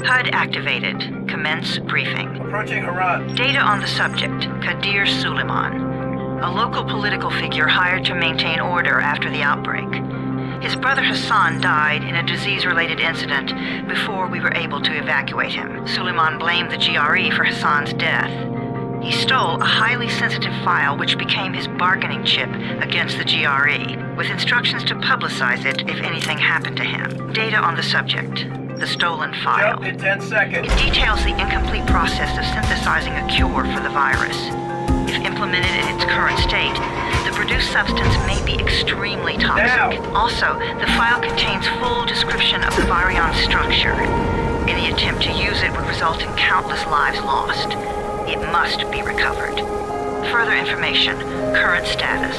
HUD activated. Commence briefing. Approaching Haran. Data on the subject, Kadir Suleiman, a local political figure hired to maintain order after the outbreak. His brother Hassan died in a disease-related incident before we were able to evacuate him. Suleiman blamed the GRE for Hassan's death. He stole a highly sensitive file which became his bargaining chip against the GRE, with instructions to publicize it if anything happened to him. Data on the subject, the stolen file. Jump in 10 seconds. It details the incomplete process of synthesizing a cure for the virus. If implemented in its current state, the produced substance may be extremely toxic. Now. Also, the file contains full description of the virion structure. Any attempt to use it would result in countless lives lost. It must be recovered. Further information, current status.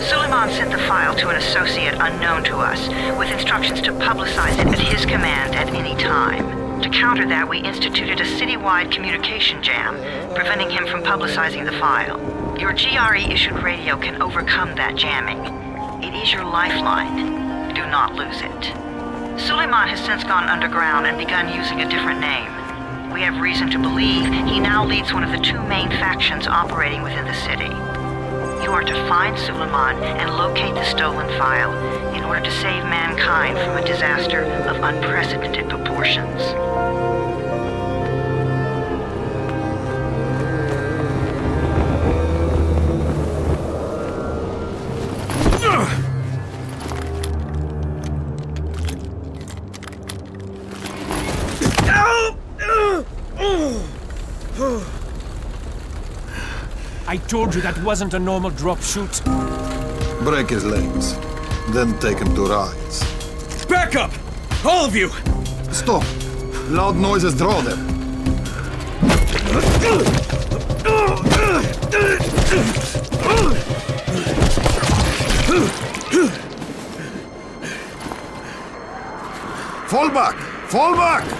Suleiman sent the file to an associate unknown to us, with instructions to publicize it at his command at any time. To counter that, we instituted a citywide communication jam, preventing him from publicizing the file. Your GRE-issued radio can overcome that jamming. It is your lifeline. Do not lose it. Suleiman has since gone underground and begun using a different name. We have reason to believe he now leads one of the two main factions operating within the city. You are to find Suleiman and locate the stolen file in order to save mankind from a disaster of unprecedented proportions. I told you that wasn't a normal drop shoot. Break his legs, then take him to rides. Back up! All of you! Stop! Loud noises draw them. Fall back! Fall back!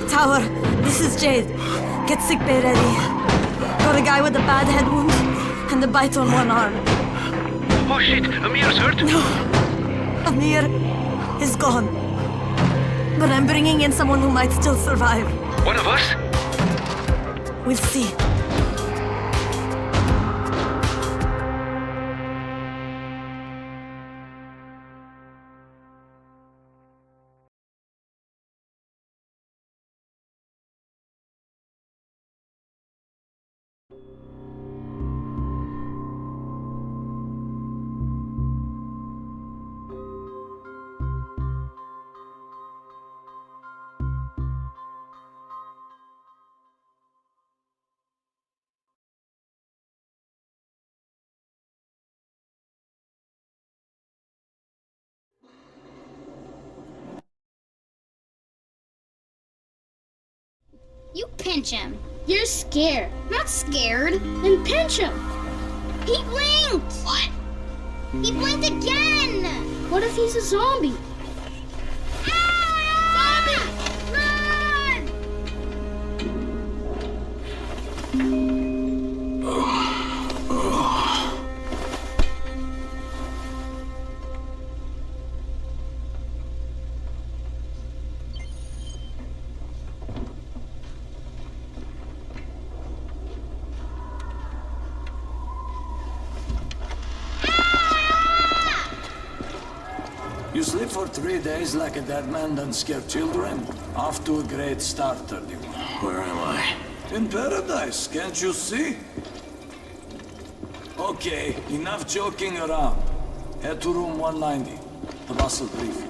Tower, this is Jade. Get sickbay ready. Got a guy with a bad head wound and a bite on one arm. Oh shit, Amir's hurt? No, Amir is gone. But I'm bringing in someone who might still survive. One of us? We'll see. You pinch him. You're scared. Not scared. Then pinch him. He blinked! What? He blinked again! What if he's a zombie? Ah! Zombie! Run! Ah! Sleep for 3 days like a dead man, then scare children? Off to a great start, 31. Where am I? In paradise, can't you see? Okay, enough joking around. Head to room 190. The boss will brief you.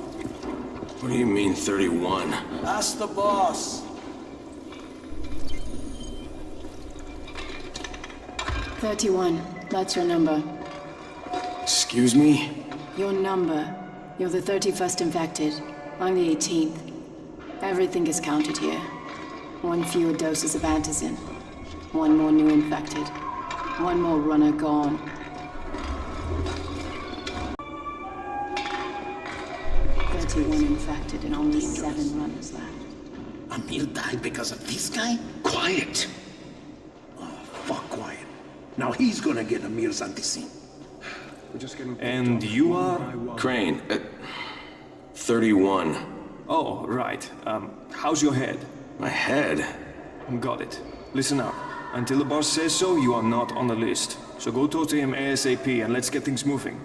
What do you mean, 31? Ask the boss. 31. That's your number. Excuse me? Your number. You're the 31st infected. I'm the 18th. Everything is counted here. 1 fewer doses of antizin. 1 more new infected. 1 more runner gone. 31 infected and only 7 runners left. Amir died because of this guy? Quiet. Oh, fuck quiet. Now he's gonna get Amir's antizin. And you are? Crane, 31. Oh, right. How's your head? My head? Got it. Listen up. Until the boss says so, you are not on the list. So go talk to him ASAP and let's get things moving.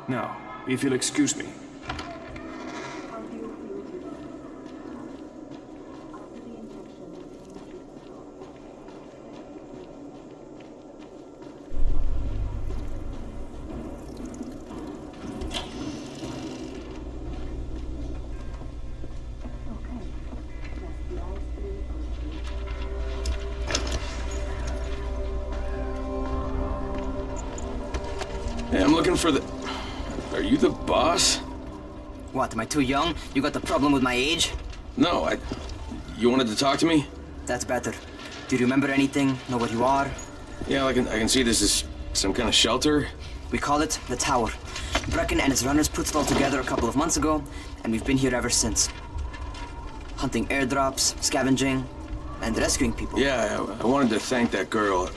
Now, if you'll excuse me. Hey, I'm looking for the... Are you the boss? What, am I too young? You got the problem with my age? No, You wanted to talk to me? That's better. Do you remember anything? Know what you are? Yeah, I can see this is some kind of shelter. We call it the Tower. Brecken and his runners put it all together a couple of months ago, and we've been here ever since. Hunting airdrops, scavenging, and rescuing people. Yeah, I wanted to thank that girl.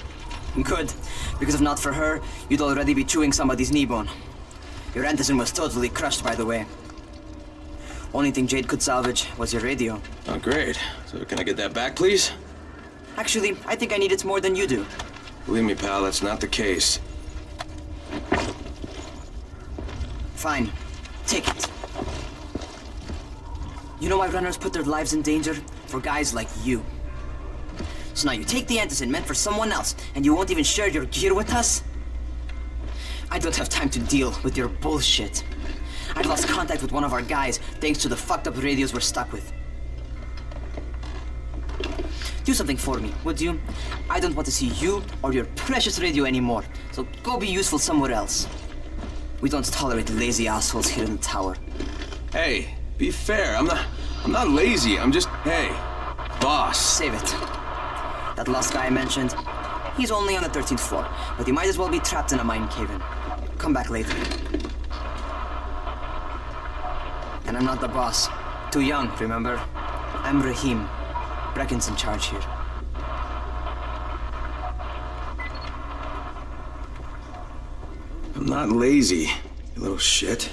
Good, because if not for her, you'd already be chewing somebody's knee bone. Your antizin was totally crushed, by the way. Only thing Jade could salvage was your radio. Oh, great. So can I get that back, please? Actually, I think I need it more than you do. Believe me, pal, that's not the case. Fine. Take it. You know why runners put their lives in danger? For guys like you. So now you take the antizin meant for someone else, and you won't even share your gear with us? I don't have time to deal with your bullshit. I lost contact with one of our guys thanks to the fucked up radios we're stuck with. Do something for me, would you? I don't want to see you or your precious radio anymore, so go be useful somewhere else. We don't tolerate lazy assholes here in the tower. Hey, be fair. I'm not lazy. I'm just... Hey, boss. Save it. That last guy I mentioned, he's only on the 13th floor, but he might as well be trapped in a mine cave-in. Come back later. And I'm not the boss. Too young, remember? I'm Rahim. Brecken's in charge here. I'm not lazy, you little shit.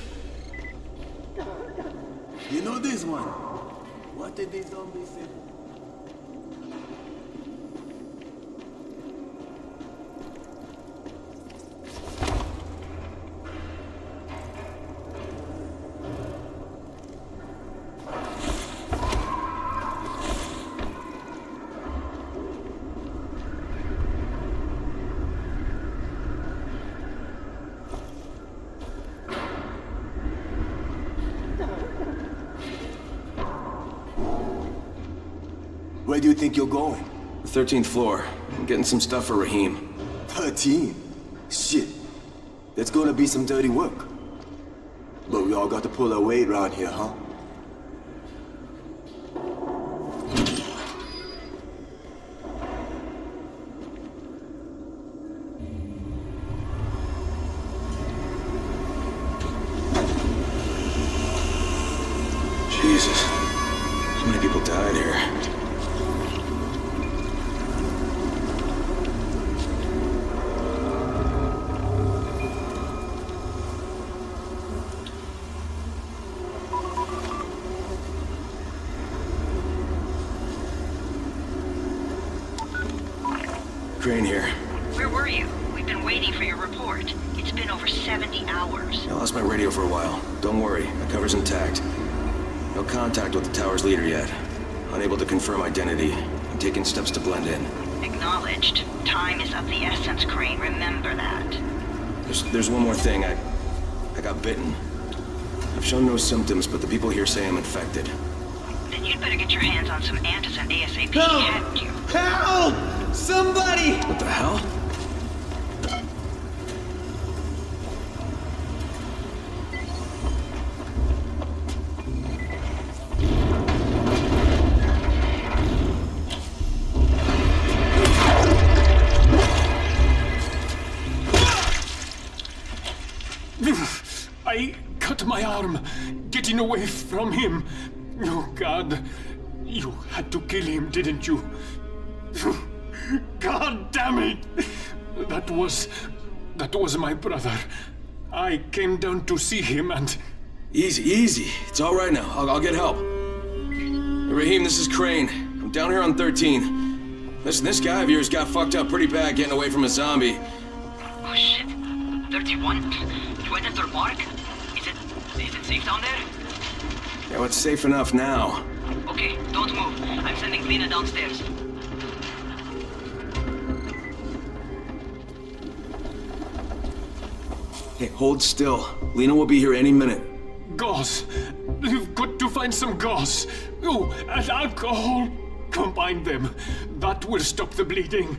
You know this one? What did these zombies say? Where do you think you're going? The 13th floor. I'm getting some stuff for Rahim. 13? Shit. That's gonna be some dirty work. But we all got to pull our weight around here, huh? Jesus. How many people died here? Crane here. Where were you? We been waiting for your report. It's been over 70 hours. I lost my radio for a while. Don't worry, my cover's intact. No contact with the tower's leader yet. Unable to confirm identity. I'm taking steps to blend in. Acknowledged. Time is of the essence, Crane. Remember that. There's one more thing. I got bitten. I've shown no symptoms, but the people here say I'm infected. Then you'd better get your hands on some antizin ASAP. Help! Hadn't you? Help! Somebody! What the hell? I cut my arm, getting away from him. Oh, God. You had to kill him, didn't you? God damn it! That was my brother. I came down to see him and... Easy. It's all right now. I'll get help. Hey, Raheem, this is Crane. I'm down here on 13. Listen, this guy of yours got fucked up pretty bad getting away from a zombie. Oh shit. 31? You went into the park? Is it safe down there? Yeah, well, it's safe enough now. Okay, don't move. I'm sending Lena downstairs. Hey, hold still. Lena will be here any minute. Gauze. You've got to find some gauze. Oh, and alcohol. Combine them. That will stop the bleeding.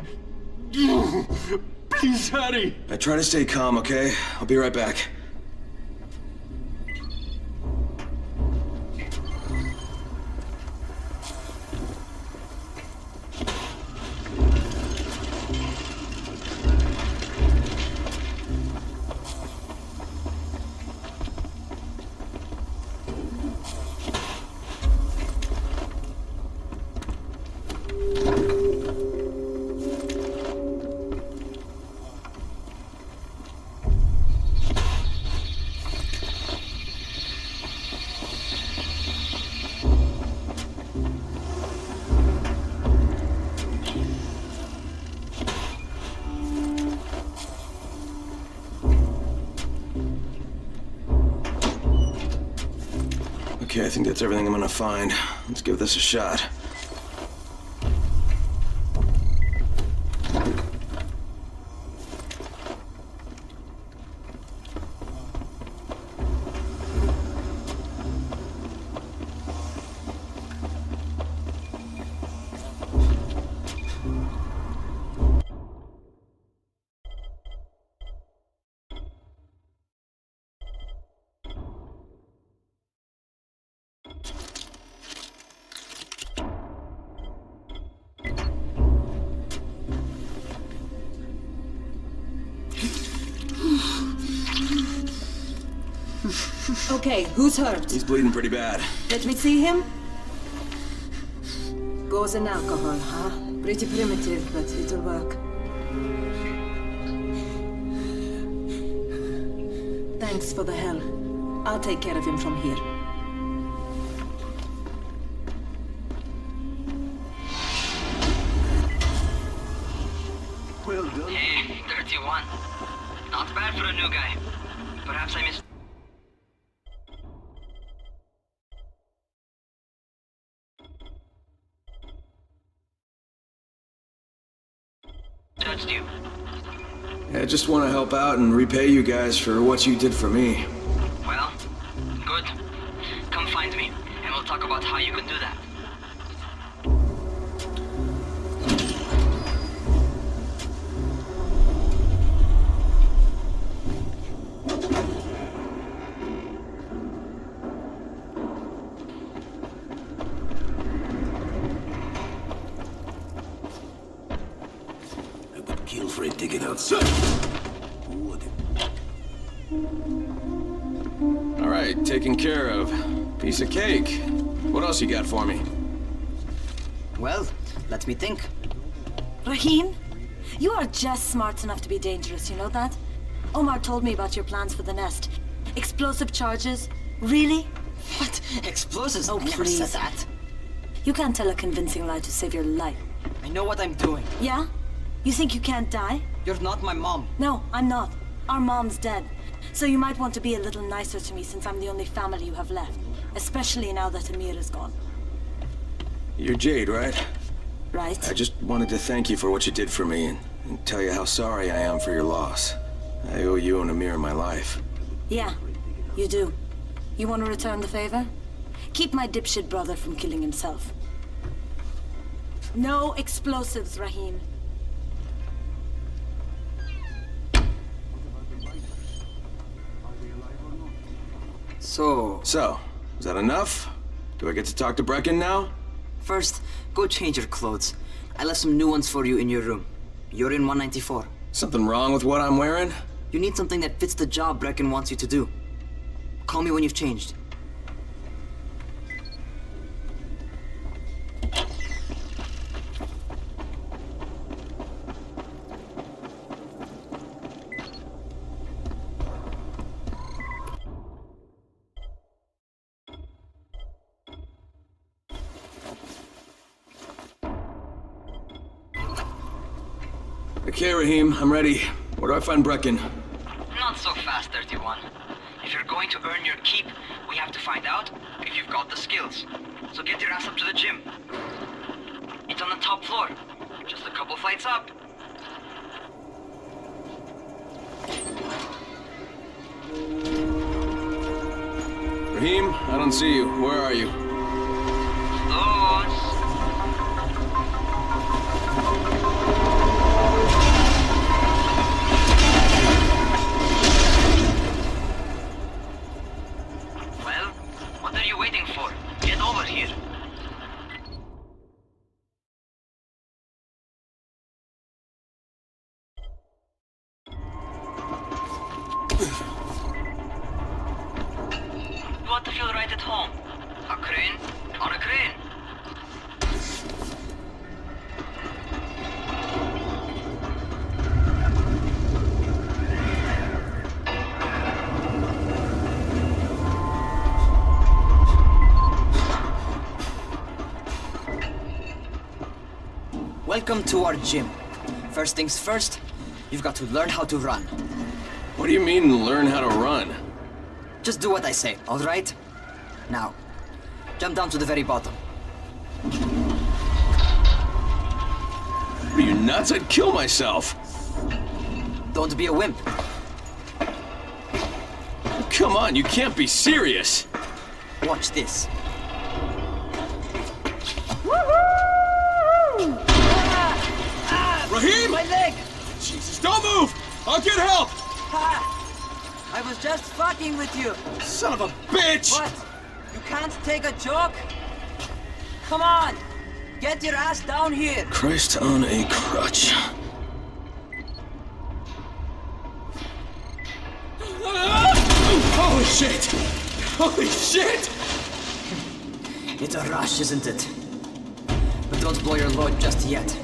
Please hurry. I try to stay calm, okay? I'll be right back. Okay, I think that's everything I'm gonna find. Let's give this a shot. Okay, who's hurt? He's bleeding pretty bad. Let me see him. Gauze and alcohol, huh? Pretty primitive, but it'll work. Thanks for the help. I'll take care of him from here. Well done. Hey, 31. Not bad for a new guy. Perhaps I missed... Touched you. Yeah, I just want to help out and repay you guys for what you did for me. Well, good. Come find me, and we'll talk about how you can do that. Kill for it to get outside. All right, taken care of. Piece of cake. What else you got for me? Well, let me think. Raheem, you are just smart enough to be dangerous, you know that? Omar told me about your plans for the nest. Explosive charges? Really? What? Explosives? Oh, I never please. said that. You can't tell a convincing lie to save your life. I know what I'm doing. Yeah? You think you can't die? You're not my mom. No, I'm not. Our mom's dead. So you might want to be a little nicer to me since I'm the only family you have left. Especially now that Amir is gone. You're Jade, right? Right. I just wanted to thank you for what you did for me and tell you how sorry I am for your loss. I owe you and Amir my life. Yeah, you do. You want to return the favor? Keep my dipshit brother from killing himself. No explosives, Rahim. So, is that enough? Do I get to talk to Brecken now? First, go change your clothes. I left some new ones for you in your room. You're in 194. Something wrong with what I'm wearing? You need something that fits the job Brecken wants you to do. Call me when you've changed. Okay, Rahim, I'm ready. Where do I find Brecken? Not so fast, 31. If you're going to earn your keep, we have to find out if you've got the skills. So get your ass up to the gym. It's on the top floor. Just a couple flights up. Rahim, I don't see you. Where are you? Those. Well, what are you waiting for? Get over here. You want to feel right at home. A crane on a crane. Welcome to our gym. First things first, you've got to learn how to run. What do you mean, learn how to run? Just do what I say, all right? Now, jump down to the very bottom. Are you nuts? I'd kill myself. Don't be a wimp. Come on, you can't be serious. Watch this. Rahim! My leg! Jesus, don't move! I'll get help! Ha! I was just fucking with you. Son of a bitch! What? You can't take a joke? Come on! Get your ass down here! Christ on a crutch. Holy shit! Holy shit! It's a rush, isn't it? But don't blow your load just yet.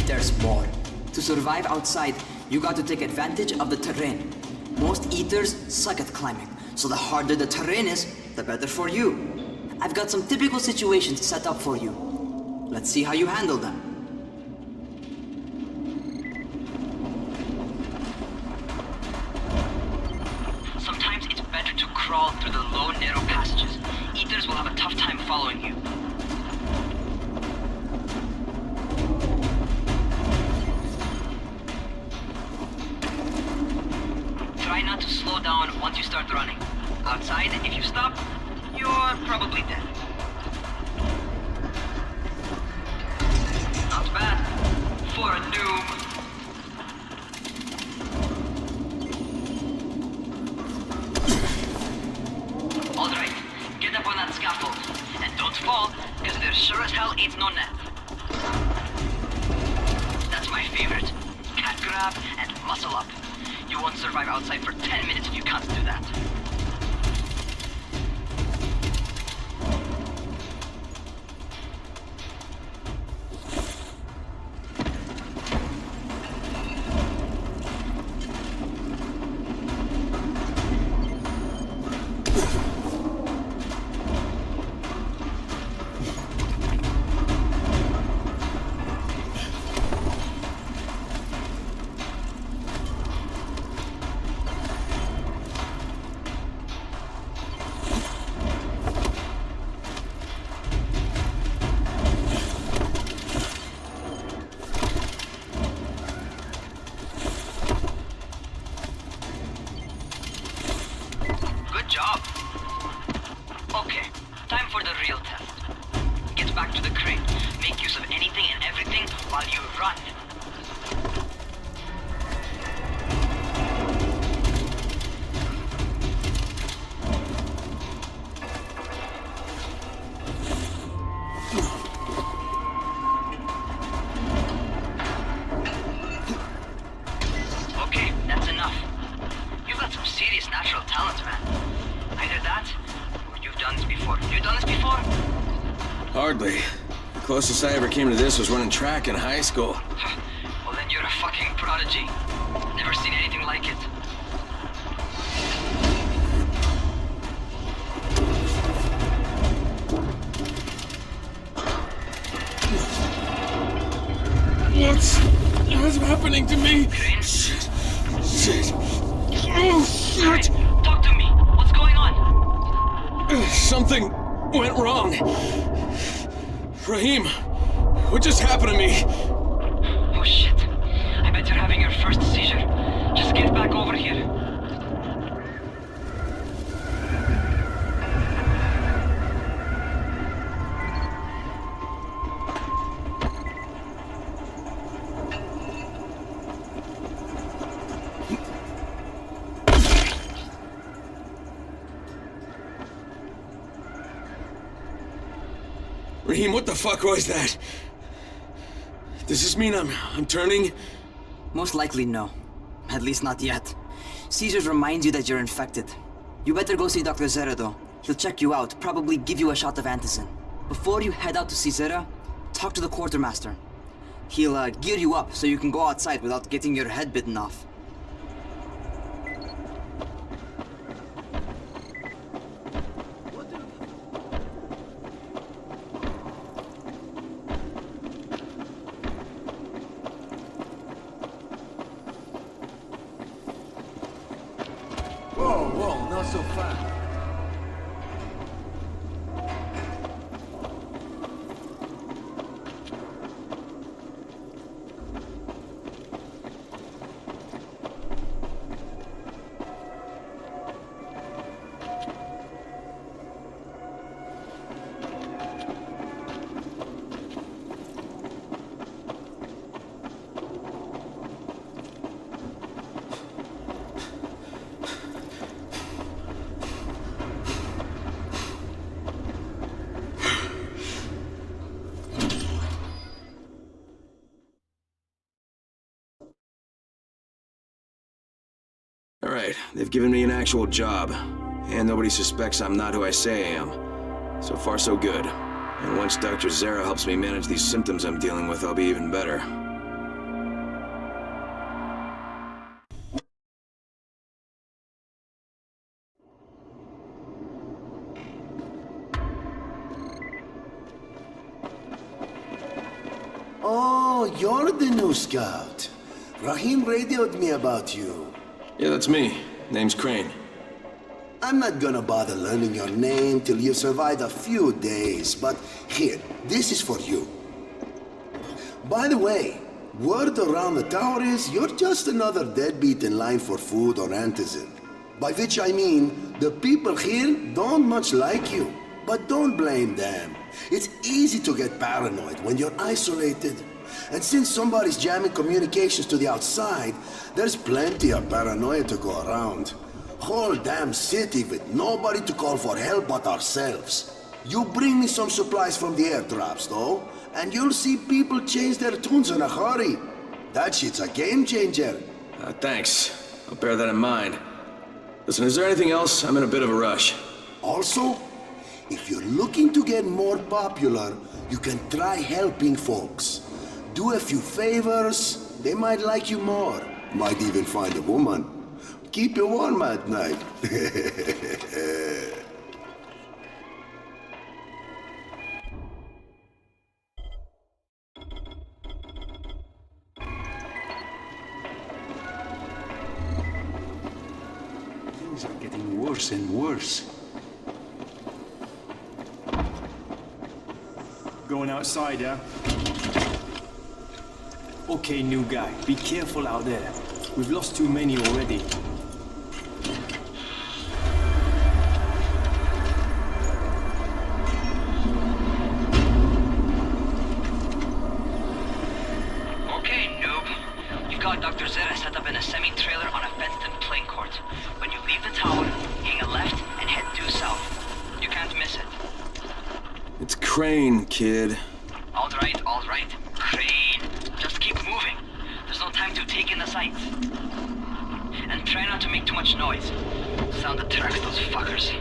There's more. To survive outside, you got to take advantage of the terrain. Most eaters suck at climbing, so the harder the terrain is, the better for you. I've got some typical situations set up for you. Let's see how you handle them. Sometimes it's better to crawl through the low, narrow passages. Eaters will have a tough time following you. Try not to slow down once you start running. Outside, if you stop, you're probably dead. Not bad for a noob. All right, get up on that scaffold. And don't fall, because there sure as hell ain't no net. That's my favorite. Cat grab and muscle up. You won't survive outside for 10 minutes if you can't do that. for? You done this before? Hardly. The closest I ever came to this was running track in high school. Well, then you're a fucking prodigy. Never seen anything like it. What's happening to me? Shit. Oh, shit. Talk to me. What's going on? Something went wrong. Raheem, what just happened to me? Oh shit. I bet you're having your first seizure. Just get back over here. Raheem, what the fuck was that? Does this mean I'm turning? Most likely no. At least not yet. Seizures remind you that you're infected. You better go see Dr. Zera though. He'll check you out, probably give you a shot of antizin. Before you head out to see Zera, talk to the quartermaster. He'll gear you up so you can go outside without getting your head bitten off. Whoa, not so fast. Alright, they've given me an actual job. And nobody suspects I'm not who I say I am. So far so good. And once Dr. Zera helps me manage these symptoms I'm dealing with, I'll be even better. Oh, you're the new scout. Raheem radioed me about you. Yeah, that's me. Name's Crane. I'm not gonna bother learning your name till you've survived a few days, but here, this is for you. By the way, word around the tower is you're just another deadbeat in line for food or antizin. By which I mean, the people here don't much like you. But don't blame them. It's easy to get paranoid when you're isolated. And since somebody's jamming communications to the outside, there's plenty of paranoia to go around. Whole damn city with nobody to call for help but ourselves. You bring me some supplies from the airdrops, though, and you'll see people change their tunes in a hurry. That shit's a game changer. Thanks. I'll bear that in mind. Listen, is there anything else? I'm in a bit of a rush. Also, if you're looking to get more popular, you can try helping folks. Do a few favors, they might like you more. Might even find a woman. Keep you warm at night. Things are getting worse and worse. Going outside, yeah? Okay, new guy, be careful out there. We've lost too many already. Okay, noob. You've got Dr. Zera set up in a semi-trailer on a fenced-in playing court. When you leave the tower, hang a left and head due south. You can't miss it. It's Crane, kid. All right. Crane. Just keep moving. There's no time to take in the sights. And try not to make too much noise. Sound attracts those fuckers.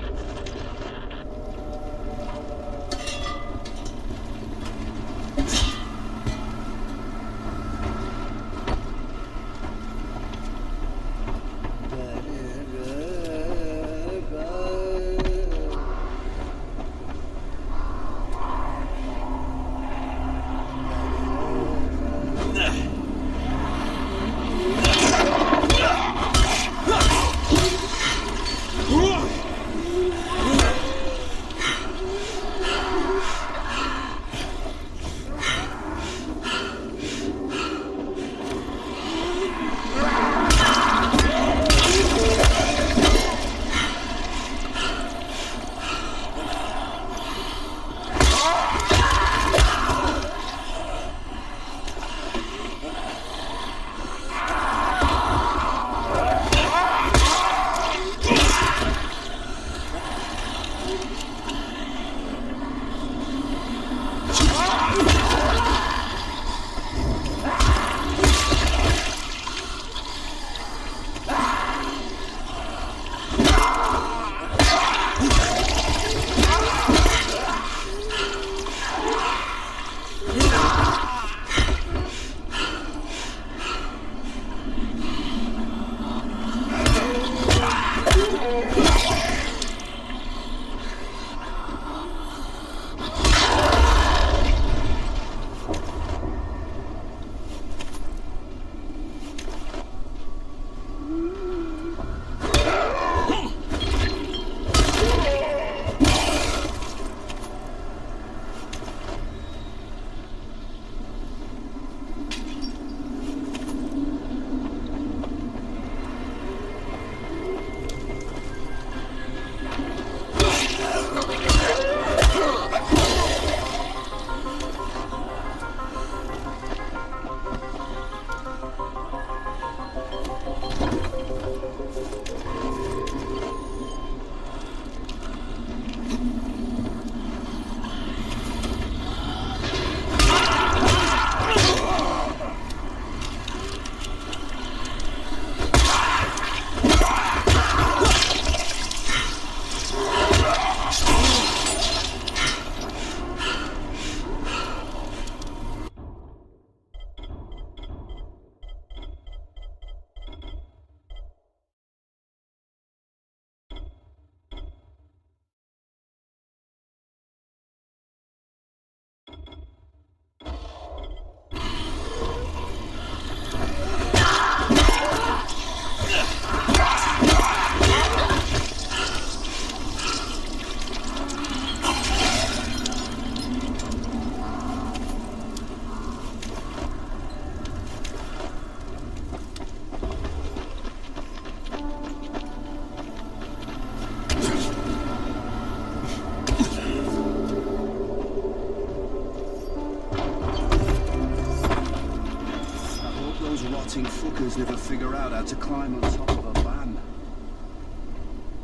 guys never figure out how to climb on top of a van.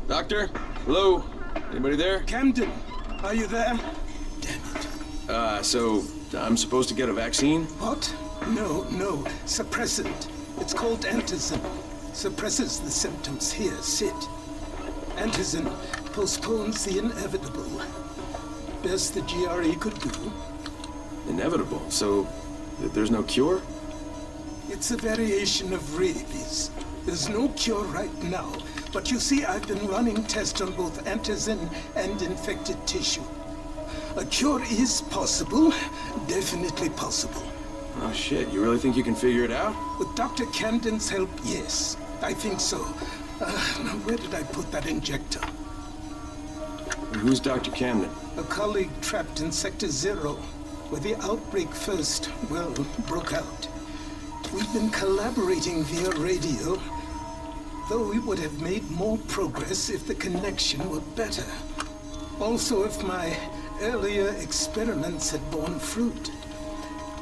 Doctor? Hello? Anybody there? Camden, are you there? So I'm supposed to get a vaccine? What? No. Suppressant. It's called antizin. Suppresses the symptoms. Here, sit. Antizin postpones the inevitable. Best the GRE could do. Inevitable? So there's no cure? It's a variation of rabies. There's no cure right now. But you see, I've been running tests on both antizin and infected tissue. A cure is possible. Definitely possible. Oh shit, you really think you can figure it out? With Dr. Camden's help, yes. I think so. Now where did I put that injector? Who's Dr. Camden? A colleague trapped in Sector 0, where the outbreak first, broke out. We've been collaborating via radio, though we would have made more progress if the connection were better. Also, if my earlier experiments had borne fruit.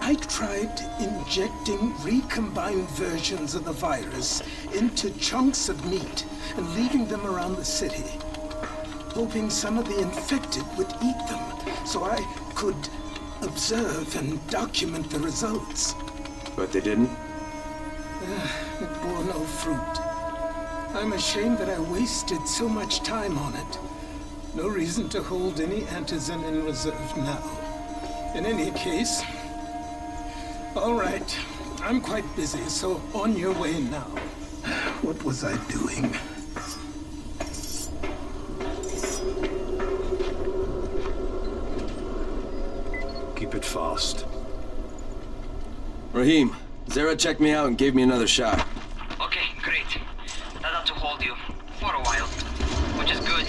I tried injecting recombined versions of the virus into chunks of meat and leaving them around the city, hoping some of the infected would eat them so I could observe and document the results. But they didn't? It bore no fruit. I'm ashamed that I wasted so much time on it. No reason to hold any antizin in reserve now. In any case, all right, I'm quite busy, so on your way now. What was I doing? Keep it fast. Raheem, Zara checked me out and gave me another shot. Okay, great. That ought to hold you. For a while. Which is good,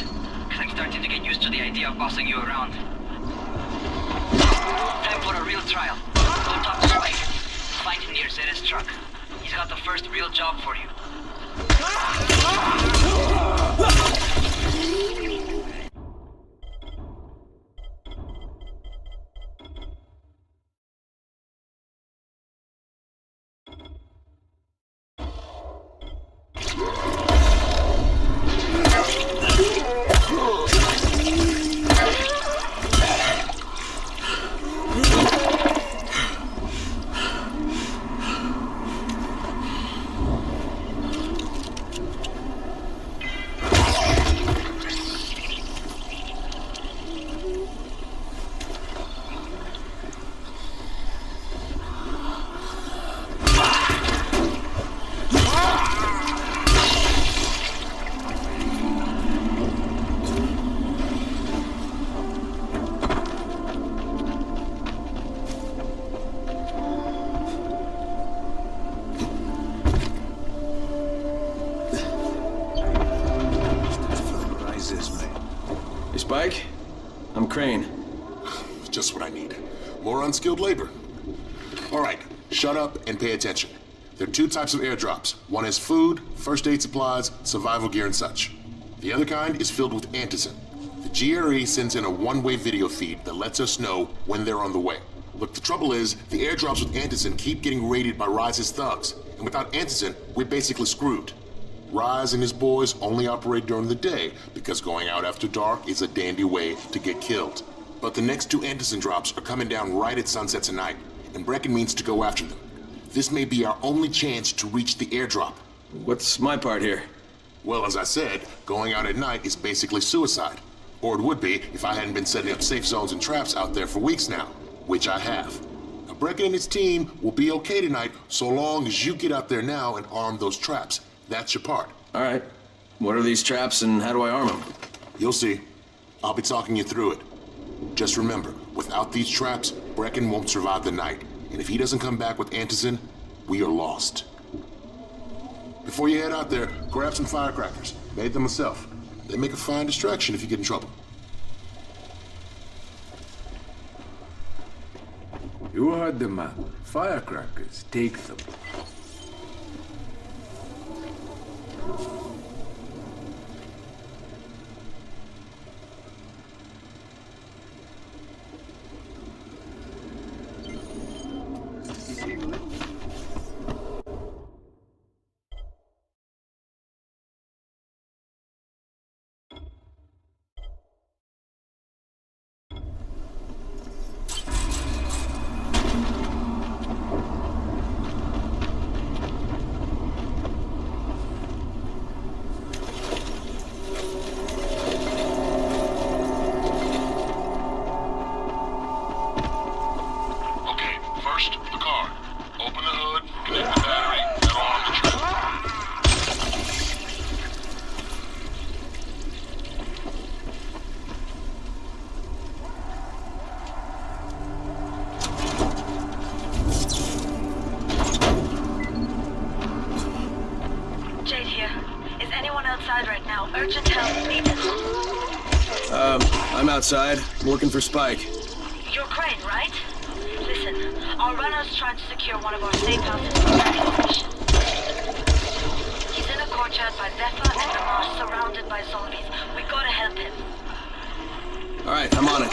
because I'm starting to get used to the idea of bossing you around. Time for a real trial. Go talk to Spike. Find him near Zera's truck. He's got the first real job for you. Spike? I'm Crane. Just what I need. More unskilled labor. All right, shut up and pay attention. There are two types of airdrops. One is food, first aid supplies, survival gear and such. The other kind is filled with antizin. The GRE sends in a one-way video feed that lets us know when they're on the way. Look, the trouble is, the airdrops with antizin keep getting raided by Rise's thugs, and without antizin, we're basically screwed. Rise and his boys only operate during the day because going out after dark is a dandy way to get killed. But the next two antizin drops are coming down right at sunset tonight, and Brecken means to go after them. This may be our only chance to reach the airdrop. What's my part here? Well, as I said, going out at night is basically suicide. Or it would be if I hadn't been setting up safe zones and traps out there for weeks now, which I have. Now, Brecken and his team will be okay tonight so long as you get out there now and arm those traps. That's your part. All right. What are these traps and how do I arm them? You'll see. I'll be talking you through it. Just remember, without these traps, Brecken won't survive the night. And if he doesn't come back with antizin, we are lost. Before you head out there, grab some firecrackers. Made them myself. They make a fine distraction if you get in trouble. You heard the man. Firecrackers, take them. anyone outside right now? Urgent help needed. I'm outside. I'm working for Spike. You're Crane, right? Listen, our runner's trying to secure one of our safe houses for a mission. He's in a courtyard by Vefa and Namar, surrounded by zombies. We gotta help him. Alright, I'm on it.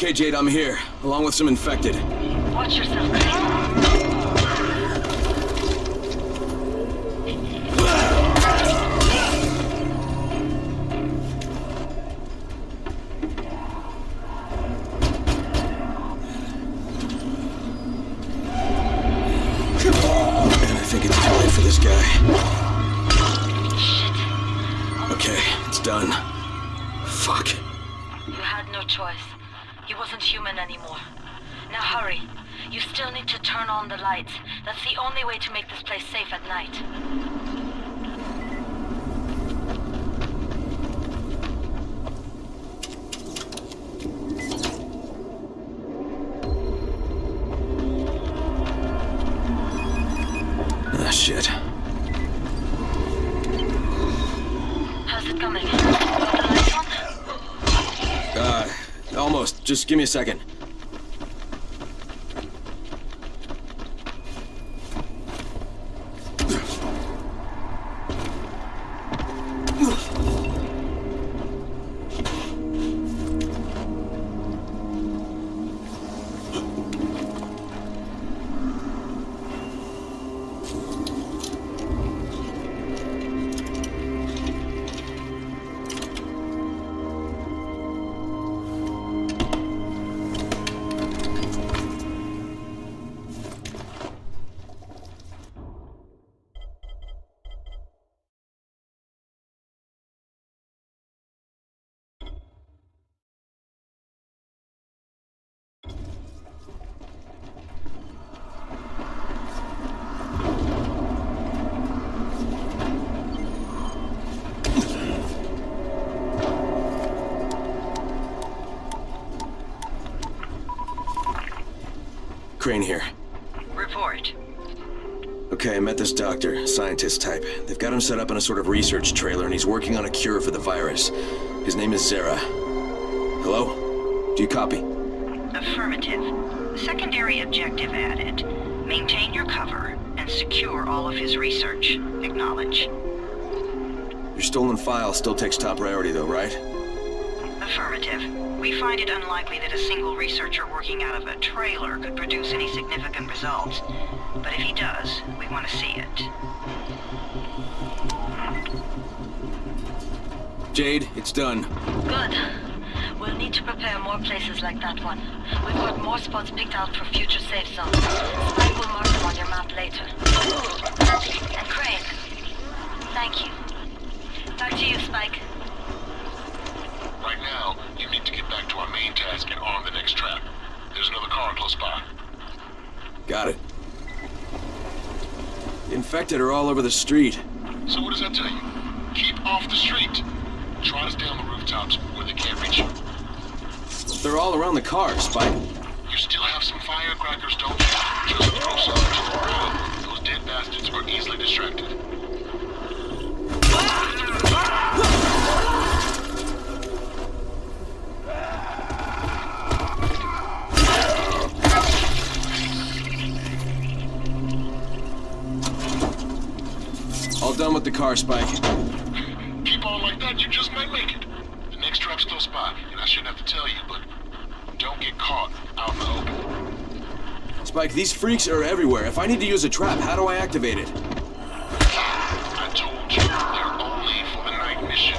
Okay, Jade, I'm here, along with some infected. Watch yourself, Crane. Man, I think it's too late for this guy. Okay, it's done. Fuck. You had no choice. He wasn't human anymore. Now hurry. You still need to turn on the lights. That's the only way to make this place safe at night. Ah, shit. How's it coming? Got the lights on? Almost. Just give me a second. Crane here. Report. Okay, I met this doctor, scientist type. They've got him set up in a sort of research trailer, and he's working on a cure for the virus. His name is Zara. Hello? Do you copy? Affirmative. Secondary objective added. Maintain your cover and secure all of his research. Acknowledge. Your stolen file still takes top priority though, right? Affirmative. We find it unlikely that a single researcher working out of a trailer could produce any significant results. But if he does, we want to see it. Jade, it's done. Good. We'll need to prepare more places like that one. We've got more spots picked out for future safe zones. Spike will mark them on your map later. And Crane, thank you. Back to you, Spike. Right now, you need to get back to our main task and arm the next trap. There's another car close by. Got it. The infected are all over the street. So what does that tell you? Keep off the street. Try to stay on the rooftops where they can't reach you. They're all around the car, Spike. You still have some firecrackers, don't you? Just throw some to the ground. Those dead bastards are easily distracted. All done with the car, Spike. Keep on like that, you just might make it. The next trap's close by, and I shouldn't have to tell you, but don't get caught out in the open. Spike, these freaks are everywhere. If I need to use a trap, how do I activate it? I told you, they're only for the night mission.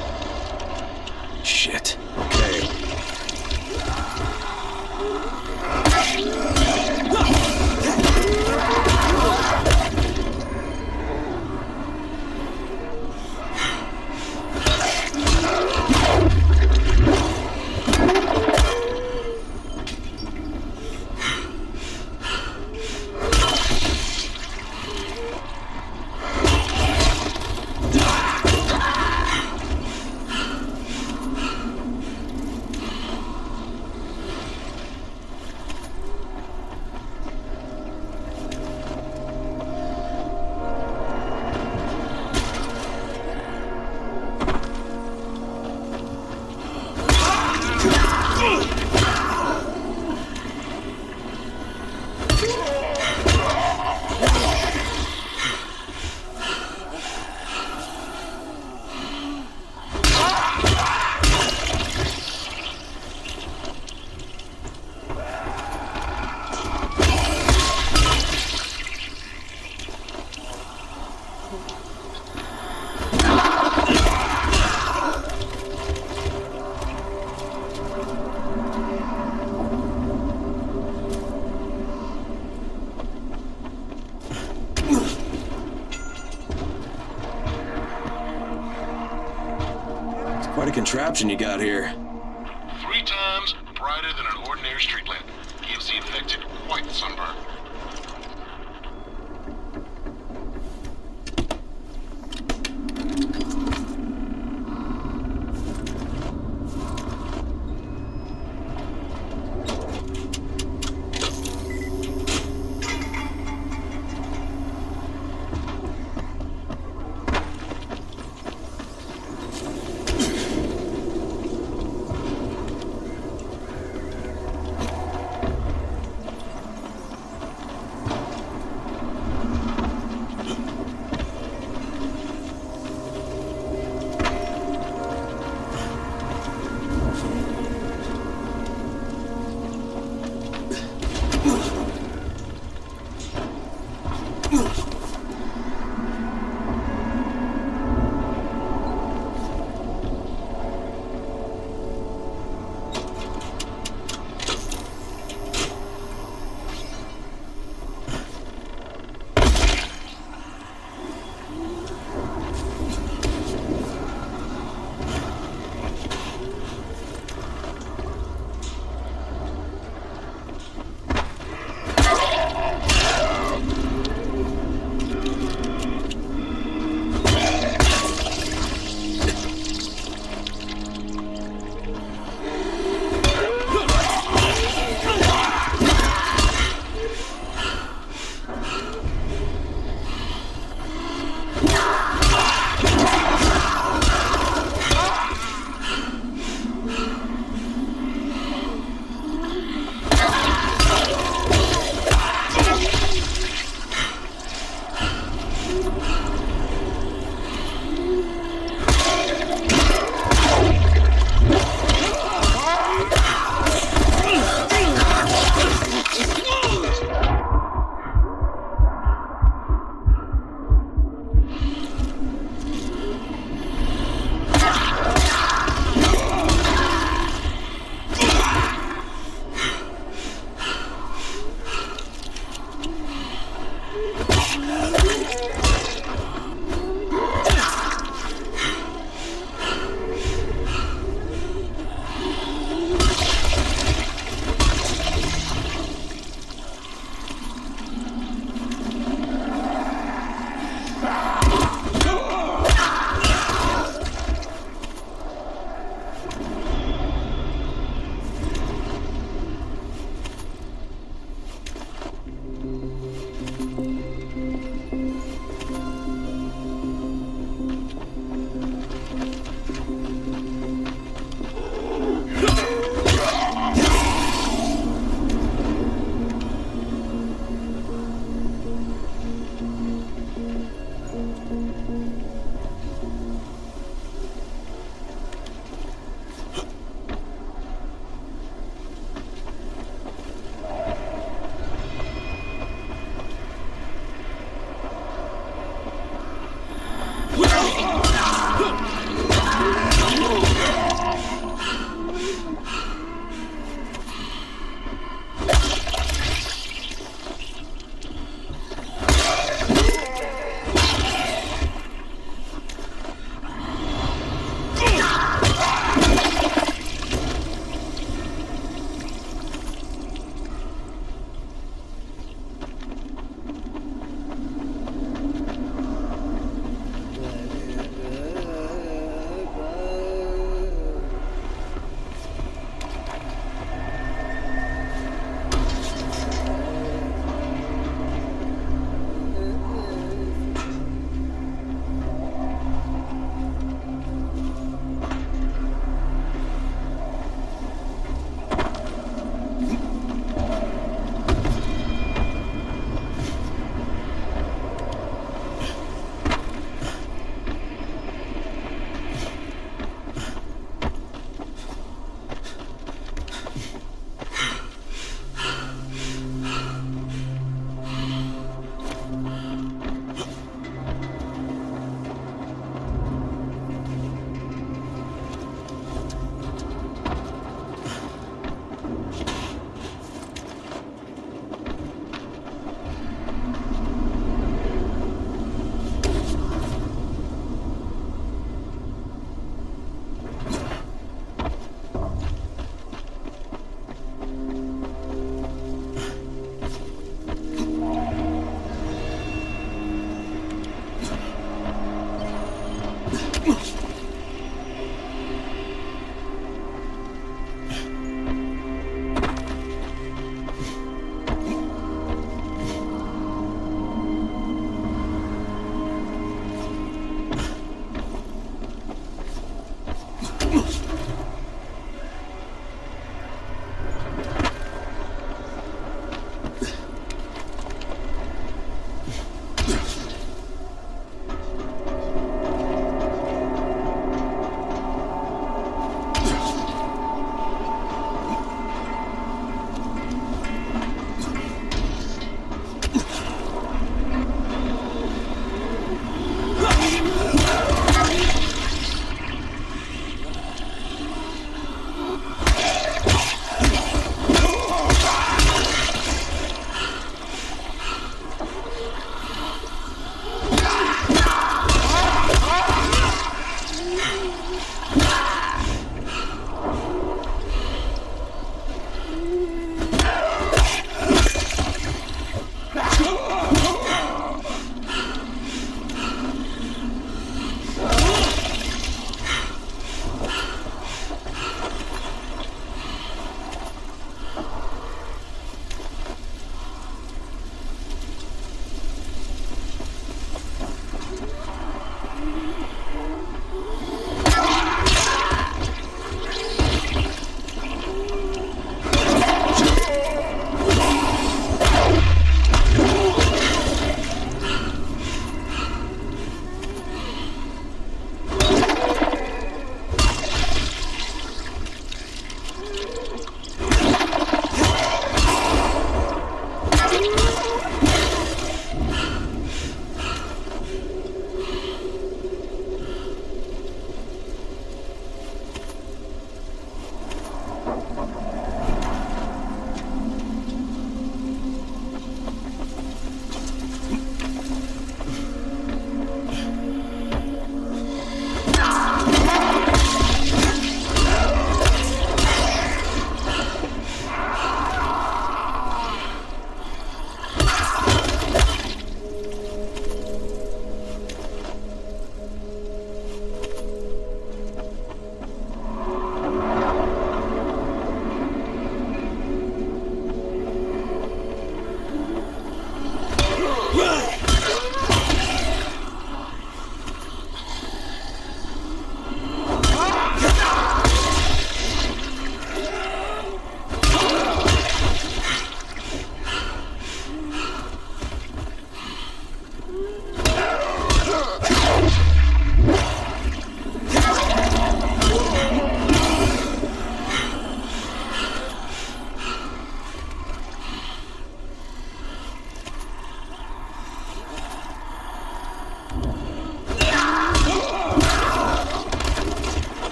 Shit. Okay. contraption you got here. 3 times brighter than an ordinary street lamp. Gives the infected quite the sunburn.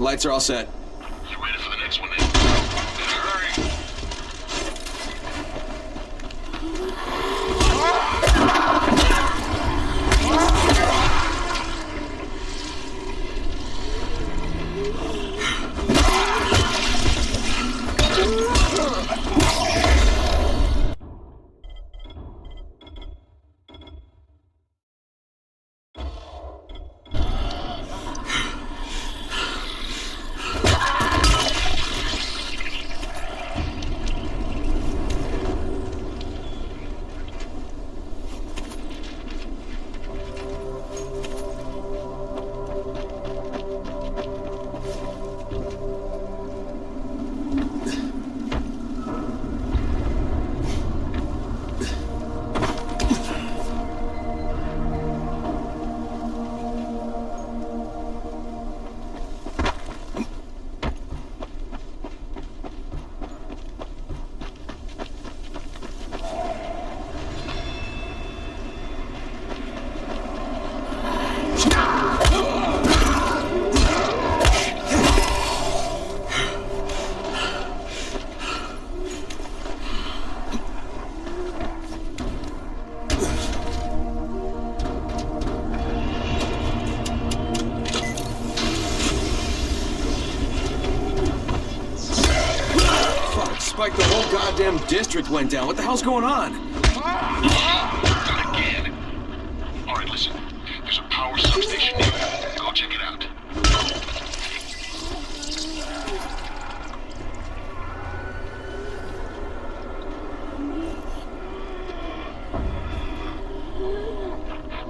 Lights are all set. You ready for the next one then? Hurry! Like the whole goddamn district went down. What the hell's going on? Not again. Alright, listen. There's a power substation near you. Go check it out.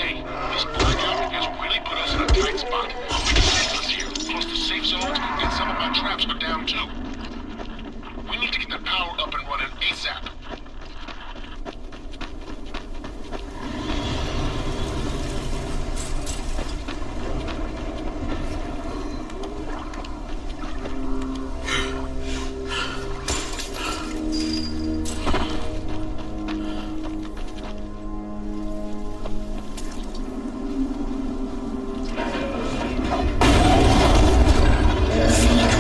Hey, this blackout has really put us in a tight spot. We can save us here. Plus the safe zones and some of my traps are down too. We need to get the power up and running ASAP.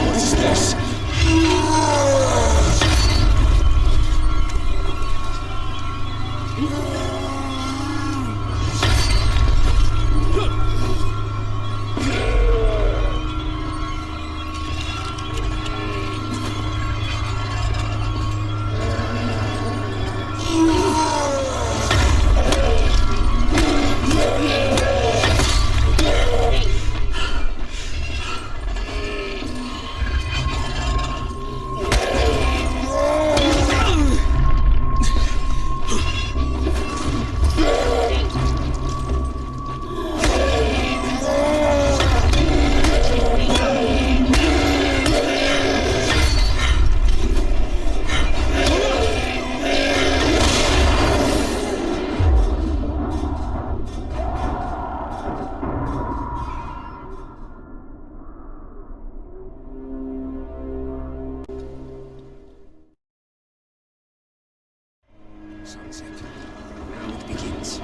What's this? Sunset. Now it begins.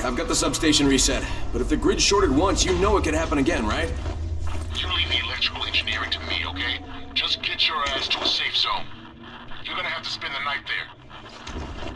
I've got the substation reset. But if the grid shorted once, you know it could happen again, right? You leave the electrical engineering to me, okay? Just get your ass to a safe zone. You're gonna have to spend the night there.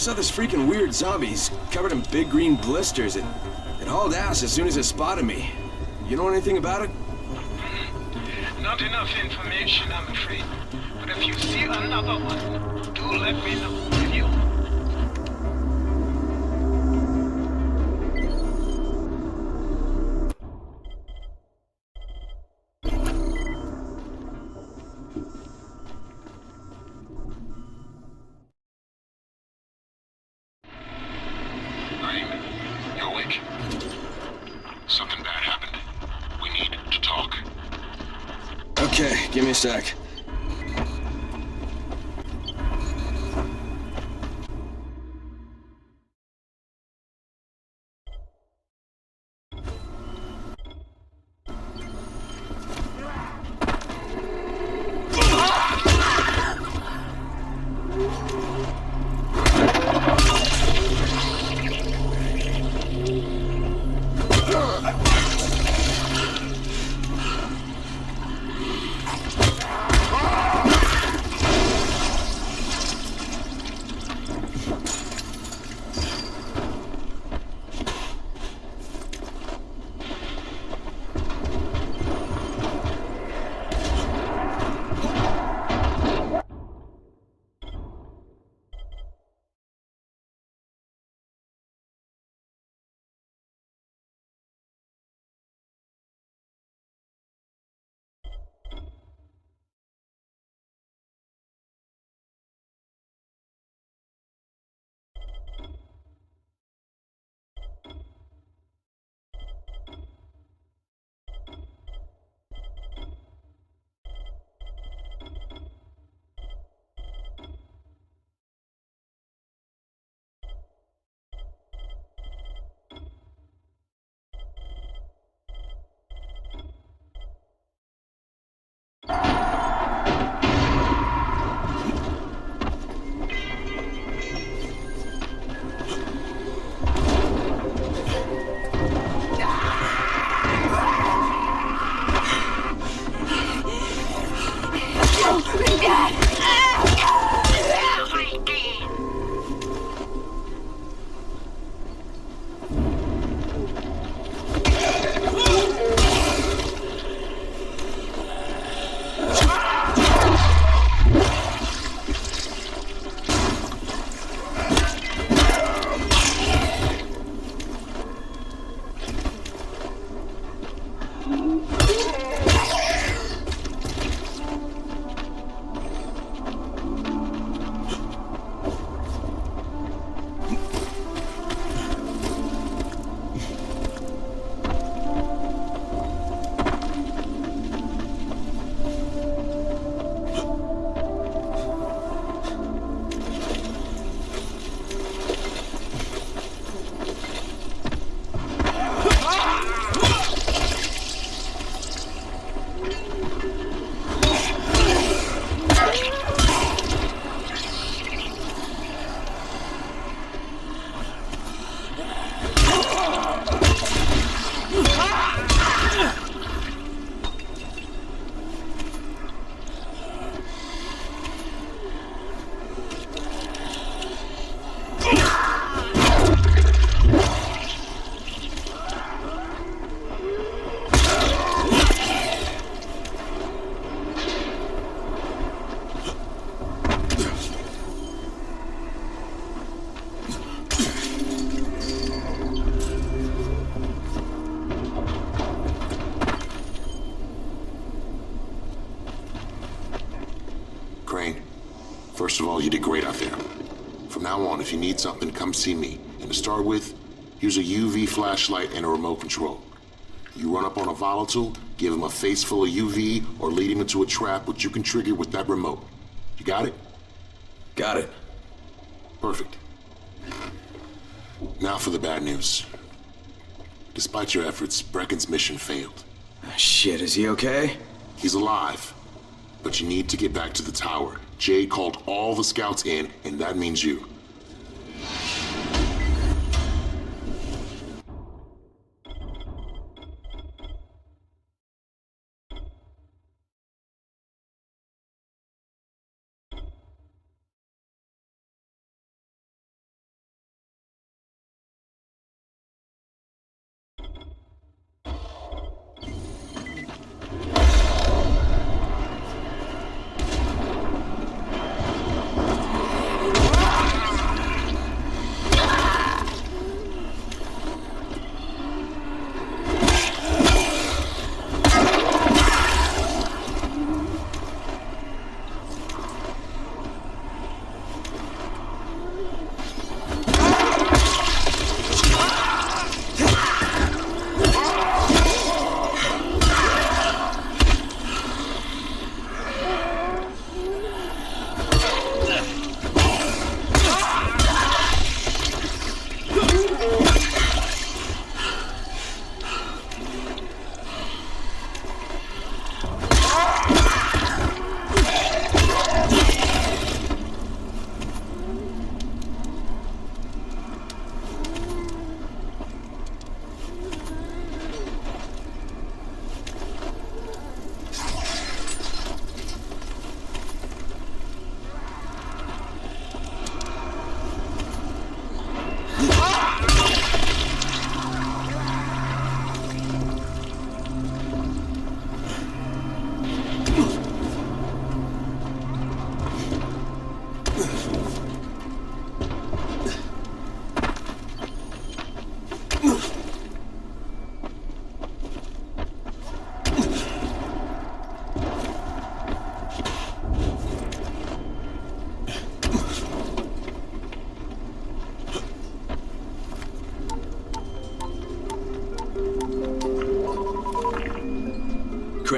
saw this freaking weird zombie. He's covered in big green blisters. It hauled ass as soon as it spotted me. You know anything about it? Not enough information, I'm afraid. But if you see another one, do let me know, will you? Naeem, you awake? Something bad happened. We need to talk. Okay, give me a sec. First of all, you did great out there. From now on, if you need something, come see me. And to start with, use a UV flashlight and a remote control. You run up on a volatile, give him a face full of UV, or lead him into a trap which you can trigger with that remote. You got it? Got it. Perfect. Now for the bad news. Despite your efforts, Brecken's mission failed. Shit, is he okay? He's alive. But you need to get back to the tower. Jade called all the scouts in, and that means you.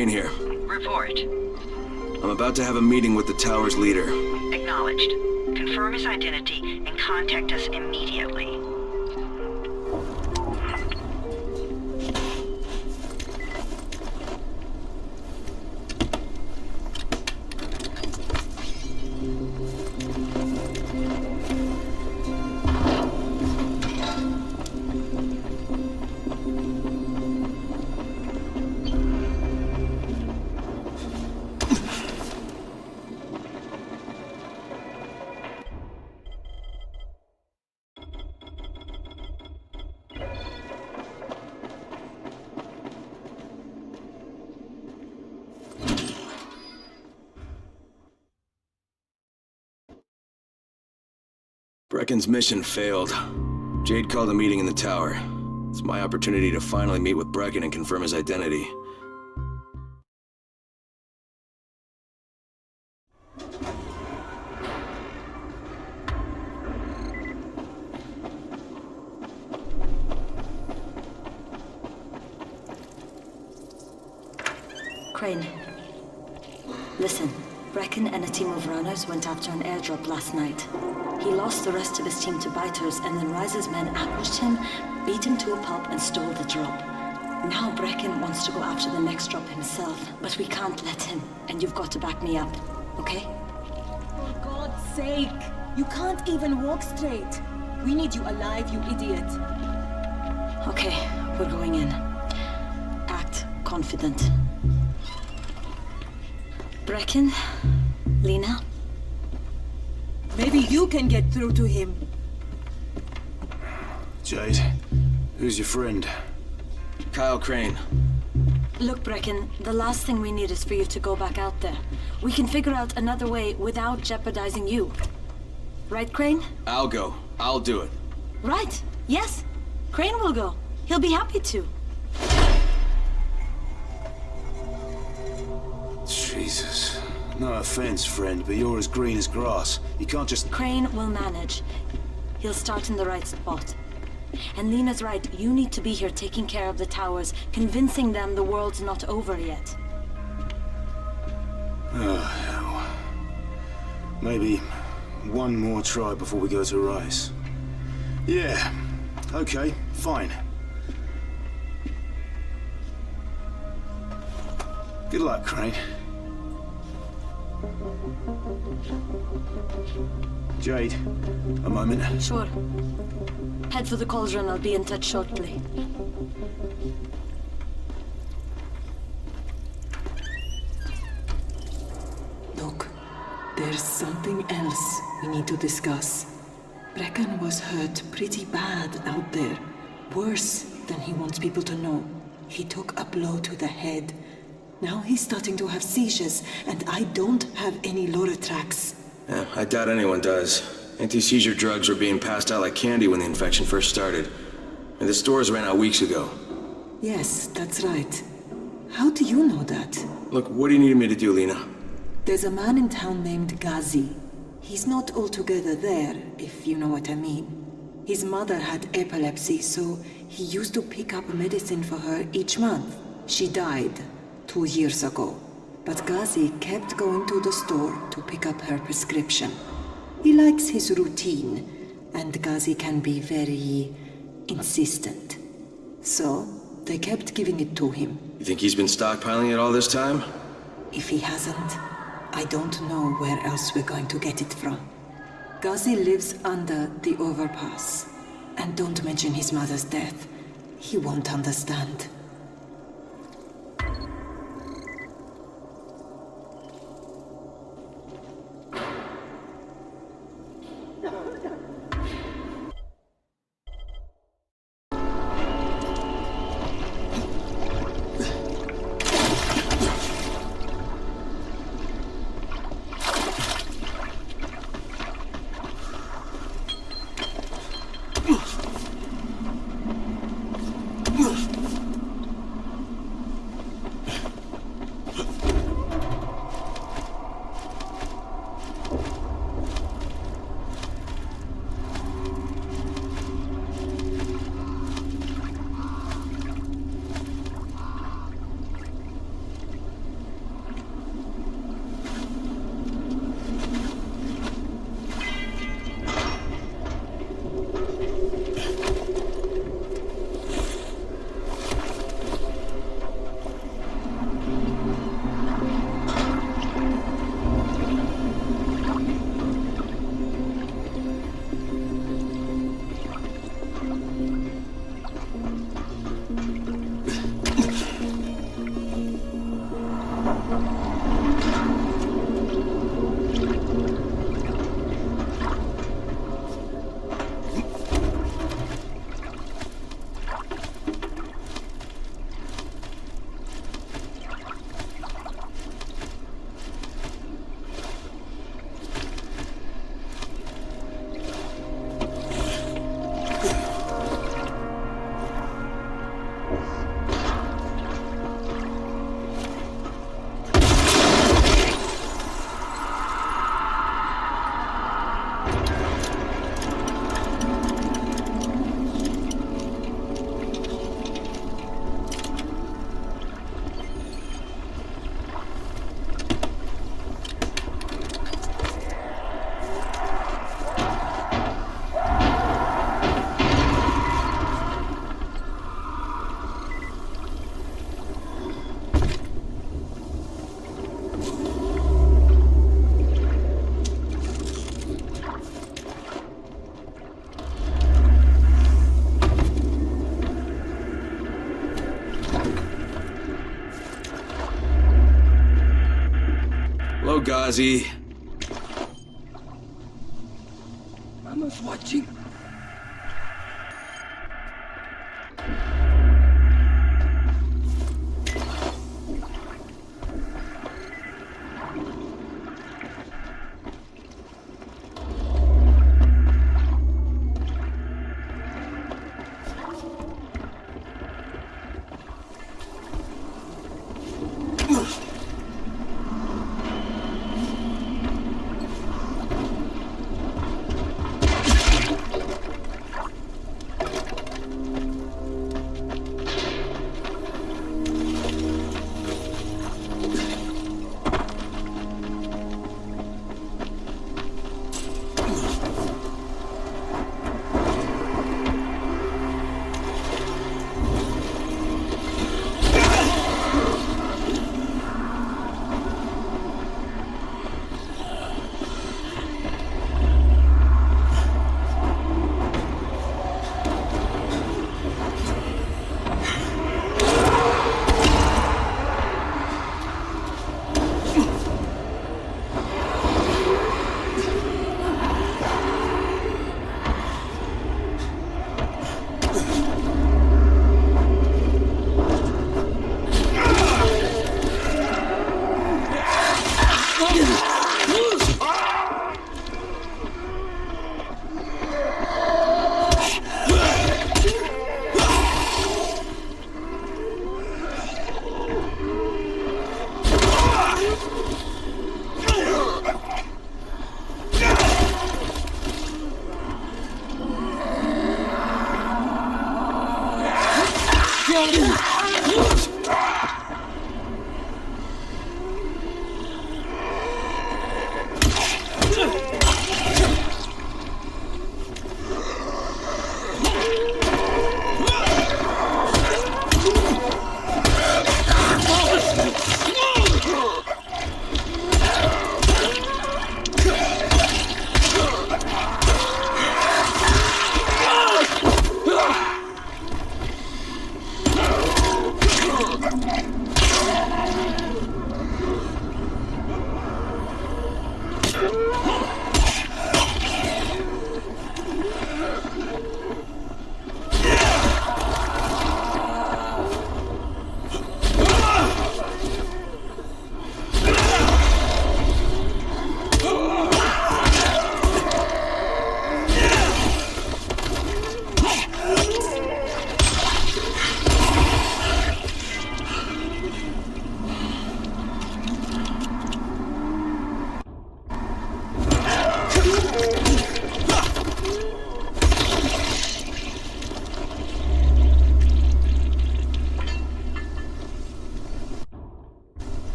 Crane here. Report. I'm about to have a meeting with the tower's leader. Acknowledged. Confirm his identity and contact us immediately. Brecken's mission failed. Jade called a meeting in the tower. It's my opportunity to finally meet with Brecken and confirm his identity. Crane. Listen, Brecken and a team of runners went after an airdrop last night. He lost the rest of his team to biters, and then Rise's men ambushed him, beat him to a pulp, and stole the drop. Now Brecken wants to go after the next drop himself, but we can't let him, and you've got to back me up, okay? For God's sake! You can't even walk straight! We need you alive, you idiot! Okay, we're going in. Act confident. Brecken, Lena. Maybe you can get through to him. Jade, who's your friend? Kyle Crane. Look, Brecken, the last thing we need is for you to go back out there. We can figure out another way without jeopardizing you. Right, Crane? I'll go. I'll do it. Right. Yes. Crane will go. He'll be happy to. Jesus. No offense, friend, but you're as green as grass. You can't just... Crane will manage. He'll start in the right spot. And Lena's right, you need to be here taking care of the towers, convincing them the world's not over yet. Oh, hell. Maybe one more try before we go to Rice. Yeah, okay, fine. Good luck, Crane. Jade, a moment. Sure. Head for the cauldron, I'll be in touch shortly. Look, there's something else we need to discuss. Brecken was hurt pretty bad out there. Worse than he wants people to know. He took a blow to the head. Now he's starting to have seizures, and I don't have any Loratrax. Yeah, I doubt anyone does. Anti-seizure drugs were being passed out like candy when the infection first started. And the stores ran out weeks ago. Yes, that's right. How do you know that? Look, what do you need me to do, Lena? There's a man in town named Ghazi. He's not altogether there, if you know what I mean. His mother had epilepsy, so he used to pick up medicine for her each month. She died 2 years ago. But Ghazi kept going to the store to pick up her prescription. He likes his routine, and Ghazi can be very insistent. So, they kept giving it to him. You think he's been stockpiling it all this time? If he hasn't, I don't know where else we're going to get it from. Ghazi lives under the overpass. And don't mention his mother's death. He won't understand. Ghazi. Mama's watching.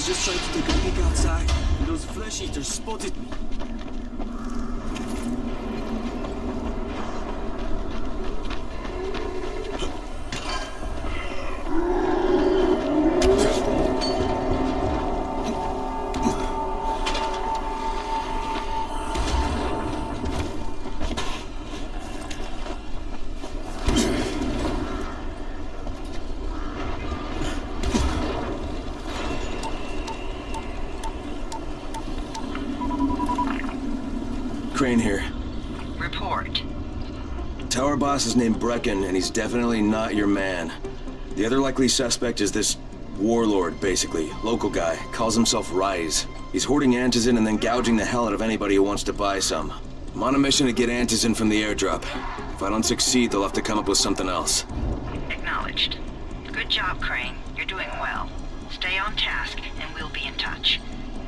was just trying to take a peek outside, and those flesh eaters spotted me. Crane here. Report. Tower boss is named Brecken, and he's definitely not your man. The other likely suspect is this warlord, basically. Local guy. Calls himself Rise. He's hoarding Antizin and then gouging the hell out of anybody who wants to buy some. I'm on a mission to get Antizin from the airdrop. If I don't succeed, they'll have to come up with something else. Acknowledged. Good job, Crane. You're doing well. Stay on task, and we'll be in touch.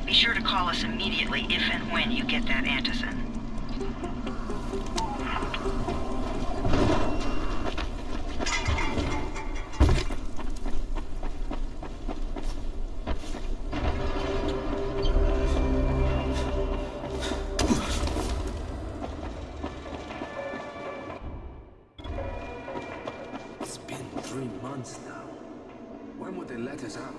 Be sure to call us immediately if and when you get that Antizin. It's been 3 months now. When would they let us out?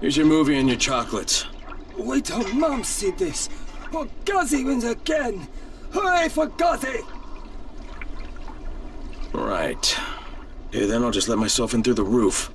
Here's your movie and your chocolates. Wait till Mom see this. Or Ghazi wins again. Hooray for Ghazi! Right. Okay, then I'll just let myself in through the roof.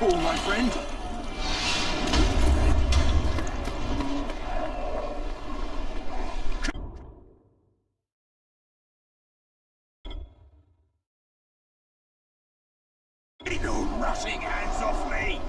call, my friend. Get your rotting hands off me!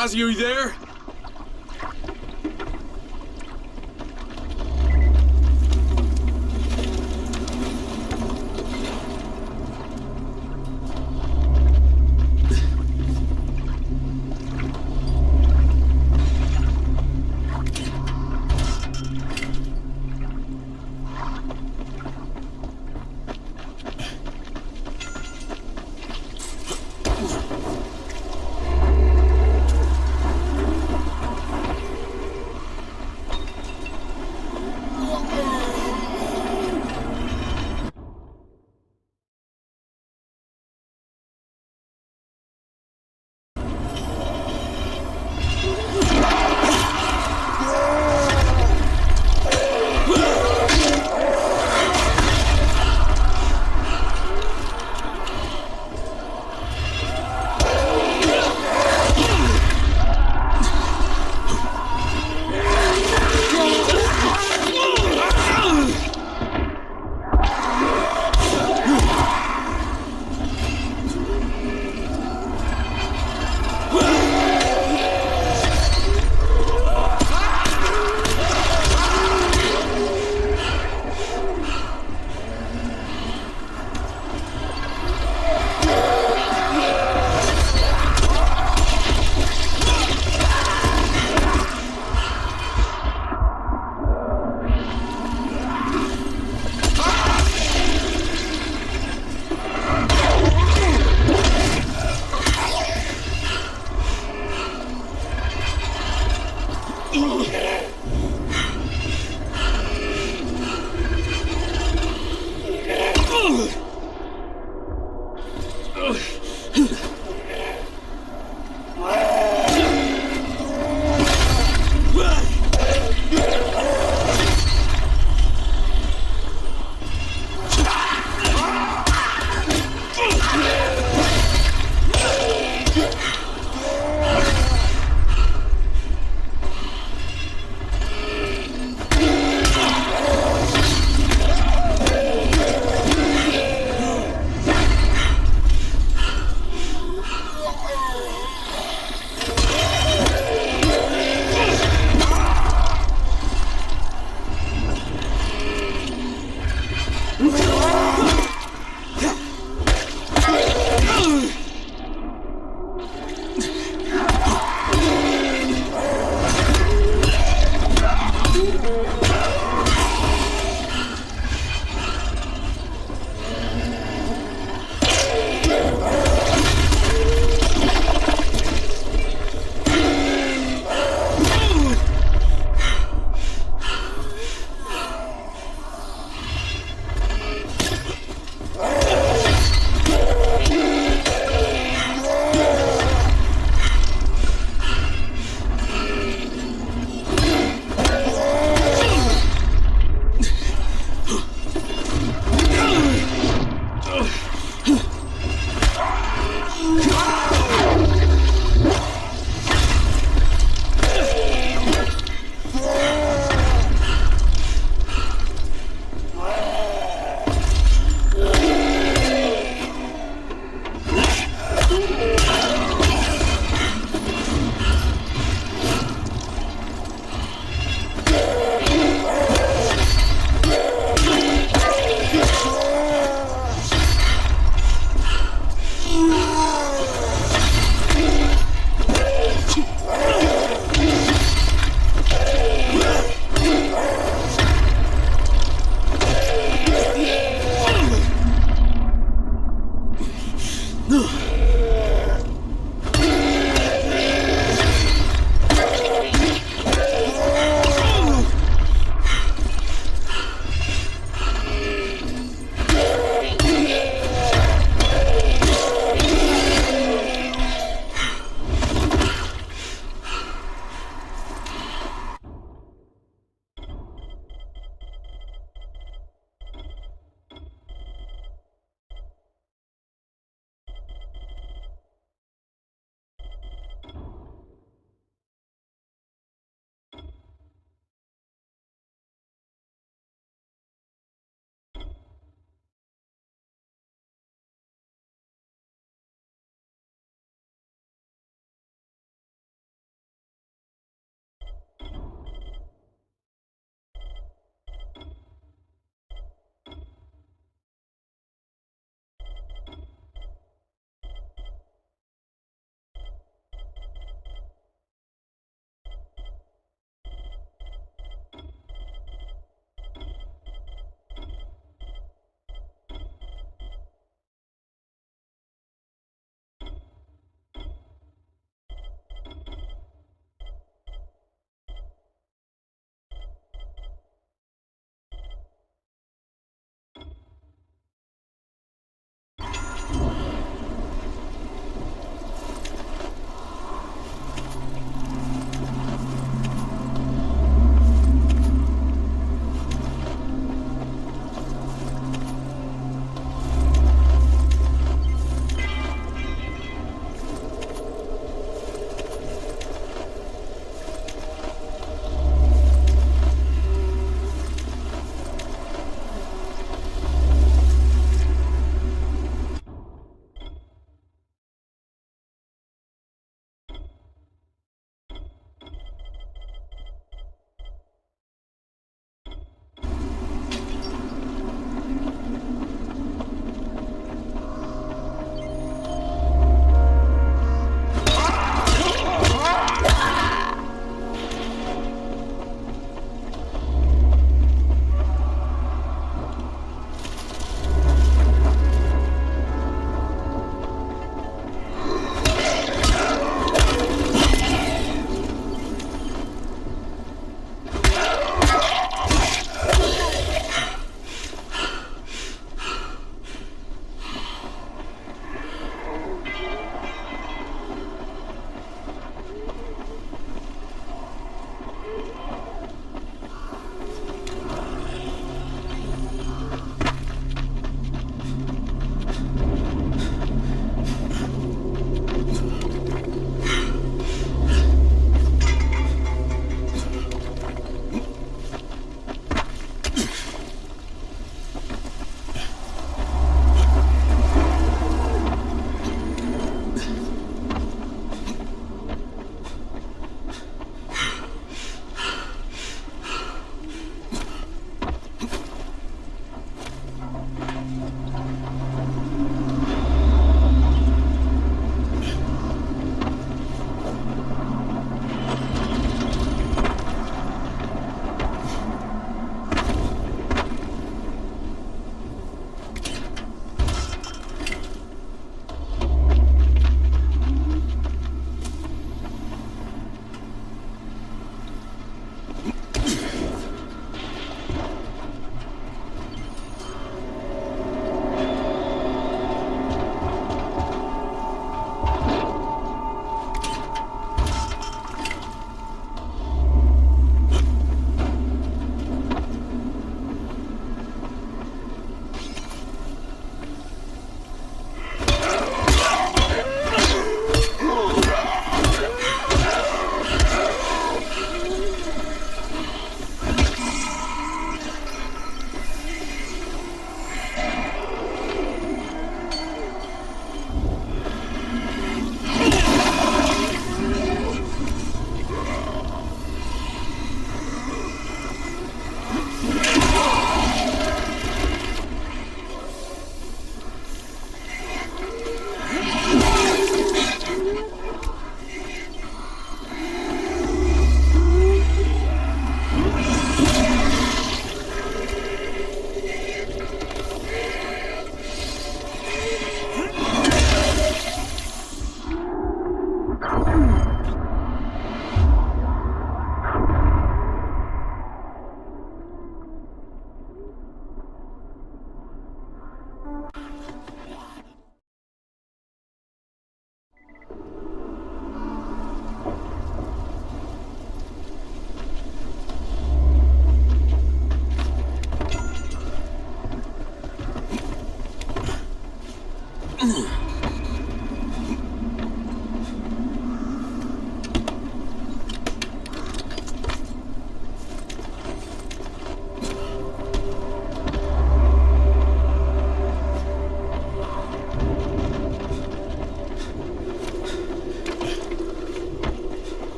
Gazi, are you there?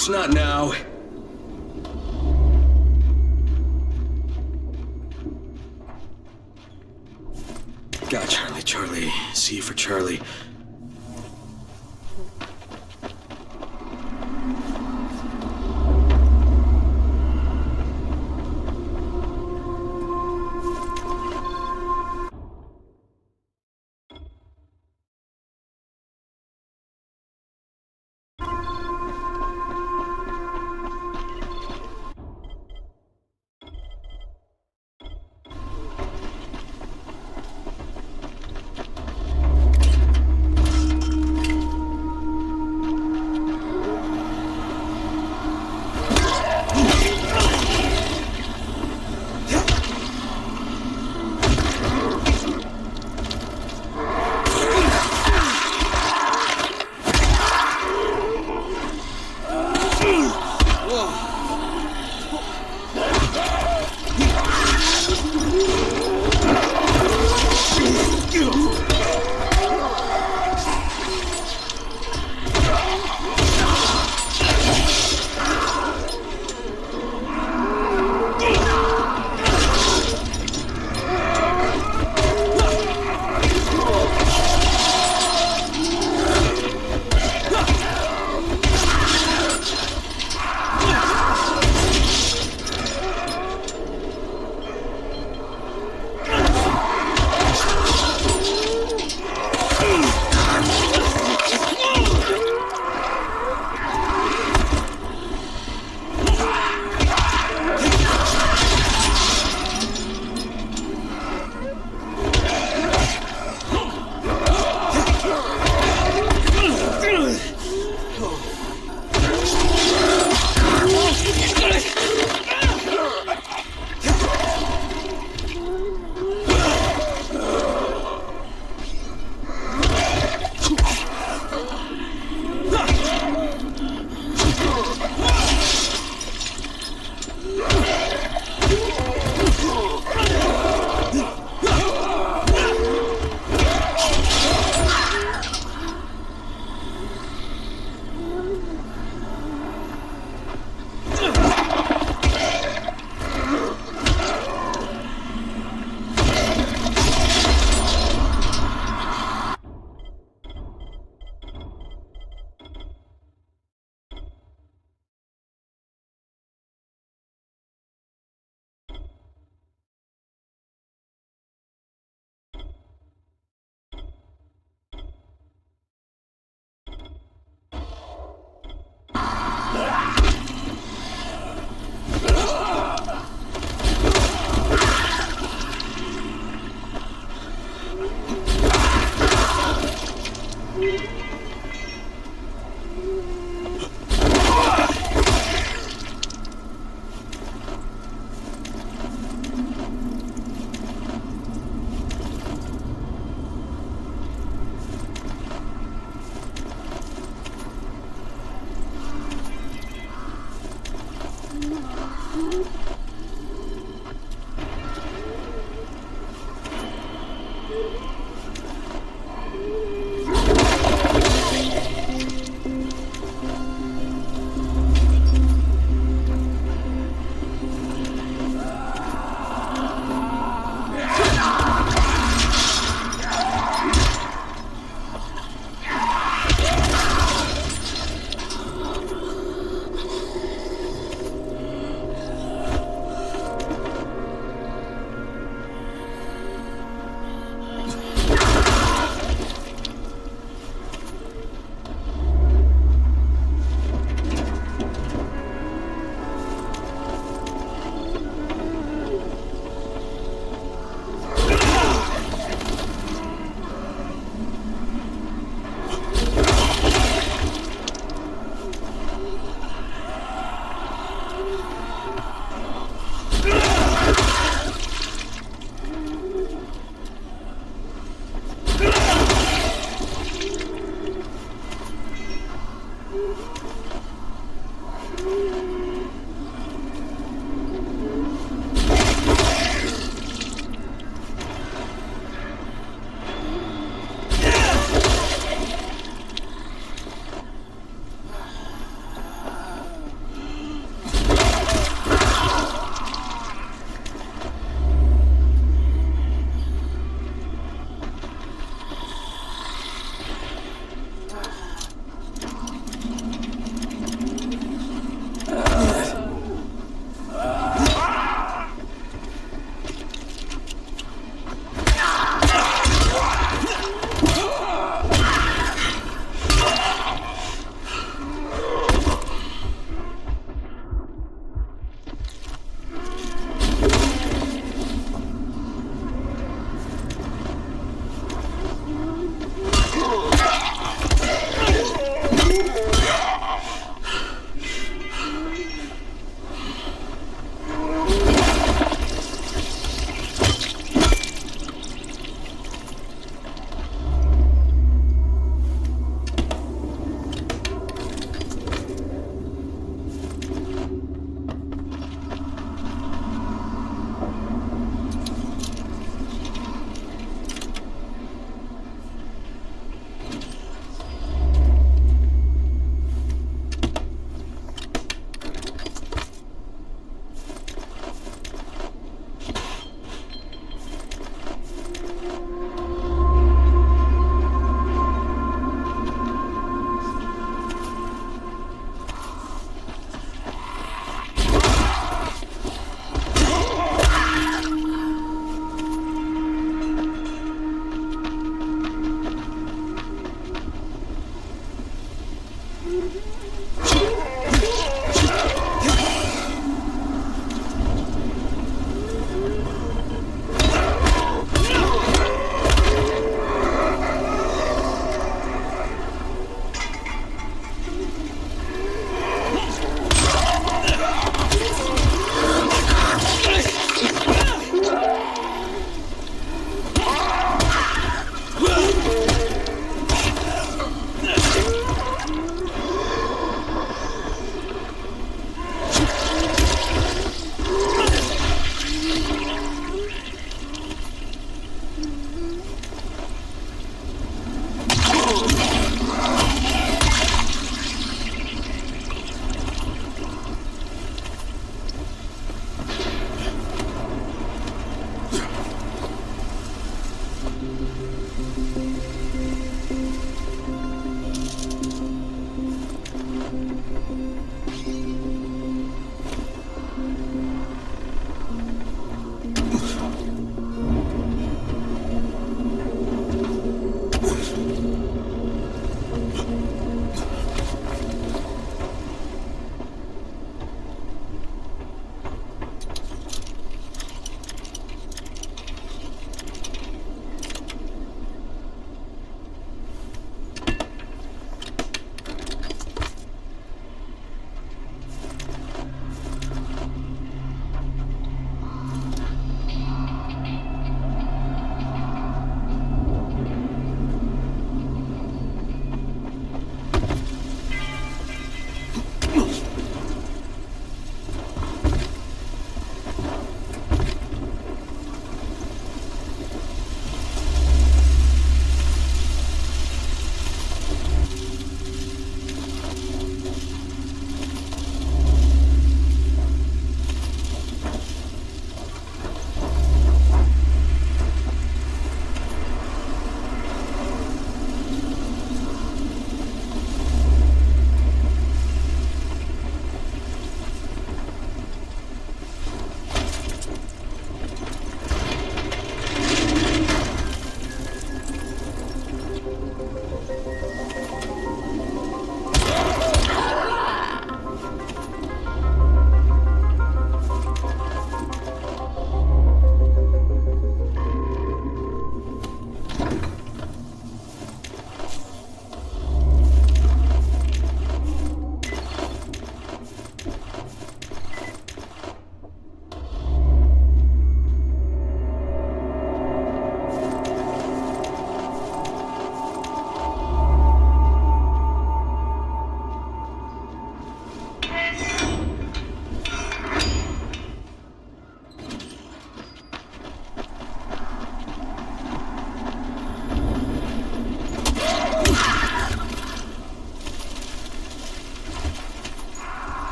It's not now. Got Charlie, Charlie. C for Charlie.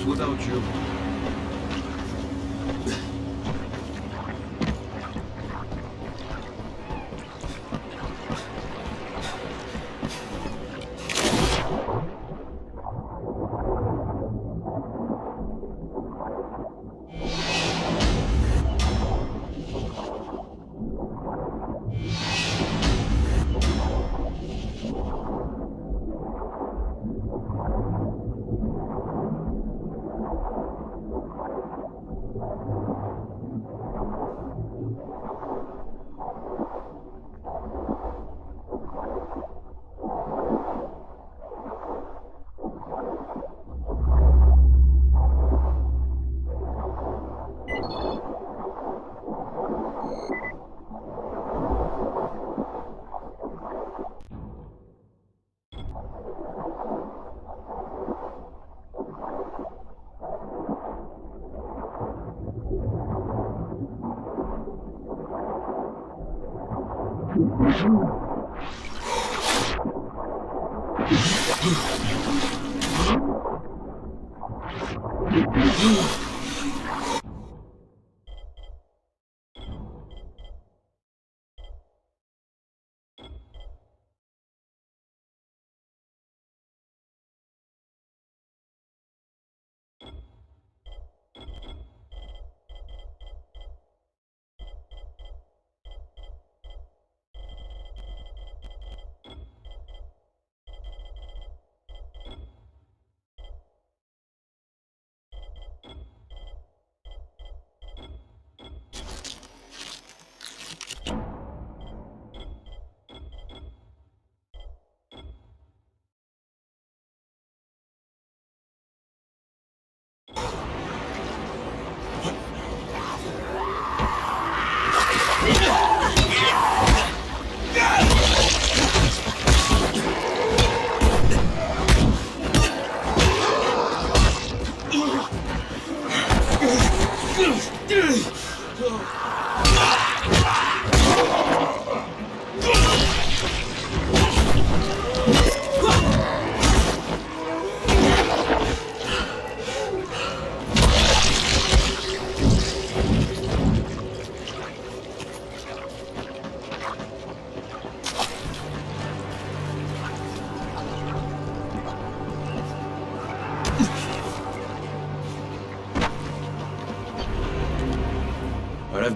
Without you.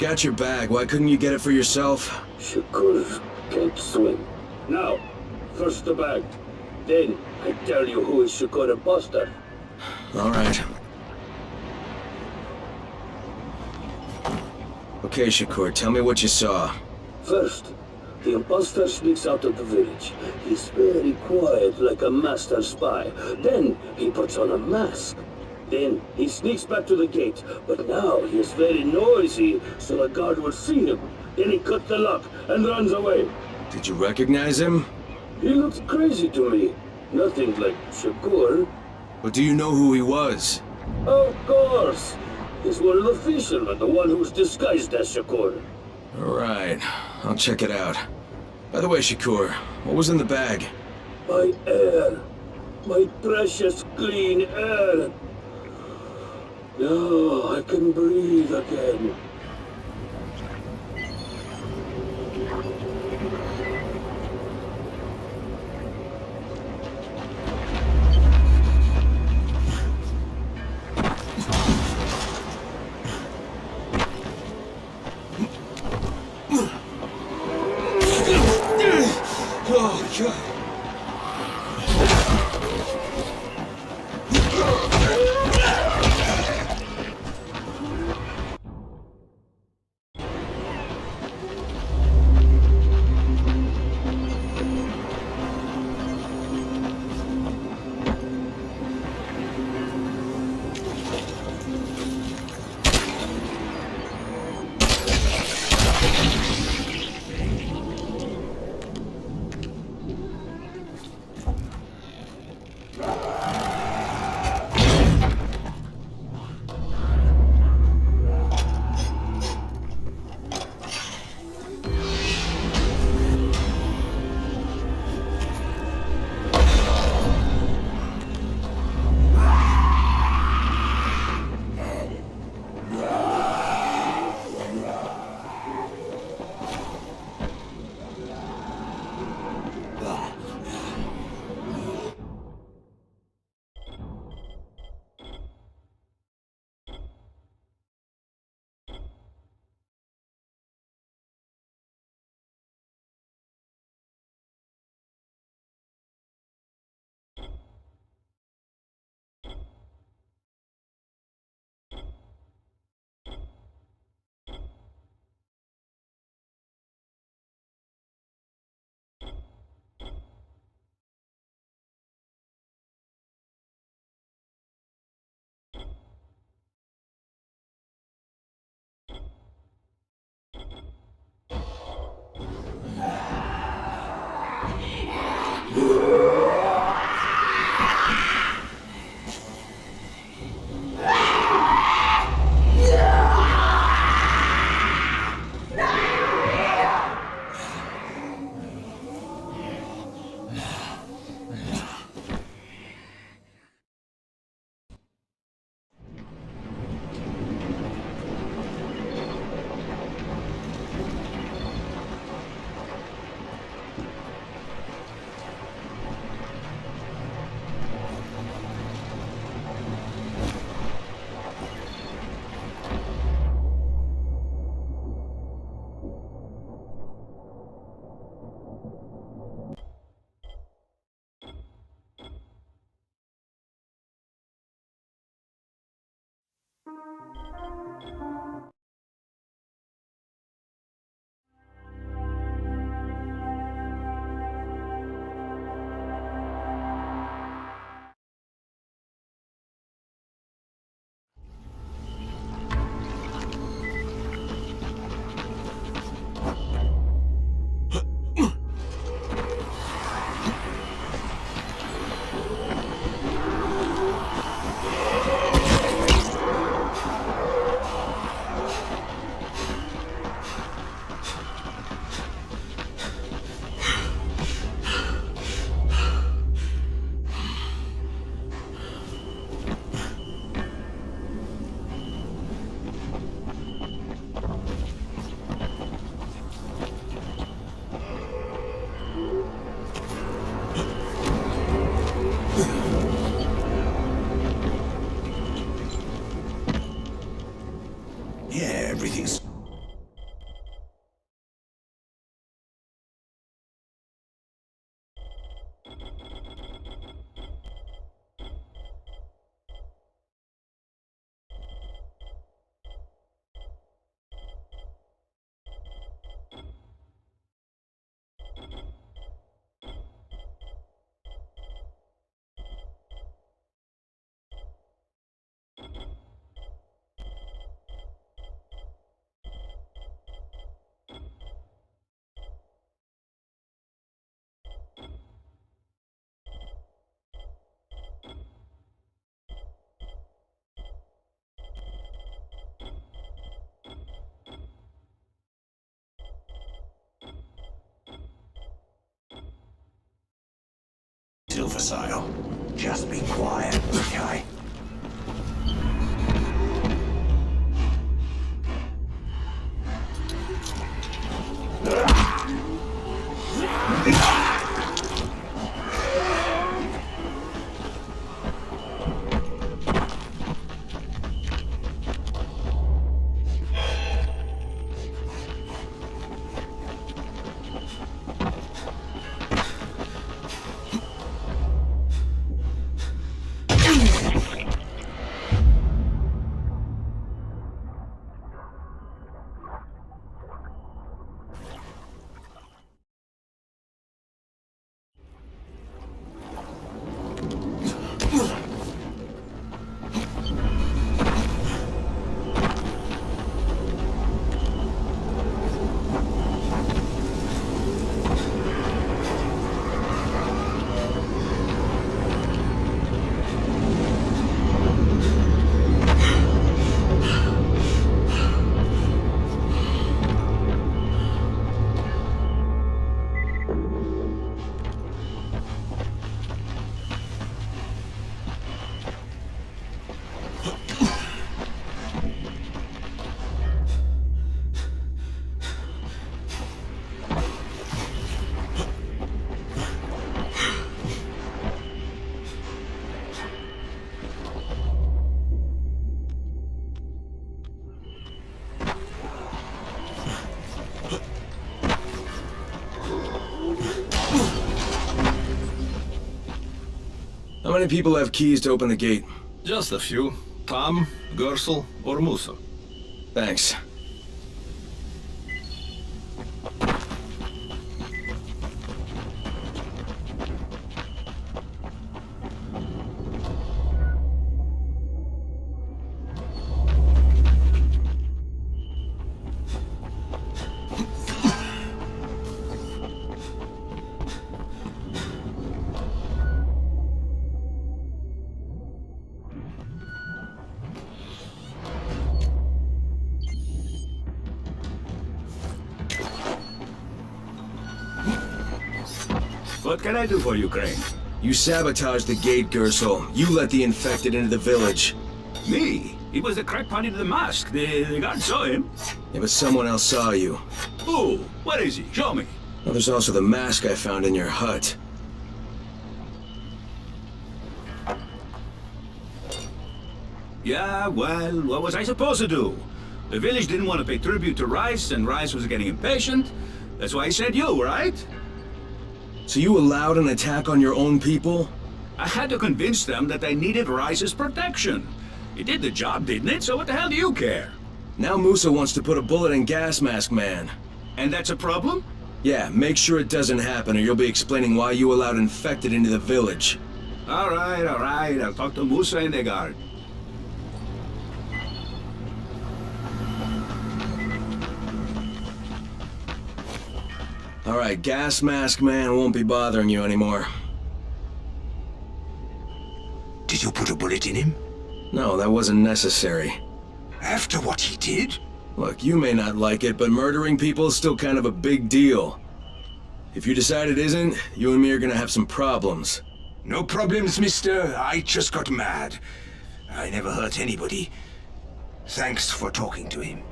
got your bag. Why couldn't you get it for yourself? Shakur can't swim. Now, first the bag. Then, I tell you who is Shakur imposter. All right. Okay, Shakur, tell me what you saw. First, the imposter sneaks out of the village. He's very quiet, like a master spy. Then, he puts on a mask. Then, he sneaks back to the gate. But now, he is very noisy, so the guard will see him. Then he cuts the lock and runs away. Did you recognize him? He looks crazy to me. Nothing like Shakur. But do you know who he was? Of course. He's one of the fishermen, the one who's disguised as Shakur. All right, I'll check it out. By the way, Shakur, what was in the bag? My air. My precious clean air. Now I can breathe again. Oh, God. facile. Just be quiet, okay? How many people have keys to open the gate? Just a few. Tom, Gersel, or Musa. Thanks. What can I do for you, Crane? You sabotaged the gate, Gersel. You let the infected into the village. Me? He was the crackpot in the mask. The guard saw him. Yeah, but someone else saw you. Who? Where is he? Show me. Well, there's also the mask I found in your hut. Yeah, well, what was I supposed to do? The village didn't want to pay tribute to Rice, and Rice was getting impatient. That's why he said you, right? So you allowed an attack on your own people? I had to convince them that they needed Rice's protection. It did the job, didn't it? So what the hell do you care? Now Musa wants to put a bullet in Gas Mask Man. And that's a problem? Yeah, make sure it doesn't happen or you'll be explaining why you allowed infected into the village. All right. I'll talk to Musa and the guard. All right, Gas Mask Man won't be bothering you anymore. Did you put a bullet in him? No, that wasn't necessary. After what he did? Look, you may not like it, but murdering people is still kind of a big deal. If you decide it isn't, you and me are gonna have some problems. No problems, mister. I just got mad. I never hurt anybody. Thanks for talking to him.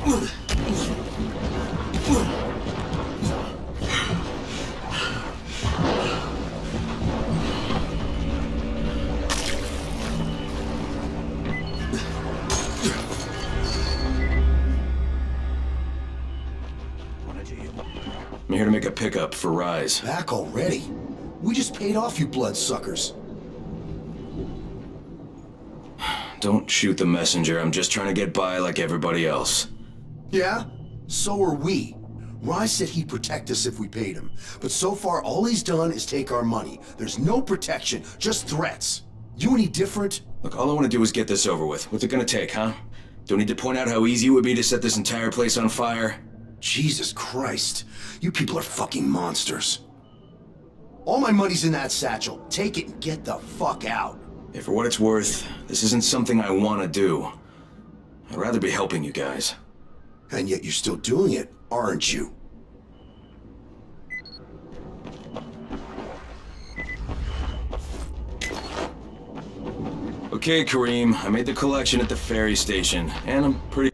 I'm here to make a pickup for Rise. Back already? We just paid off you bloodsuckers. Don't shoot the messenger. I'm just trying to get by like everybody else. Yeah? So are we. Rise said he'd protect us if we paid him. But so far, all he's done is take our money. There's no protection, just threats. You any different? Look, all I want to do is get this over with. What's it gonna take, huh? Don't need to point out how easy it would be to set this entire place on fire. Jesus Christ. You people are fucking monsters. All my money's in that satchel. Take it and get the fuck out. Hey, for what it's worth, this isn't something I want to do. I'd rather be helping you guys. And yet you're still doing it, aren't you? Okay, Kareem, I made the collection at the ferry station, and I'm pretty...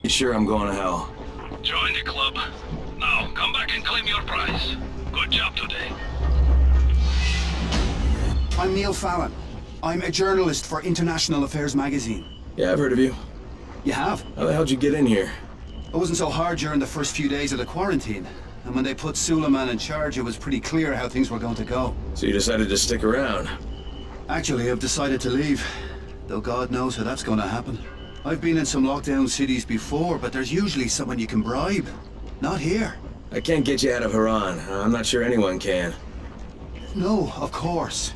sure I'm going to hell. Join the club. Now, come back and claim your prize. Good job today. I'm Neil Fallon. I'm a journalist for International Affairs magazine. Yeah, I've heard of you. You have? How the hell'd you get in here? It wasn't so hard during the first few days of the quarantine. And when they put Suleiman in charge, it was pretty clear how things were going to go. So you decided to stick around? Actually, I've decided to leave. Though God knows how that's going to happen. I've been in some lockdown cities before, but there's usually someone you can bribe. Not here. I can't get you out of Haran. I'm not sure anyone can. No, of course.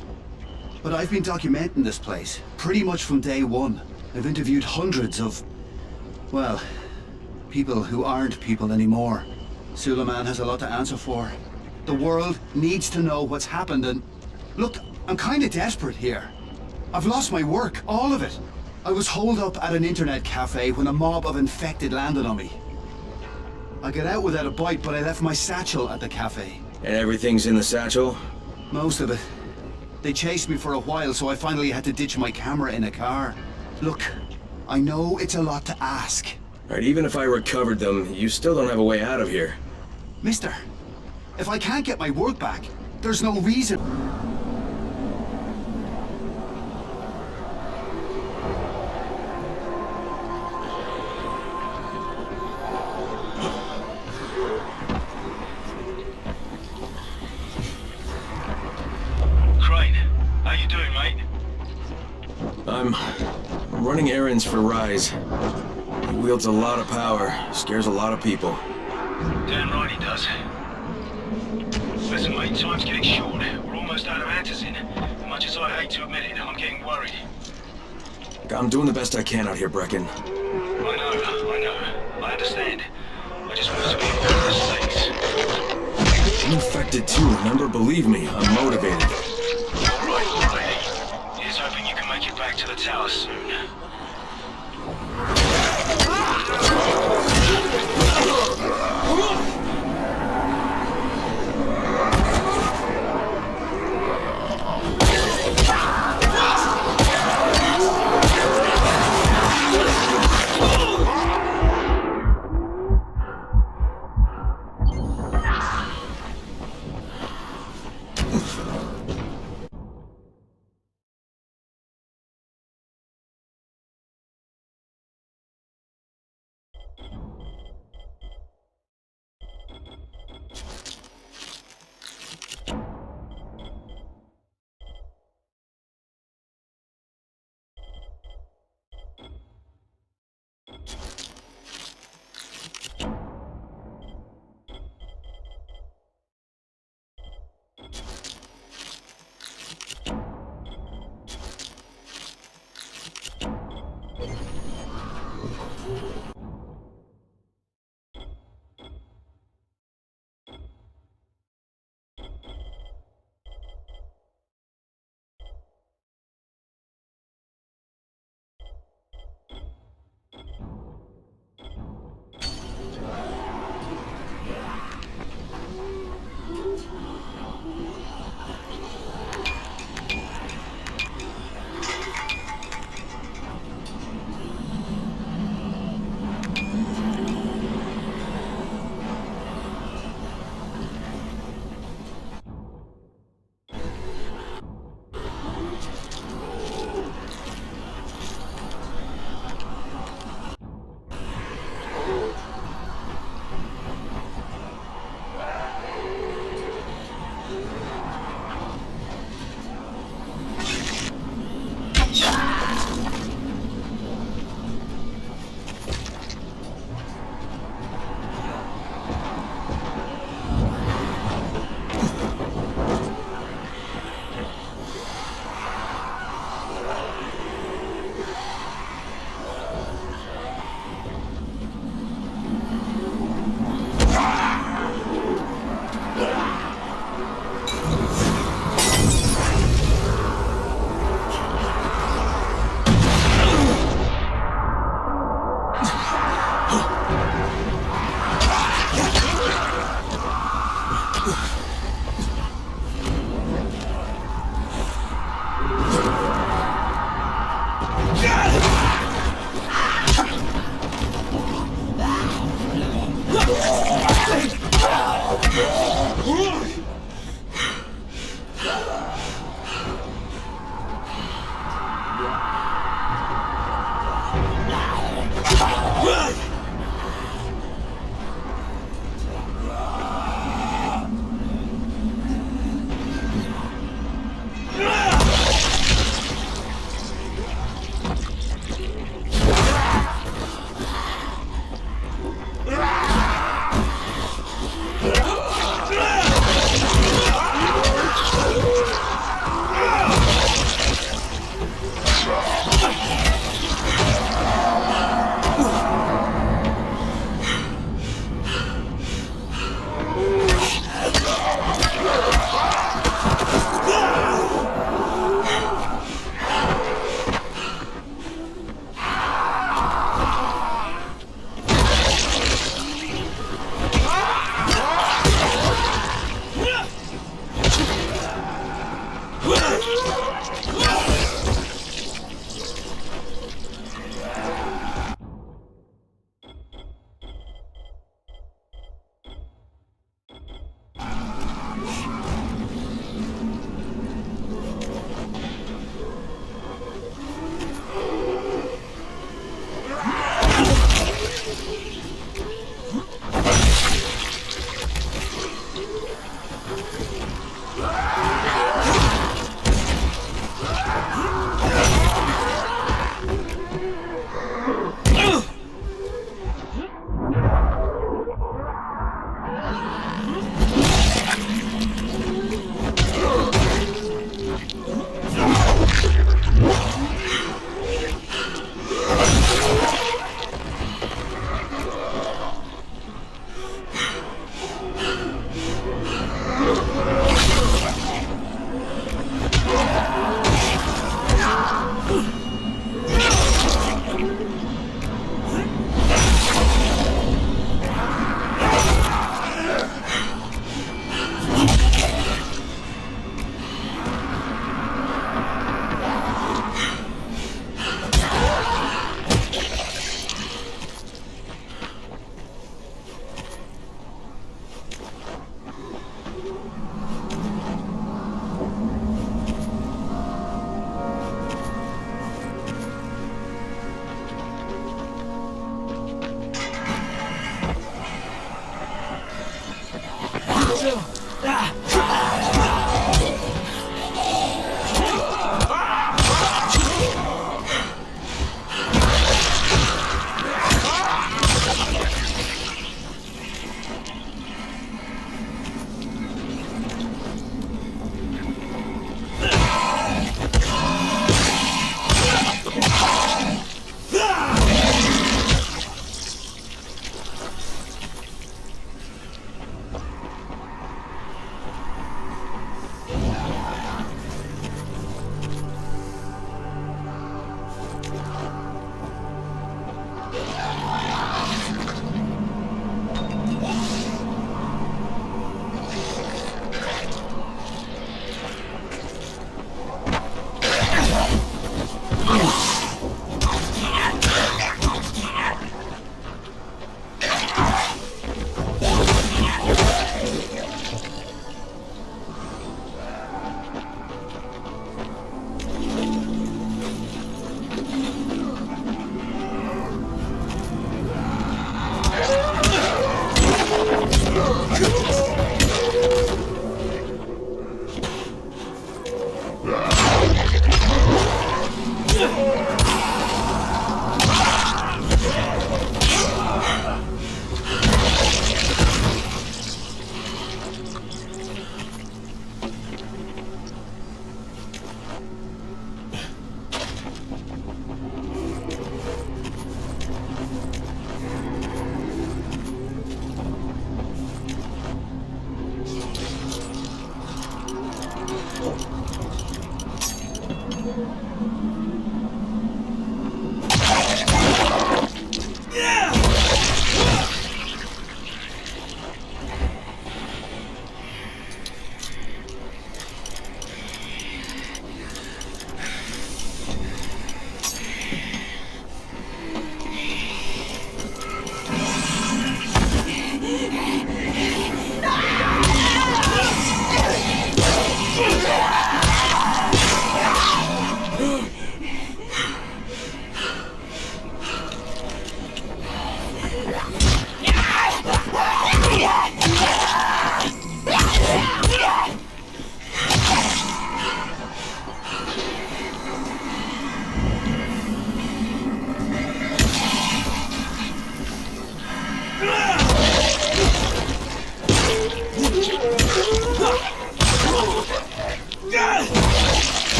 But I've been documenting this place, pretty much from day one. I've interviewed hundreds of... well, people who aren't people anymore. Suleiman has a lot to answer for. The world needs to know what's happened and... Look, I'm kinda desperate here. I've lost my work, all of it. I was holed up at an internet cafe when a mob of infected landed on me. I got out without a bite, but I left my satchel at the cafe. And everything's in the satchel? Most of it. They chased me for a while, so I finally had to ditch my camera in a car. Look, I know it's a lot to ask. Alright, even if I recovered them, you still don't have a way out of here. Mister, if I can't get my work back, there's no reason... I'm running errands for Rise. He wields a lot of power, scares a lot of people. Damn right he does. Listen, mate, time's getting short. We're almost out of antizin. As much as I hate to admit it, I'm getting worried. I'm doing the best I can out here, Brecken. I know. I understand. I just want to be aware of the stakes. I'm infected too, remember? Believe me, I'm motivated. All right. Here's hoping you can make it back to the tower soon.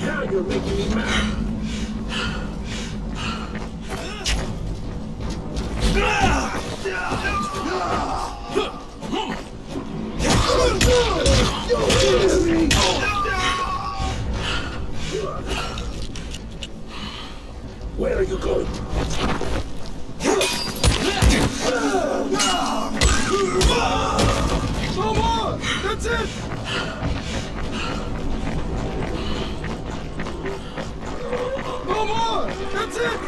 Now you're making me mad. Where are you going? No more! That's it! No more! That's it!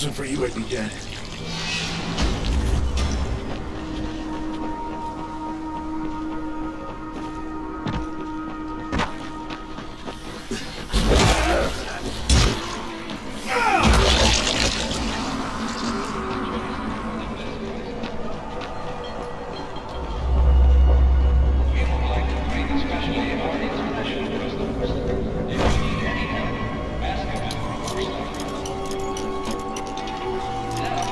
wasn't for you, I'd be dead. Now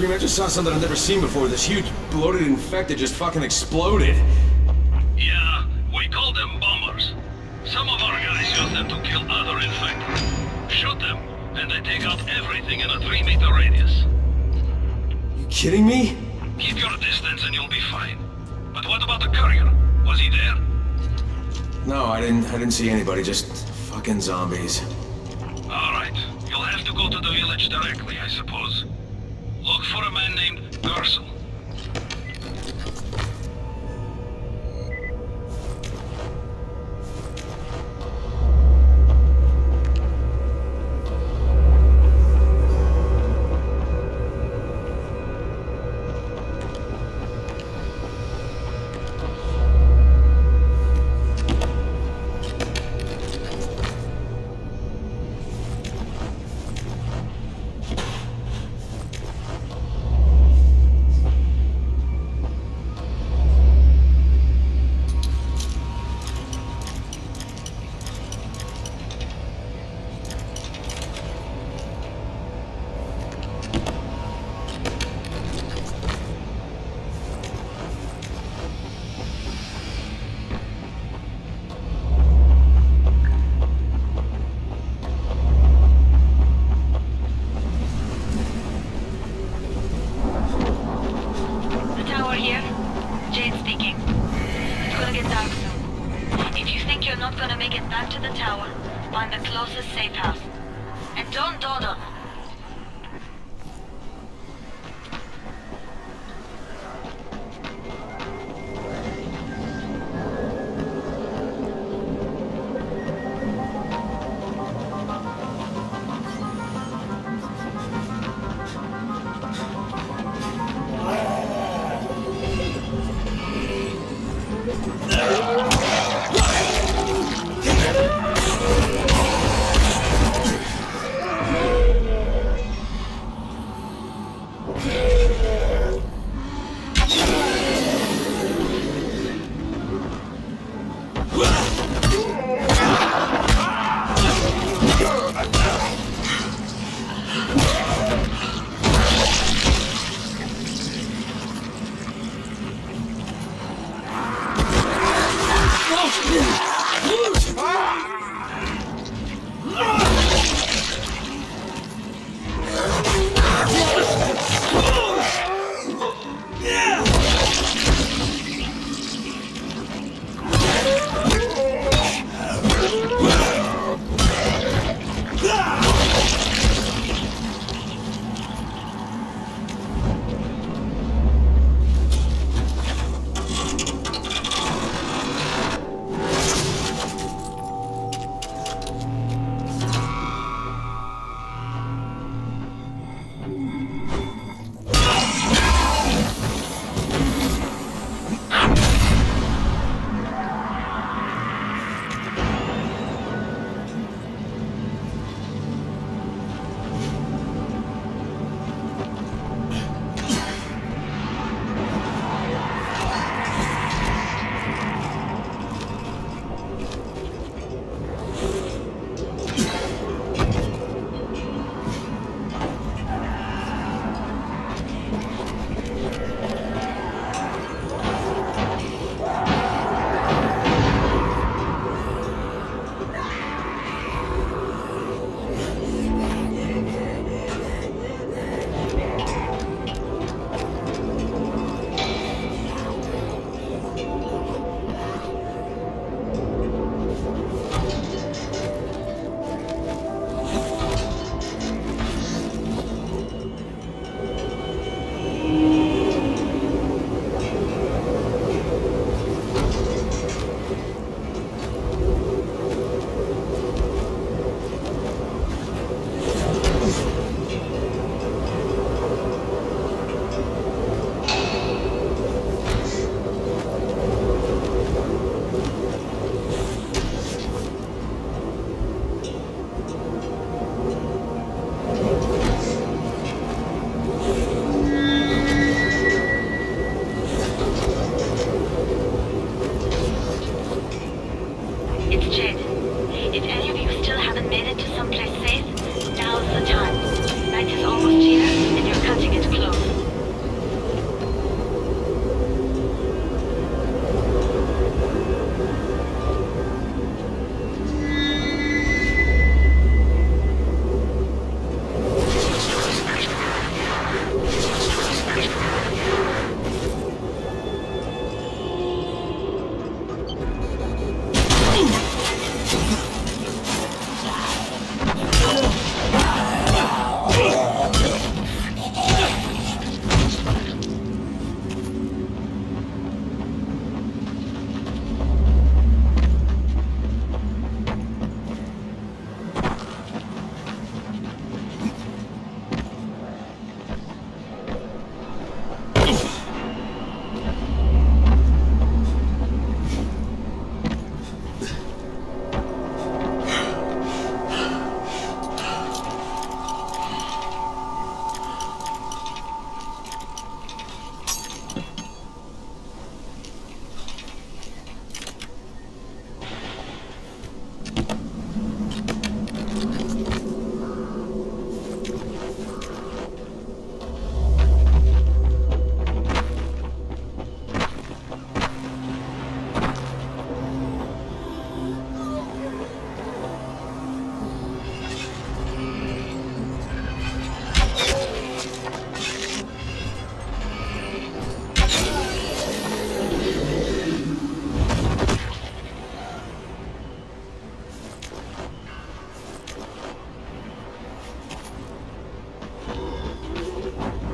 Cream, I just saw something I've never seen before. This huge bloated infected just fucking exploded. Yeah, we call them bombers. Some of our guys use them to kill other infected. Shoot them, and they take out everything in a 3-meter radius. You kidding me? Keep your distance and you'll be fine. But what about the courier? Was he there? No, I didn't see anybody, just fucking zombies. Alright, you'll have to go to the village directly, I suppose. Look for a man named Gersel.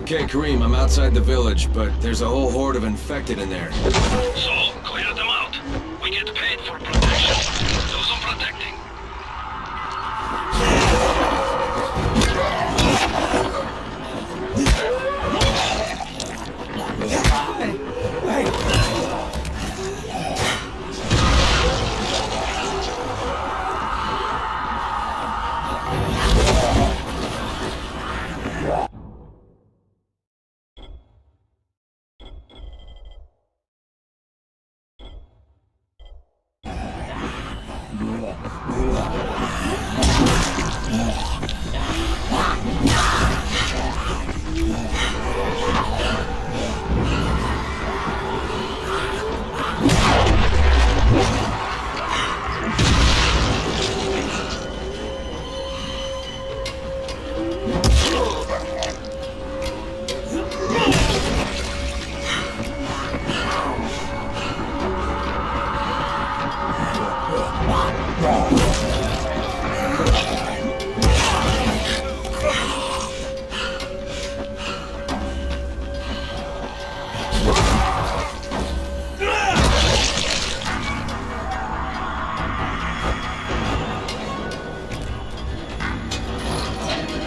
Okay, Kareem, I'm outside the village, but there's a whole horde of infected in there. So, clear them out. We get paid for protection. Do some protecting.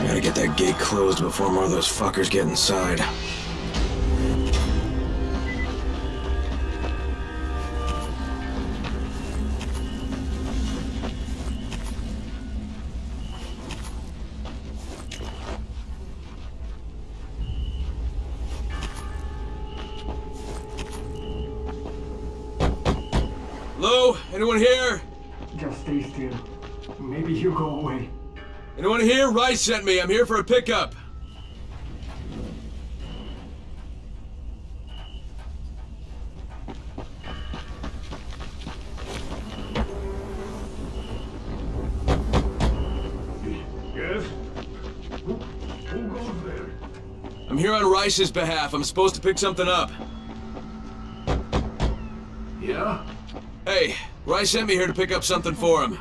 Gotta get that gate closed before more of those fuckers get inside. Hello? Anyone here? Just stay still. Maybe you go away. Anyone here? Rice sent me. I'm here for a pickup. Yes? Who goes there? I'm here on Rice's behalf. I'm supposed to pick something up. Yeah? Hey, Rice sent me here to pick up something for him.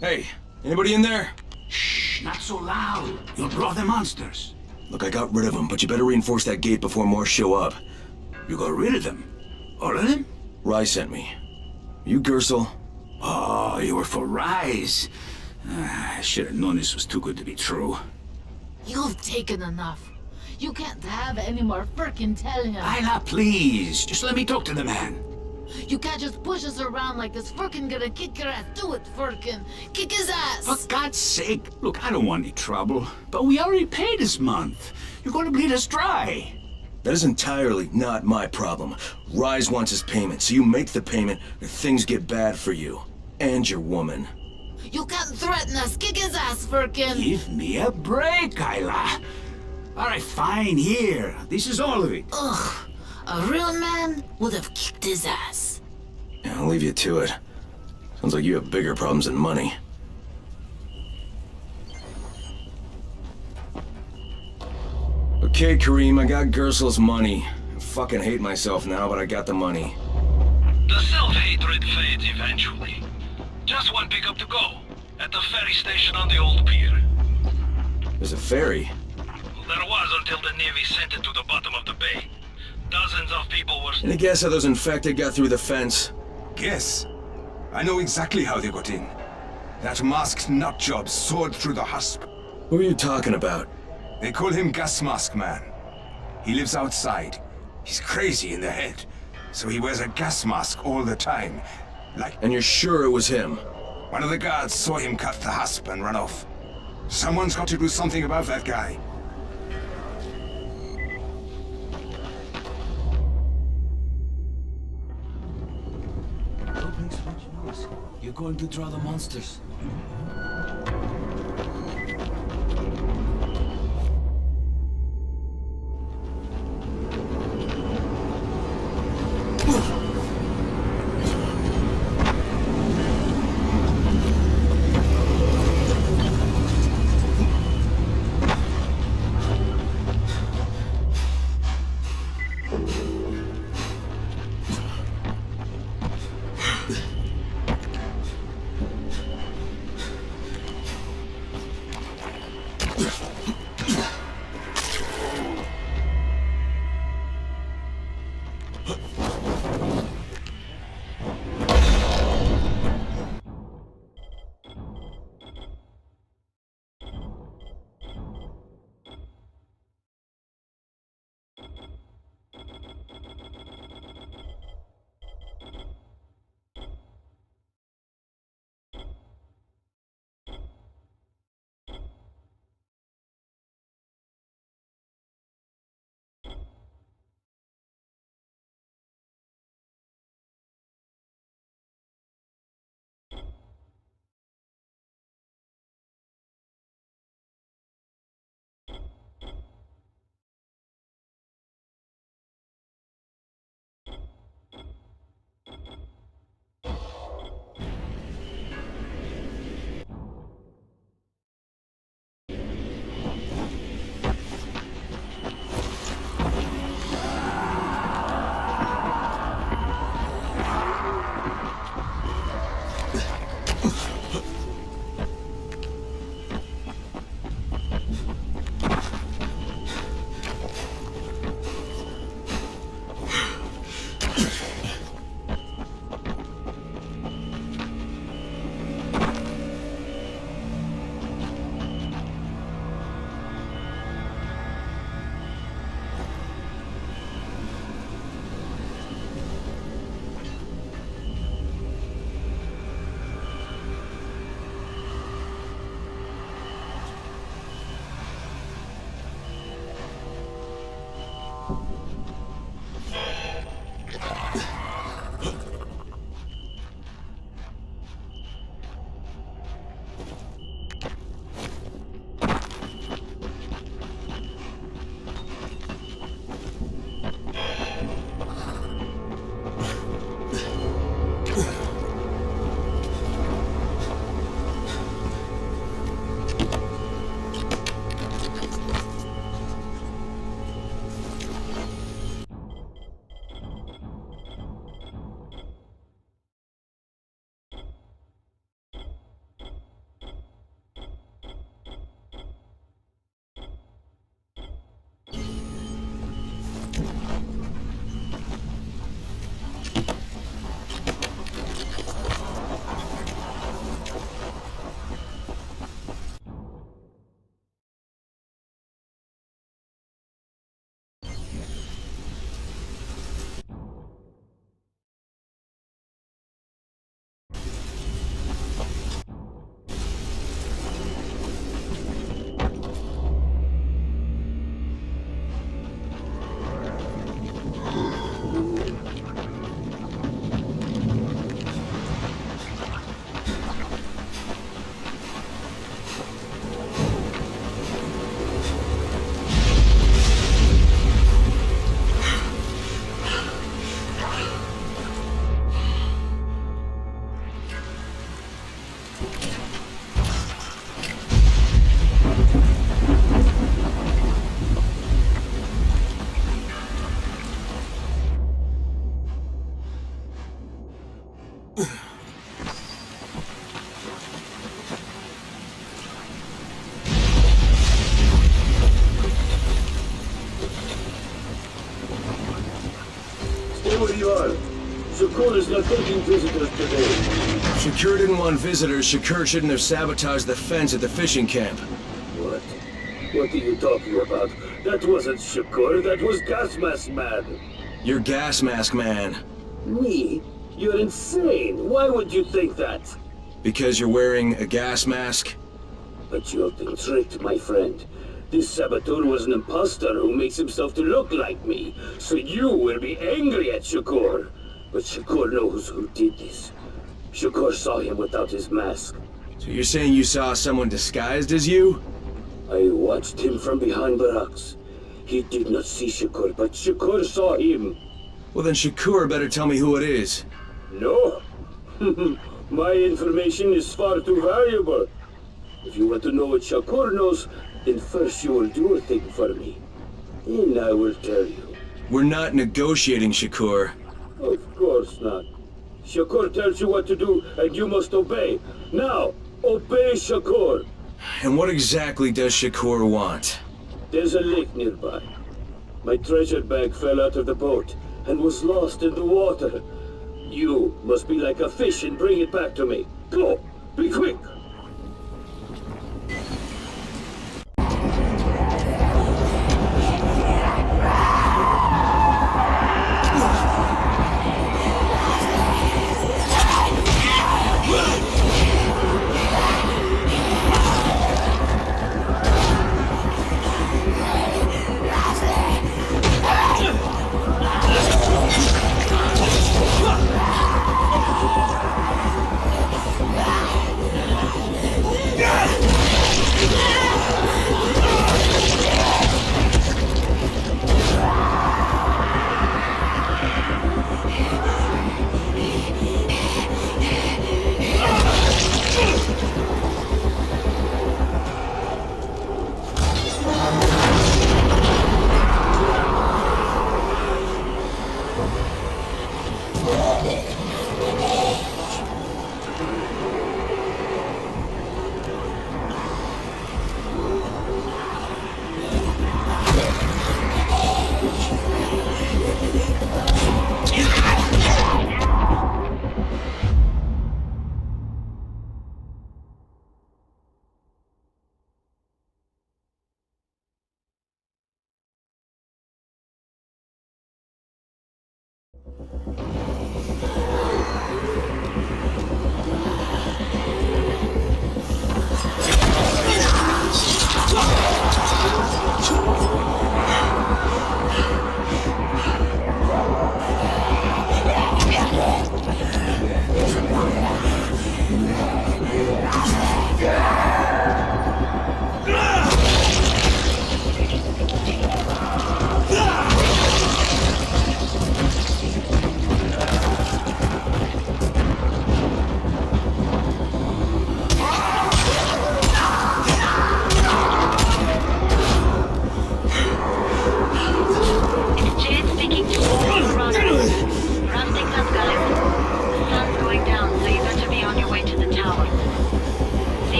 Hey, anybody in there? Shh, not so loud. You'll draw the monsters. Look, I got rid of them, but you better reinforce that gate before more show up. You got rid of them? All of them? Rice sent me. You Gersel? Oh, you were for Rise. I should have known this was too good to be true. You've taken enough. You can't have any more frickin' telling him. Isla, please. Just let me talk to the man. You can't just push us around like this. Frickin' gonna kick your ass. Do it, frickin'. Kick his ass. For God's sake. Look, I don't want any trouble. But we already paid this month. You're going to bleed us dry. That is entirely not my problem. Rise wants his payment, so you make the payment or things get bad for you. And your woman. You can't threaten us. Kick his ass, frickin'. Give me a break, Isla. All right, fine, here. This is all of it. Ugh. A real man would have kicked his ass. Yeah, I'll leave you to it. Sounds like you have bigger problems than money. Okay, Kareem, I got Gersel's money. I fucking hate myself now, but I got the money. The self-hatred fades eventually. Just one pickup to go. At the ferry station on the old pier. There's a ferry? There was until the Navy sent it to the bottom of the bay. Dozens of people were... Any guess how those infected got through the fence? Guess? I know exactly how they got in. That masked nutjob soared through the husp. Who are you talking about? They call him Gas Mask Man. He lives outside. He's crazy in the head, so he wears a gas mask all the time. Like... And you're sure it was him? One of the guards saw him cut the husp and run off. Someone's got to do something about that guy. You're going to draw the monsters. Shakur is not taking visitors today. Shakur didn't want visitors. Shakur shouldn't have sabotaged the fence at the fishing camp. What? What are you talking about? That wasn't Shakur, that was Gas Mask Man. You're Gas Mask Man. Me? You're insane. Why would you think that? Because you're wearing a gas mask? But you've been tricked, my friend. This saboteur was an imposter who makes himself to look like me. So you will be angry at Shakur. But Shakur knows who did this. Shakur saw him without his mask. So you're saying you saw someone disguised as you? I watched him from behind the rocks. He did not see Shakur, but Shakur saw him. Well then Shakur better tell me who it is. No. My information is far too valuable. If you want to know what Shakur knows, then first you will do a thing for me. Then I will tell you. We're not negotiating, Shakur. Of course not. Shakur tells you what to do, and you must obey. Now, obey Shakur. And what exactly does Shakur want? There's a lake nearby. My treasure bag fell out of the boat and was lost in the water. You must be like a fish and bring it back to me. Go! Be quick!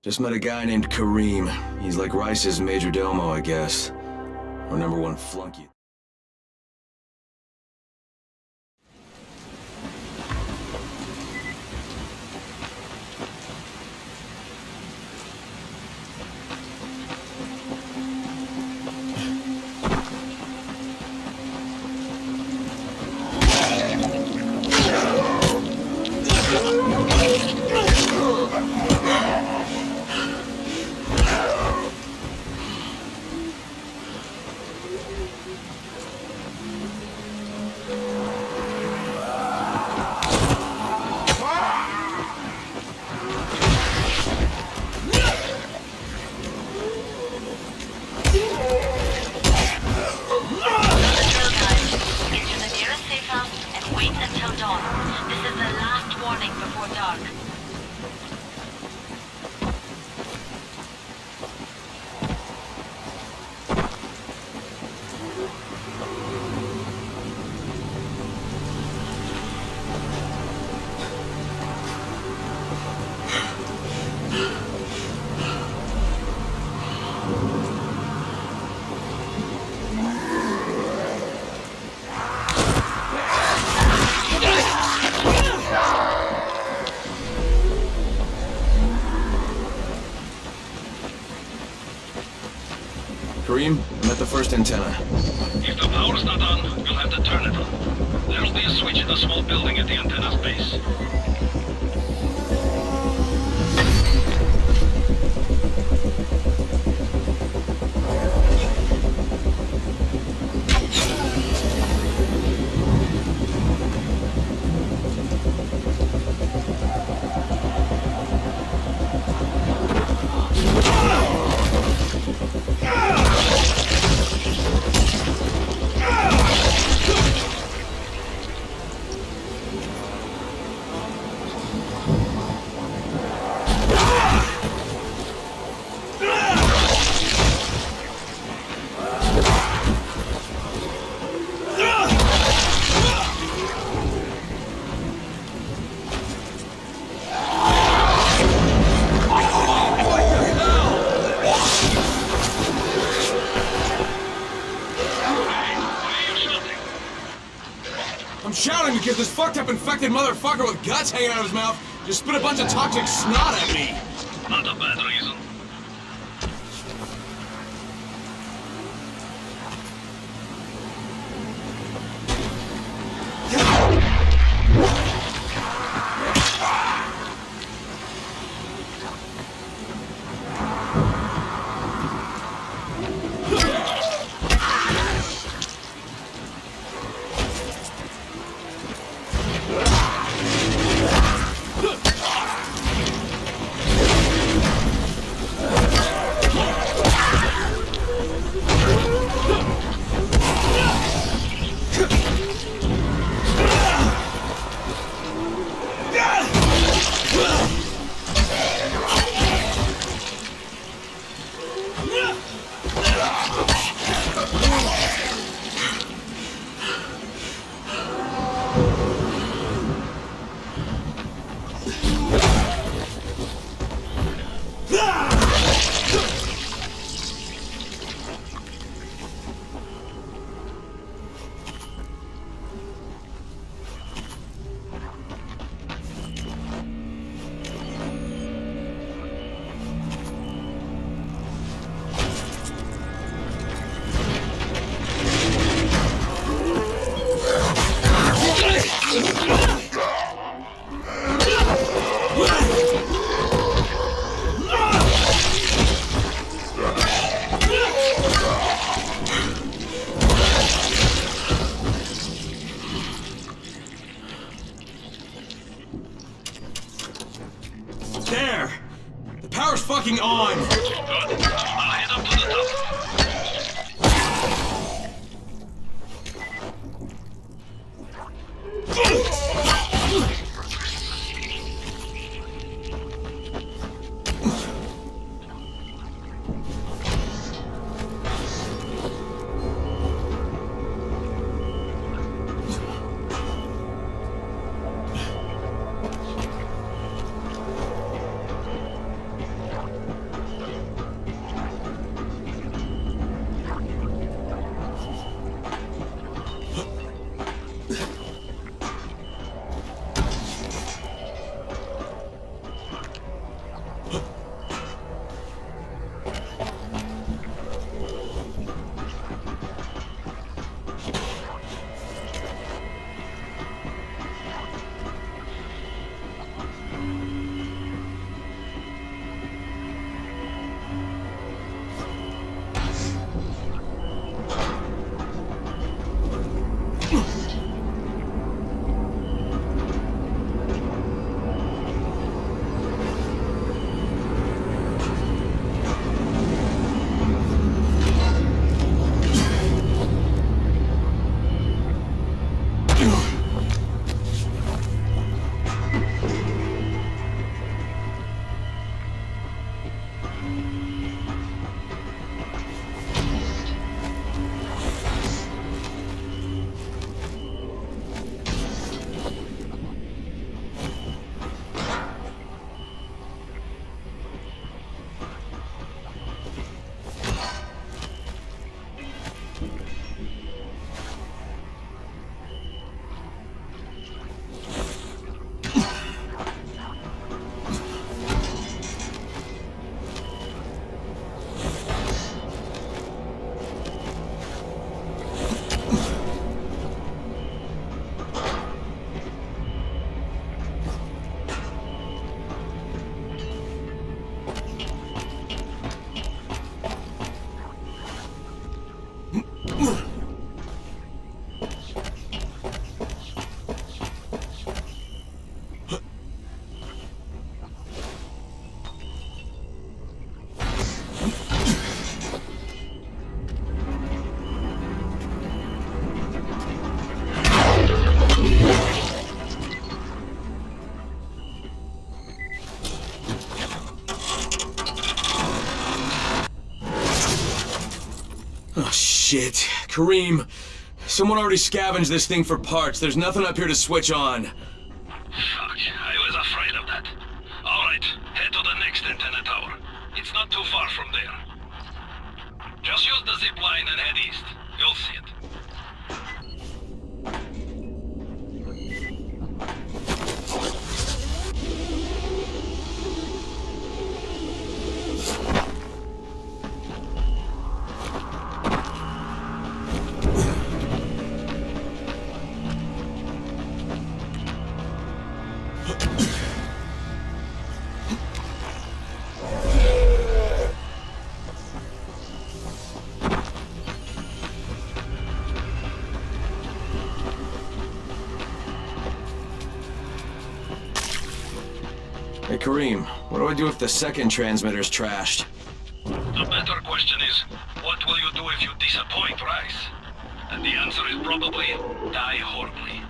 Just met a guy named Kareem. He's like Rice's major domo, I guess. Or #1 flunky. Kareem, I'm at the first antenna. If the power's not on, you'll have to turn it on. There'll be a switch in the small building at the antenna's base. I'm shouting because this fucked up infected motherfucker with guts hanging out of his mouth just spit a bunch of toxic snot at me. Not a bad reason. There! The power's fucking on! Good. I'll head up to the top. Oh, shit. Kareem, someone already scavenged this thing for parts. There's nothing up here to switch on. Fuck, I was afraid of that. Alright, head to the next antenna tower. It's not too far from there. Just use the zip line and head east. You'll see it. Hey, Kareem, what do I do if the second transmitter's trashed? The better question is, what will you do if you disappoint Rice? And the answer is probably, die horribly.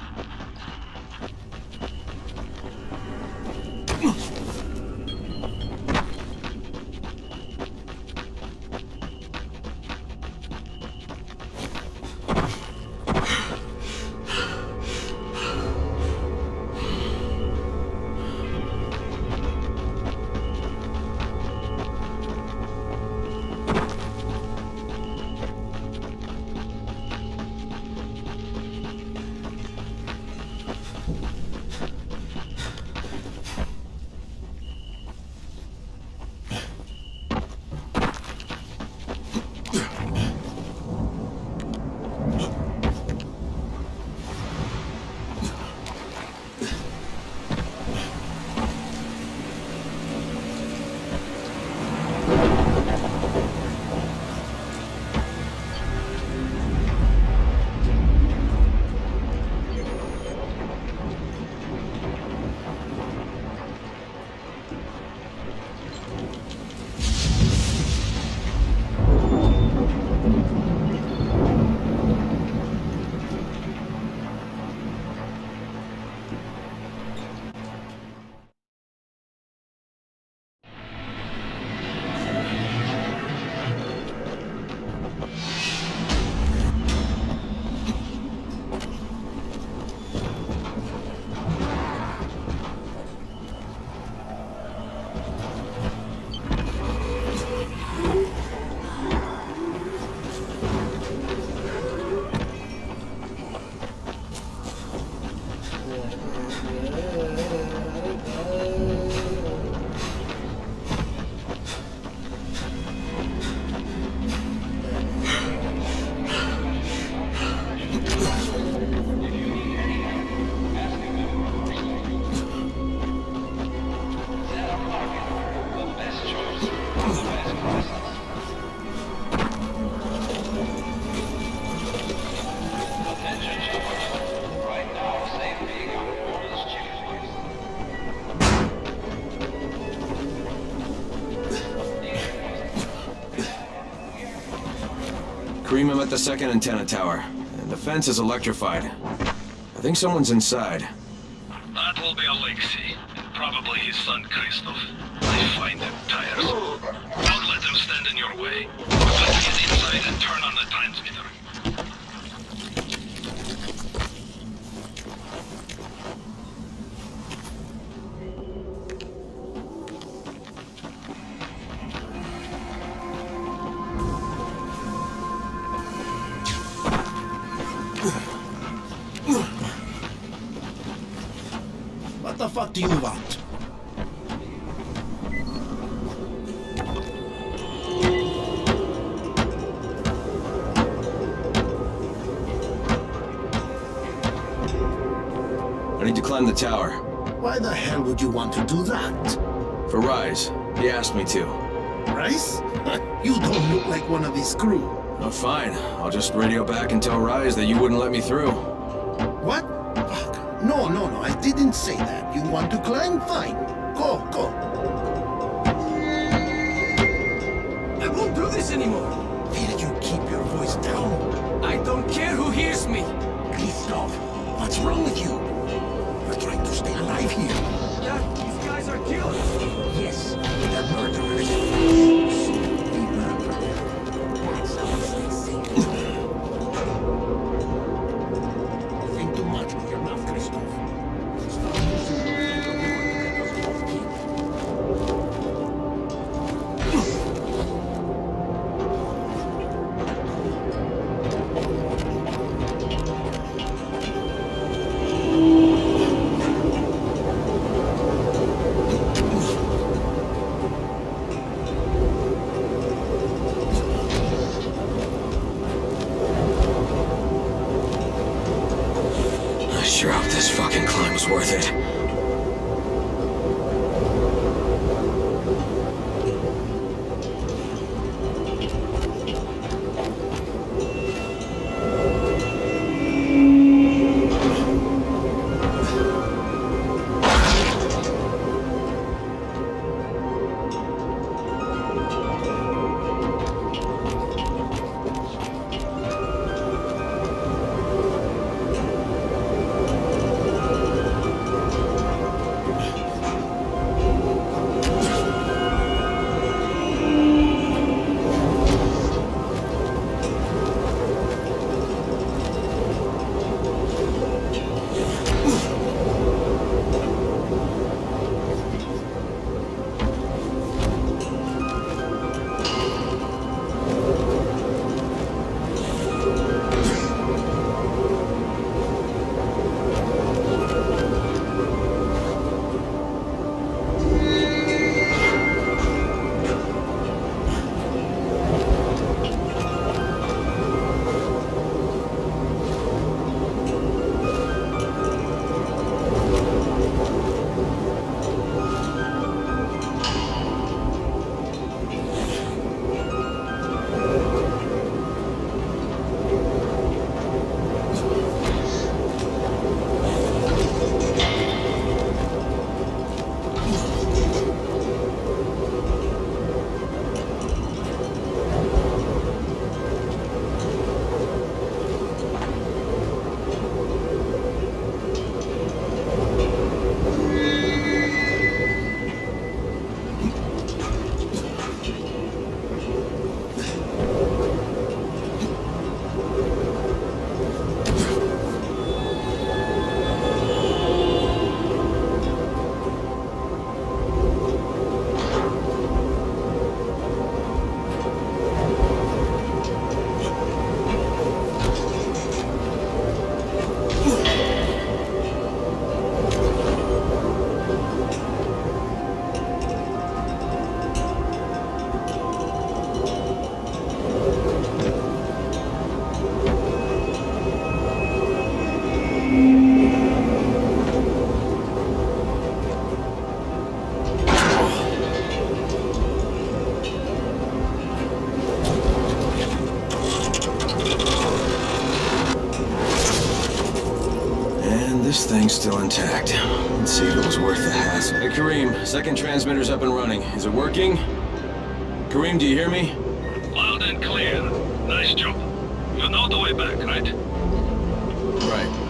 Kareem, I'm at the second antenna tower, and the fence is electrified. I think someone's inside. That will be Alexei, and probably his son Christoph. I find them tires. Don't let them stand in your way. Let's get inside and turn on the transmitter. What the fuck do you want? I need to climb the tower. Why the hell would you want to do that? For Rise. He asked me to. Rice? You don't look like one of his crew. Oh, fine. I'll just radio back and tell Rise that you wouldn't let me through. What? Fuck. No, I didn't say that. You want to climb? Fine. Go. I won't do this anymore. Will you keep your voice down? I don't care who hears me. Christoph, what's wrong with you? We're trying to stay alive here. Yeah, these guys are killers. Yes, they're murderers. Be murdered. That's how we stay safe. You think too much with your mouth, Christoph. Stop using your finger to get us both killed. I sure hope this fucking climb was worth it. And this thing's still intact. Let's see if it was worth the hassle. Hey, Kareem, second transmitter's up and running. Is it working? Kareem, do you hear me? Loud and clear. Nice job. You know the way back, right? Right.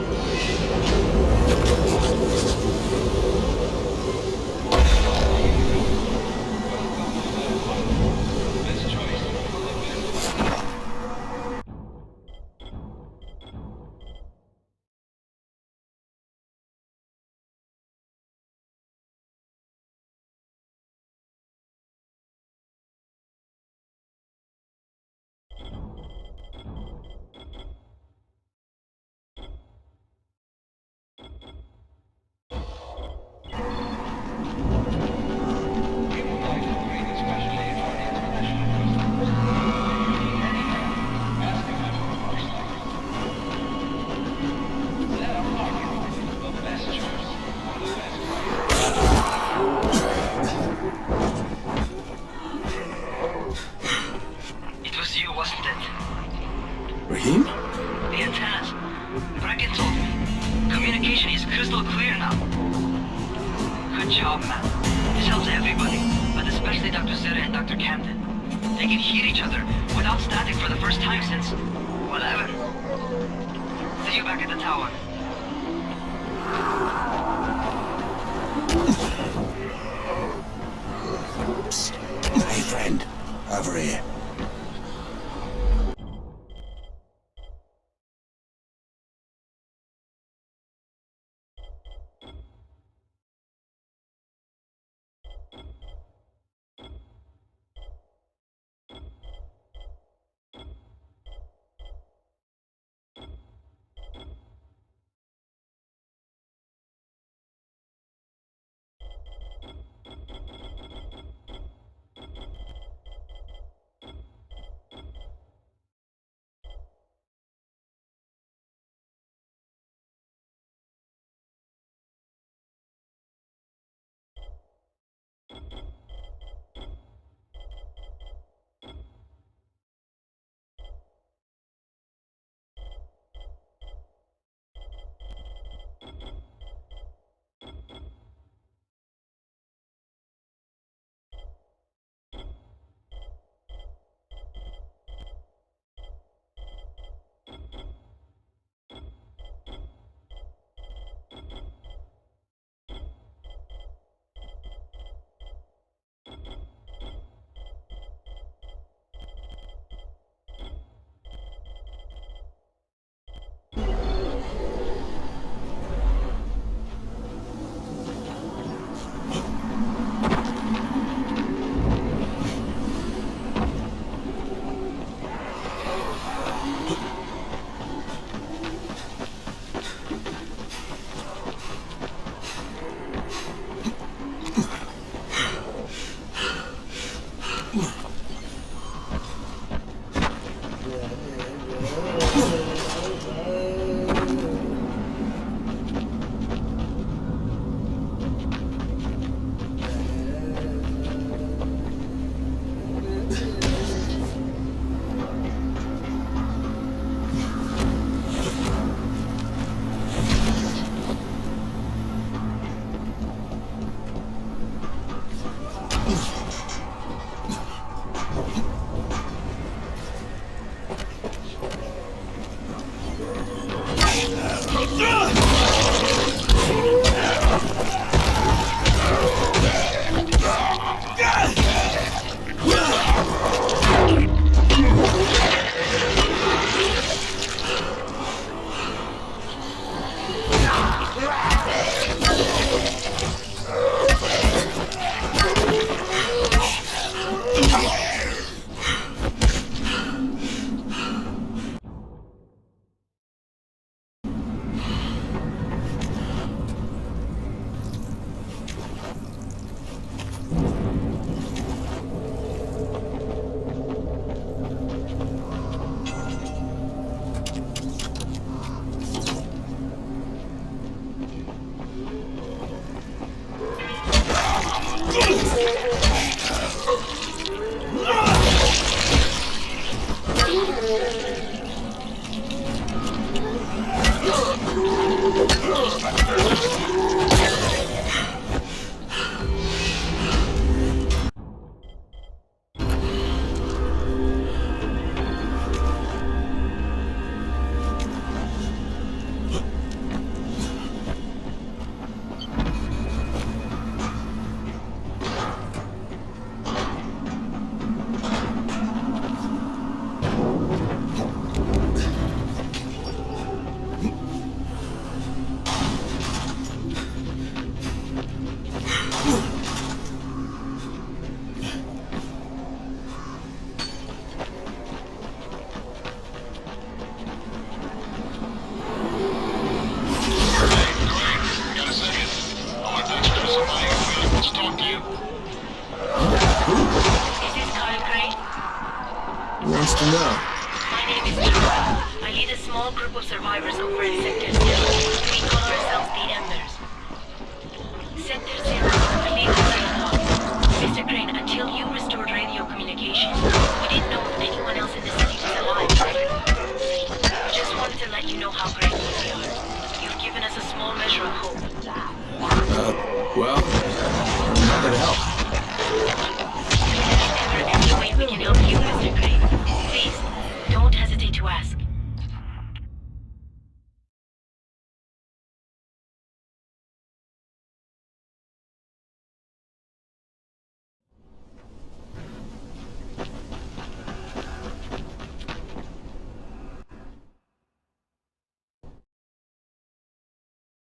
It was you, wasn't it? Raheem? The antennas. Bracken told me. Communication is crystal clear now. Good job, man. This helps everybody, but especially Dr. Zeta and Dr. Camden. They can hear each other without static for the first time since... whatever. See you back at the tower. Psst. Hey, friend. Over here.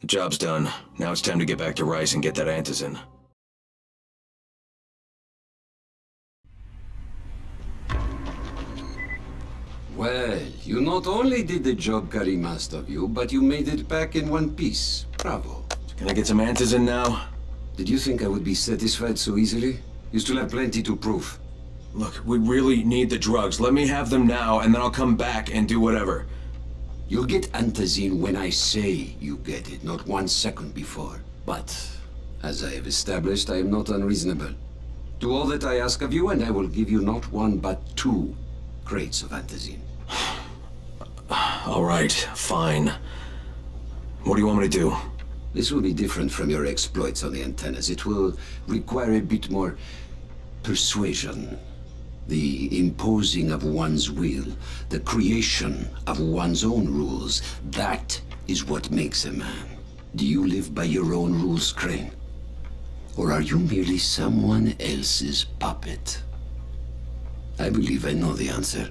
The job's done. Now it's time to get back to Rice and get that antizin. Well, you not only did the job Karim asked of you, but you made it back in one piece. Bravo. Can I get some antizin now? Did you think I would be satisfied so easily? You still have plenty to prove. Look, we really need the drugs. Let me have them now, and then I'll come back and do whatever. You'll get antizin when I say you get it, not 1 second before. But, as I have established, I am not unreasonable. Do all that I ask of you, and I will give you not 1 but 2 crates of antizin. All right, fine. What do you want me to do? This will be different from your exploits on the antennas. It will require a bit more persuasion. The imposing of one's will, the creation of one's own rules, that is what makes a man. Do you live by your own rules, Crane? Or are you merely someone else's puppet? I believe I know the answer.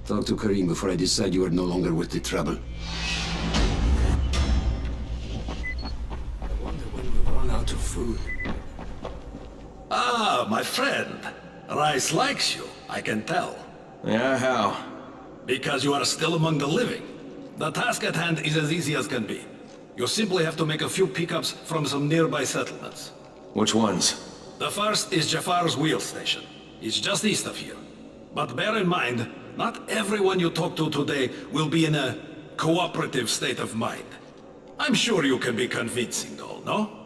Talk to Karim before I decide you are no longer worth the trouble. I wonder when we'll run out of food. Ah, my friend. Rice likes you, I can tell. Yeah, how? Because you are still among the living. The task at hand is as easy as can be. You simply have to make a few pickups from some nearby settlements. Which ones? The first is Jafar's wheel station. It's just east of here. But bear in mind, not everyone you talk to today will be in a cooperative state of mind. I'm sure you can be convincing though, no?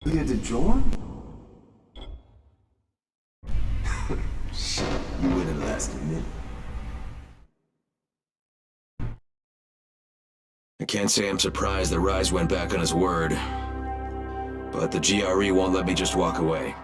You hear the drone? Shit, you wouldn't last a minute. I can't say I'm surprised that Rise went back on his word. But the GRE won't let me just walk away.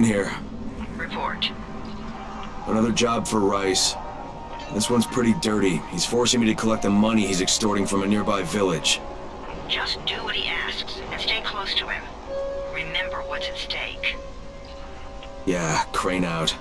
in here. Report. Another job for Rice. This one's pretty dirty. He's forcing me to collect the money he's extorting from a nearby village. Just do what he asks, and stay close to him. Remember what's at stake. Yeah, Crane out.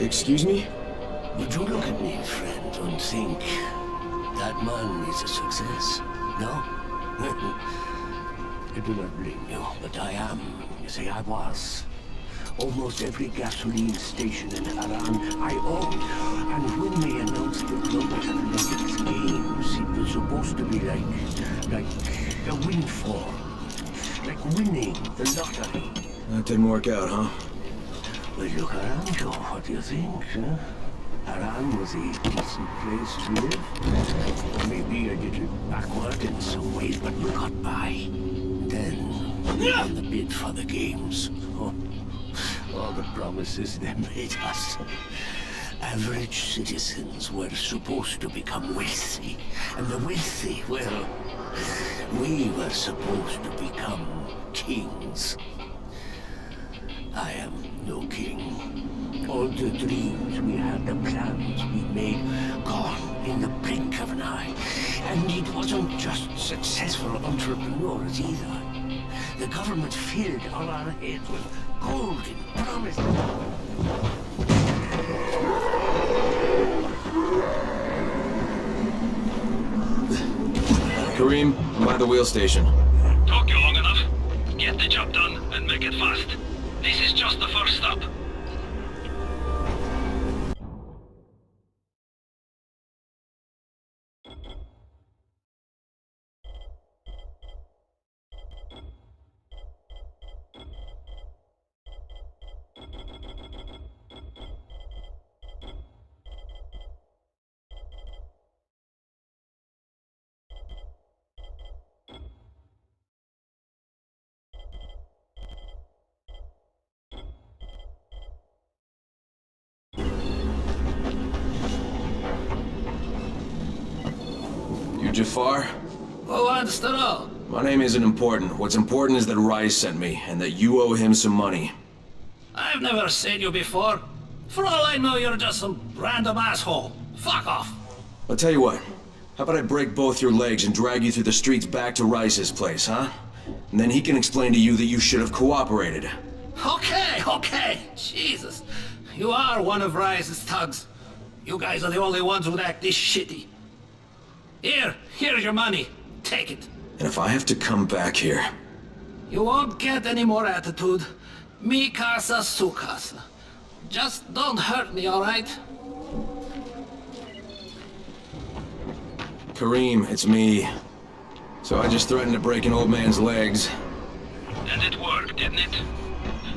Excuse me? Would you look at me, friend, and think that man is a success? No? I do not blame you, but I am. You see, I was. Almost every gasoline station in Haran I owned. And when they announced the Global Athletics Games, it was supposed to be like a windfall. Like winning the lottery. That didn't work out, huh? Well, look around you. What do you think, huh? Haran was a decent place to live. Maybe a little backward in some ways, but we got by. Then, we won the bid for the games. Oh, all the promises they made us. Average citizens were supposed to become wealthy. And the wealthy, well, we were supposed to become kings. I am no king. All the dreams we had, the plans we made, gone in the blink of an eye. And it wasn't just successful entrepreneurs either. The government filled all our heads with golden promises. Kareem, I'm by the wheel station. Took you long enough. Get the job done and make it fast. This is just the first stop. Jafar? Who wants to know? My name isn't important. What's important is that Rice sent me, and that you owe him some money. I've never seen you before. For all I know, you're just some random asshole. Fuck off. I'll tell you what. How about I break both your legs and drag you through the streets back to Rice's place, huh? And then he can explain to you that you should have cooperated. Okay. Jesus. You are one of Rice's thugs. You guys are the only ones who'd act this shitty. Here's your money. Take it. And if I have to come back here... You won't get any more attitude. Mi casa, su casa. Just don't hurt me, alright? Kareem, it's me. So I just threatened to break an old man's legs. And it worked, didn't it?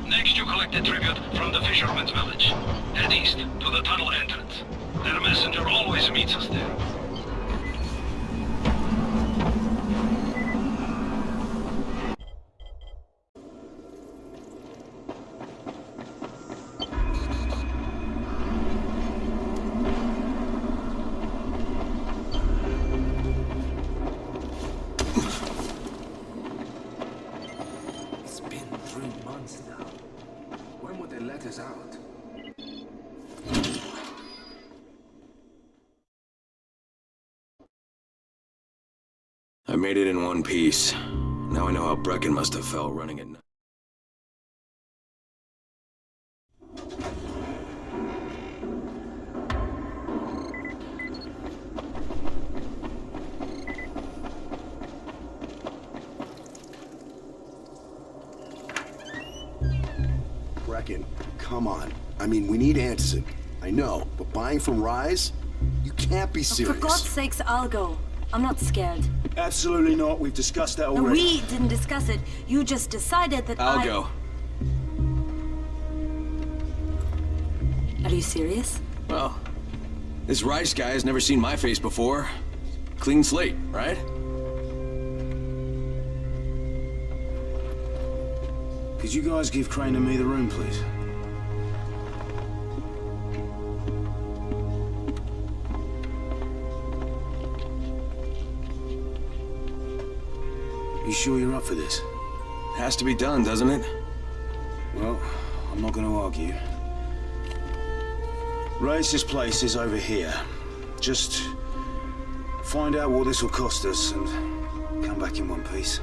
Next you collect a tribute from the fisherman's village. Head east to the tunnel entrance. Their messenger always meets us there. Out. I made it in one piece. Now I know how Brecken must have felt running at night. Brecken, come on. I mean, we need Anderson. I know, but buying from Rise? You can't be serious. For God's sakes, I'll go. I'm not scared. Absolutely not. We've discussed that No, already. we didn't discuss it. You just decided that I'll go. Are you serious? Well, this Rice guy has never seen my face before. Clean slate, right? Could you guys give Crane and me the room, please? You sure you're up for this? Has to be done, doesn't it? Well, I'm not going to argue. Race's place is over here. Just find out what this will cost us and come back in one piece.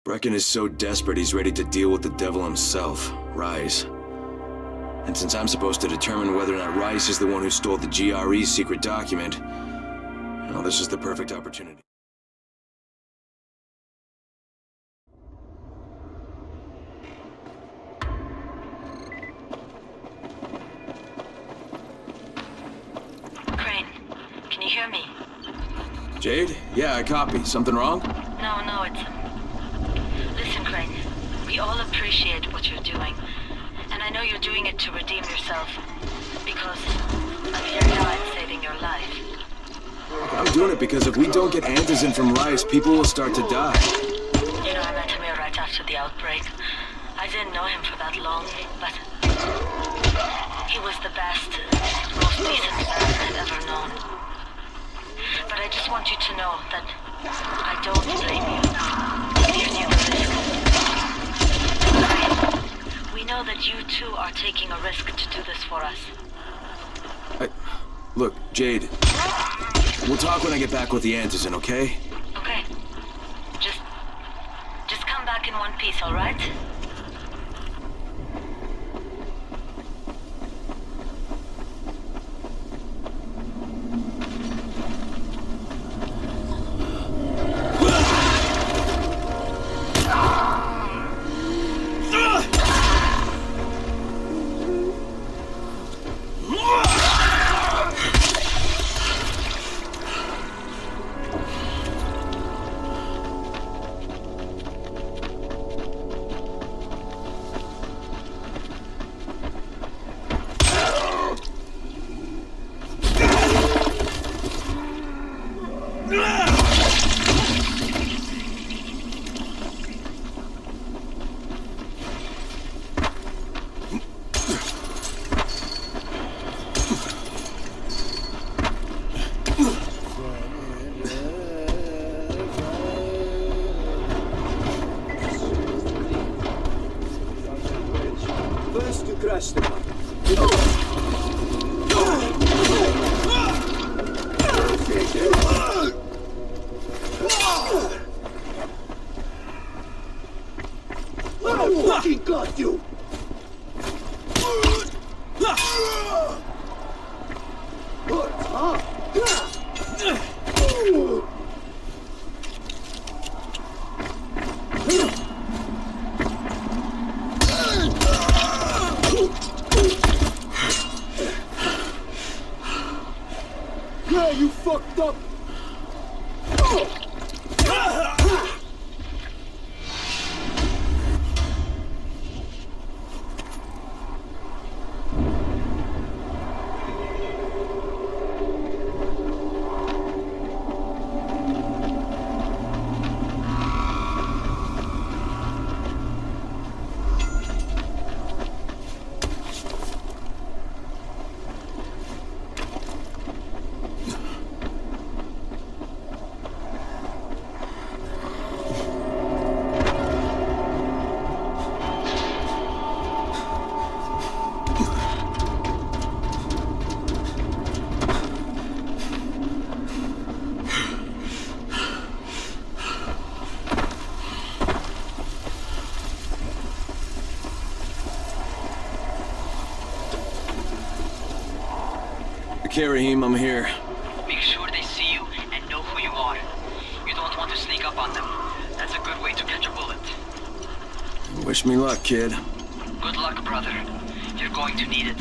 Brecken is so desperate he's ready to deal with the devil himself, Rise. And since I'm supposed to determine whether or not Rice is the one who stole the GRE's secret document, well, this is the perfect opportunity. Crane, can you hear me? Jade? Yeah, I copy. Something wrong? No, it's... Listen, Crane, we all appreciate what you're doing. And I know you're doing it to redeem yourself. Because of your dad saving your life. I'm doing it because if we don't get Anderson from Rice, people will start to die. You know, I met him here right after the outbreak. I didn't know him for that long, but... he was the best, most decent man I've ever known. But I just want you to know that I don't blame you. You knew the risk. We know that you too are taking a risk to do this for us. Look, Jade. We'll talk when I get back with the Anderson, okay? Okay. Just come back in one piece, all right? First you crash the car. I fucking got you! Yeah, you fucked up! care, Raheem. I'm here. Make sure they see you and know who you are. You don't want to sneak up on them. That's a good way to catch a bullet. Wish me luck, kid. Good luck, brother. You're going to need it.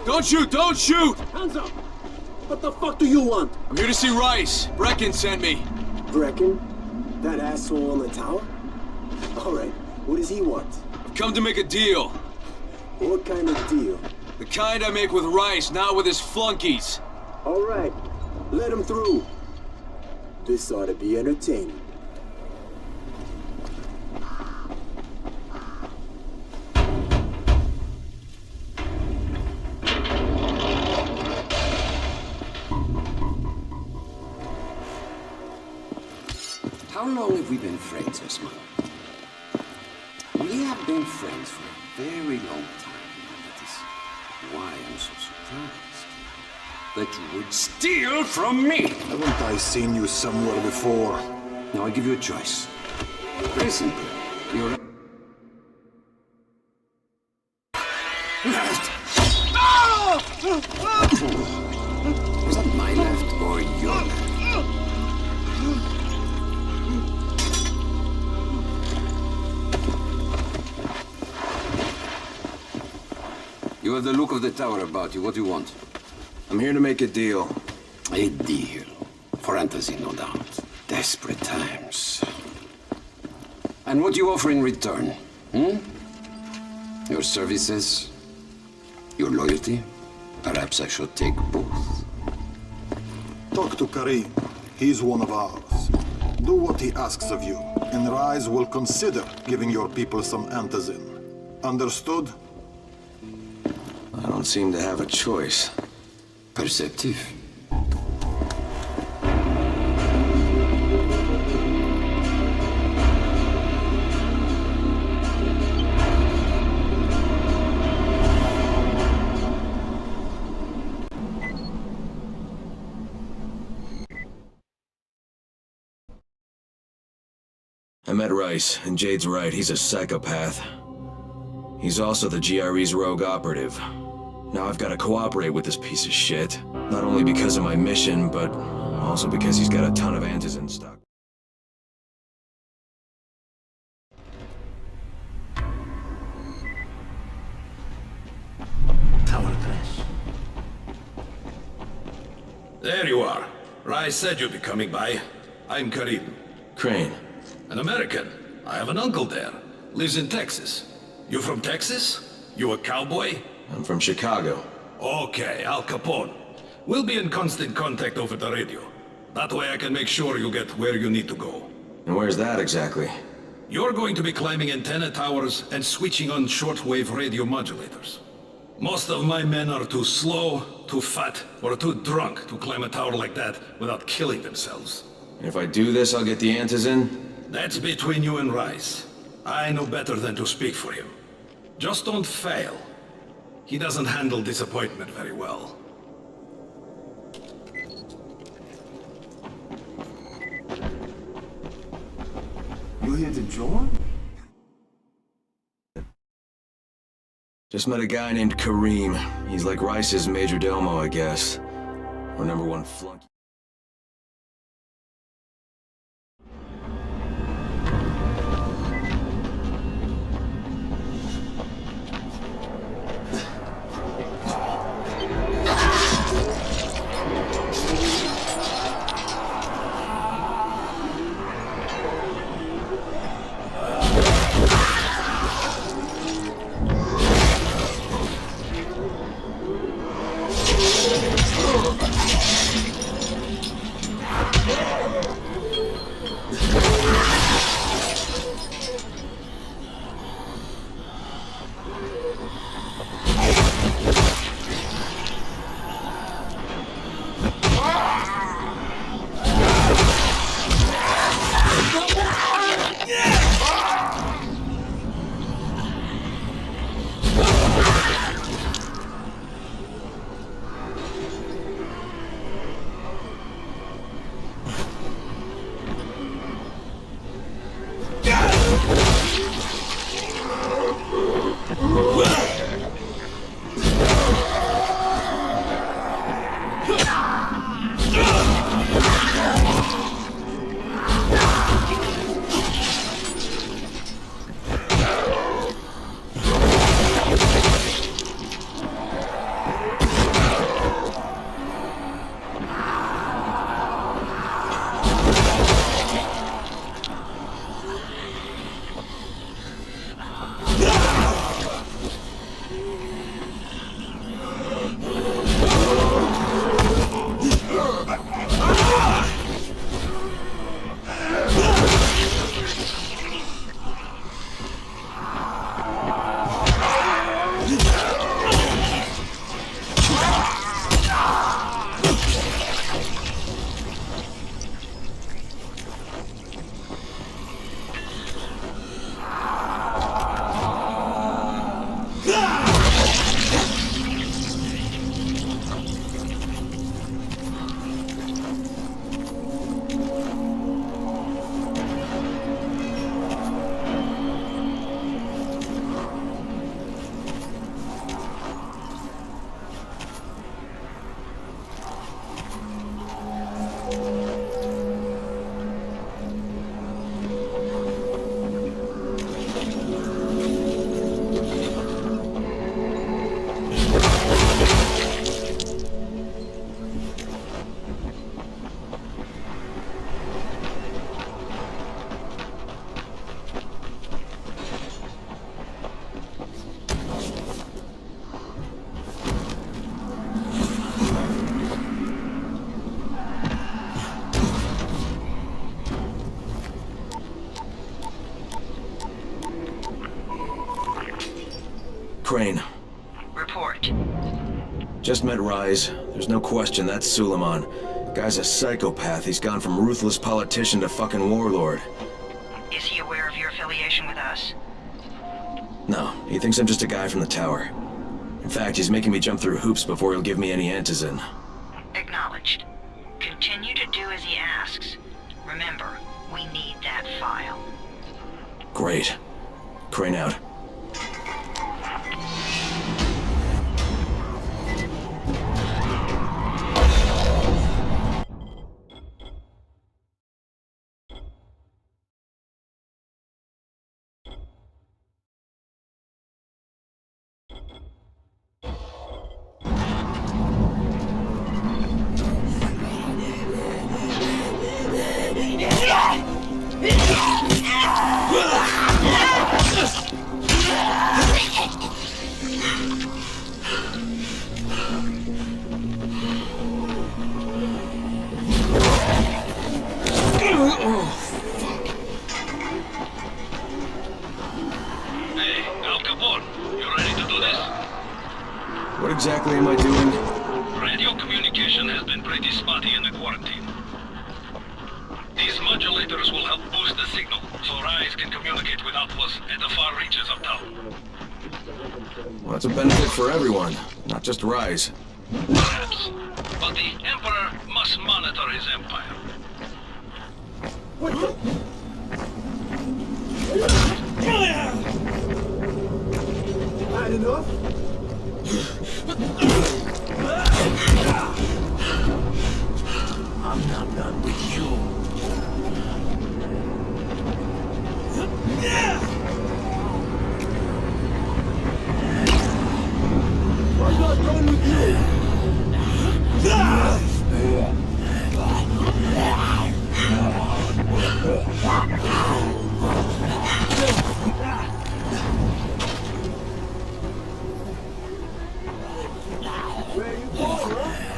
Don't shoot! Don't shoot! Hands up! What the fuck do you want? I'm here to see Rice. Brecken sent me. Brecken? That asshole on the tower? Alright, what does he want? I've come to make a deal. What kind of deal? The kind I make with Rice, not with his flunkies. Alright, let him through. This ought to be entertaining. How long have we been friends, Osman? We have been friends for a very long time. That is why I'm so surprised that you would steal from me. Haven't I seen you somewhere before? Now I give you a choice. Very simple. You're left. Was that my left or your left? You have the look of the tower about you. What do you want? I'm here to make a deal. A deal. For Antazin, no doubt. Desperate times. And what do you offer in return? Your services? Your loyalty? Perhaps I should take both. Talk to Karim. He's one of ours. Do what he asks of you, and Rise will consider giving your people some Antazin. Understood? I don't seem to have a choice. Perceptive. I met Rice, and Jade's right, he's a psychopath. He's also the GRE's rogue operative. Now I've got to cooperate with this piece of shit. Not only because of my mission, but also because he's got a ton of Antizin stock. Tower crash. There you are. Rai said you'd be coming by. I'm Karim. Crane. An American. I have an uncle there. Lives in Texas. You from Texas? You a cowboy? I'm from Chicago. Okay, Al Capone. We'll be in constant contact over the radio. That way I can make sure you get where you need to go. And where's that exactly? You're going to be climbing antenna towers and switching on shortwave radio modulators. Most of my men are too slow, too fat, or too drunk to climb a tower like that without killing themselves. And if I do this, I'll get the Antizin? That's between you and Rice. I know better than to speak for him. Just don't fail. He doesn't handle disappointment very well. You here to join? Just met a guy named Kareem. He's like Rice's major domo, I guess. Or #1 flunky. Crane. Report. Just met Rise. There's no question that's Suleiman. Guy's a psychopath. He's gone from ruthless politician to fucking warlord. Is he aware of your affiliation with us? No, he thinks I'm just a guy from the tower. In fact, he's making me jump through hoops before he'll give me any antizin. Acknowledged. Continue to do as he asks. Remember, we need that file. Great. Crane out. exactly am I doing? Radio communication has been pretty spotty in the quarantine. These modulators will help boost the signal, so Rise can communicate with Outlaws at the far reaches of town. Well, that's a benefit for everyone, not just Rise. Perhaps. But the Emperor must monitor his empire. Bad enough? I'm not done with you. I'm not done with you! Where you going, huh?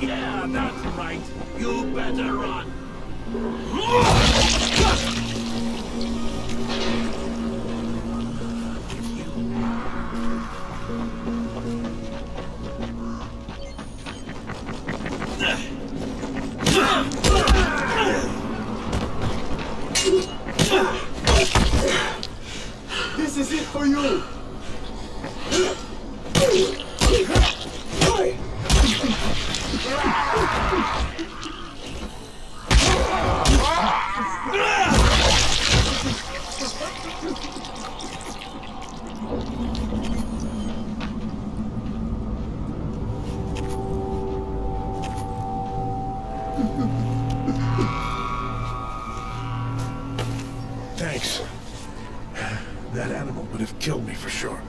Yeah, that's right. You better run. This is it for you! Thanks. That animal would have killed me for sure.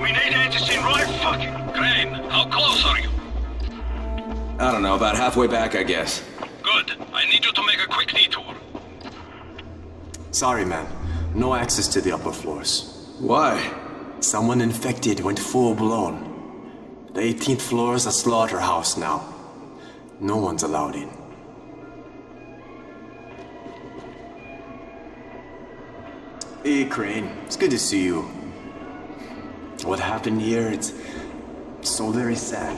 We need Anderson right fucking... Crane, how close are you? I don't know, about halfway back, I guess. Good. I need you to make a quick detour. Sorry, man. No access to the upper floors. Why? Someone infected went full-blown. The 18th floor is a slaughterhouse now. No one's allowed in. Hey, Crane. It's good to see you. What happened here, it's so very sad.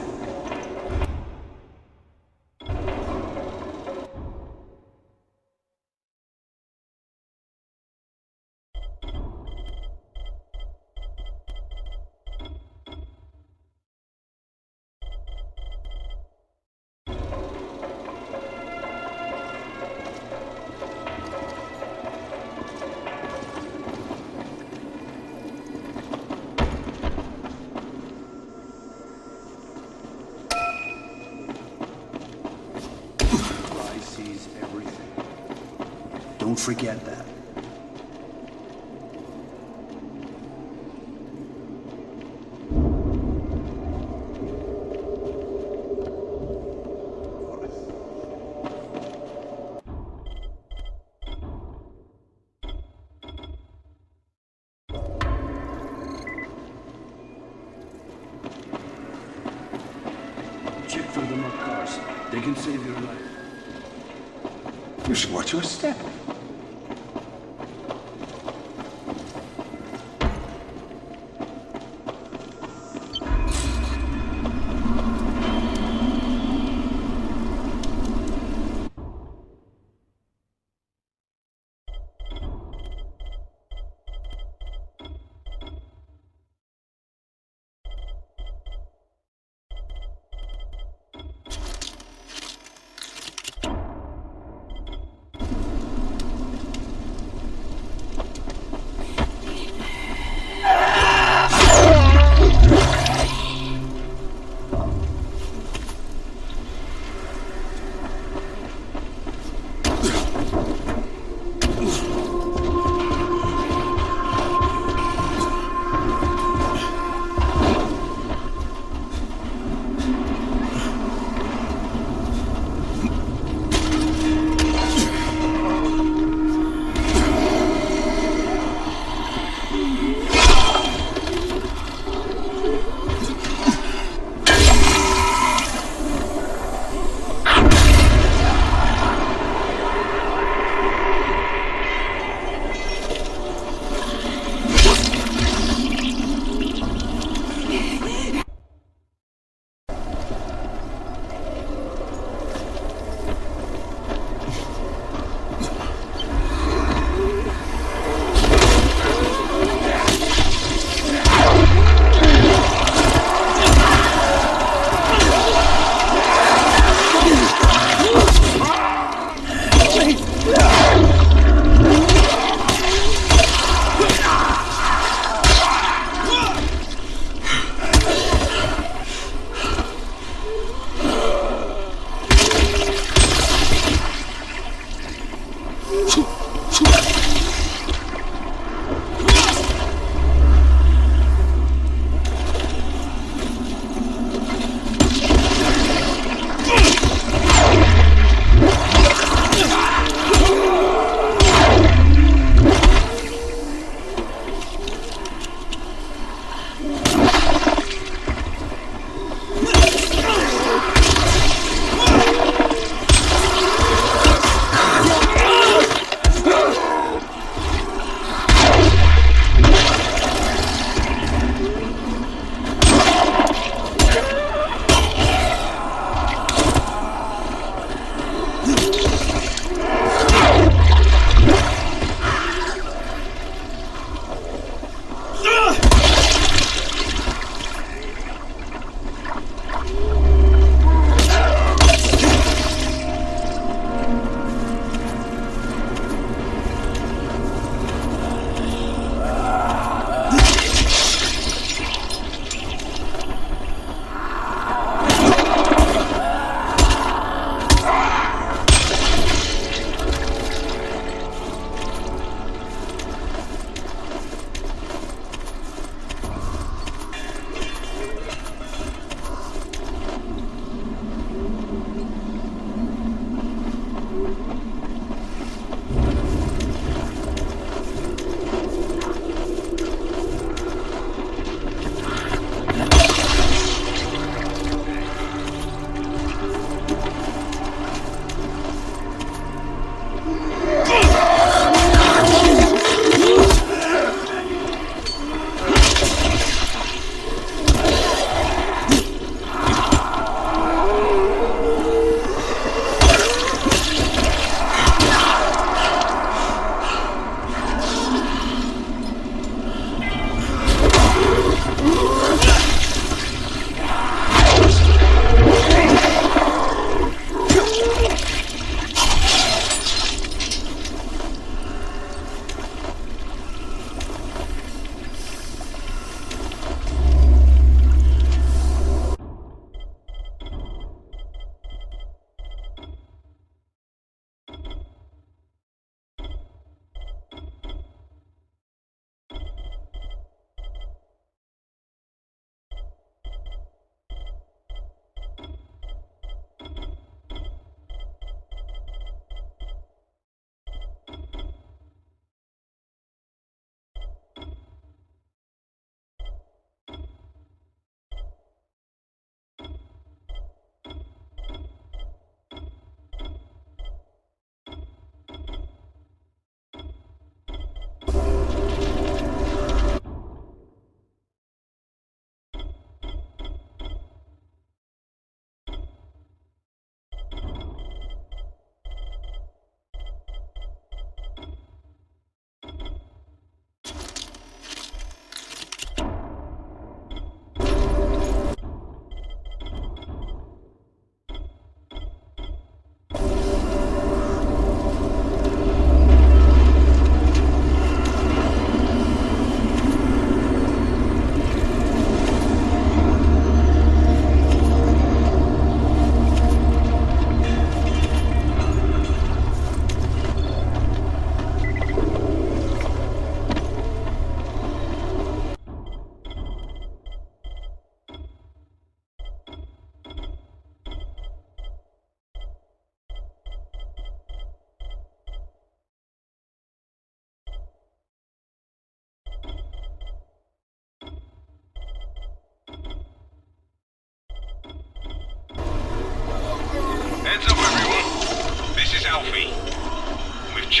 Don't forget that. Check for the mud cars. They can save your life. You should watch your step.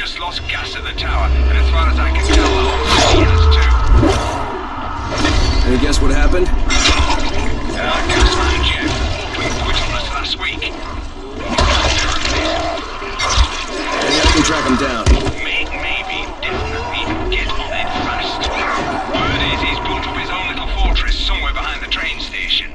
just lost gas at the tower, and as far as I can tell, the whole city has too. Any guess what happened? Gasman Jeff opened quit on us last week. Maybe I can track him down. Maybe, definitely, get on it fast. Word is he's built up his own little fortress somewhere behind the train station.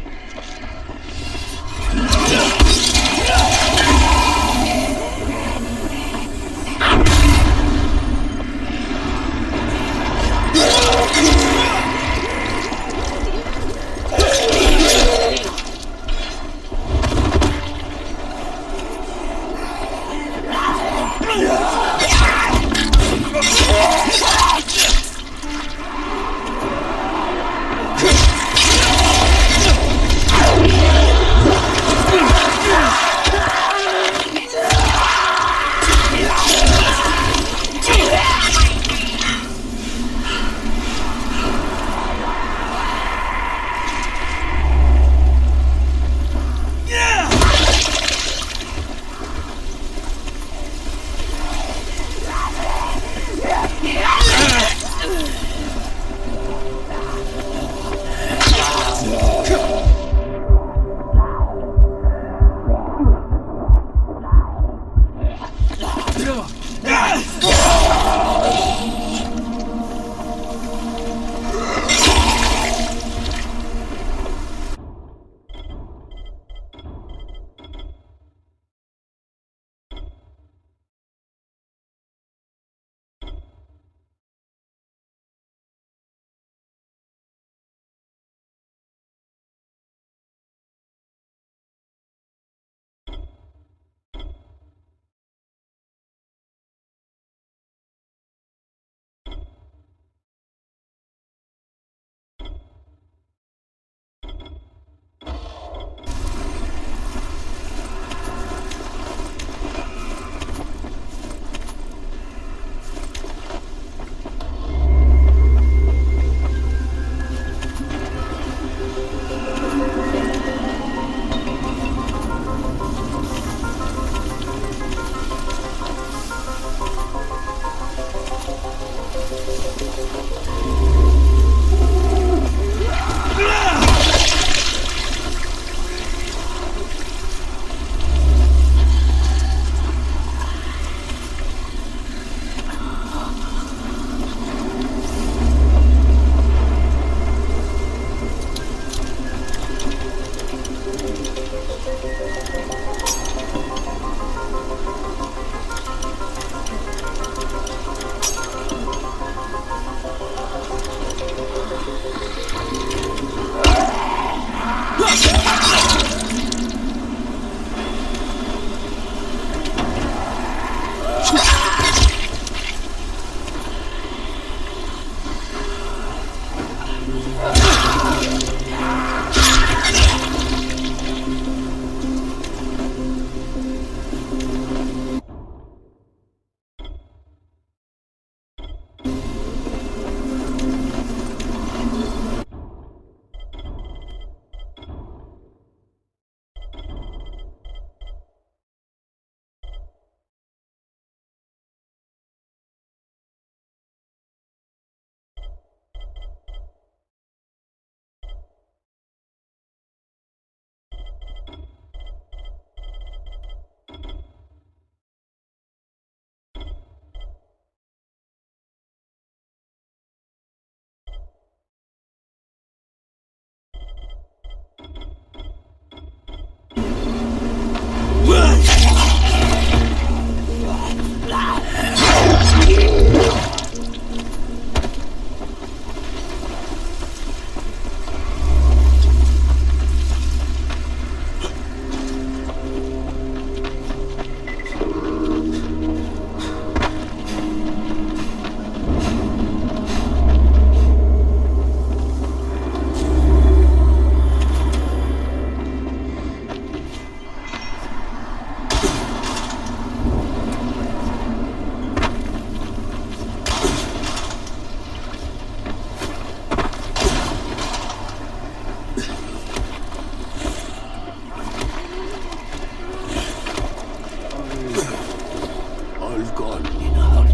All gone in a hurry.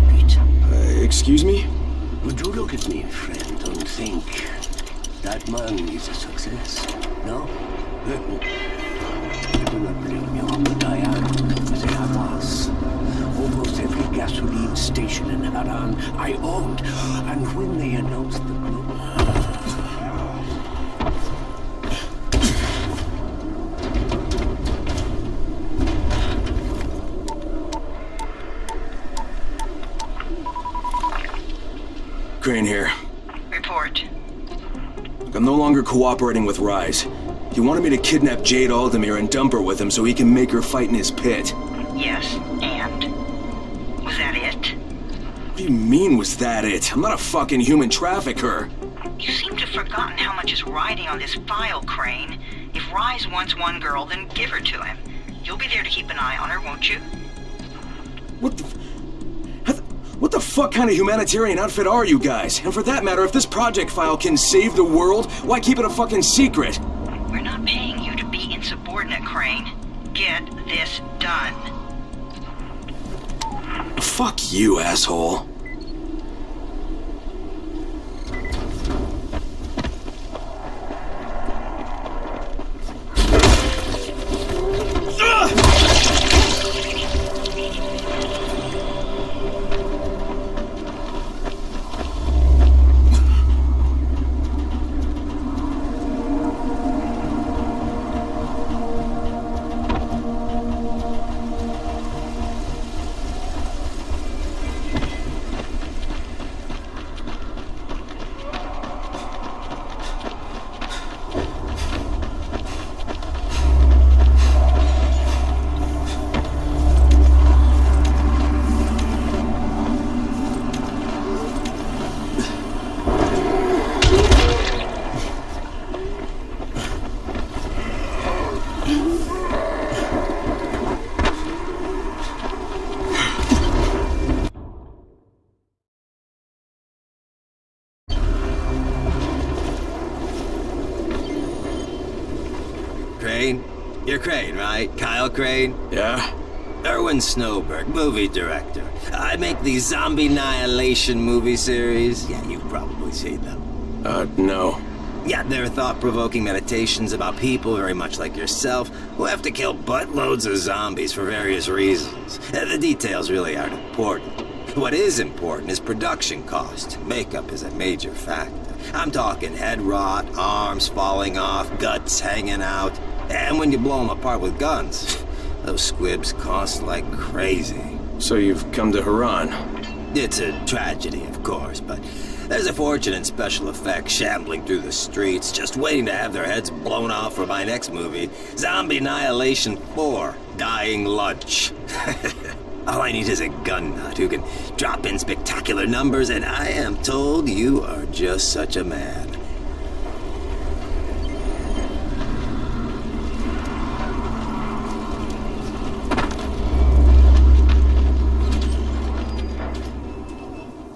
is a success, no? I do not blame you, but I am as I was. Almost every gasoline station in Haran I owned, and when they announced the global... Crane here. Report. Look, I'm no longer cooperating with Rise. He wanted me to kidnap Jade Aldemir and dump her with him so he can make her fight in his pit. Yes, and? Was that it? What do you mean, was that it? I'm not a fucking human trafficker. You seem to have forgotten how much is riding on this file, Crane. If Rise wants one girl, then give her to him. You'll be there to keep an eye on her, won't you? What the fuck kind of humanitarian outfit are you guys? And for that matter, if this project file can save the world, why keep it a fucking secret? We're not paying you to be insubordinate, Crane. Get this done. Fuck you, asshole. Crane? You're Crane, right? Kyle Crane? Yeah? Erwin Snowberg, movie director. I make these zombie annihilation movie series. Yeah, you've probably seen them. No. Yeah, they're thought-provoking meditations about people very much like yourself who have to kill buttloads of zombies for various reasons. The details really aren't important. What is important is production cost. Makeup is a major factor. I'm talking head rot, arms falling off, guts hanging out. And when you blow them apart with guns, those squibs cost like crazy. So you've come to Haran? It's a tragedy, of course, but there's a fortune in special effects shambling through the streets, just waiting to have their heads blown off for my next movie, Zombie Annihilation 4, Dying Lunch. All I need is a gun nut who can drop in spectacular numbers, and I am told you are just such a man.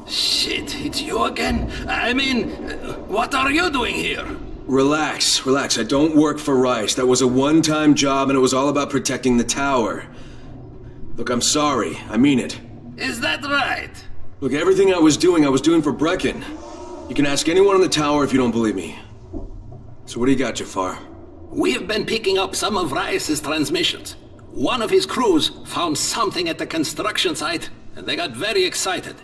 Shit, it's you again? I mean, what are you doing here? Relax, relax. I don't work for Rice. That was a one-time job and it was all about protecting the tower. Look, I'm sorry. I mean it. Is that right? Look, everything I was doing for Brecken. You can ask anyone in the tower if you don't believe me. So what do you got, Jafar? We have been picking up some of Rice's transmissions. One of his crews found something at the construction site, and they got very excited.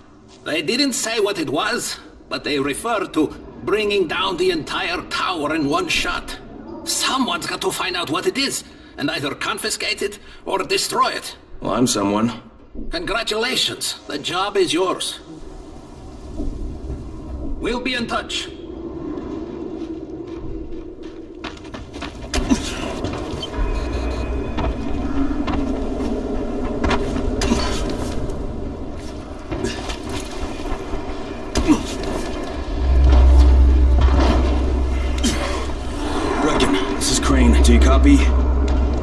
They didn't say what it was, but they referred to bringing down the entire tower in one shot. Someone's got to find out what it is, and either confiscate it or destroy it. Well, I'm someone. Congratulations. The job is yours. We'll be in touch. Brecken, this is Crane. Do you copy?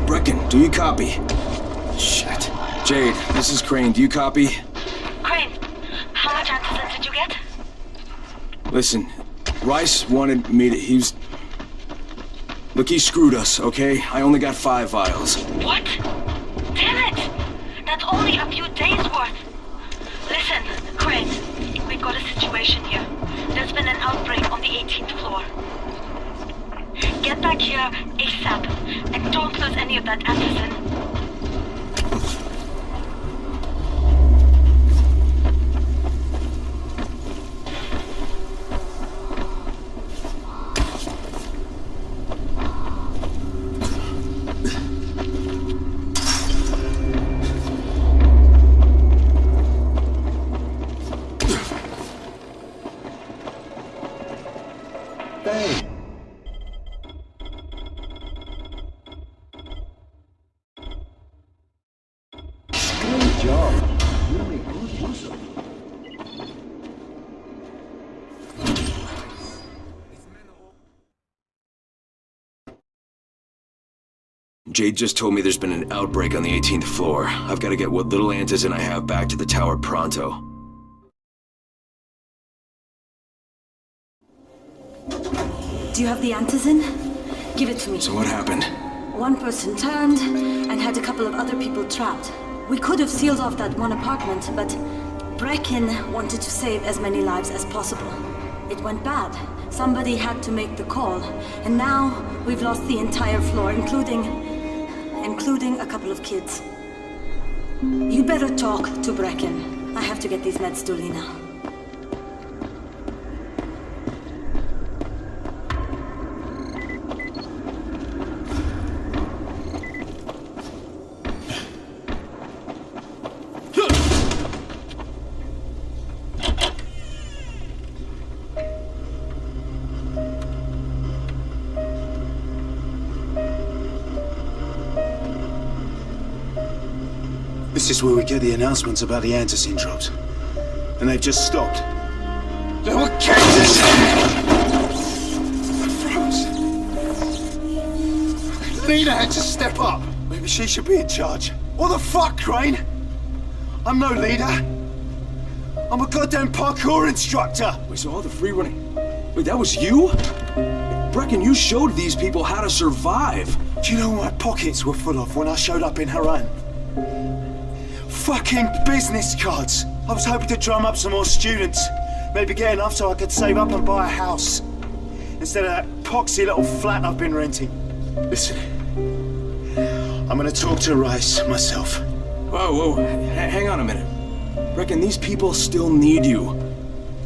Brecken, do you copy? Shit. Jade, this is Crane. Do you copy? Crane, how much antizin did you get? Listen, Rice wanted me to... Look, he screwed us, okay? I only got 5 vials. What? Damn it! That's only a few days' worth. Listen, Crane, we've got a situation here. There's been an outbreak on the 18th floor. back here ASAP. And don't lose any of that antizin. Jade just told me there's been an outbreak on the 18th floor. I've got to get what little antizin I have back to the tower pronto. Do you have the antizin? Give it to me. So what happened? One person turned and had a couple of other people trapped. We could have sealed off that one apartment, but Brecken wanted to save as many lives as possible. It went bad. Somebody had to make the call, and now we've lost the entire floor, including a couple of kids. You better talk to Brecken. I have to get these meds to Lena. This is where we get the announcements about the antizin drops. And they've just stopped. They were cactus! Lena had to step up. Maybe she should be in charge. What the fuck, Crane? I'm no leader. I'm a goddamn parkour instructor. Wait, so all the free running... Wait, that was you? Brecken, you showed these people how to survive. Do you know what my pockets were full of when I showed up in Haran? Fucking business cards! I was hoping to drum up some more students. Maybe get enough so I could save up and buy a house. Instead of that poxy little flat I've been renting. Listen, I'm gonna talk to Rice myself. Whoa, hang on a minute. Brecken, these people still need you.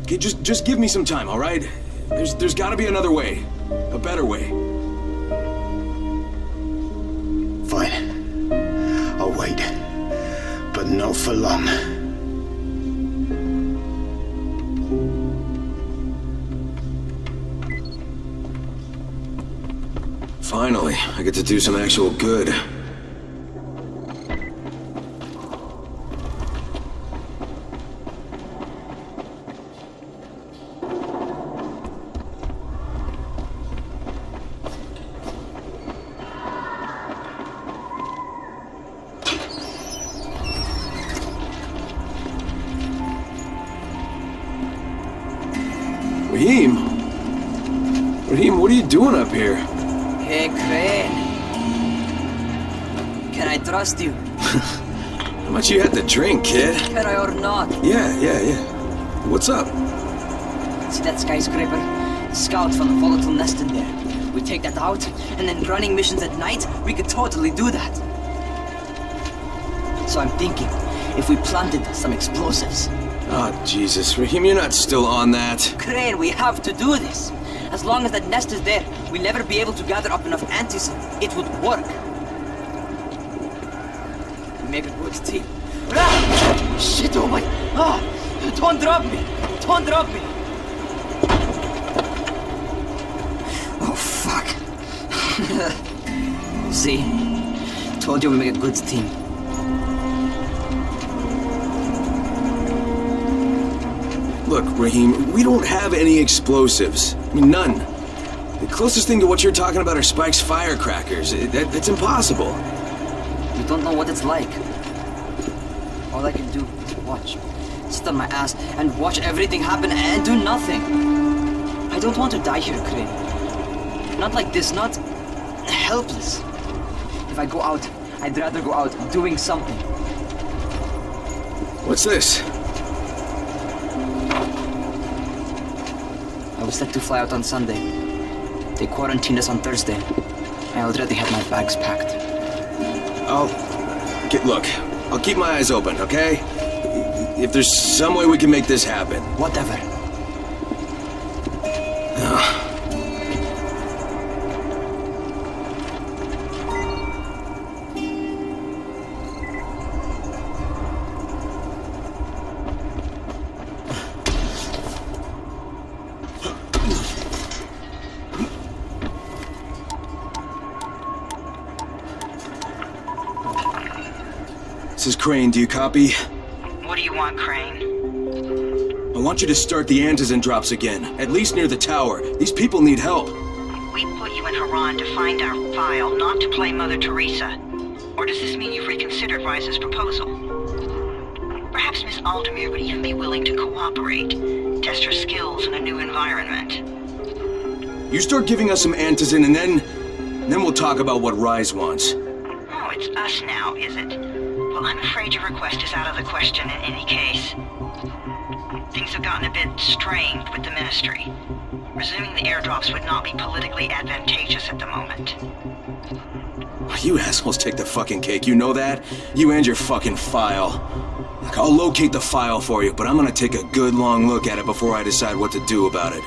Okay, just give me some time, all right? There's gotta be another way. A better way. Fine. I'll wait. But not for long. Finally, I get to do some actual good. Raheem, what are you doing up here? Hey, Crane. Can I trust you? How much you had to drink, kid? Can I or not? Yeah. What's up? See that skyscraper? The scouts from the volatile nest in there. We take that out, and then running missions at night, we could totally do that. So I'm thinking, if we planted some explosives. Oh, Jesus. Raheem, you're not still on that. Crane, we have to do this. As long as that nest is there, we'll never be able to gather up enough antizin. It would work. We make a good team. Ah! Shit, oh my... Ah! Don't drop me! Don't drop me! Oh, fuck. See? Told you we make a good team. Look, Raheem, we don't have any explosives. I mean, none. The closest thing to what you're talking about are Spike's firecrackers. That's impossible. You don't know what it's like. All I can do is watch. Sit on my ass and watch everything happen and do nothing. I don't want to die here, Crane. Not like this, not helpless. If I go out, I'd rather go out doing something. What's this? I was set to fly out on Sunday. They quarantined us on Thursday. I already have my bags packed. Look, I'll keep my eyes open, okay? If there's some way we can make this happen. Whatever. This is Crane, do you copy? What do you want, Crane? I want you to start the antizin drops again, at least near the tower. These people need help. We put you in Haran to find our file, not to play Mother Teresa. Or does this mean you've reconsidered Rise's proposal? Perhaps Miss Aldemir would even be willing to cooperate, test her skills in a new environment. You start giving us some antizin and then we'll talk about what Rise wants. Oh, it's us now, is it? Well, I'm afraid your request is out of the question in any case. Things have gotten a bit strained with the Ministry. Resuming the airdrops would not be politically advantageous at the moment. You assholes take the fucking cake, you know that? You and your fucking file. Look, I'll locate the file for you, but I'm gonna take a good long look at it before I decide what to do about it.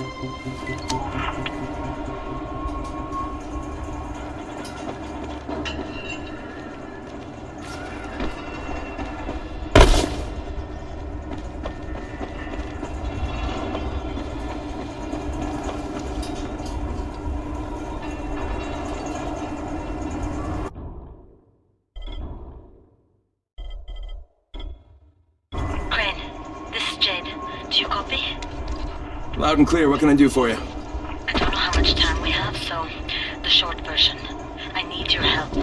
Loud and clear, what can I do for you? I don't know how much time we have, so the short version. I need your help.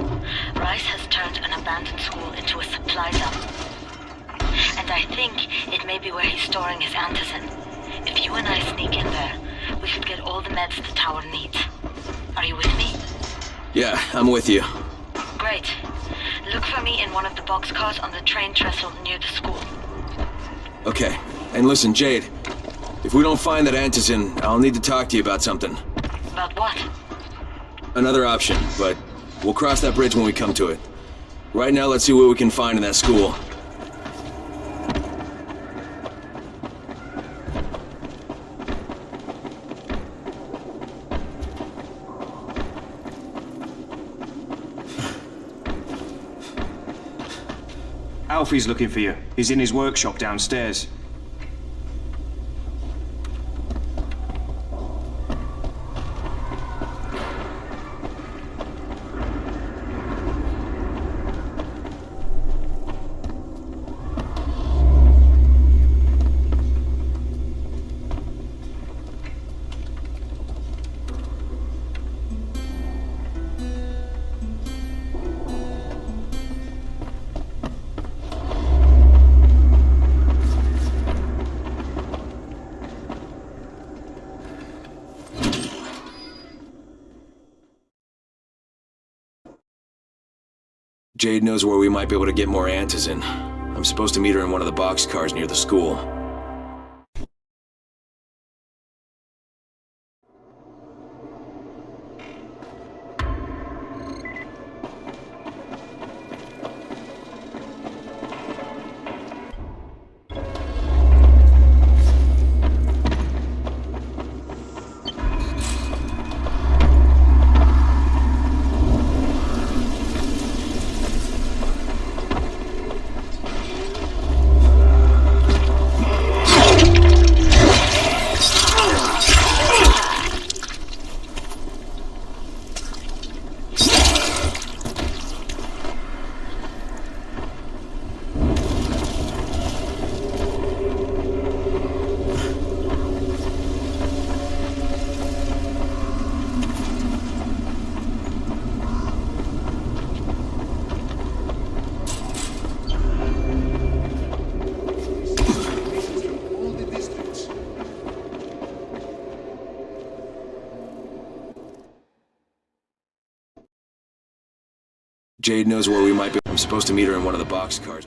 Rice has turned an abandoned school into a supply dump. And I think it may be where he's storing his antizin. If you and I sneak in there, we could get all the meds the tower needs. Are you with me? Yeah, I'm with you. Great. Look for me in one of the boxcars on the train trestle near the school. Okay. And listen, Jade. If we don't find that antizin, I'll need to talk to you about something. About what? Another option, but we'll cross that bridge when we come to it. Right now, let's see what we can find in that school. Alfie's looking for you. He's in his workshop downstairs. Jade knows where we might be able to get more antizin. I'm supposed to meet her in one of the boxcars near the school. Jade knows where we might be. I'm supposed to meet her in one of the boxcars.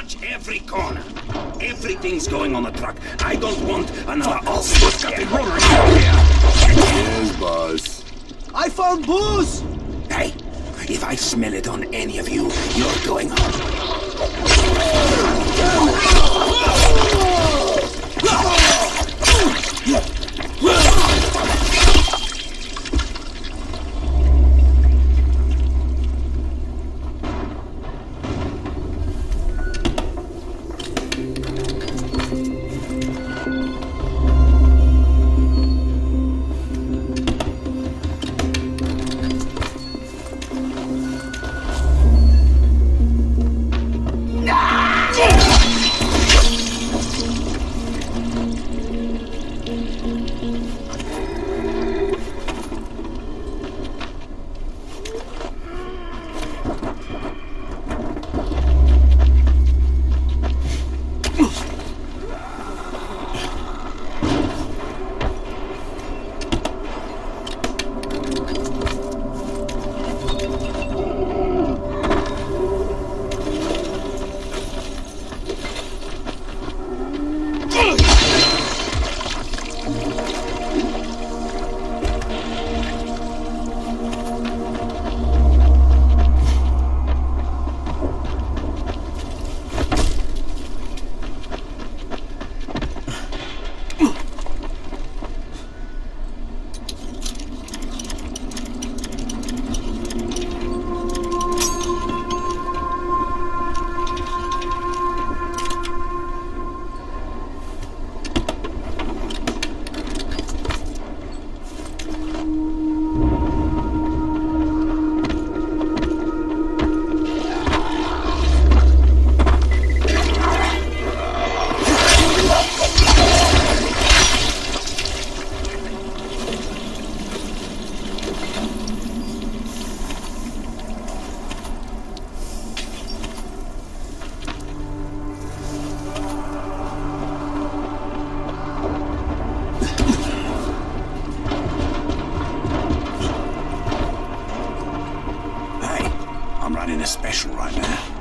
Watch every corner. Everything's going on the truck. I don't want another all-star roller here. Yes, boss. I found booze! Hey, if I smell it on any of you, you're going home. I'm running a special right now.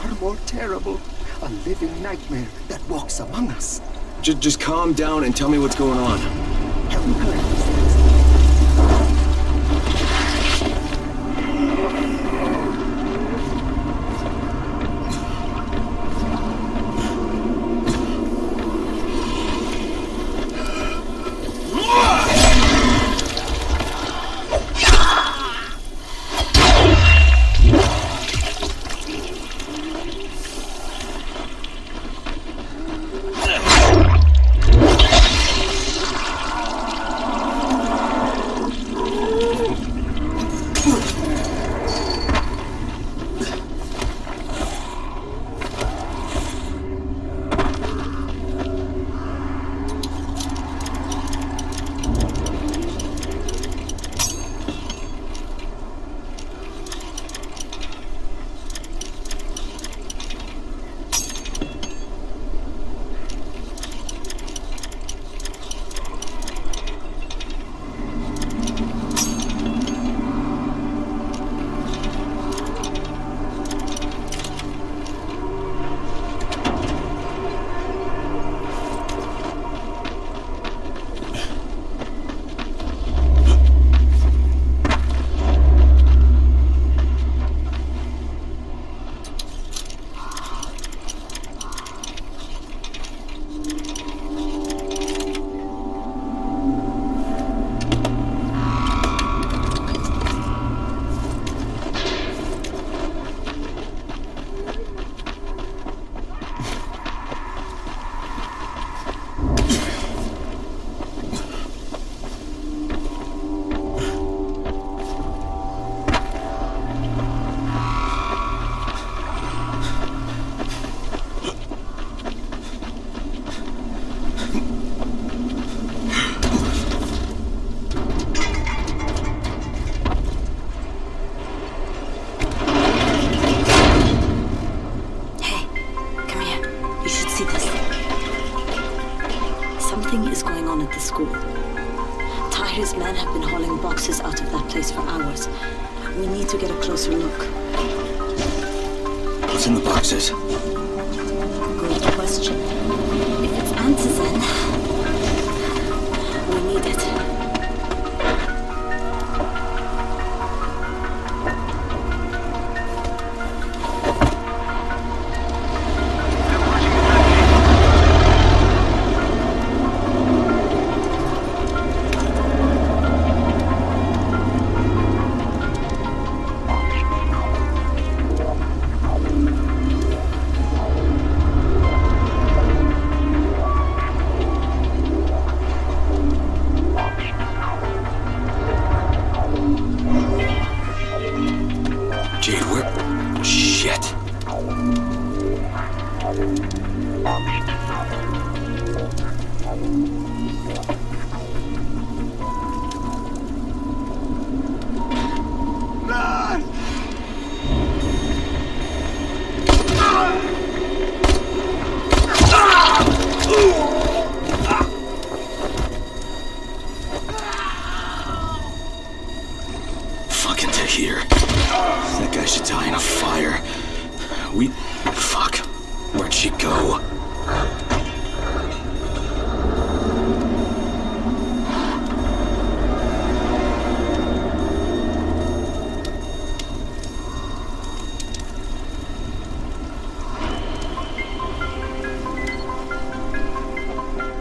far more terrible. A living nightmare that walks among us. Just calm down and tell me what's going on. Help me collect these things. We need to get a closer look. What's in the boxes? Good question. If it's antizin, we need it. Where'd she go?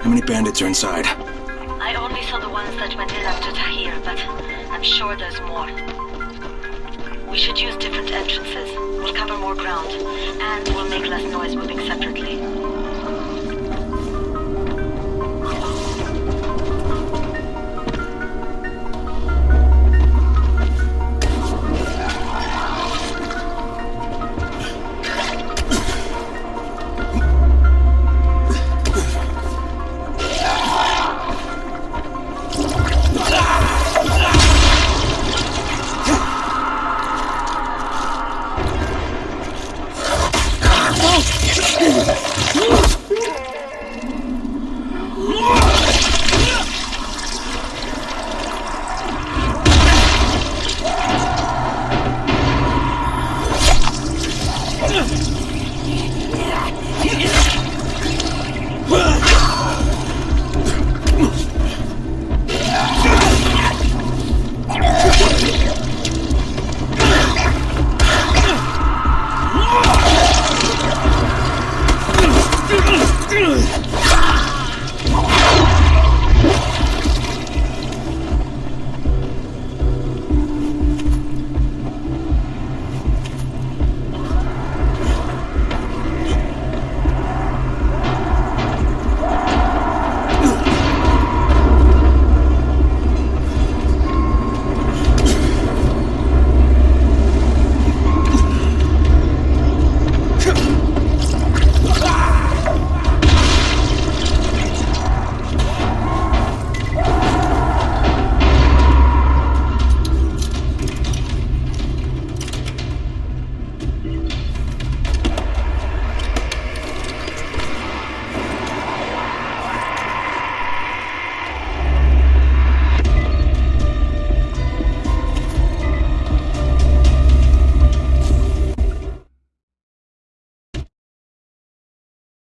How many bandits are inside? I only saw the ones that went in after Tahir, but I'm sure there's more. We should use different entrances. We'll cover more ground, and we'll make less noise moving separately.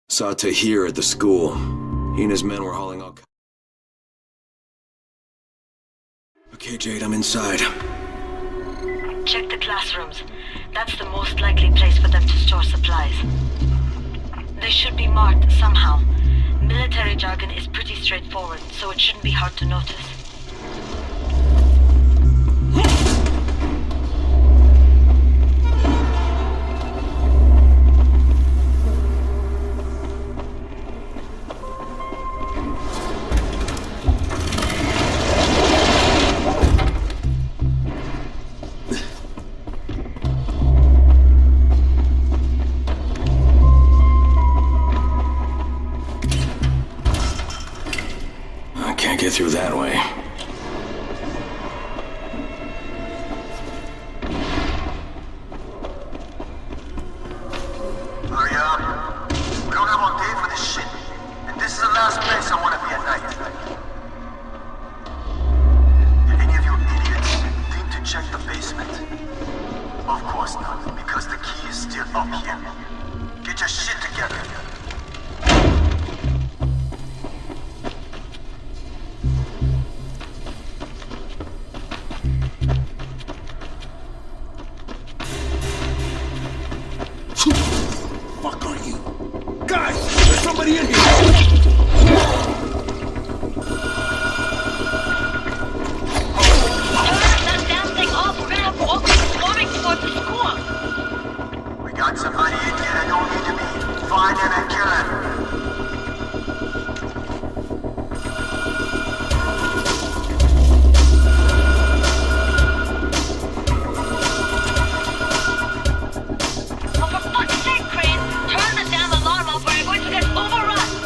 Saw Tahir at the school. He and his men were hauling all... Okay, Jade, I'm inside. Check the classrooms. That's the most likely place for them to store supplies. They should be marked somehow. Military jargon is pretty straightforward, so it shouldn't be hard to notice. Get through that way. Hurry up. We don't have all day for this shit. And this is the last place I want to be at night. Did any of you idiots think to check the basement? Of course not, because the key is still up here. Get your shit together. Somebody in here! That damn thing off! We're gonna have walkthroughs swarming towards the school! We got somebody in here that don't need to be. Find him and kill him. Oh, for fuck's sake, Crane! Turn the damn alarm off or you're going to get overrun!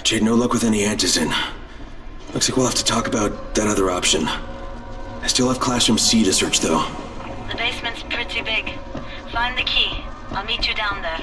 Jade, no luck with any antizin. Looks like we'll have to talk about that other option. I still have Classroom C to search, though. The basement's pretty big. Find the key. I'll meet you down there.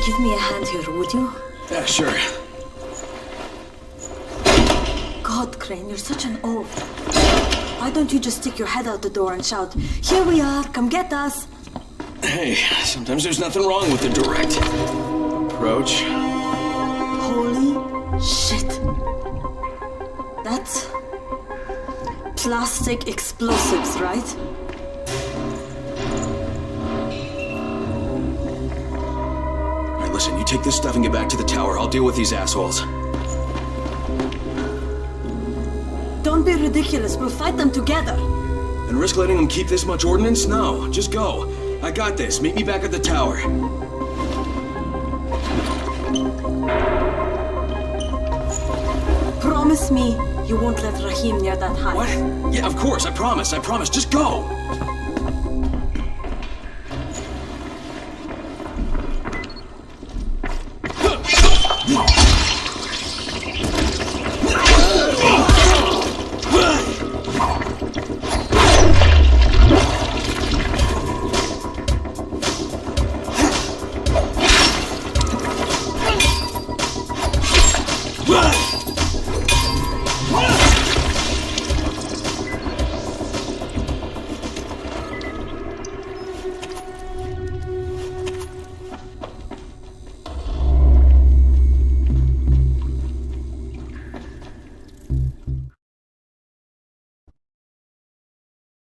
Give me a hand here, would you? Yeah, sure. God, Crane, you're such an oaf. Why don't you just stick your head out the door and shout, "Here we are, come get us"? Hey, sometimes there's nothing wrong with the direct approach. Holy shit. That's plastic explosives, right? Alright, listen, you take this stuff and get back to the tower. I'll deal with these assholes. Don't be ridiculous, we'll fight them together. And risk letting them keep this much ordnance? No, just go. I got this. Meet me back at the tower. Promise me you won't let Rahim near that hive. What? Yeah, of course, I promise, just go!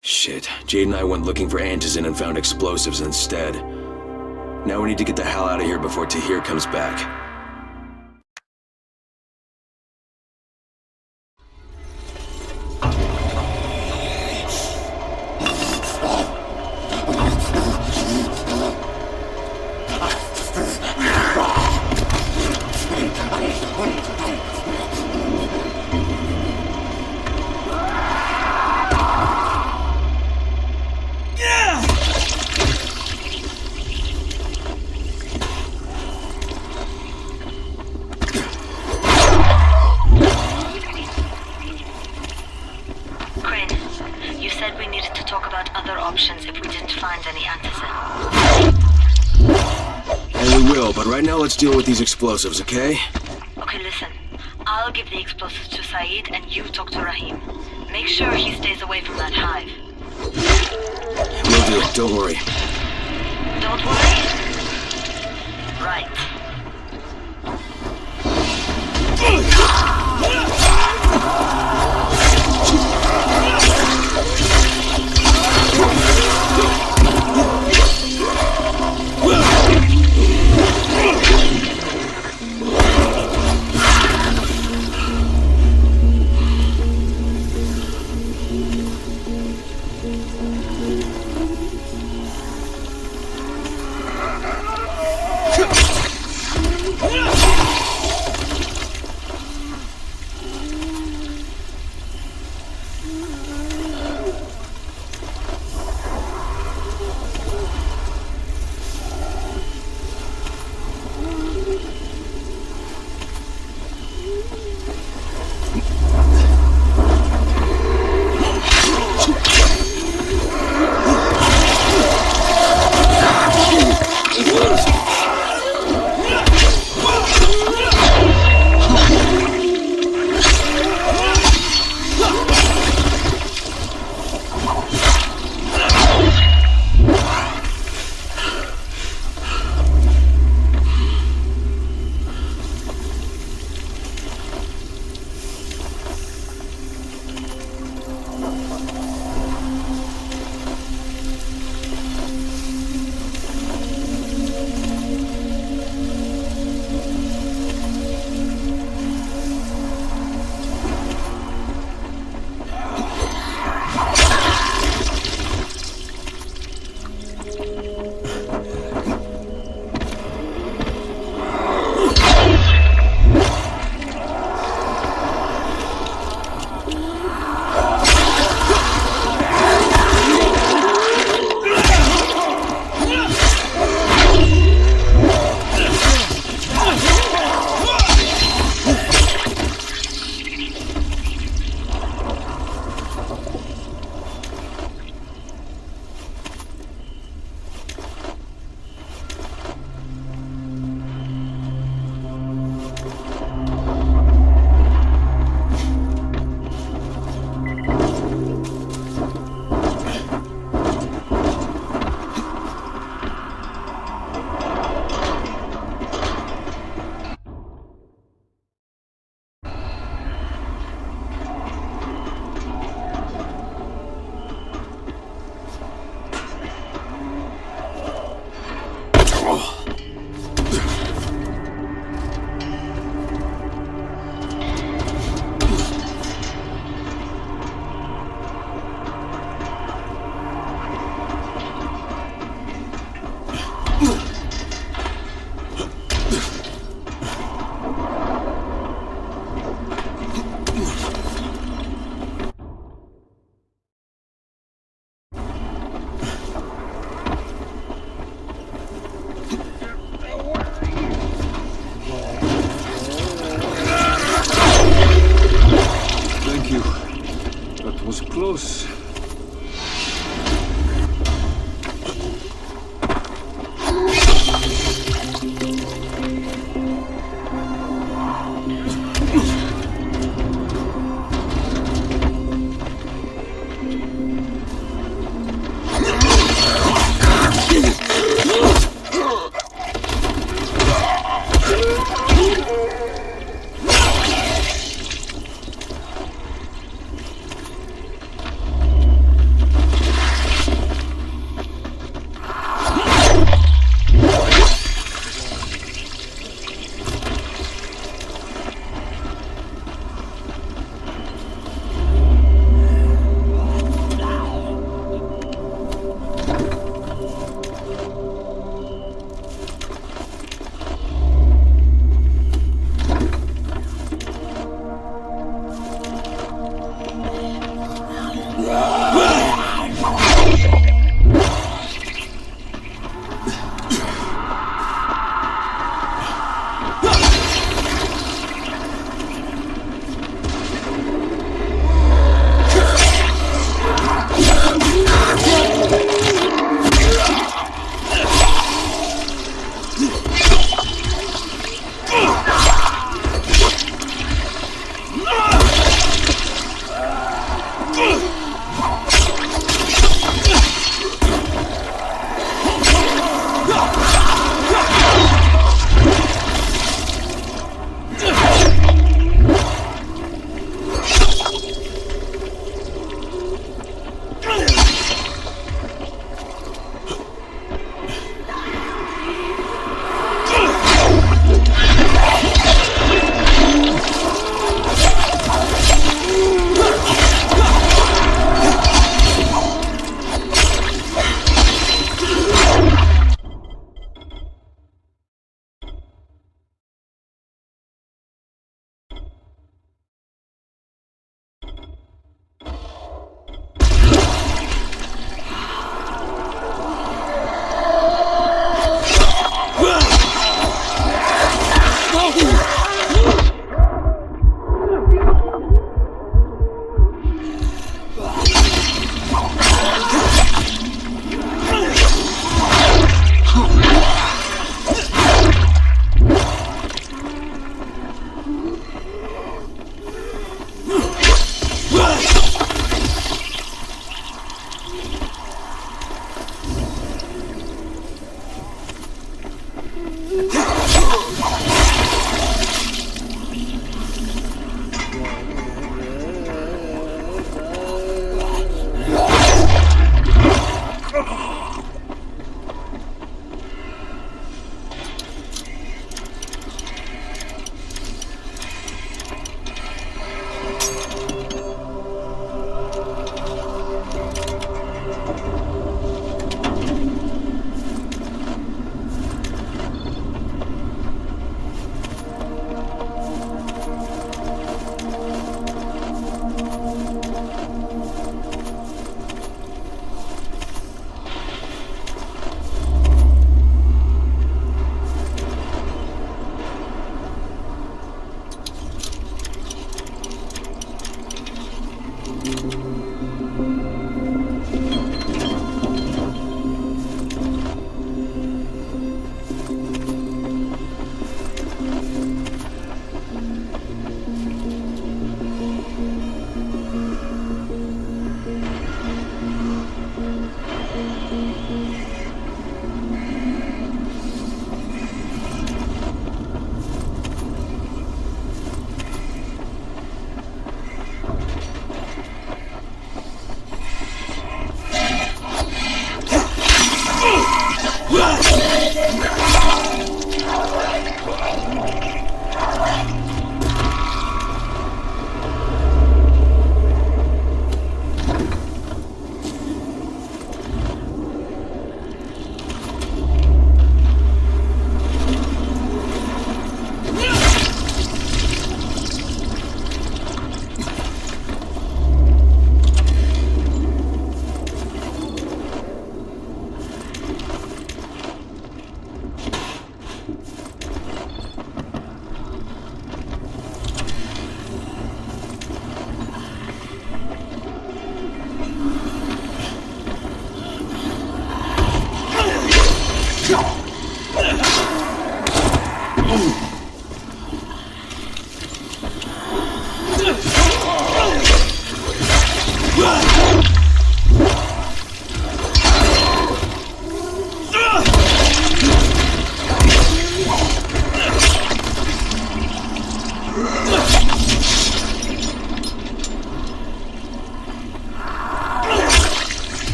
Shit, Jade and I went looking for antizin and found explosives instead. Now we need to get the hell out of here before Tahir comes back. Right now, let's deal with these explosives, okay? Okay, listen. I'll give the explosives to Saeed and you talk to Rahim. Make sure he stays away from that hive. Will do, don't worry. Don't worry? Right.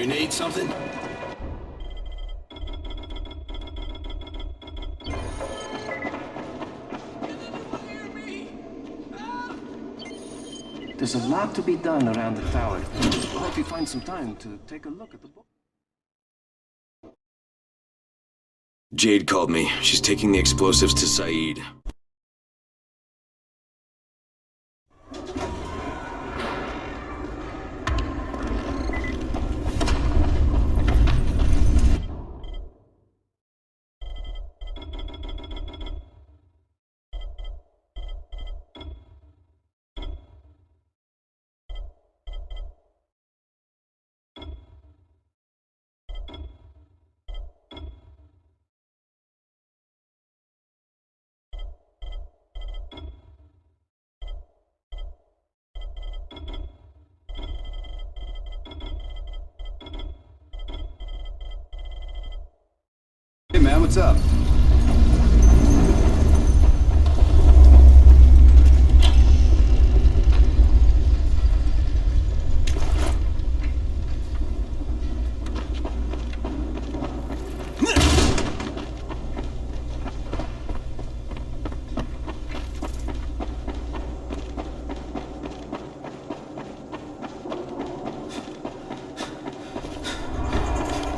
Need something? There's a lot to be done around the tower. I hope you find some time to take a look at the book. Jade called me. She's taking the explosives to Saeed. Hey man, what's up?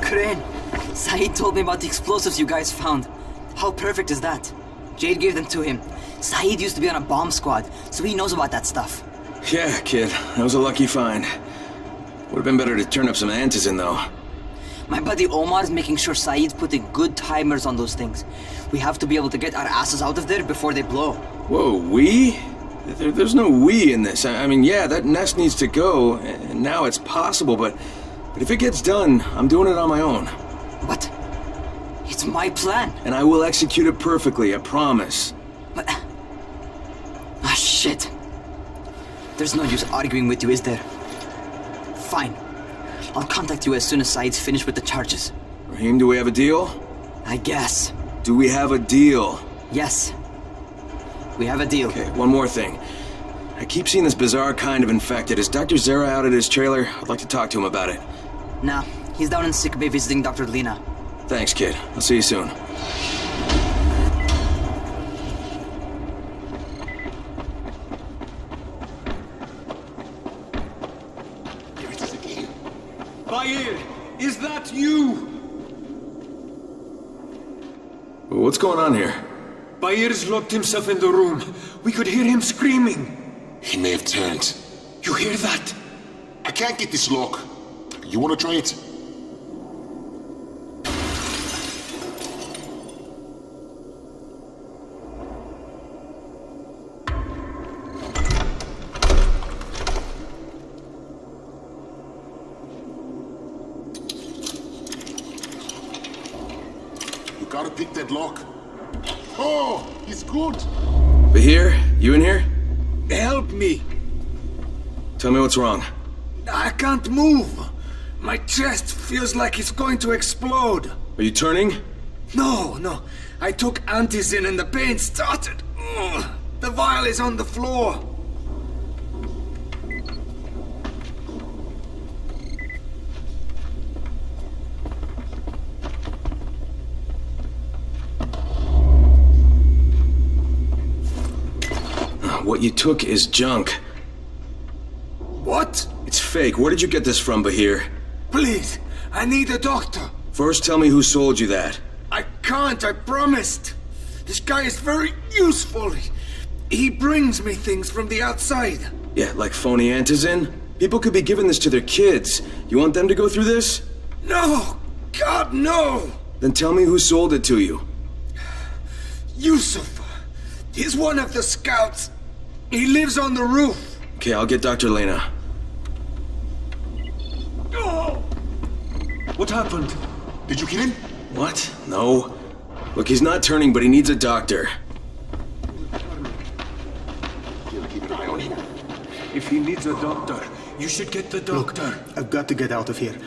Crane! Saeed told me about the explosives you guys found. How perfect is that? Jade gave them to him. Saeed used to be on a bomb squad, so he knows about that stuff. Yeah, kid. That was a lucky find. Would have been better to turn up some antizin, though. My buddy Omar's making sure Saeed's putting good timers on those things. We have to be able to get our asses out of there before they blow. Whoa, we? There's no we in this. I mean, yeah, that nest needs to go, and now it's possible, but if it gets done, I'm doing it on my own. But it's my plan. And I will execute it perfectly, I promise. But... ah, shit. There's no use arguing with you, is there? Fine. I'll contact you as soon as Saeed's finished with the charges. Raheem, do we have a deal? I guess. Do we have a deal? Yes. We have a deal. Okay, one more thing. I keep seeing this bizarre kind of infected. Is Dr. Zera out at his trailer? I'd like to talk to him about it. Nah, he's down in sickbay visiting Dr. Lena. Thanks, kid. I'll see you soon. Bair, is that you? What's going on here? Bair's locked himself in the room. We could hear him screaming. He may have turned. You hear that? I can't get this lock. You want to try it? You gotta pick that lock. Oh, he's good. Bahir, you in here? Help me. Tell me what's wrong. I can't move. My chest feels like it's going to explode. Are you turning? No. I took antizin and the pain started. Ugh. The vial is on the floor. What you took is junk. What? It's fake. Where did you get this from, Bahir? Please, I need a doctor. First, tell me who sold you that. I can't, I promised. This guy is very useful. He brings me things from the outside. Yeah, like phony antizin? People could be giving this to their kids. You want them to go through this? No! God, no! Then tell me who sold it to you. Yusuf. He's one of the scouts. He lives on the roof. Okay, I'll get Dr. Lena. Oh! What happened? Did you kill him? What? No. Look, he's not turning, but he needs a doctor. Keep an eye on him. If he needs a doctor, you should get the doctor. Look, I've got to get out of here.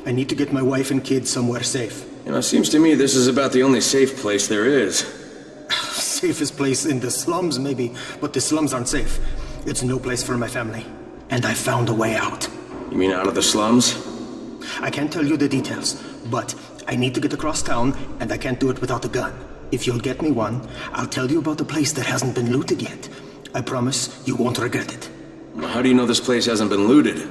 I need to get my wife and kids somewhere safe. You know, it seems to me this is about the only safe place there is. Safest place in the slums, maybe, but the slums aren't safe. It's no place for my family. And I found a way out. You mean out of the slums? I can't tell you the details, but I need to get across town, and I can't do it without a gun. If you'll get me one, I'll tell you about a place that hasn't been looted yet. I promise you won't regret it. How do you know this place hasn't been looted?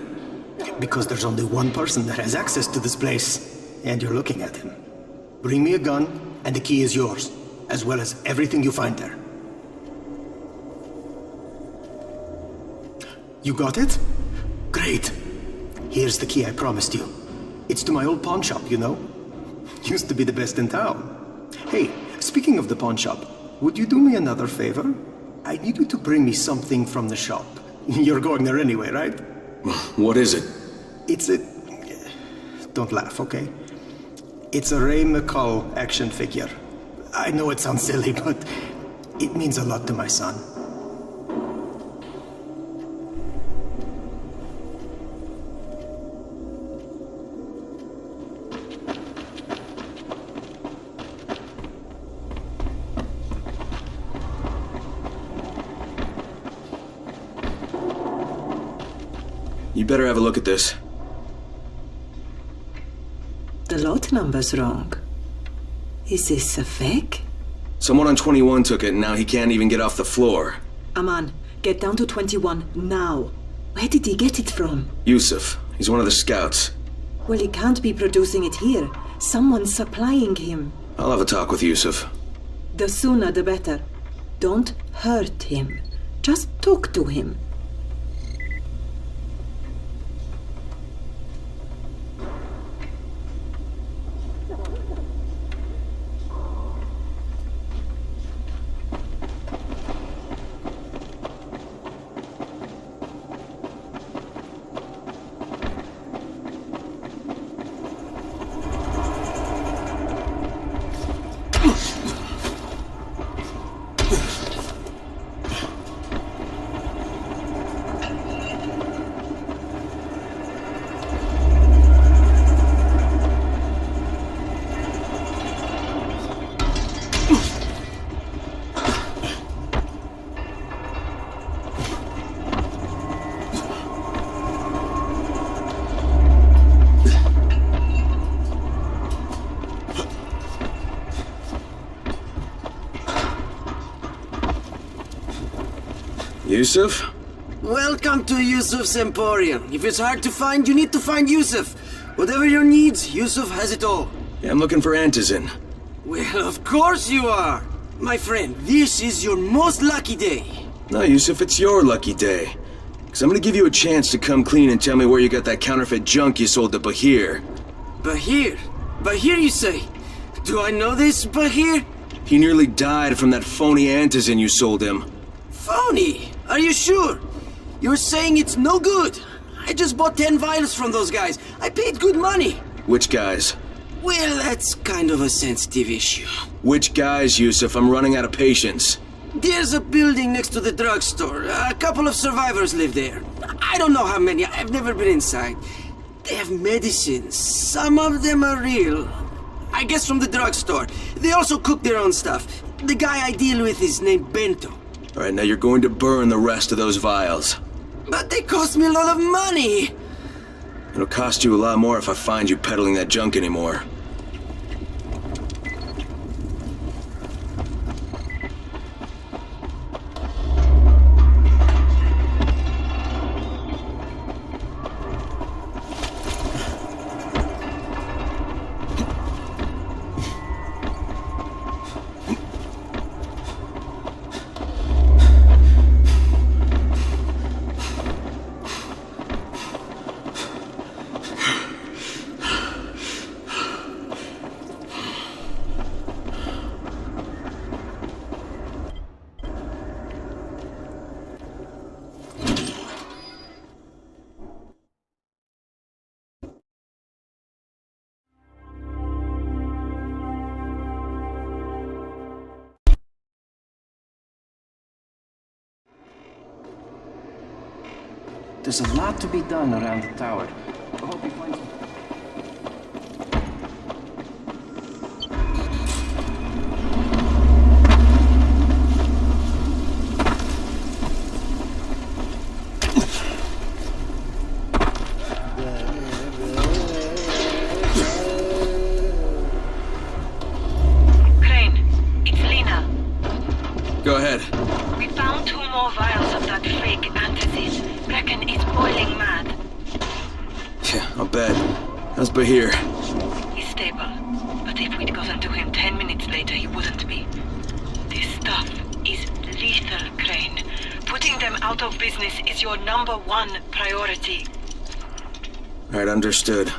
Because there's only one person that has access to this place, and you're looking at him. Bring me a gun, and the key is yours, as well as everything you find there. You got it? Great. Here's the key I promised you. It's to my old pawn shop, you know? Used to be the best in town. Hey, speaking of the pawn shop, would you do me another favor? I need you to bring me something from the shop. You're going there anyway, right? What is it? It's a... Don't laugh, okay? It's a Ray McCall action figure. I know it sounds silly, but it means a lot to my son. You better have a look at this. The lot number's wrong. Is this a fake? Someone on 21 took it, and now he can't even get off the floor. Aman, get down to 21 now. Where did he get it from? Yusuf. He's one of the scouts. Well, he can't be producing it here. Someone's supplying him. I'll have a talk with Yusuf. The sooner the better. Don't hurt him. Just talk to him. Yusuf? Welcome to Yusuf's Emporium. If it's hard to find, you need to find Yusuf. Whatever your needs, Yusuf has it all. Yeah, I'm looking for Antizin. Well, of course you are. My friend, this is your most lucky day. No, Yusuf, it's your lucky day. Because I'm gonna give you a chance to come clean and tell me where you got that counterfeit junk you sold to Bahir. Bahir? Bahir, you say? Do I know this Bahir? He nearly died from that phony Antizin you sold him. Phony? Are you sure? You're saying it's no good. I just bought 10 vials from those guys. I paid good money. Which guys? Well, that's kind of a sensitive issue. Which guys, Yusuf? I'm running out of patience. There's a building next to the drugstore. A couple of survivors live there. I don't know how many. I've never been inside. They have medicines. Some of them are real. I guess from the drugstore. They also cook their own stuff. The guy I deal with is named Bento. All right, now you're going to burn the rest of those vials. But they cost me a lot of money. It'll cost you a lot more if I find you peddling that junk anymore. There's a lot to be done around the tower. I hope you find some... Crane, it's Lena. Go ahead. We found 2 more vials of that fake antizin. Brecken is boiling mad. Yeah, I'll bet. How's Bahir? He's stable, but if we'd gotten to him 10 minutes later, he wouldn't be. This stuff is lethal, Crane. Putting them out of business is your #1 priority. Right, understood.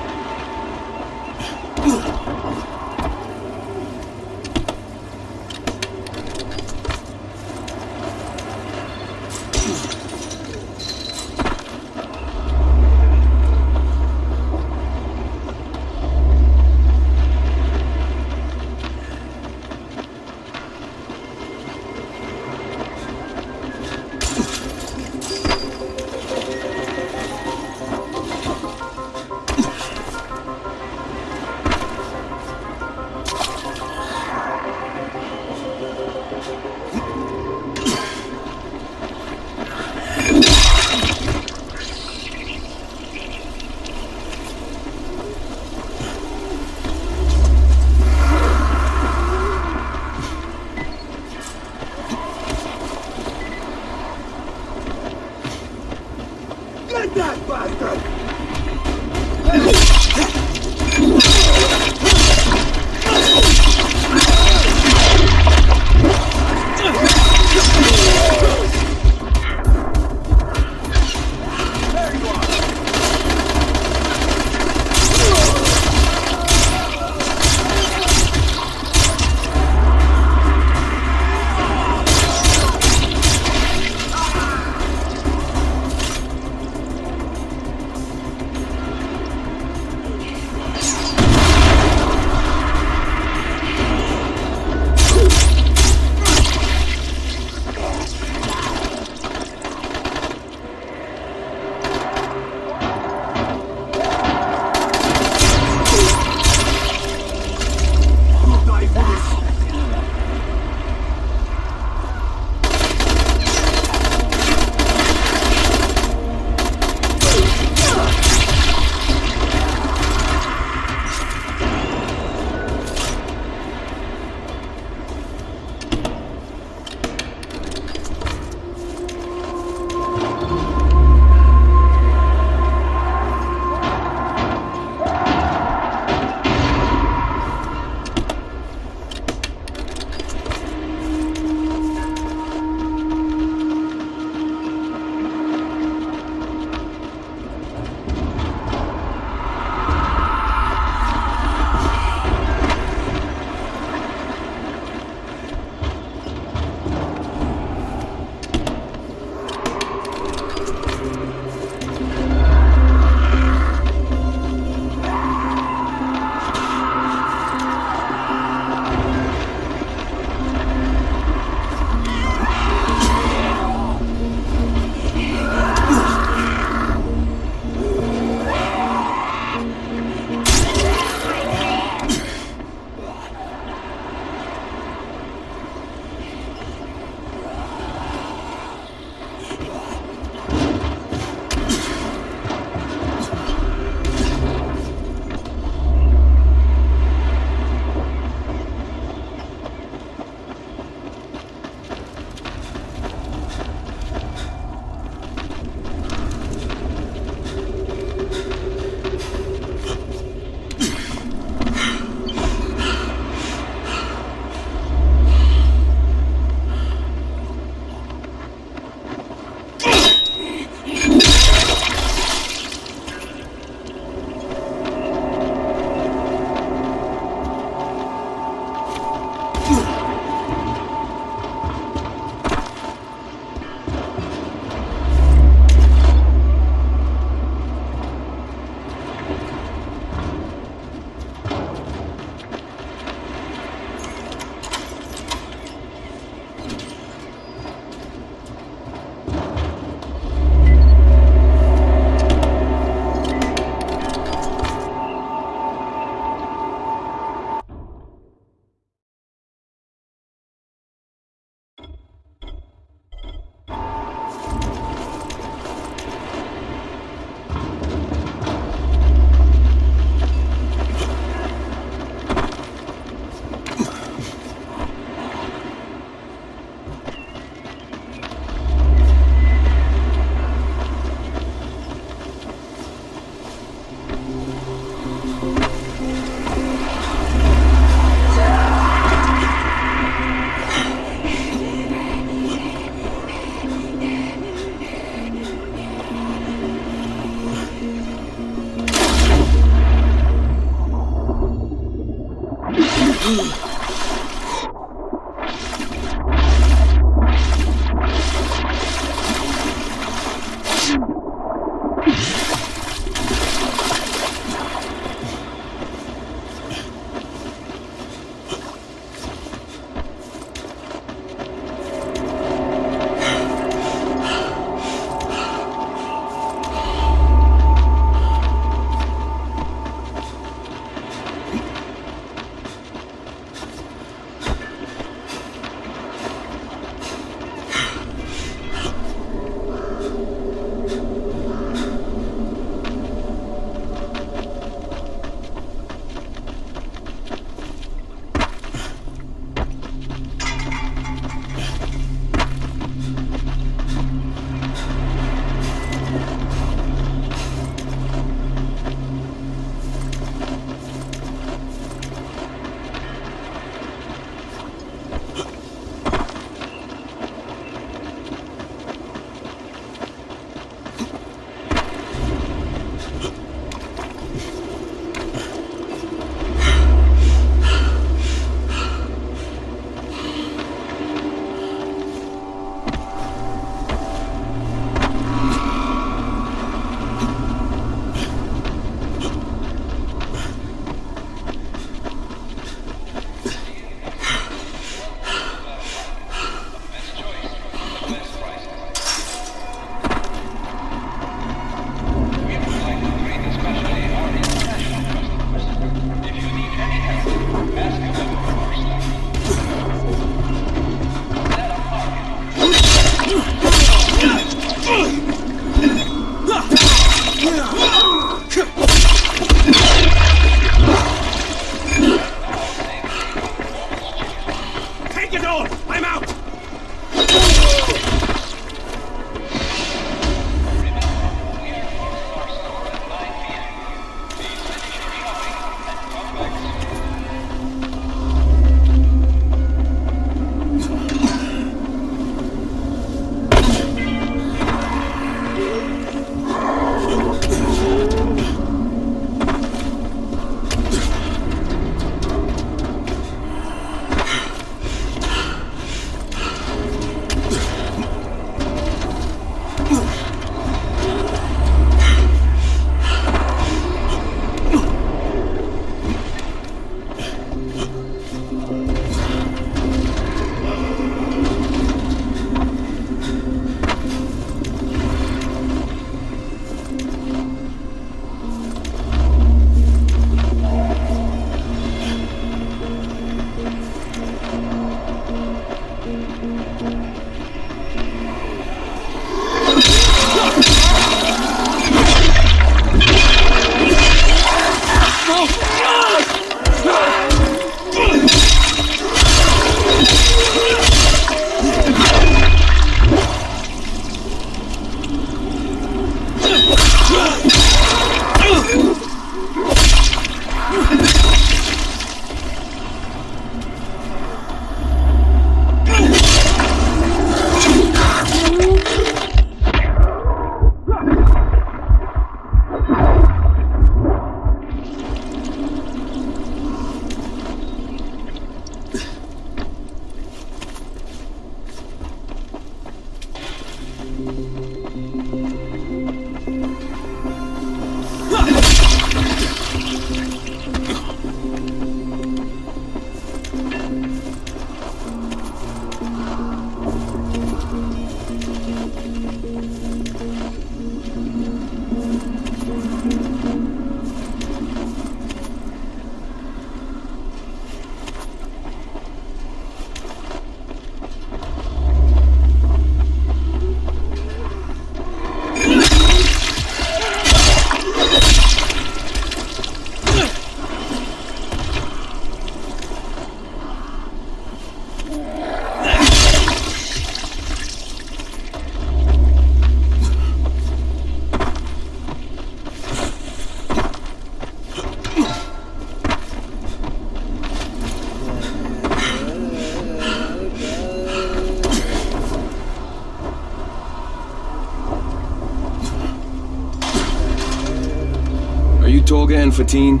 Tolga and Fatine?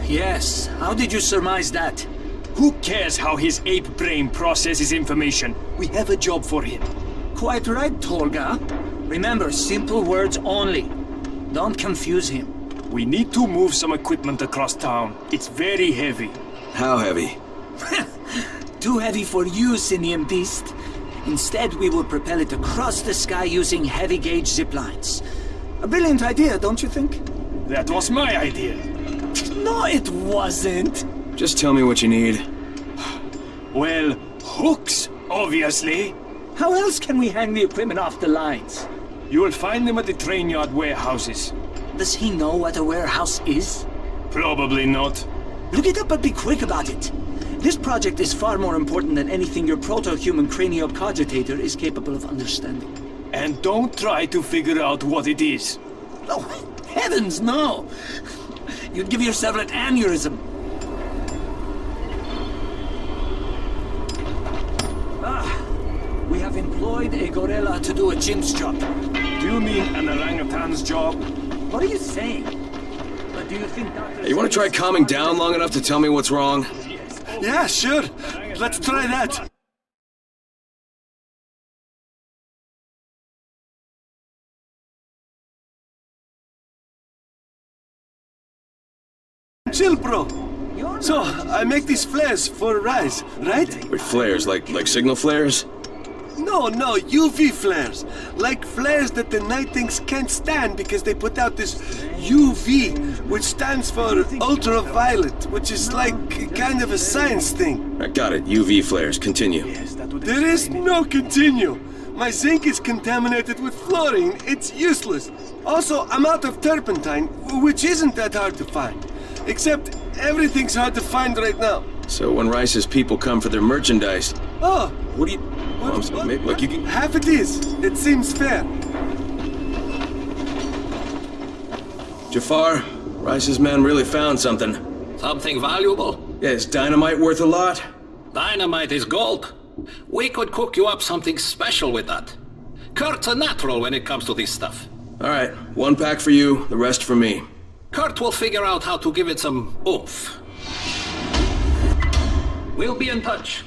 Yes. How did you surmise that? Who cares how his ape brain processes information? We have a job for him. Quite right, Tolga. Remember, simple words only. Don't confuse him. We need to move some equipment across town. It's very heavy. How heavy? Too heavy for you, Simian Beast. Instead, we will propel it across the sky using heavy-gauge zip lines. A brilliant idea, don't you think? That was my idea. No, it wasn't. Just tell me what you need. Well, hooks, obviously. How else can we hang the equipment off the lines? You will find them at the train yard warehouses. Does he know what a warehouse is? Probably not. Look it up, but be quick about it. This project is far more important than anything your proto-human craniocogitator is capable of understanding. And don't try to figure out what it is. Oh, heavens, no! You'd give yourself an aneurysm. We have employed a gorilla to do a chimps job. Do you mean an orangutan's job? What are you saying? But do you think Dr. Hey, you want to try calming down long enough to tell me what's wrong? Yeah, sure. Let's try that. Chill, bro. So, I make these flares for Rise, right? Wait, flares? Like signal flares? No, UV flares. Like flares that the Night Things can't stand because they put out this UV, which stands for ultraviolet, which is like kind of a science thing. I got it. UV flares. Continue. There is no continue. My zinc is contaminated with fluorine. It's useless. Also, I'm out of turpentine, which isn't that hard to find. Except everything's hard to find right now. So when Rice's people come for their merchandise... Oh! What do you... Maybe, look, you can... Half it is. It seems fair. Jafar, Rice's men really found something. Something valuable? Yeah, is dynamite worth a lot? Dynamite is gold. We could cook you up something special with that. Kurt's a natural when it comes to this stuff. All right, 1 pack for you, the rest for me. Kurt will figure out how to give it some oomph. We'll be in touch.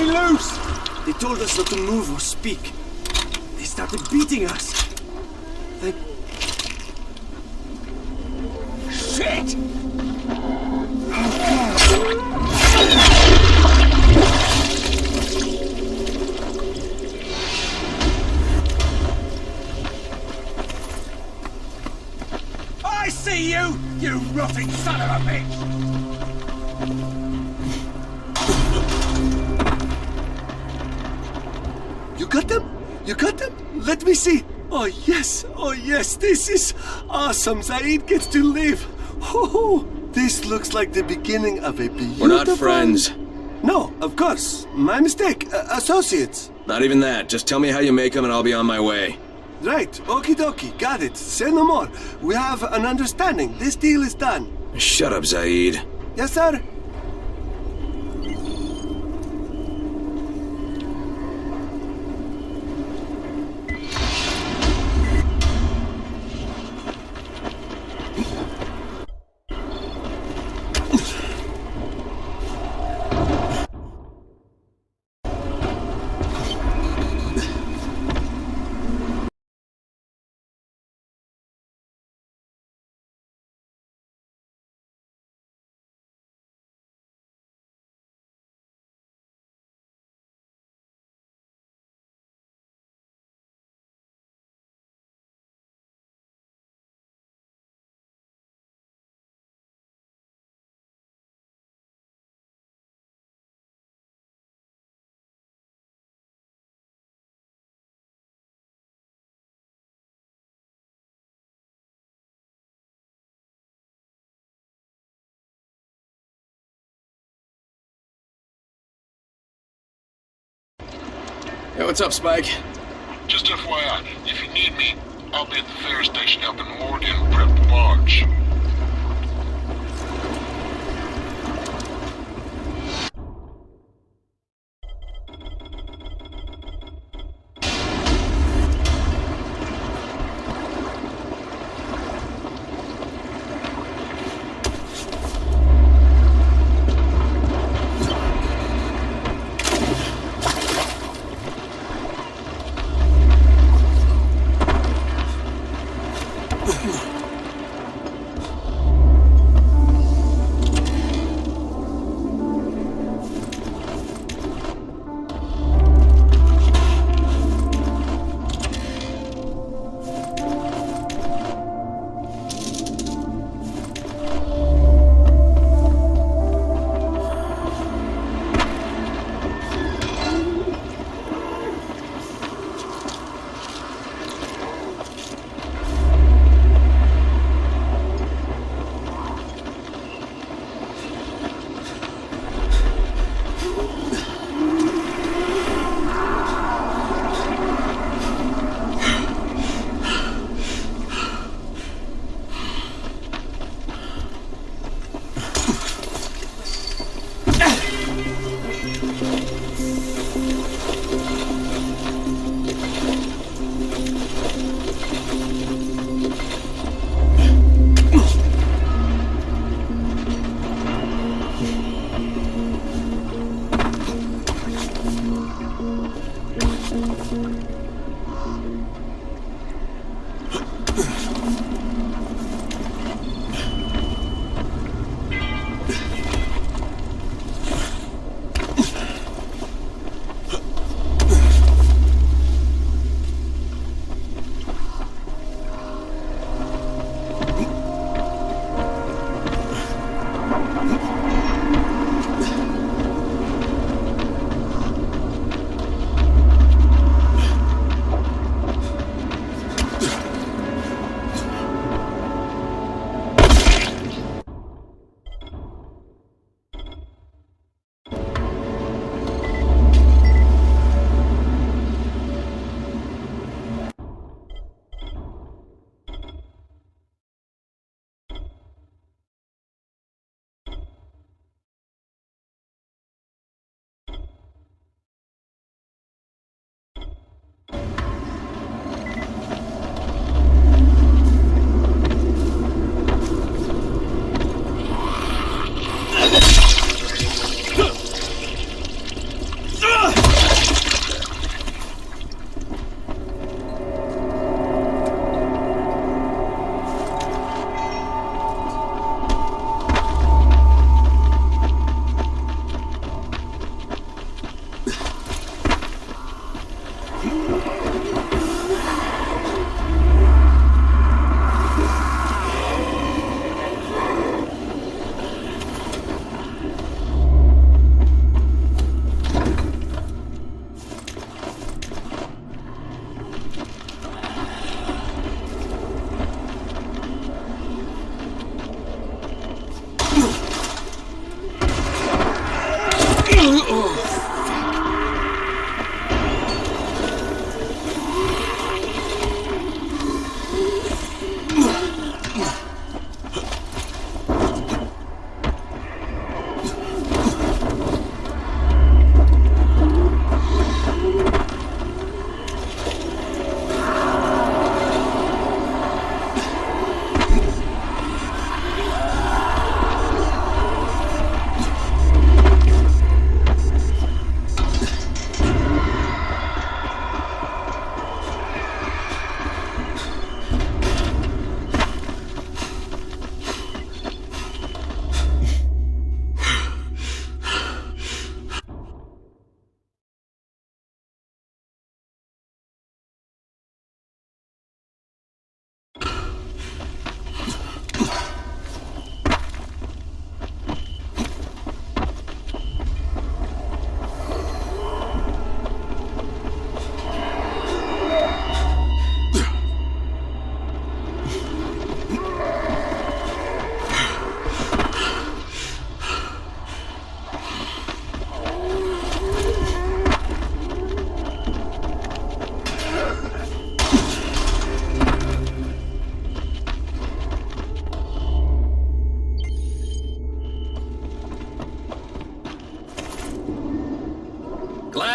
loose! They told us not to move or speak. They started beating us. They... Shit! I see you, you rotting son of a bitch! You got them? You got them? Let me see. Oh yes, this is awesome. Saeed gets to live. Oh, this looks like the beginning of a beautiful... We're not friends. No, of course. My mistake. Associates. Not even that. Just tell me how you make them and I'll be on my way. Right, okie dokie, got it. Say no more. We have an understanding. This deal is done. Shut up, Zaid. Yes, sir? Hey, what's up, Spike? Just FYI, if you need me, I'll be at the ferry station helping Morgan prep the barge.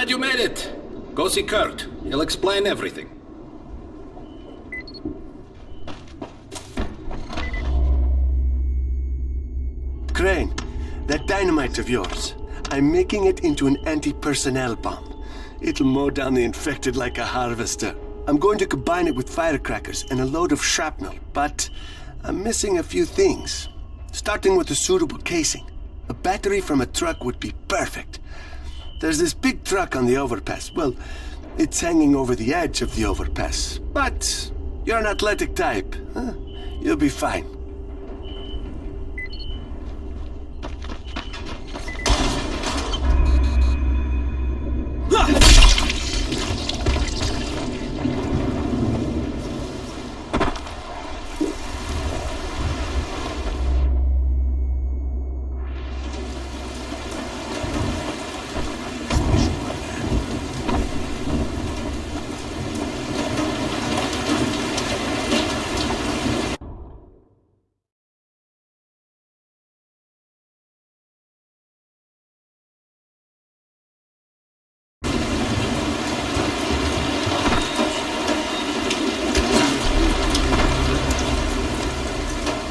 Glad you made it. Go see Kurt. He'll explain everything. Crane, that dynamite of yours, I'm making it into an anti-personnel bomb. It'll mow down the infected like a harvester. I'm going to combine it with firecrackers and a load of shrapnel, but I'm missing a few things. Starting with a suitable casing. A battery from a truck would be perfect. There's this big truck on the overpass. Well, it's hanging over the edge of the overpass. But you're an athletic type. Huh? You'll be fine.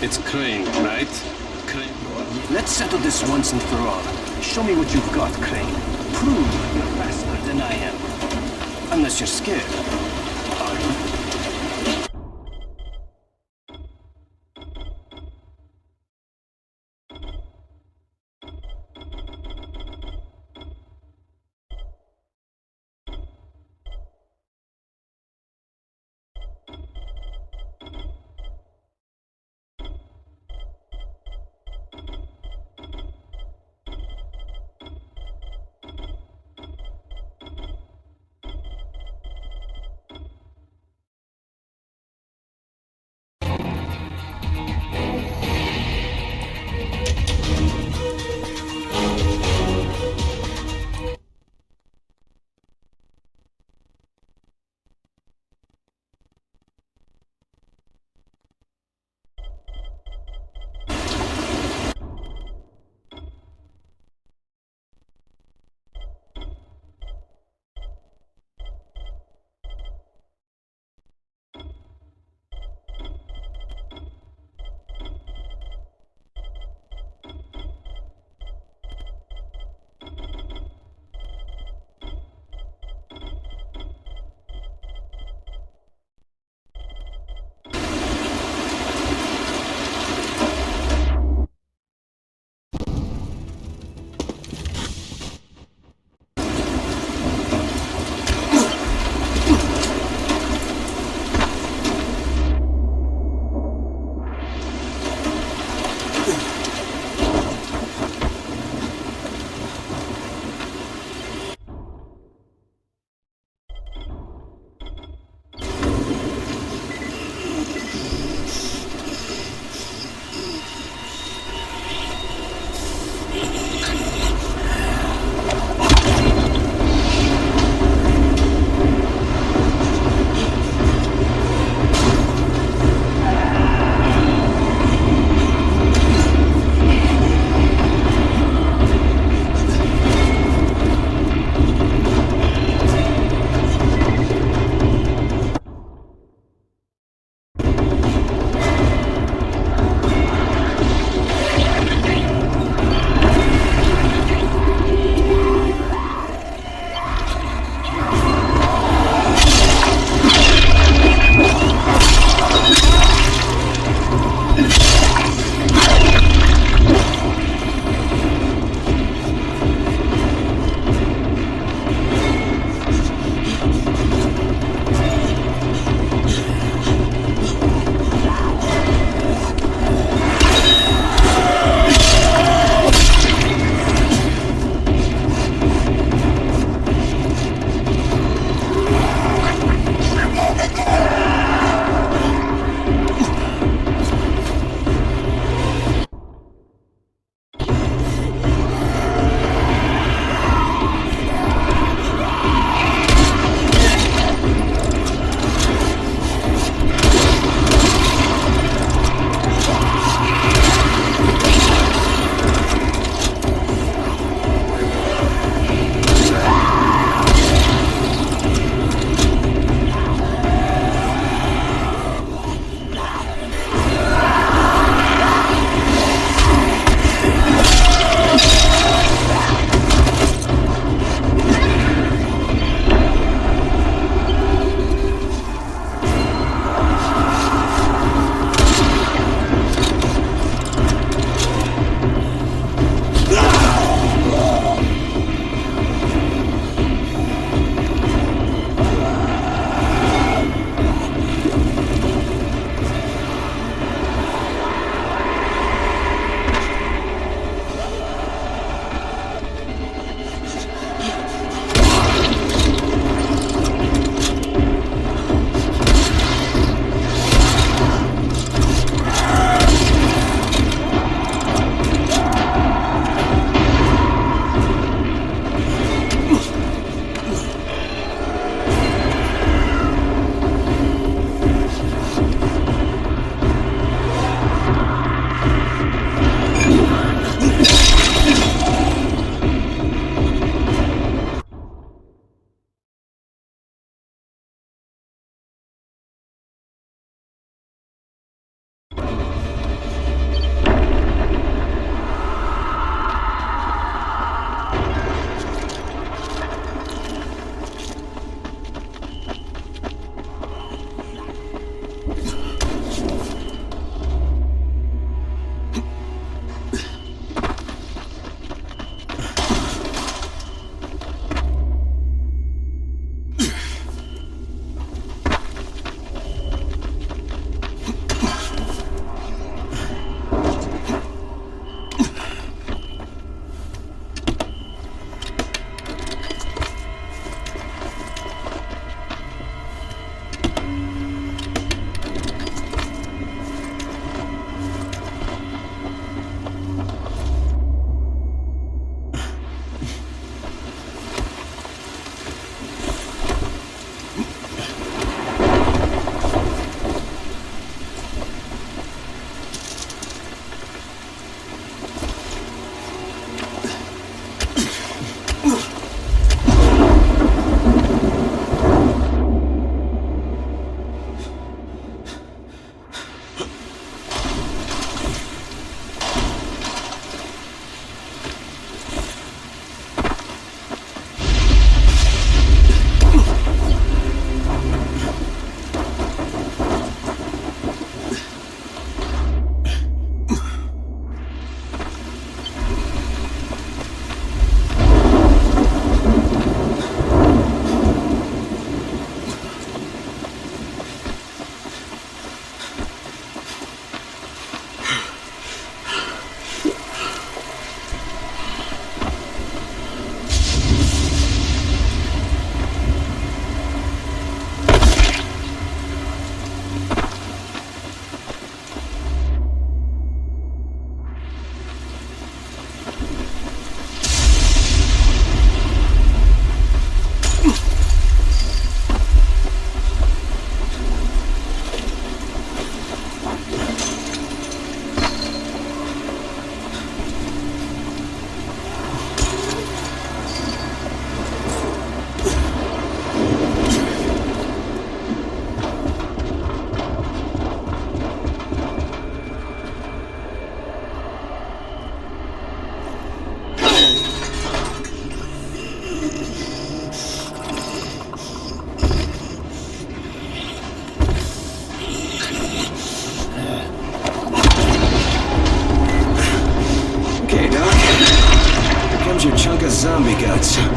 It's Crane, right? Crane. Let's settle this once and for all. Show me what you've got, Crane. Prove you're faster than I am. Unless you're scared. Are you? Thank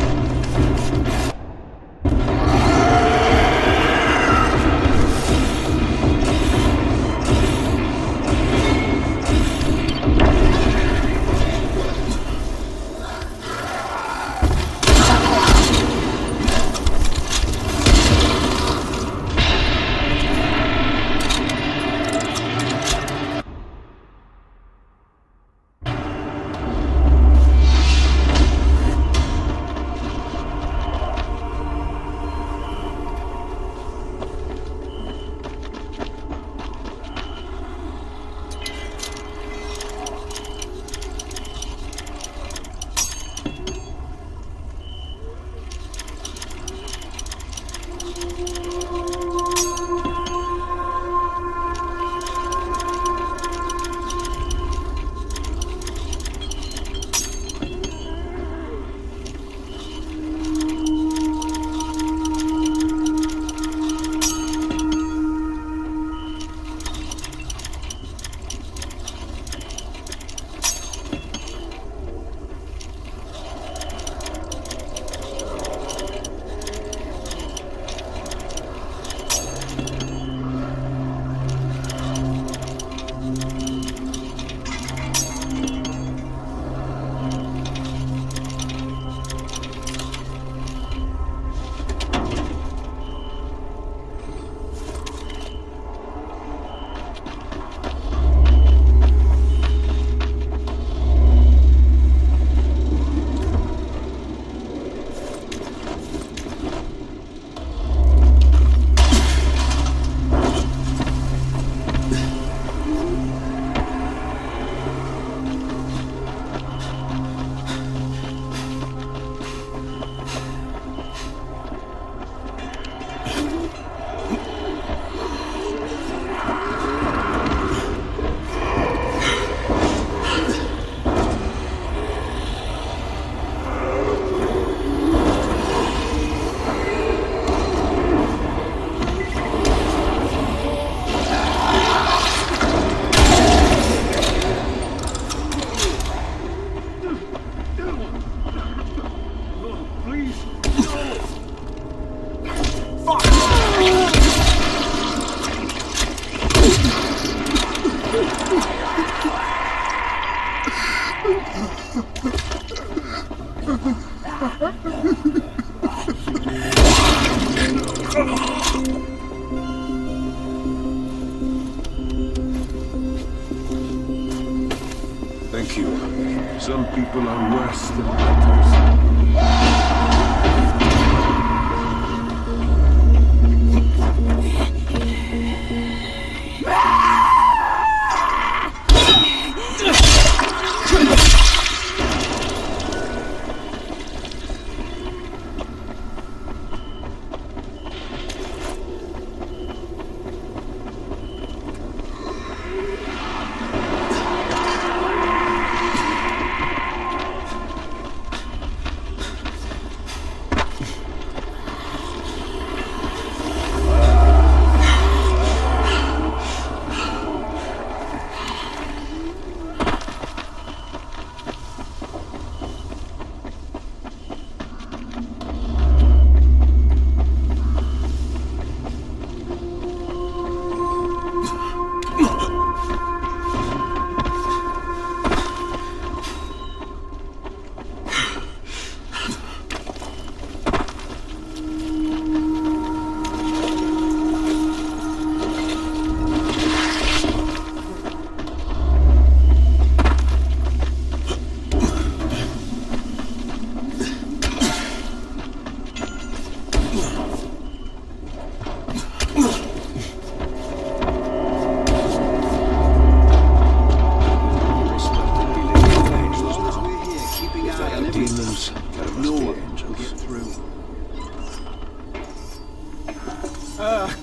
you. Some people are worse than others.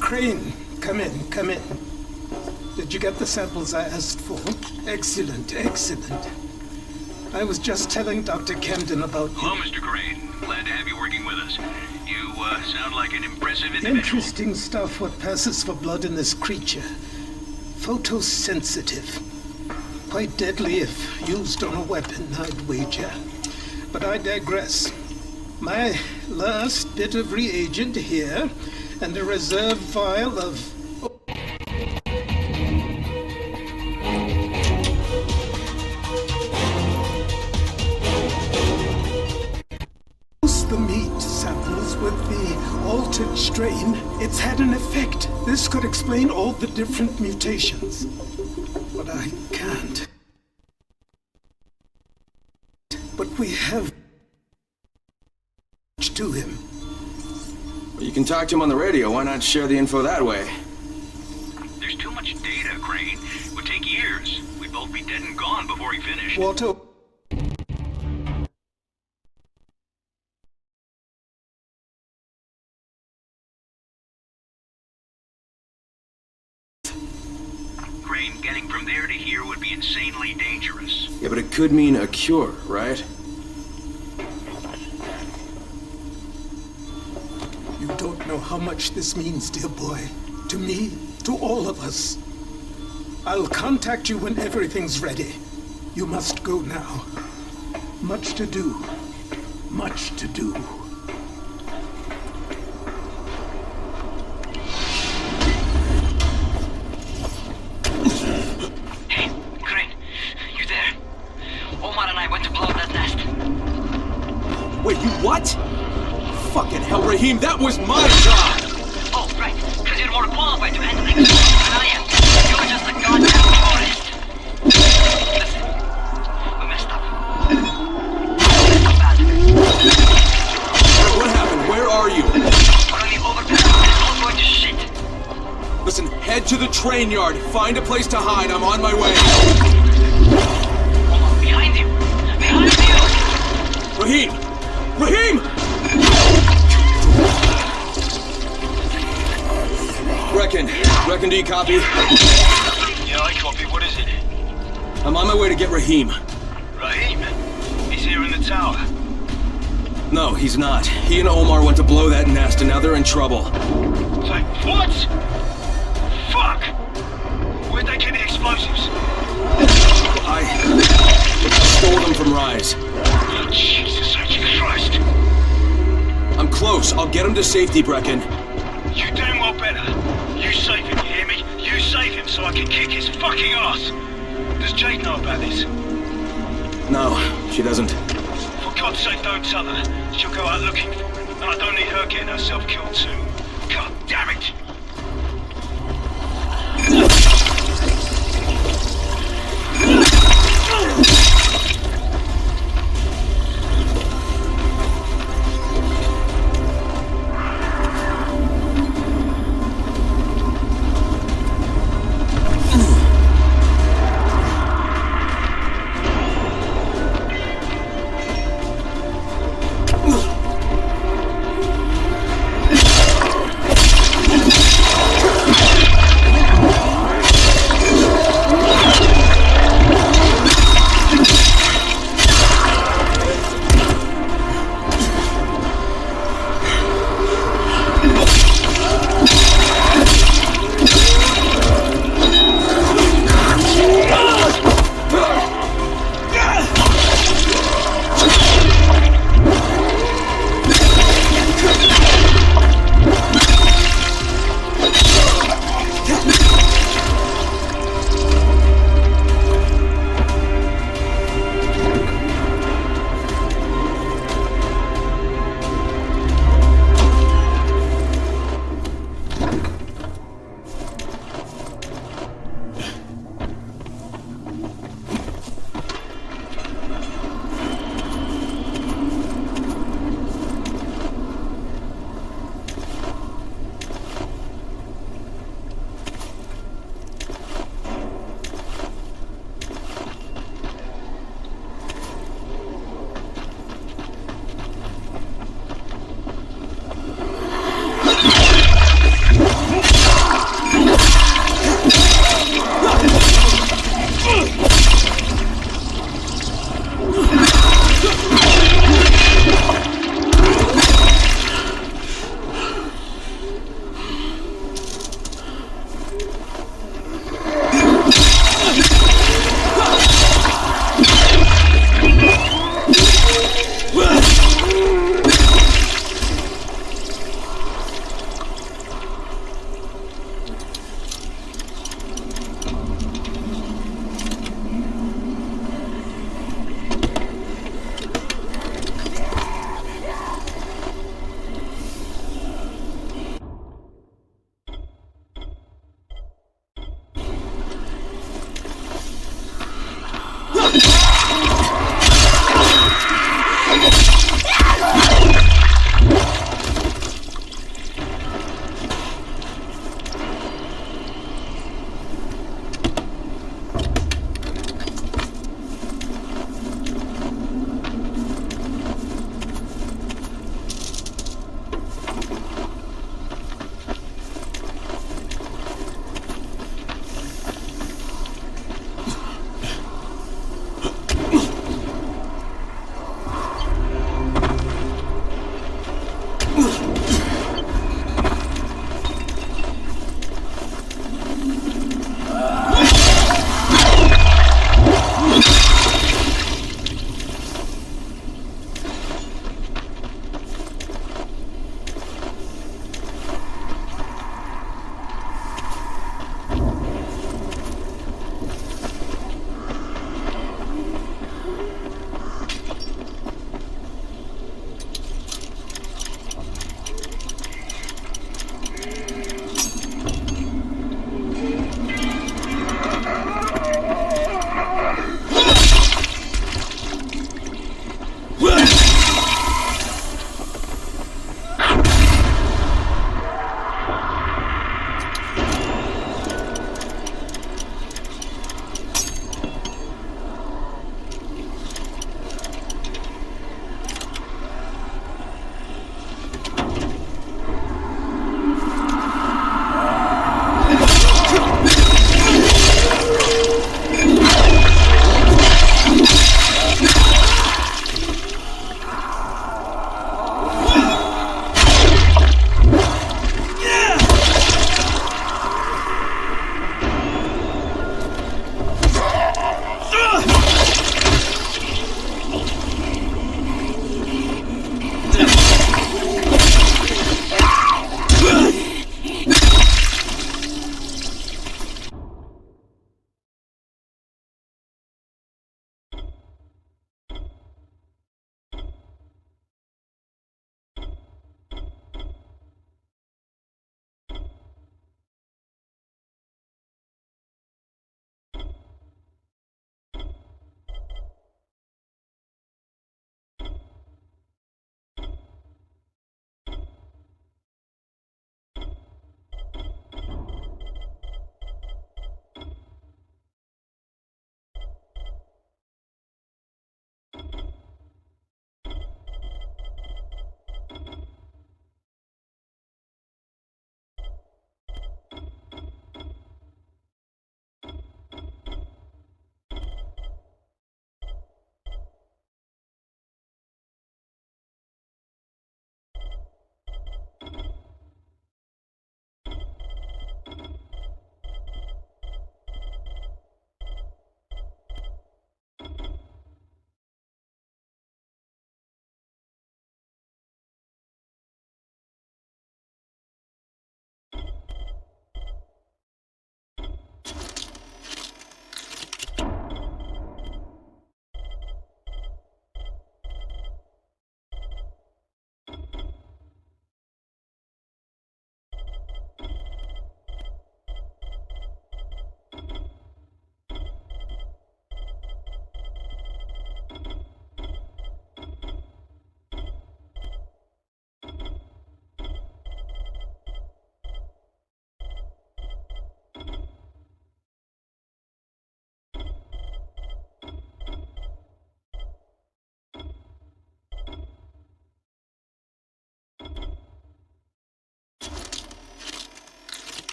Crane, come in. Did you get the samples I asked for? Excellent. I was just telling Dr. Camden about you. Hello, Mr. Crane. Glad to have you working with us. You sound like an impressive individual. Interesting stuff, what passes for blood in this creature. Photosensitive. Quite deadly if used on a weapon, I'd wager. But I digress. My last bit of reagent here, and a reserve vial of... The meat samples with the altered strain, it's had an effect. This could explain all the different mutations. But I can't. But we have to him. Well, you can talk to him on the radio. Why not share the info that way? There's too much data, Crane. It would take years. We'd both be dead and gone before he finished. Walter... Crane, getting from there to here would be insanely dangerous. Yeah, but it could mean a cure, right? You don't know how much this means, dear boy. To me, to all of us. I'll contact you when everything's ready. You must go now. Much to do. Much to do. Hey, Crane, you there? Omar and I went to blow up that nest. Wait, you what? Fucking hell, Raheem, that was my job! Oh, right, because you're more qualified to handle things than I am. You're just a goddamn tourist. Listen, we messed up. What happened? Where are you? We're on the overpass. It's all going to shit. Listen, head to the train yard. Find a place to hide. I'm on my way. Behind you! Behind you! Raheem! Raheem! Reckon, do you copy? Yeah, I copy. What is it? I'm on my way to get Raheem. Raheem? He's here in the tower. No, he's not. He and Omar went to blow that nest, and now they're in trouble. Like, what? Fuck! Where'd they get the explosives? I stole them from Rise. Oh, Jesus Christ. I'm close. I'll get him to safety, Brecken. You damn well better. You save him, you hear me? You save him so I can kick his fucking ass. Does Jade know about this? No, she doesn't. For God's sake, don't tell her. She'll go out looking for him. And I don't need her getting herself killed too. God damn it!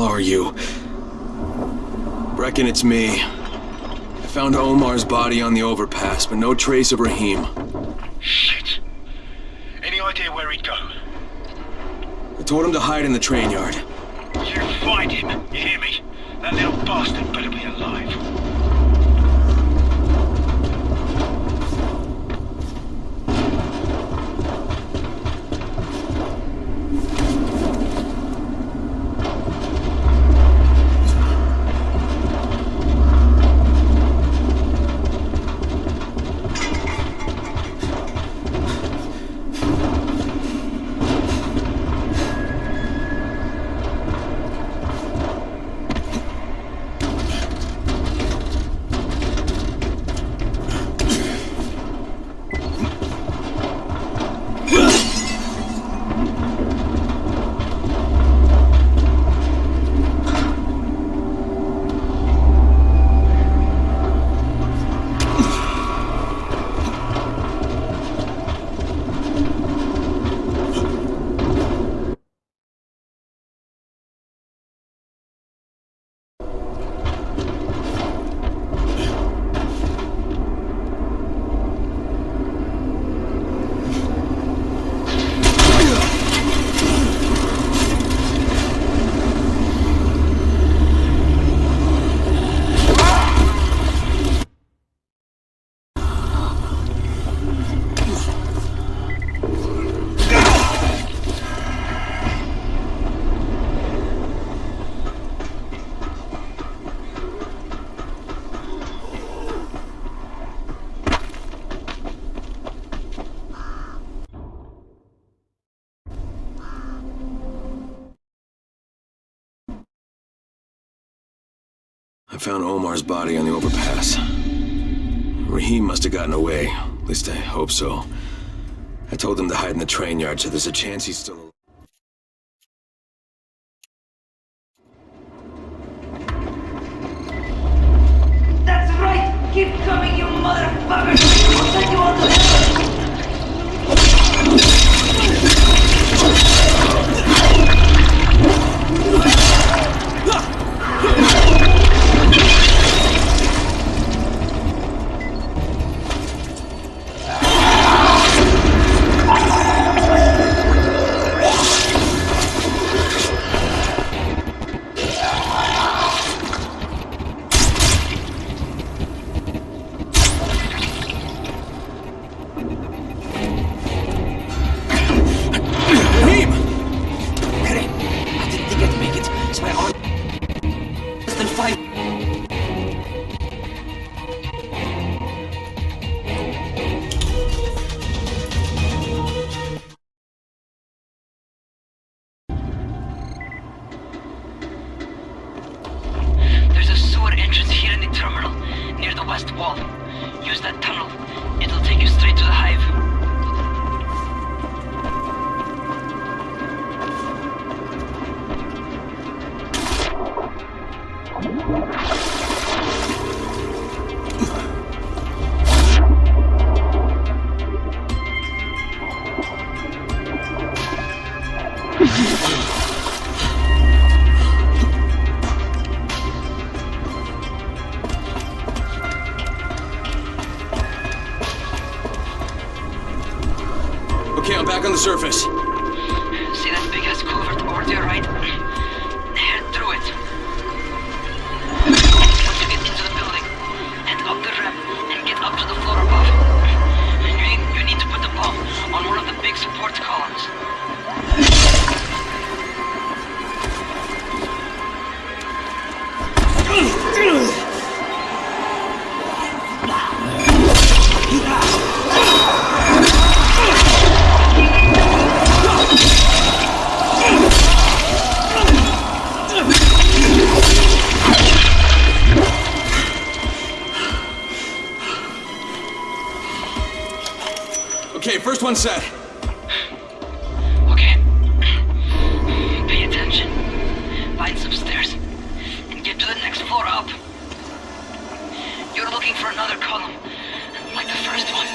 are you? Brecken, it's me. I found Omar's body on the overpass, but no trace of Rahim. Shit. Any idea where he'd go? I told him to hide in the train yard. You find him, you hear me? That little bastard better be alive. I found Omar's body on the overpass. Rahim must have gotten away. At least I hope so. I told him to hide in the train yard, so there's a chance he's still alive. That's right! Keep coming, you motherfuckers! I'll send you all to hell! Okay, I'm back on the surface. See that big ass culvert over to your right? Head through it. Once you get into the building, head up the ramp and get up to the floor above. You need to put the bomb on one of the big support columns. Okay, first one set. Okay. Pay attention. Find some stairs and get to the next floor up. You're looking for another column, like the first one.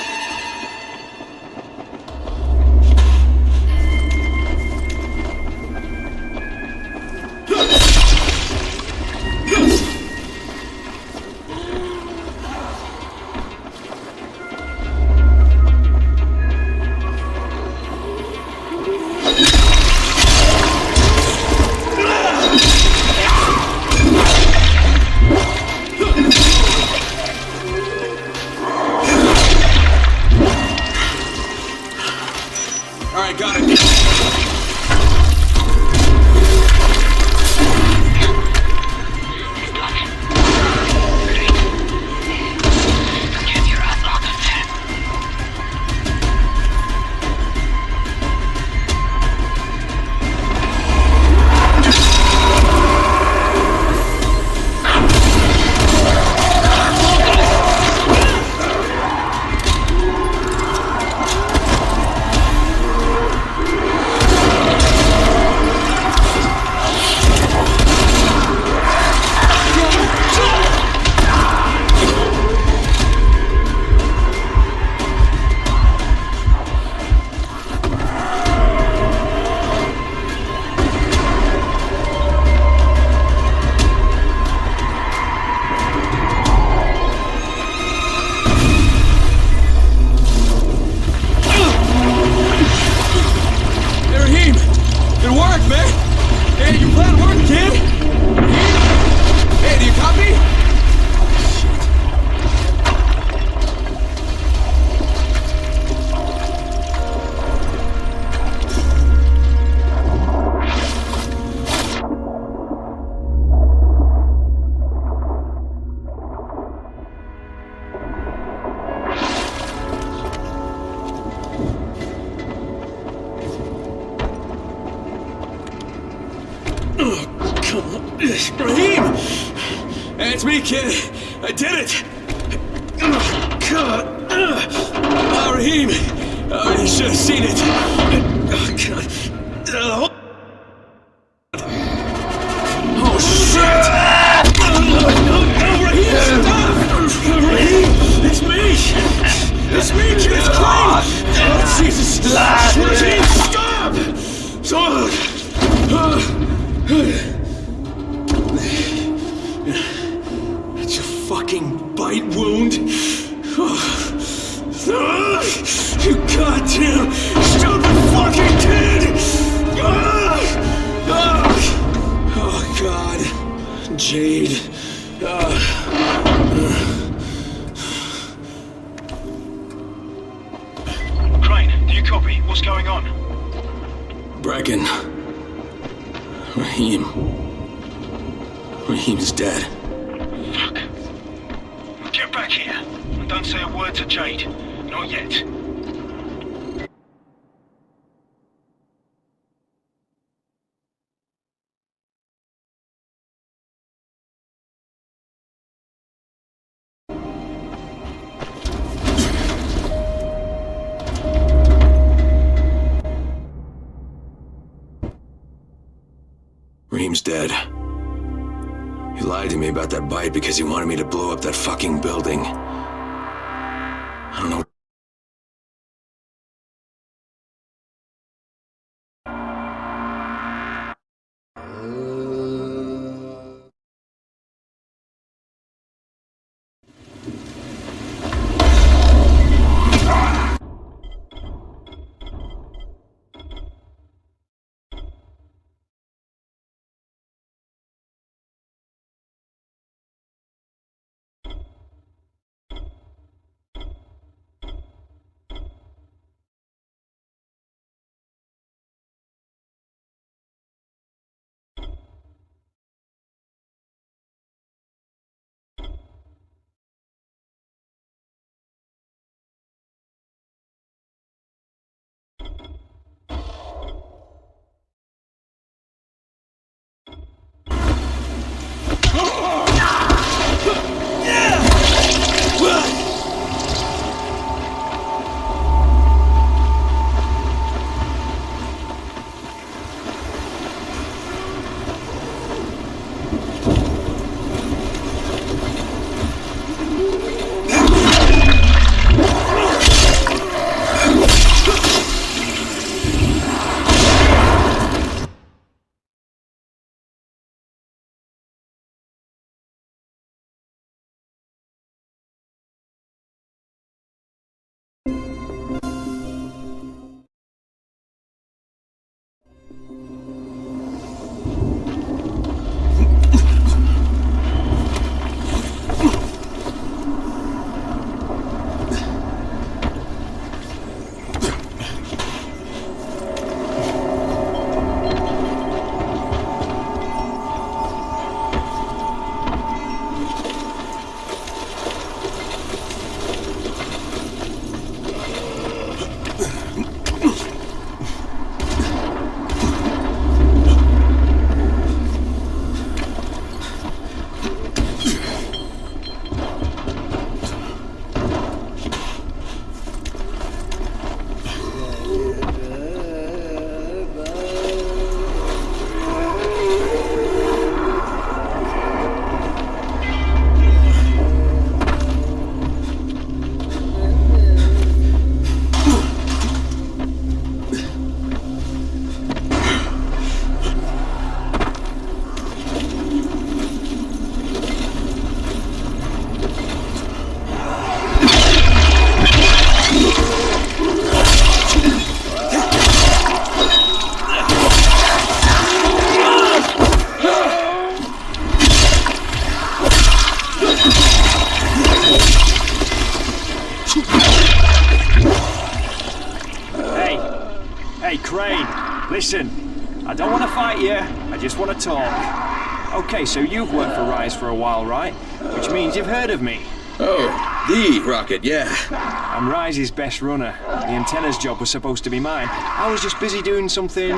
Raheem! It's me, kid. I did it! Oh, God. Raheem! You should have seen it. Oh, God. Oh, shit! No, Raheem, stop! Raheem, it's me! It's me, kid, it's Crane! Oh, Jesus! Raheem, stop! It's a fucking bite wound. You goddamn stupid fucking kid! Oh God, Jade. Crane, do you copy? What's going on? Brecken. Raheem's dead. Fuck. Get back here. And don't say a word to Jade. Not yet. Raheem's dead. He lied to me about that bite because he wanted me to blow up that fucking building. I don't know. Listen, I don't want to fight you, I just want to talk. Okay, so you've worked for Rise for a while, right? Which means you've heard of me. Oh, the Rocket, yeah. I'm Rise's best runner. The antennas job was supposed to be mine. I was just busy doing something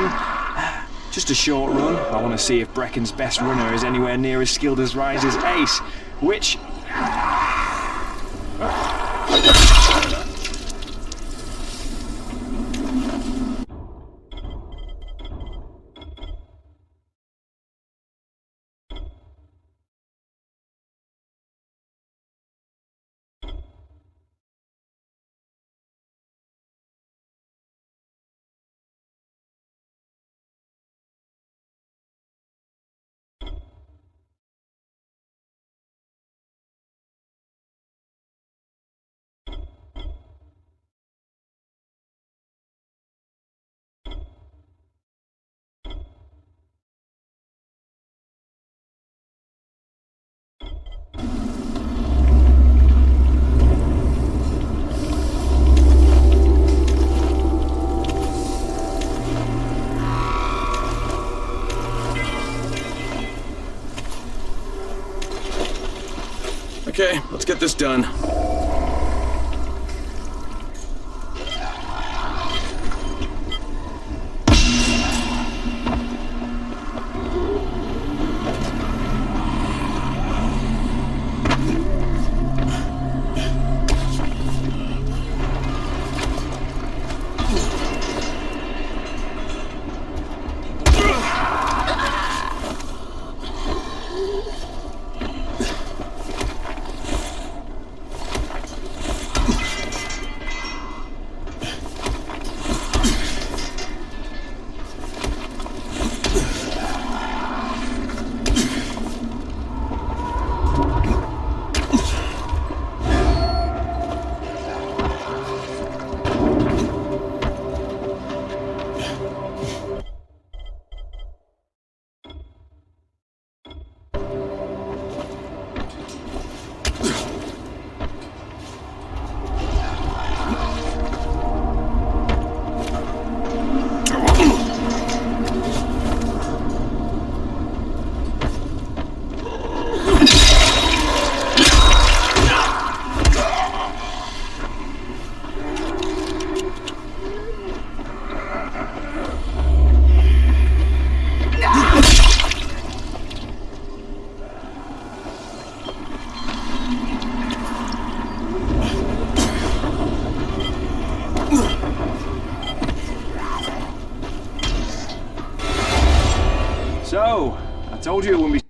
Just a short run. I want to see if Brecken's best runner is anywhere near as skilled as Rise's ace, which... Okay, let's get this done. So, I told you it wouldn't be...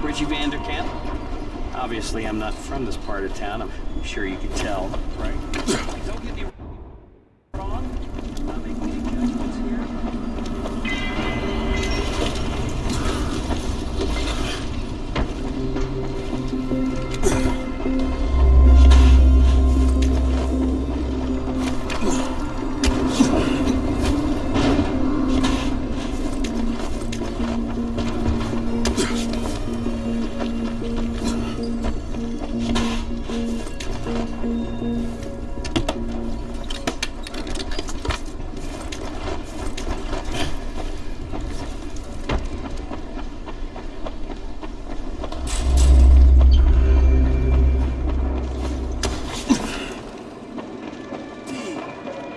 Richie Vanderkamp. Obviously, I'm not from this part of town. I'm sure you can tell, right? Don't get me wrong. I'm not making any judgments here.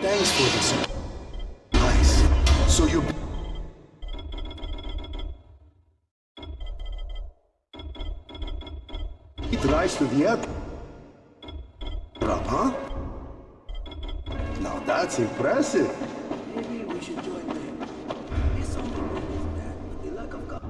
Thanks for this. Nice. So you... It rise to the air. Huh? Now that's impressive. Maybe we should join them. It's only that with the luck of God.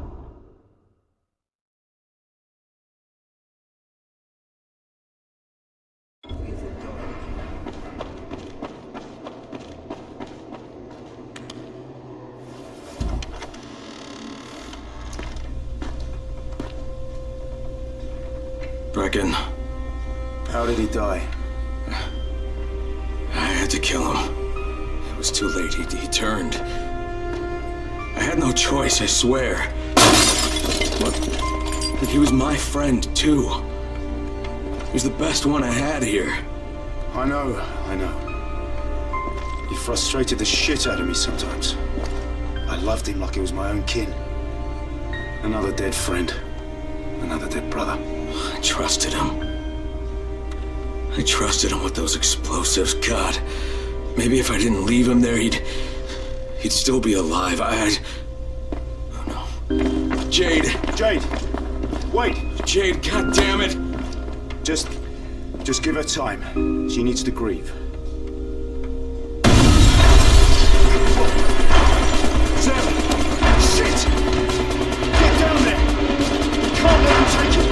Brecken. How did he die? I had to kill him. It was too late. He turned. I had no choice, I swear. Look, he was my friend, too. He was the best one I had here. I know. He frustrated the shit out of me sometimes. I loved him like he was my own kin. Another dead friend. Another dead brother. I trusted him. I trusted him with those explosives. God, maybe if I didn't leave him there, he'd still be alive. Oh no. Jade! Wait! Jade, God damn it! Just give her time. She needs to grieve. Sarah! Shit! Get down there! You can't let him take it!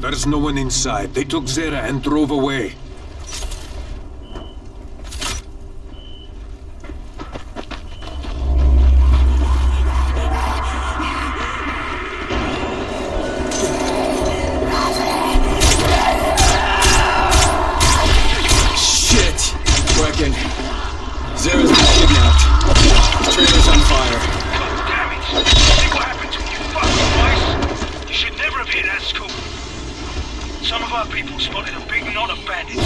There's no one inside. They took Zera and drove away. Shit! Brecken. Zera's been kidnapped. The trailer's on fire. God damn it! See what happened to you fucking boys? You should never have hit that school. Some of our people spotted a big knot of bandits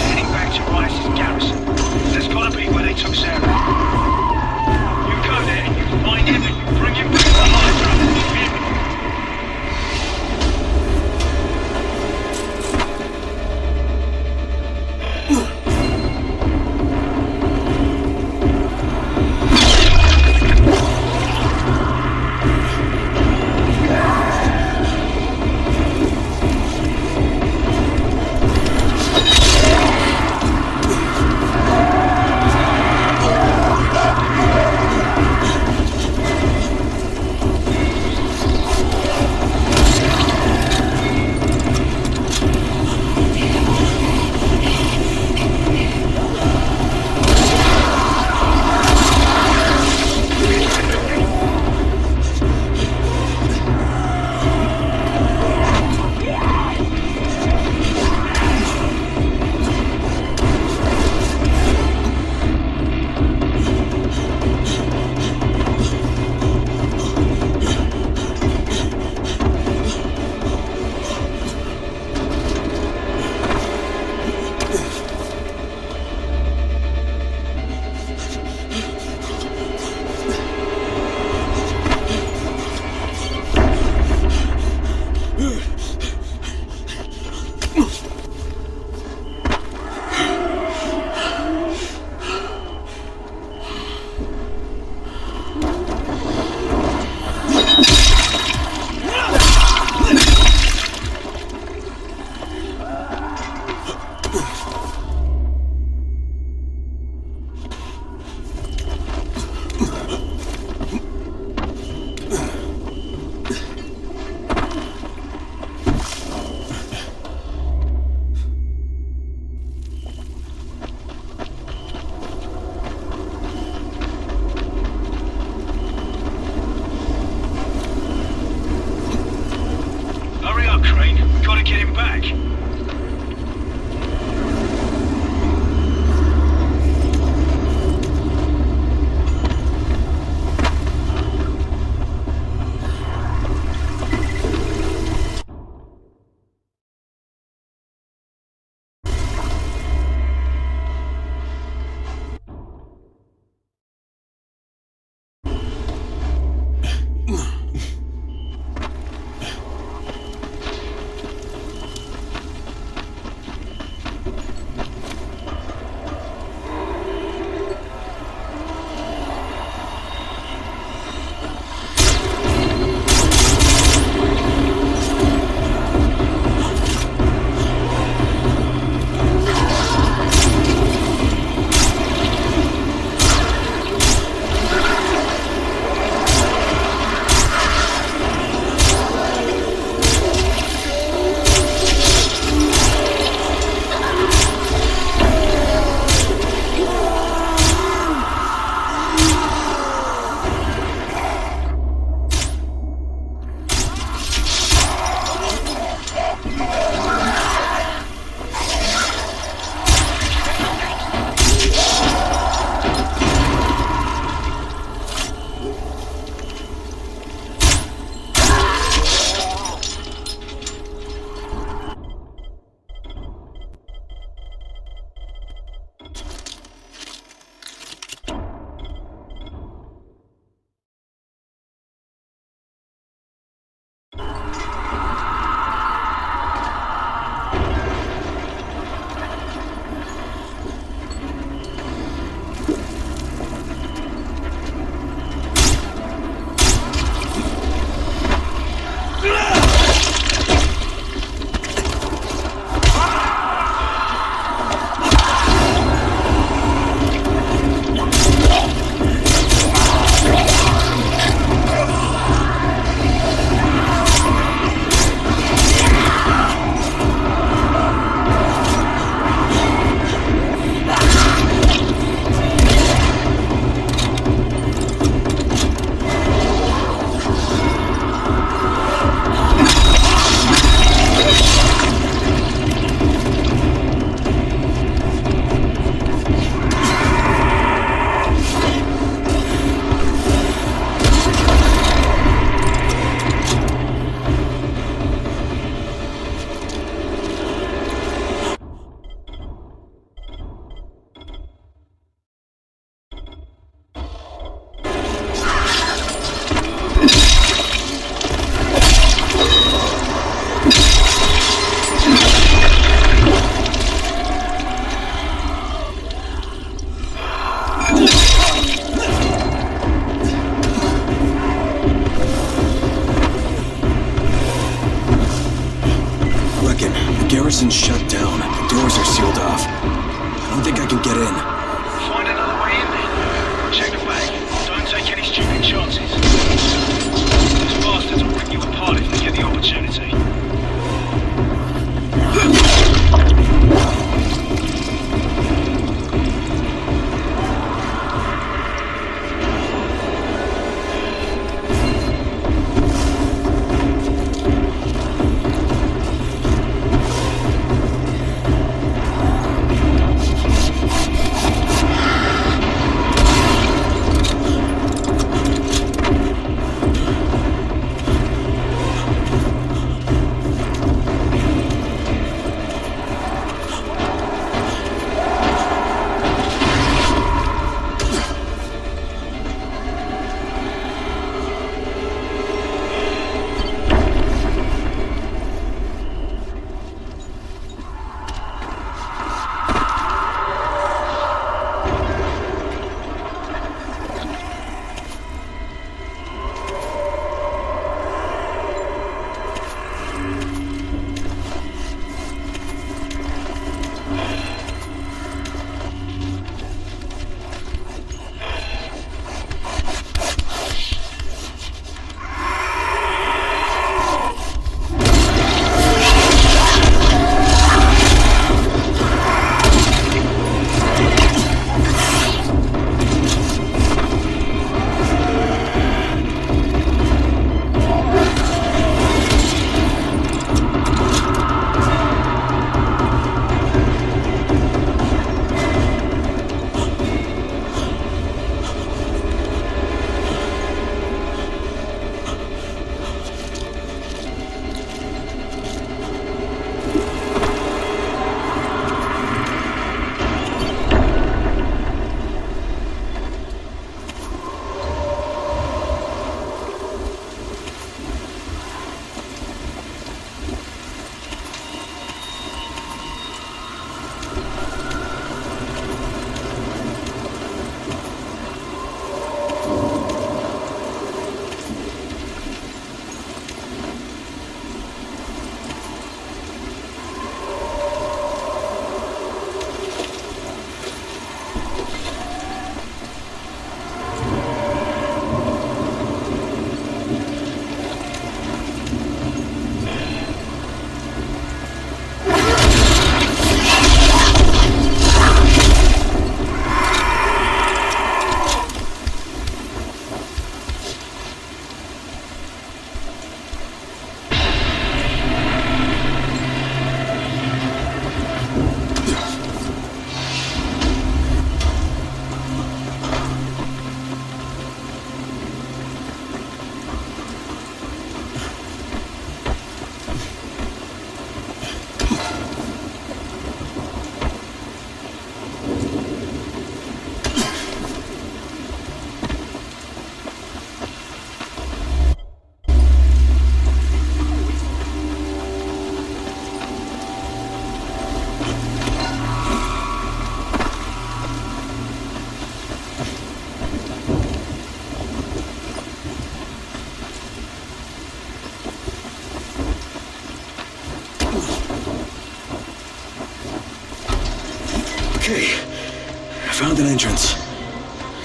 Okay. I found an entrance.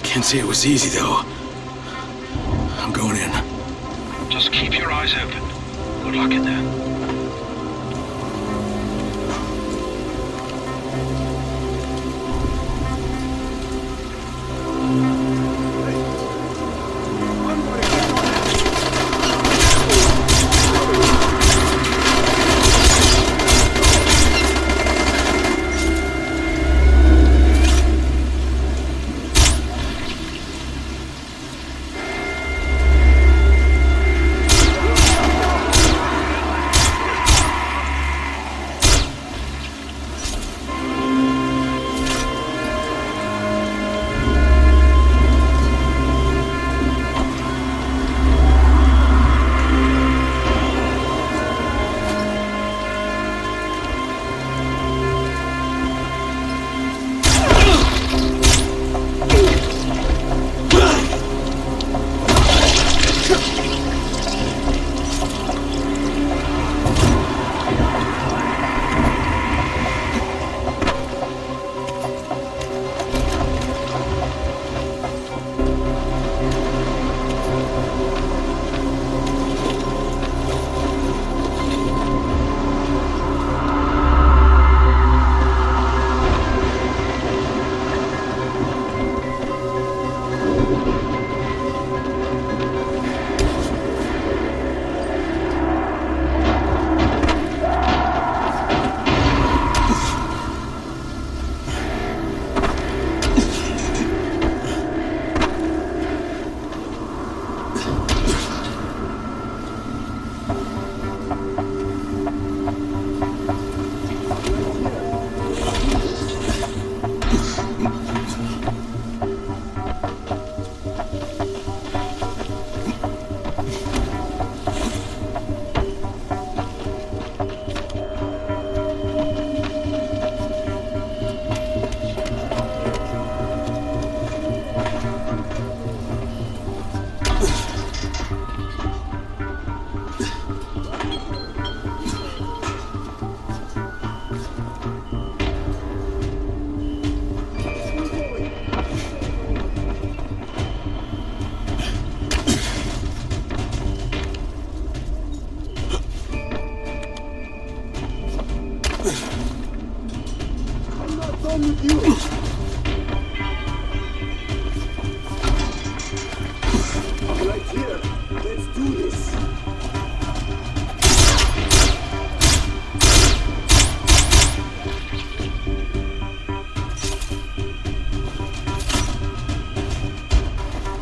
Can't say it was easy, though. I'm going in. Just keep your eyes open. Good luck in there.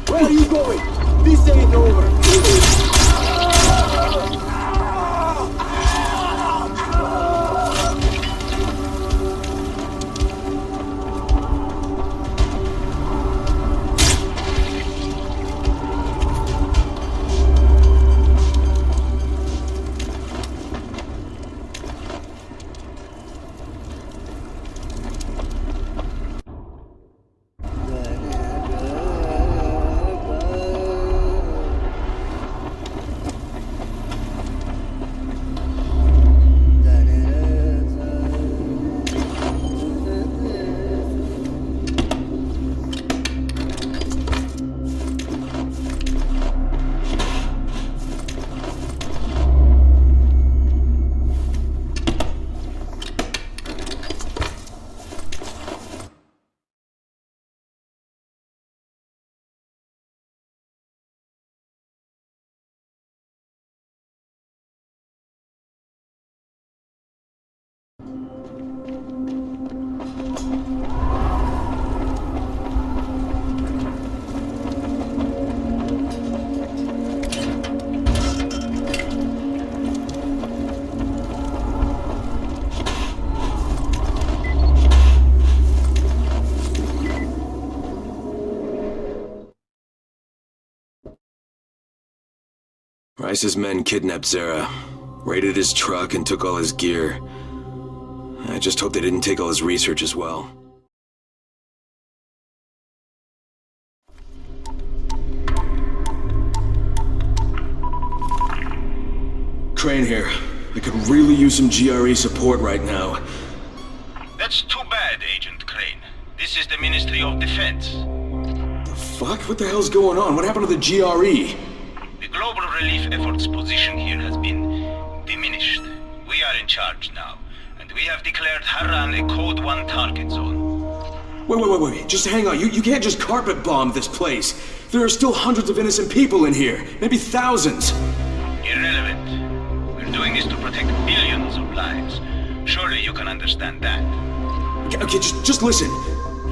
Where are you going? This ain't over. Rice's men kidnapped Zera, raided his truck, and took all his gear. I just hope they didn't take all his research as well. Crane here. I could really use some GRE support right now. That's too bad, Agent Crane. This is the Ministry of Defense. The fuck? What the hell's going on? What happened to the GRE? The global relief effort's position here has been diminished. We are in charge now, and we have declared Harran a Code 1 target zone. Wait. Just hang on. You can't just carpet bomb this place. There are still hundreds of innocent people in here. Maybe thousands. Irrelevant. We're doing this to protect billions of lives. Surely you can understand that. Okay, just listen.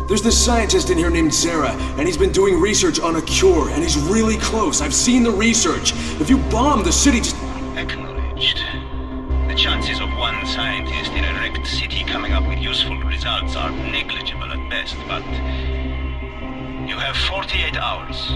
There's this scientist in here named Zera, and he's been doing research on a cure, and he's really close. I've seen the research. If you bomb the city, just... Acknowledged. The chances of one scientist in a wrecked city coming up with useful results are negligible at best, but... You have 48 hours.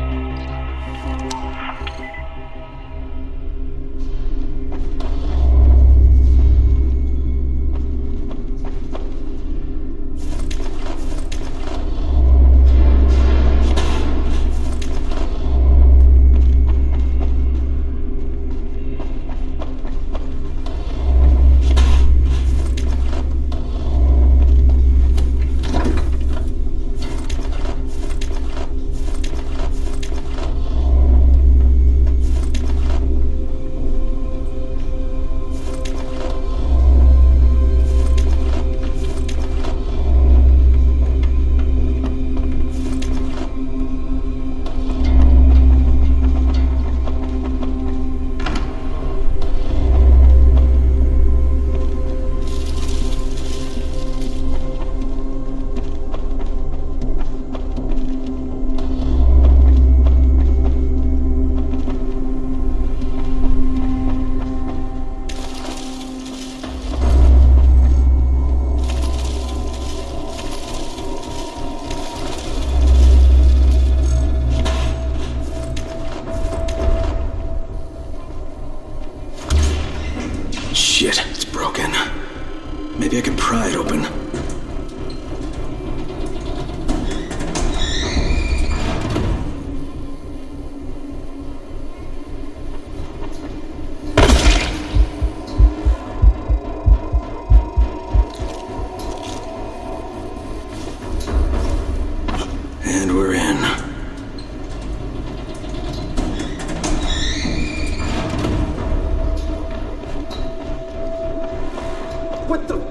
Shit, it's broken. Maybe I can pry it open. And we're in. What the?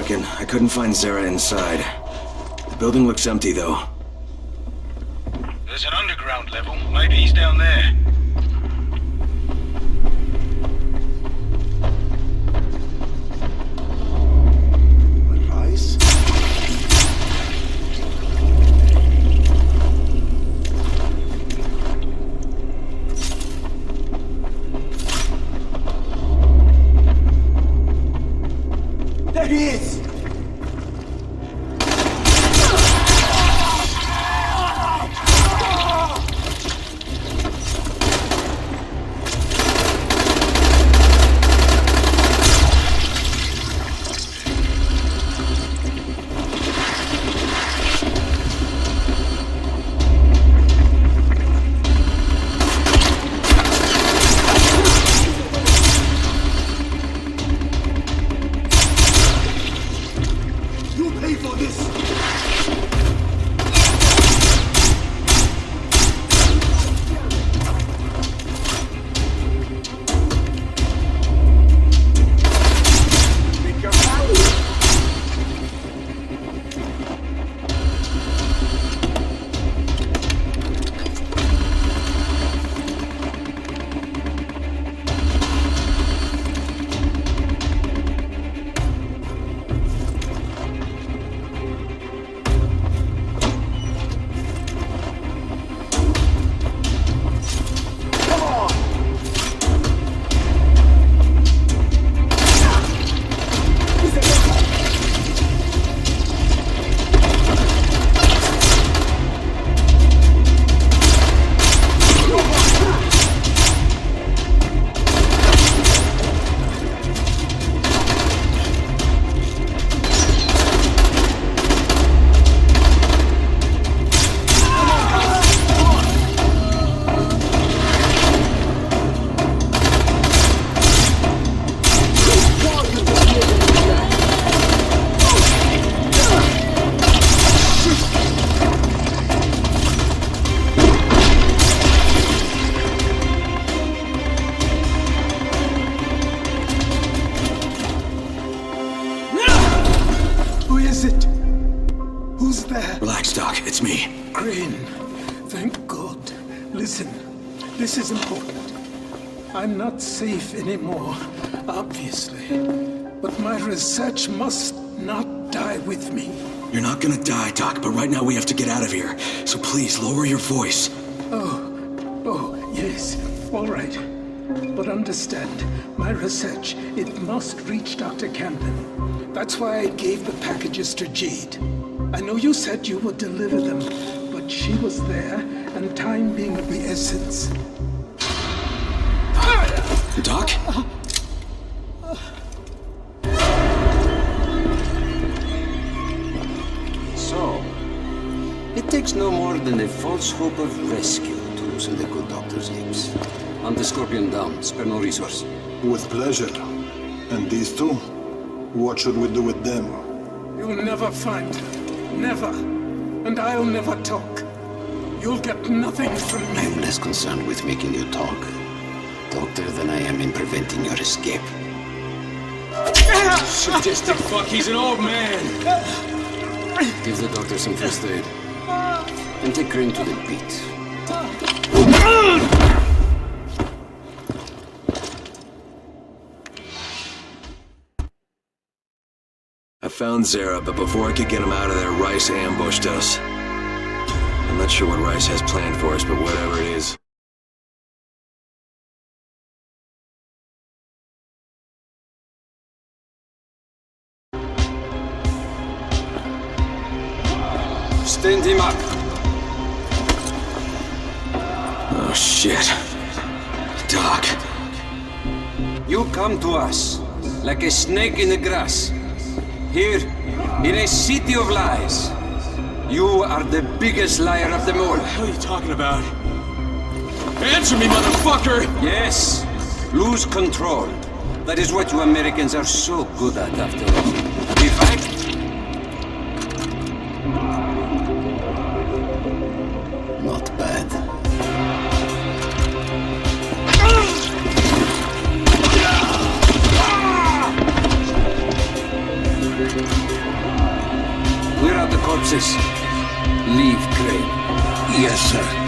Brecken. I couldn't find Zara inside. The building looks empty, though. There's an underground level. Maybe he's down there. Rise? There he is! Relax, Doc. It's me. Crane, thank God. Listen, this is important. I'm not safe anymore, obviously. But my research must not die with me. You're not gonna die, Doc, but right now we have to get out of here. So please, lower your voice. Oh, yes. All right. But understand, my research, it must reach Dr. Camden. That's why I gave the packages to Jade. I know you said you would deliver them, but she was there, and time being of the essence. Doc? So, it takes no more than a false hope of rescue to loosen the good doctor's lips. Hunt the Scorpion down. Spare no resource. With pleasure. And these two? What should we do with them? You'll never find her. Never. And I'll never talk. You'll get nothing from me. I'm less concerned with making you talk, Doctor, than I am in preventing your escape. Sadistic fuck, he's an old man! Give the doctor some first aid. And take Crane to the beat. I found Zara, but before I could get him out of there, Rice ambushed us. I'm not sure what Rice has planned for us, but whatever it is. Stand him up. Oh, shit. Doc. You come to us like a snake in the grass. Here, in a city of lies. You are the biggest liar of them all. What the hell are you talking about? Answer me, motherfucker! Yes. Lose control. That is what you Americans are so good at, after all. In fact, not bad. Yes, sir.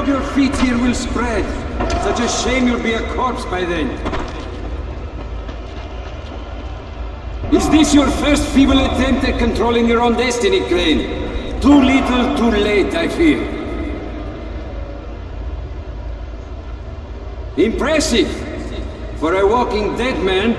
your feet here will spread. Such a shame you'll be a corpse by then. Is this your first feeble attempt at controlling your own destiny, Crane? Too little, too late, I fear. Impressive! For a walking dead man.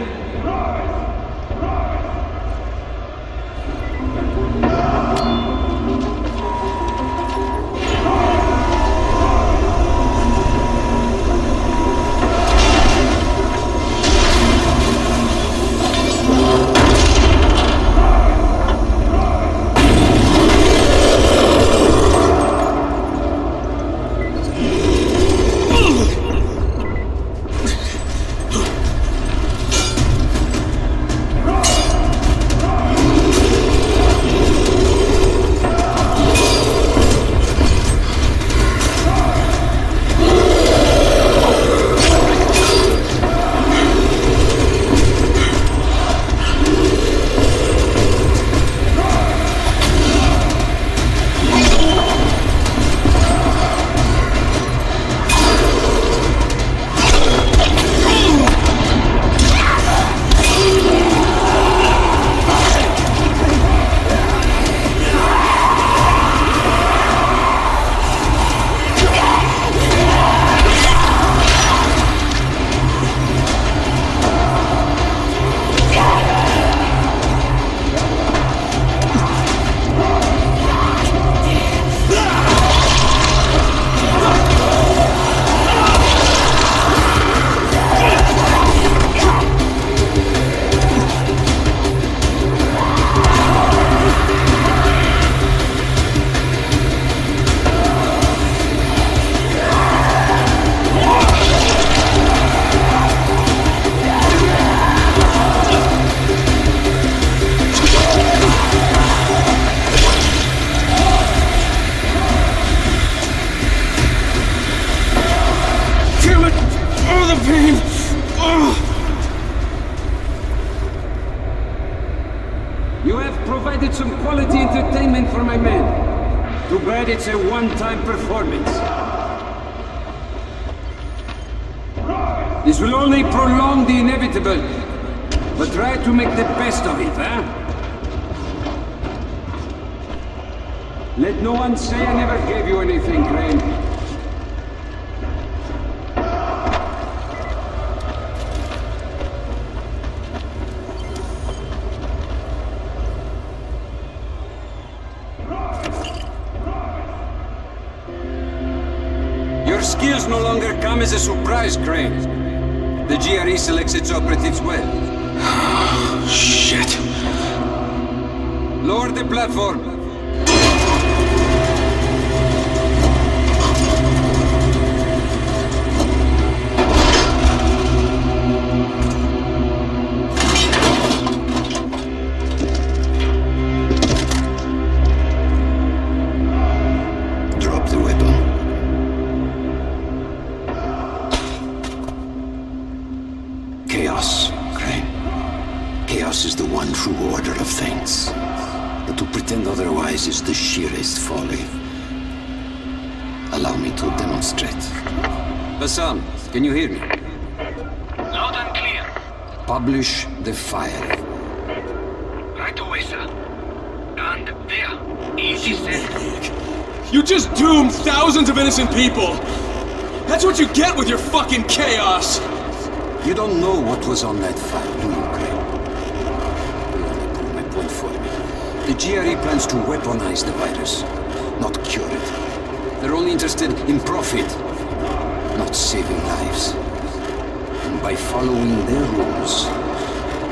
You have provided some quality entertainment for my men. Too bad it's a one-time performance. This will only prolong the inevitable. But try to make the best of it, huh? Let no one say I never gave you anything, Crane. Your skills no longer come as a surprise, Crane. The GRE selects its operatives well. Shit. Lower the platform. Drop the weapon. Chaos, Crane. Chaos is the one true order of things. But to pretend otherwise is the sheerest folly. Allow me to demonstrate. Bassam, can you hear me? Loud and clear. Publish the file. Right away, sir. And there. Easy send. You just doomed thousands of innocent people! That's what you get with your fucking chaos! You don't know what was on that file, do you, Crane? Prove my point for me. The GRE plans to weaponize the virus, not cure it. They're only interested in profit, not saving lives. And by following their rules,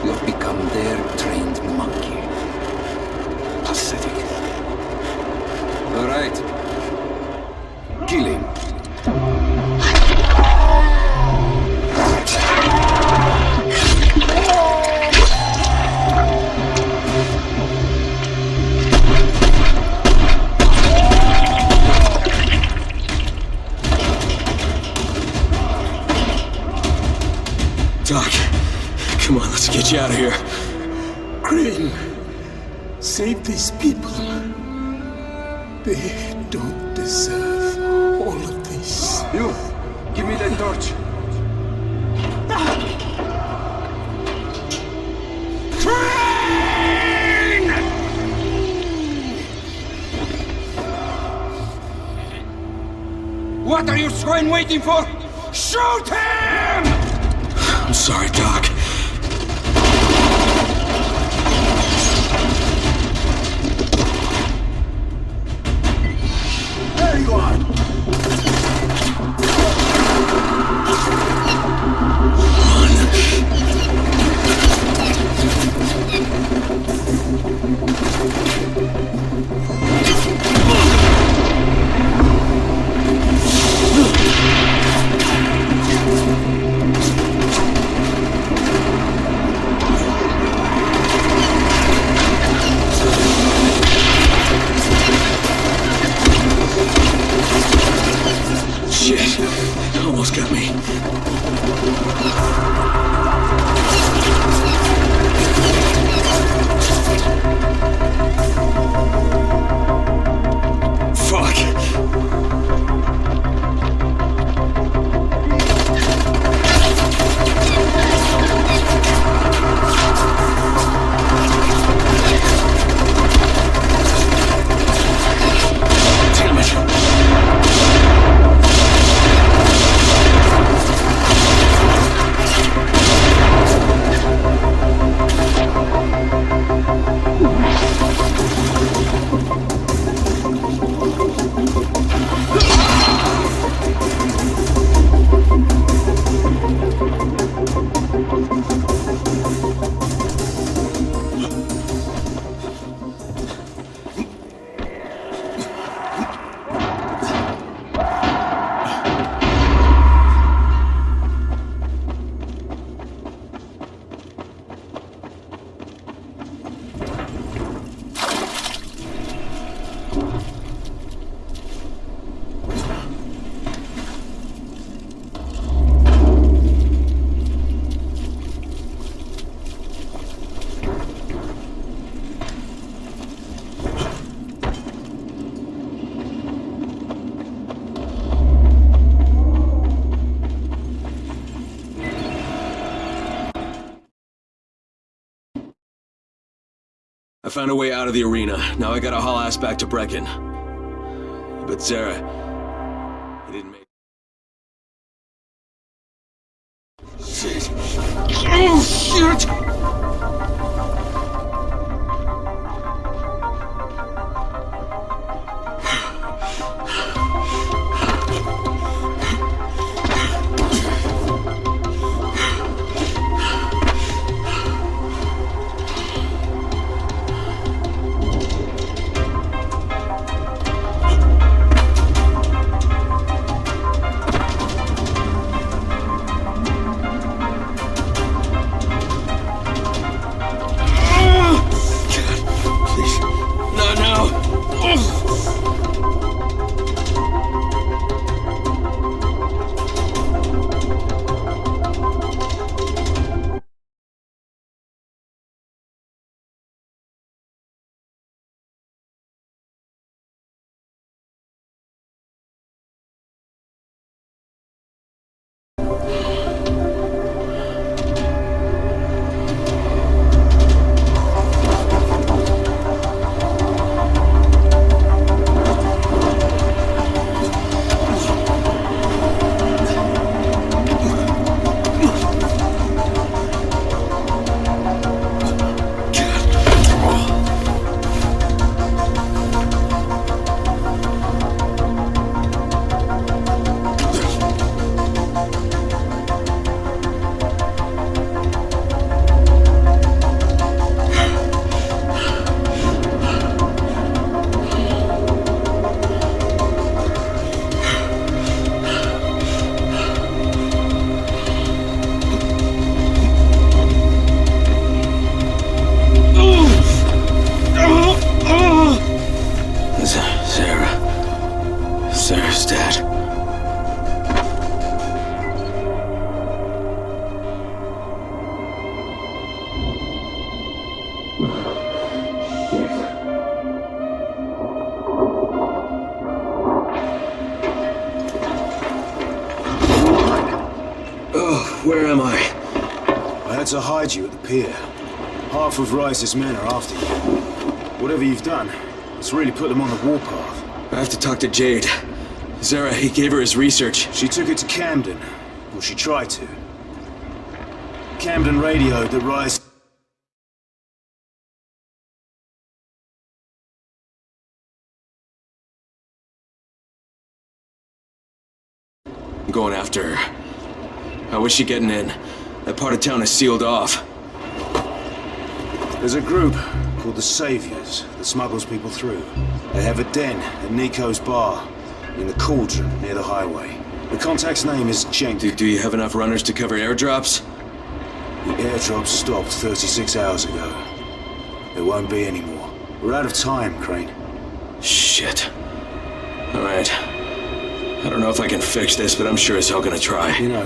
you've become their trained monkey. Pathetic. All right. Kill him. Doc, come on, let's get you out of here. Crane, save these people. They don't deserve all of this. Nice. You, give me that torch. Train! What are you swine waiting for? Shoot him! I'm sorry, Doc. There you are! Shit, almost got me. Fuck. Damn it. I found a way out of the arena. Now I gotta haul ass back to Brecken. But Zara, he didn't make... Shit! Oh, shit! to hide you at the pier. Half of Rice's men are after you. Whatever you've done, it's really put them on the warpath. I have to talk to Jade. Zara, he gave her his research. She took it to Camden. Well, she tried to. Camden radioed that Rice... I'm going after her. How is she getting in? That part of town is sealed off. There's a group called the Saviors that smuggles people through. They have a den at Nico's bar in the Cauldron near the highway. The contact's name is Jenk. Do you have enough runners to cover airdrops? The airdrop stopped 36 hours ago. There won't be any more. We're out of time, Crane. Shit. Alright. I don't know if I can fix this, but I'm sure as hell gonna try. You know,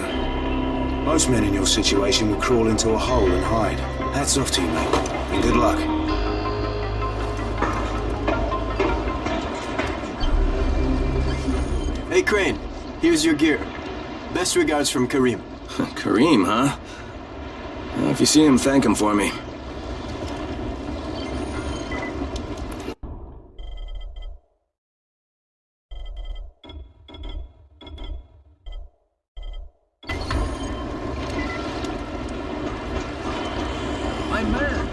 most men in your situation would crawl into a hole and hide. Hats off to you, mate. And good luck. Hey, Crane. Here's your gear. Best regards from Kareem. Kareem, huh? Well, if you see him, thank him for me. My man!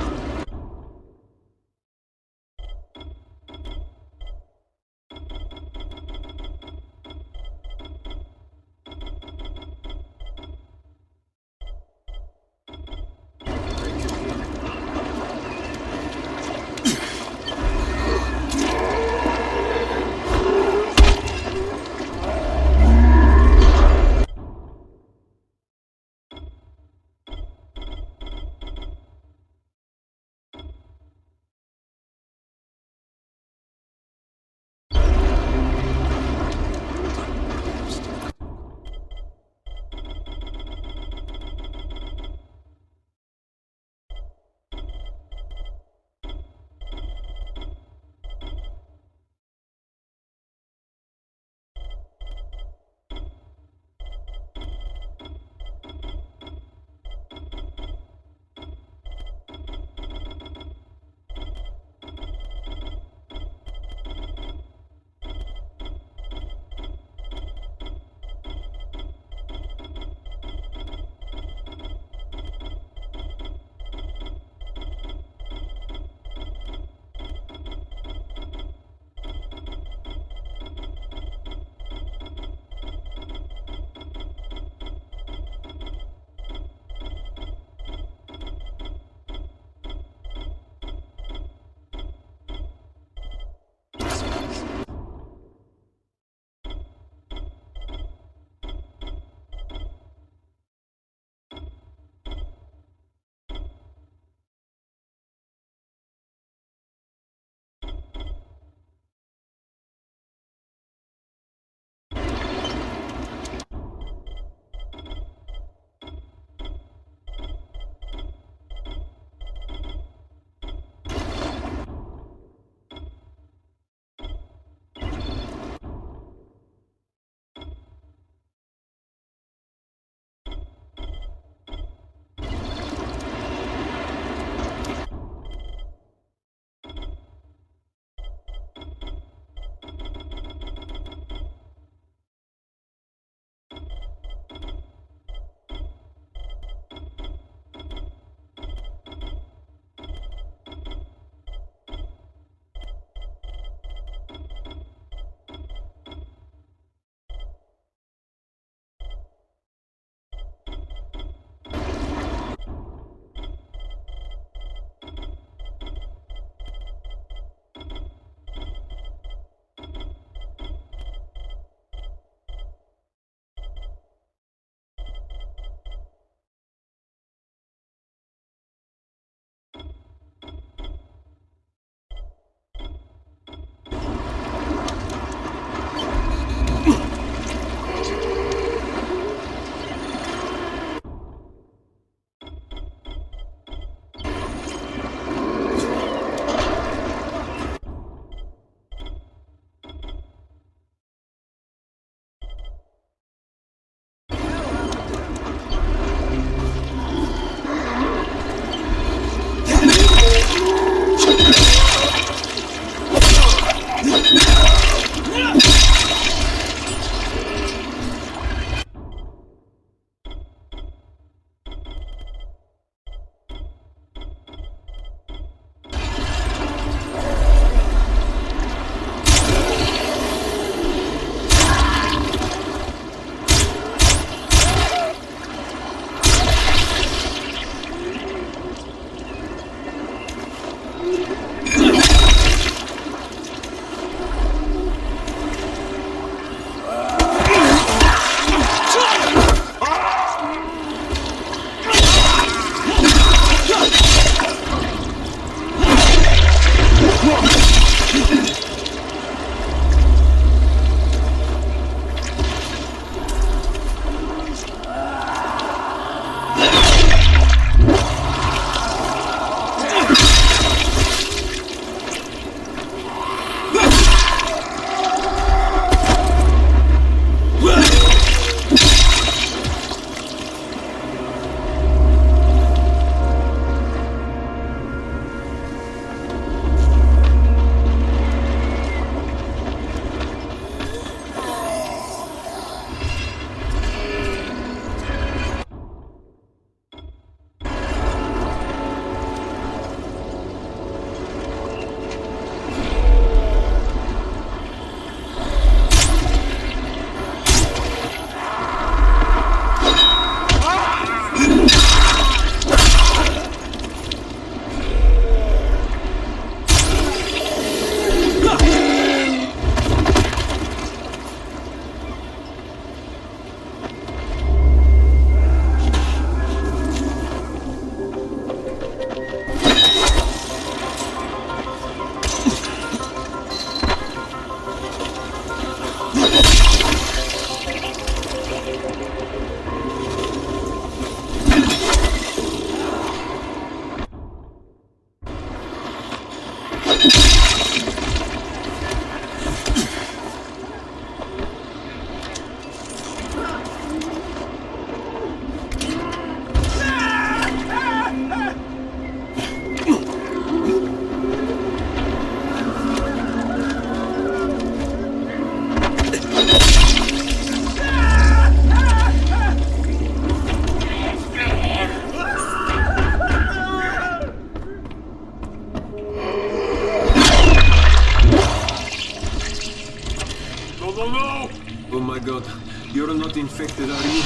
Oh no! Oh my god. You're not infected, are you?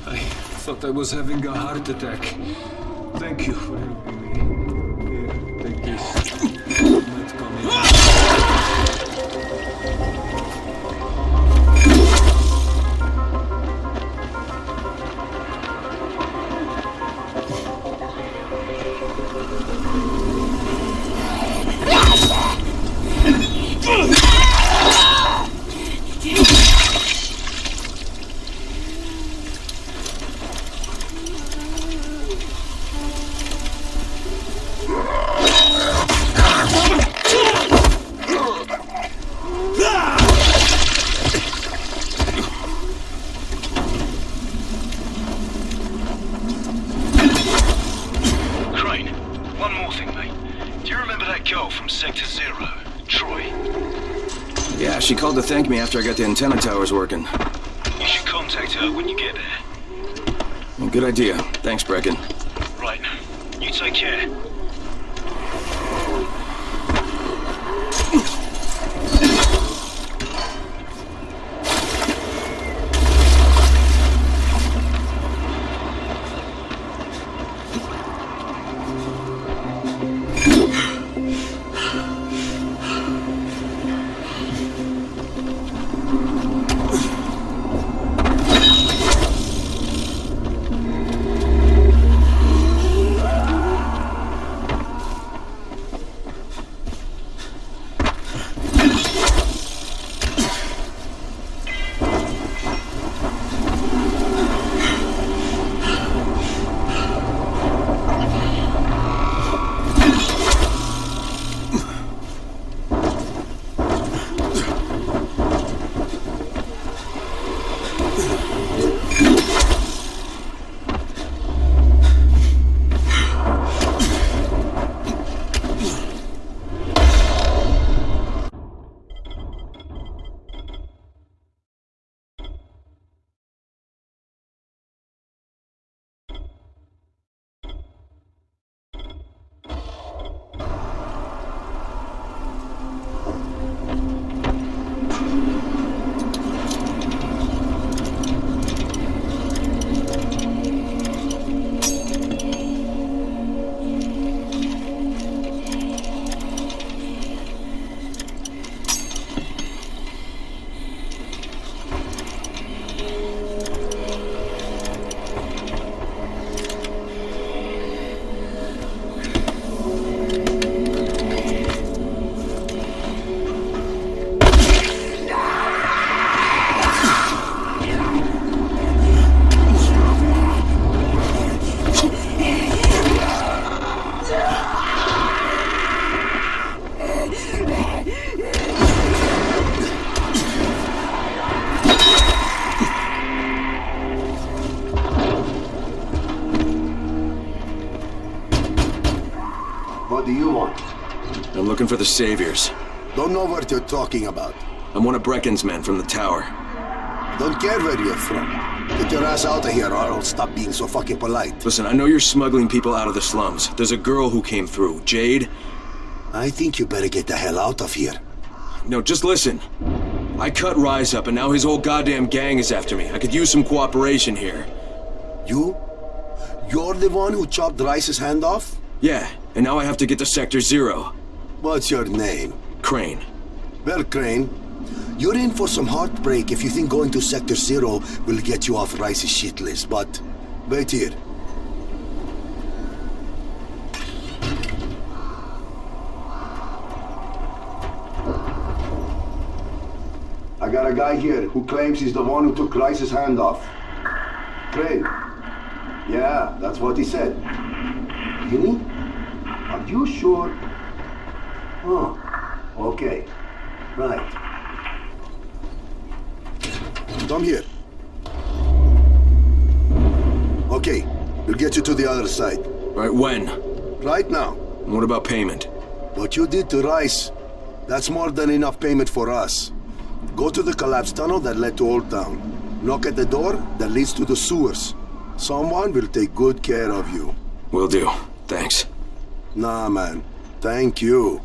I thought I was having a heart attack. Thank you for helping me. Here, take this. Might come in. She called to thank me after I got the antenna towers working. You should contact her when you get there. Well, good idea. Thanks, Brecken. Right. You take care. What do you want? I'm looking for the Saviors. Don't know what you're talking about. I'm one of Brecken's men from the tower. Don't care where you're from. Get your ass out of here or I'll stop being so fucking polite. Listen, I know you're smuggling people out of the slums. There's a girl who came through, Jade. I think you better get the hell out of here. No, just listen. I cut Rise up and now his whole goddamn gang is after me. I could use some cooperation here. You? You're the one who chopped Rice's hand off? Yeah, and now I have to get to Sector 0. What's your name? Crane. Well, Crane, you're in for some heartbreak if you think going to Sector 0 will get you off Rice's shit list, but wait here. I got a guy here who claims he's the one who took Rice's hand off. Crane. Yeah, that's what he said. Really? Are you sure? Oh, okay. Right. Come here. Okay, we'll get you to the other side. Right, when? Right now. And what about payment? What you did to Rice, that's more than enough payment for us. Go to the collapsed tunnel that led to Old Town. Knock at the door that leads to the sewers. Someone will take good care of you. Will do. Thanks. Nah, man. Thank you.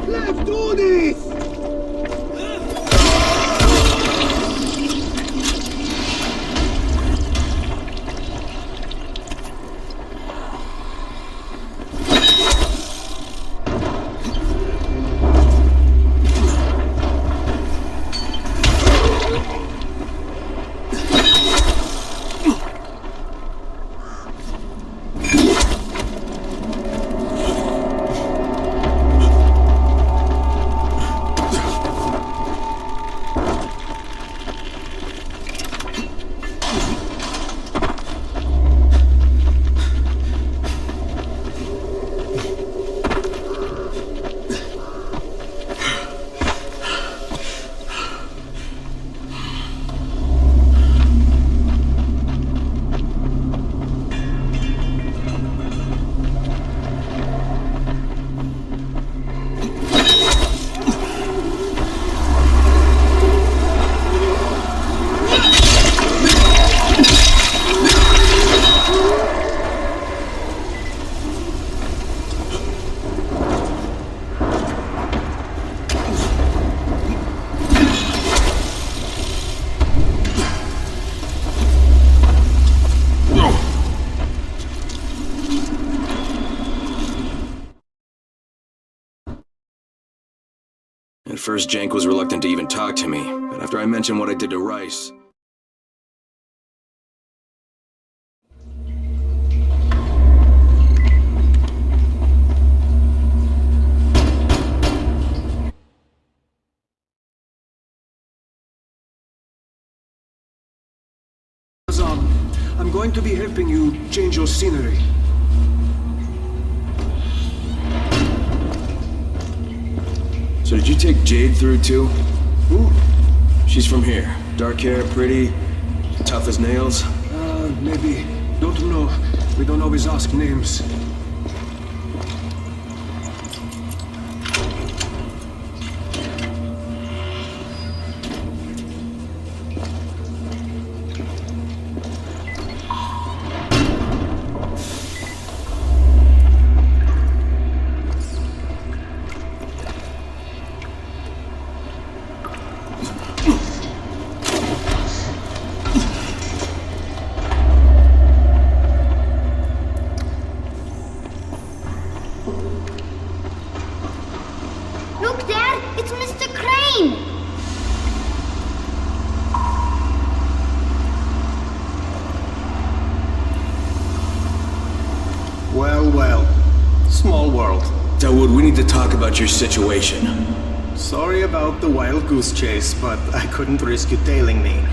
Let's do this! At first, Jank was reluctant to even talk to me, but after I mentioned what I did to Rice... I'm going to be helping you change your scenery. So did you take Jade through too? Who? She's from here. Dark hair, pretty, tough as nails? Maybe. Don't know. We don't always ask names. Look, Dad! It's Mr. Crane! Well, well. Small world. Dawood, we need to talk about your situation. Sorry about the wild goose chase, but I couldn't risk you tailing me.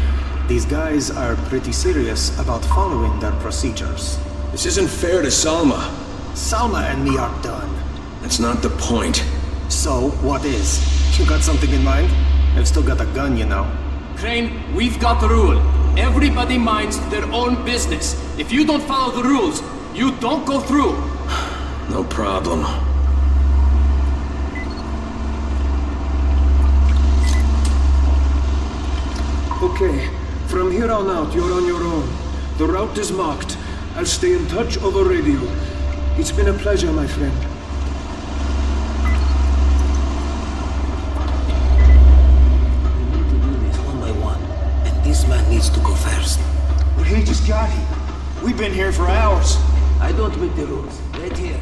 These guys are pretty serious about following their procedures. This isn't fair to Salma. Salma and me are done. That's not the point. So, what is? You got something in mind? I've still got a gun, you know. Crane, we've got the rule. Everybody minds their own business. If you don't follow the rules, you don't go through. No problem. Okay, from here on out, you're on your own. The route is marked. I'll stay in touch over radio. It's been a pleasure, my friend. We need to do this one by one, and this man needs to go first. But he just got here. We've been here for hours. I don't make the rules. Right here.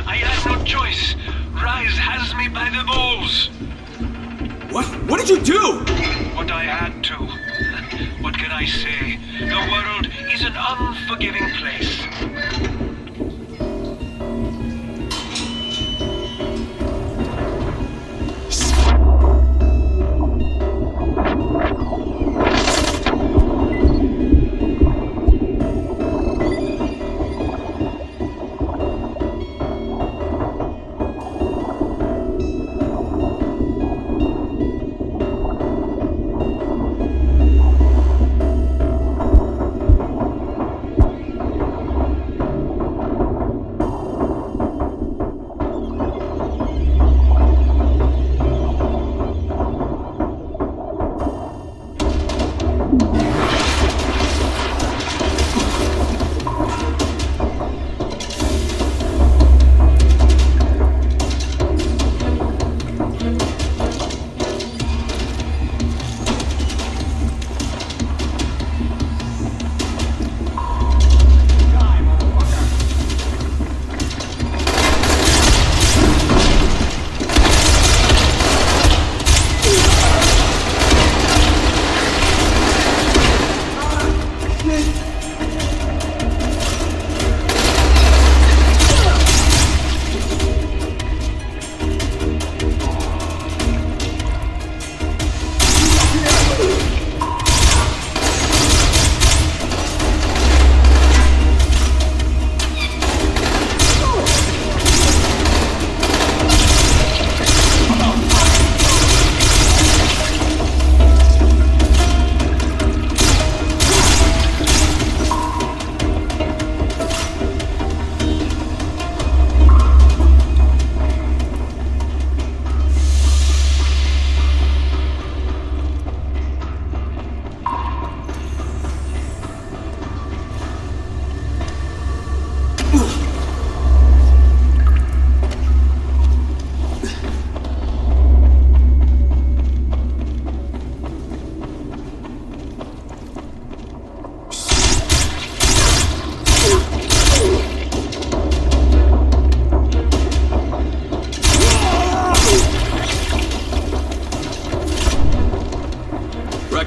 I had no choice. Rise has me by the balls. What? What did you do? What I had to. What can I say? The world is an unforgiving place.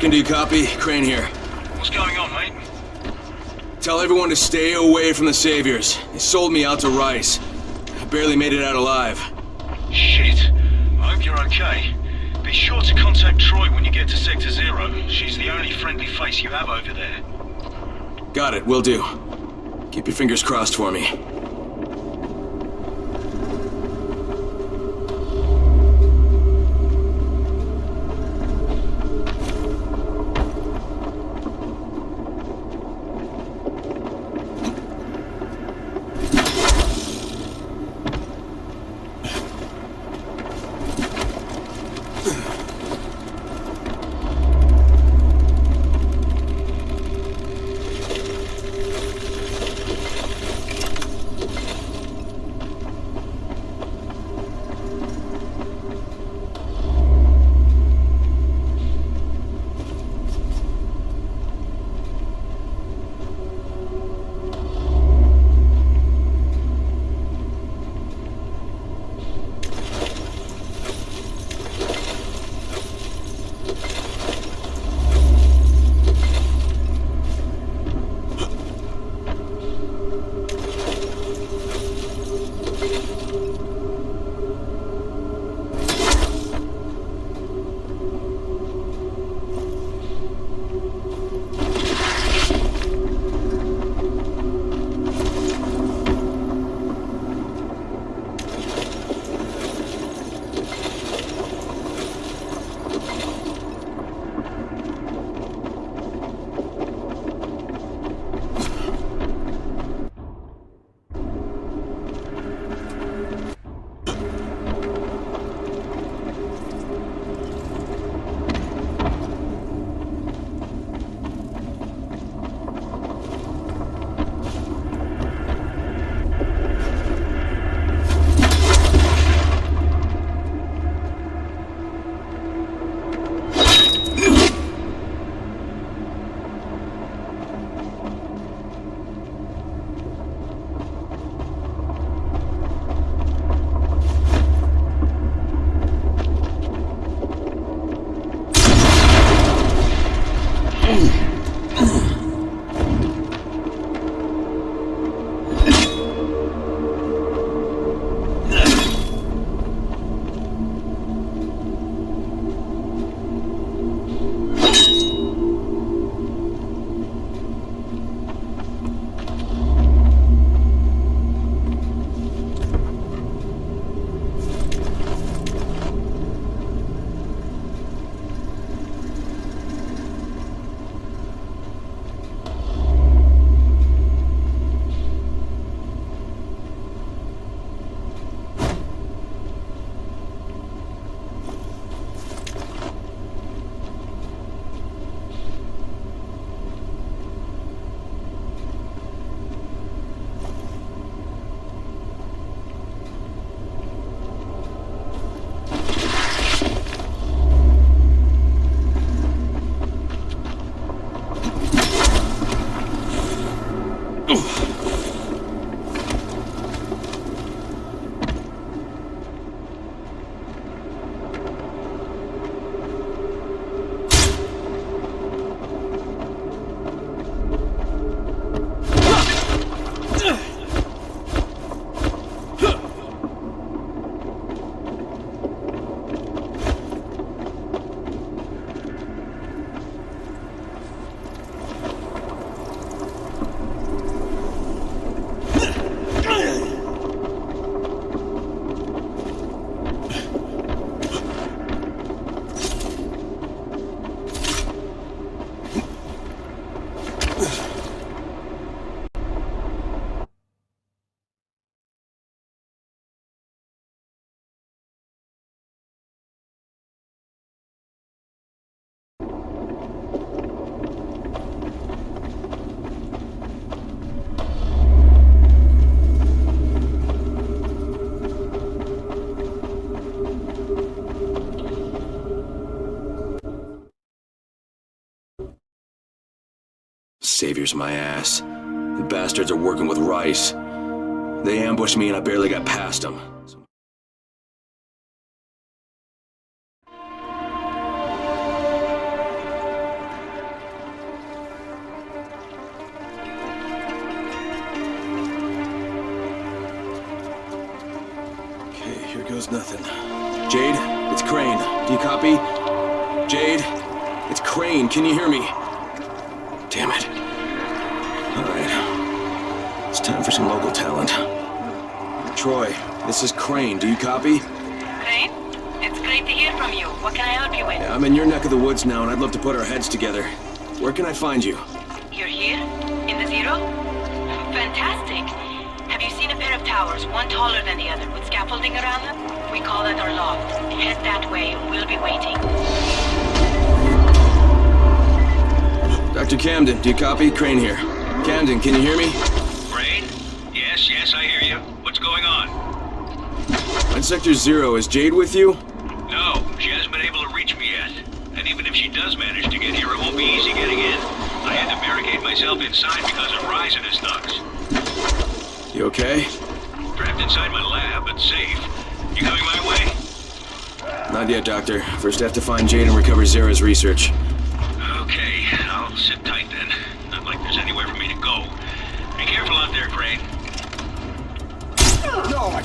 Do you copy? Crane here. What's going on, mate? Tell everyone to stay away from the Saviors. They sold me out to Rice. I barely made it out alive. Shit. I hope you're okay. Be sure to contact Troy when you get to Sector 0. She's the only friendly face you have over there. Got it, will do. Keep your fingers crossed for me. Saviors my ass. The bastards are working with Rice. They ambushed me and I barely got past them. Okay, here goes nothing. Jade, it's Crane. Do you copy? Jade, it's Crane. Can you hear me? Damn it. Alright. It's time for some local talent. Troy, this is Crane. Do you copy? Crane? It's great to hear from you. What can I help you with? Yeah, I'm in your neck of the woods now, and I'd love to put our heads together. Where can I find you? You're here? In the Zero? Fantastic. Have you seen a pair of towers, one taller than the other, with scaffolding around them? We call that our loft. Head that way. We'll be waiting. Dr. Camden, do you copy? Crane here. Camden, can you hear me? Crane? Yes, I hear you. What's going on? On Sector 0, is Jade with you? No, she hasn't been able to reach me yet. And even if she does manage to get here, it won't be easy getting in. I had to barricade myself inside because of Rise and his thugs. You okay? Trapped inside my lab, but safe. You coming my way? Not yet, Doctor. First I have to find Jade and recover Zera's research. Okay, I'll sit tight then. Not like there's anywhere for me to go. Be careful out there, Crane. No!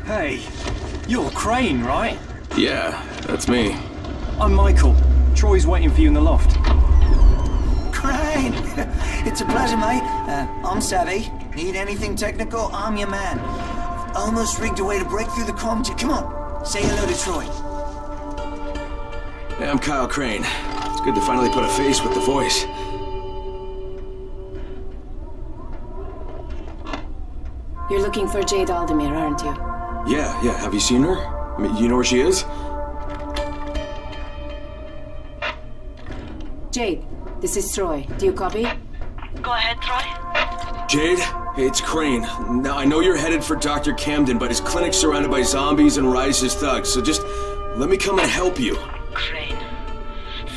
Hey, you're Crane, right? Yeah, that's me. I'm Michael. Troy's waiting for you in the loft. Crane! It's a pleasure, mate. I'm Savvy. Need anything technical? I'm your man. Almost rigged a way to break through the comms. Come on, say hello to Troy. Hey, I'm Kyle Crane. It's good to finally put a face with the voice. You're looking for Jade Aldemir, aren't you? Yeah. Have you seen her? I mean, you know where she is? Jade, this is Troy. Do you copy? Go ahead, Troy. Jade? Hey, it's Crane. Now, I know you're headed for Dr. Camden, but his clinic's surrounded by zombies and Rise's thugs, so just let me come and help you. Crane,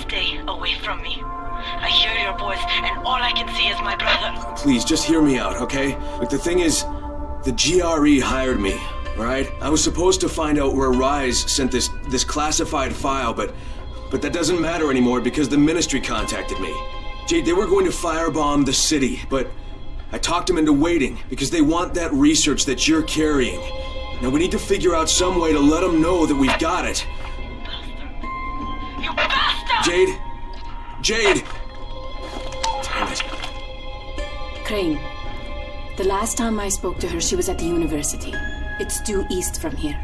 stay away from me. I hear your voice, and all I can see is my brother. Please, just hear me out, okay? Like, the thing is, the GRE hired me, alright? I was supposed to find out where Rise sent this classified file, but but that doesn't matter anymore because the Ministry contacted me. Jade, they were going to firebomb the city, but I talked them into waiting because they want that research that you're carrying. Now we need to figure out some way to let them know that we've got it. You bastard! Jade? Jade! Damn it. Crane. The last time I spoke to her, she was at the university. It's due east from here.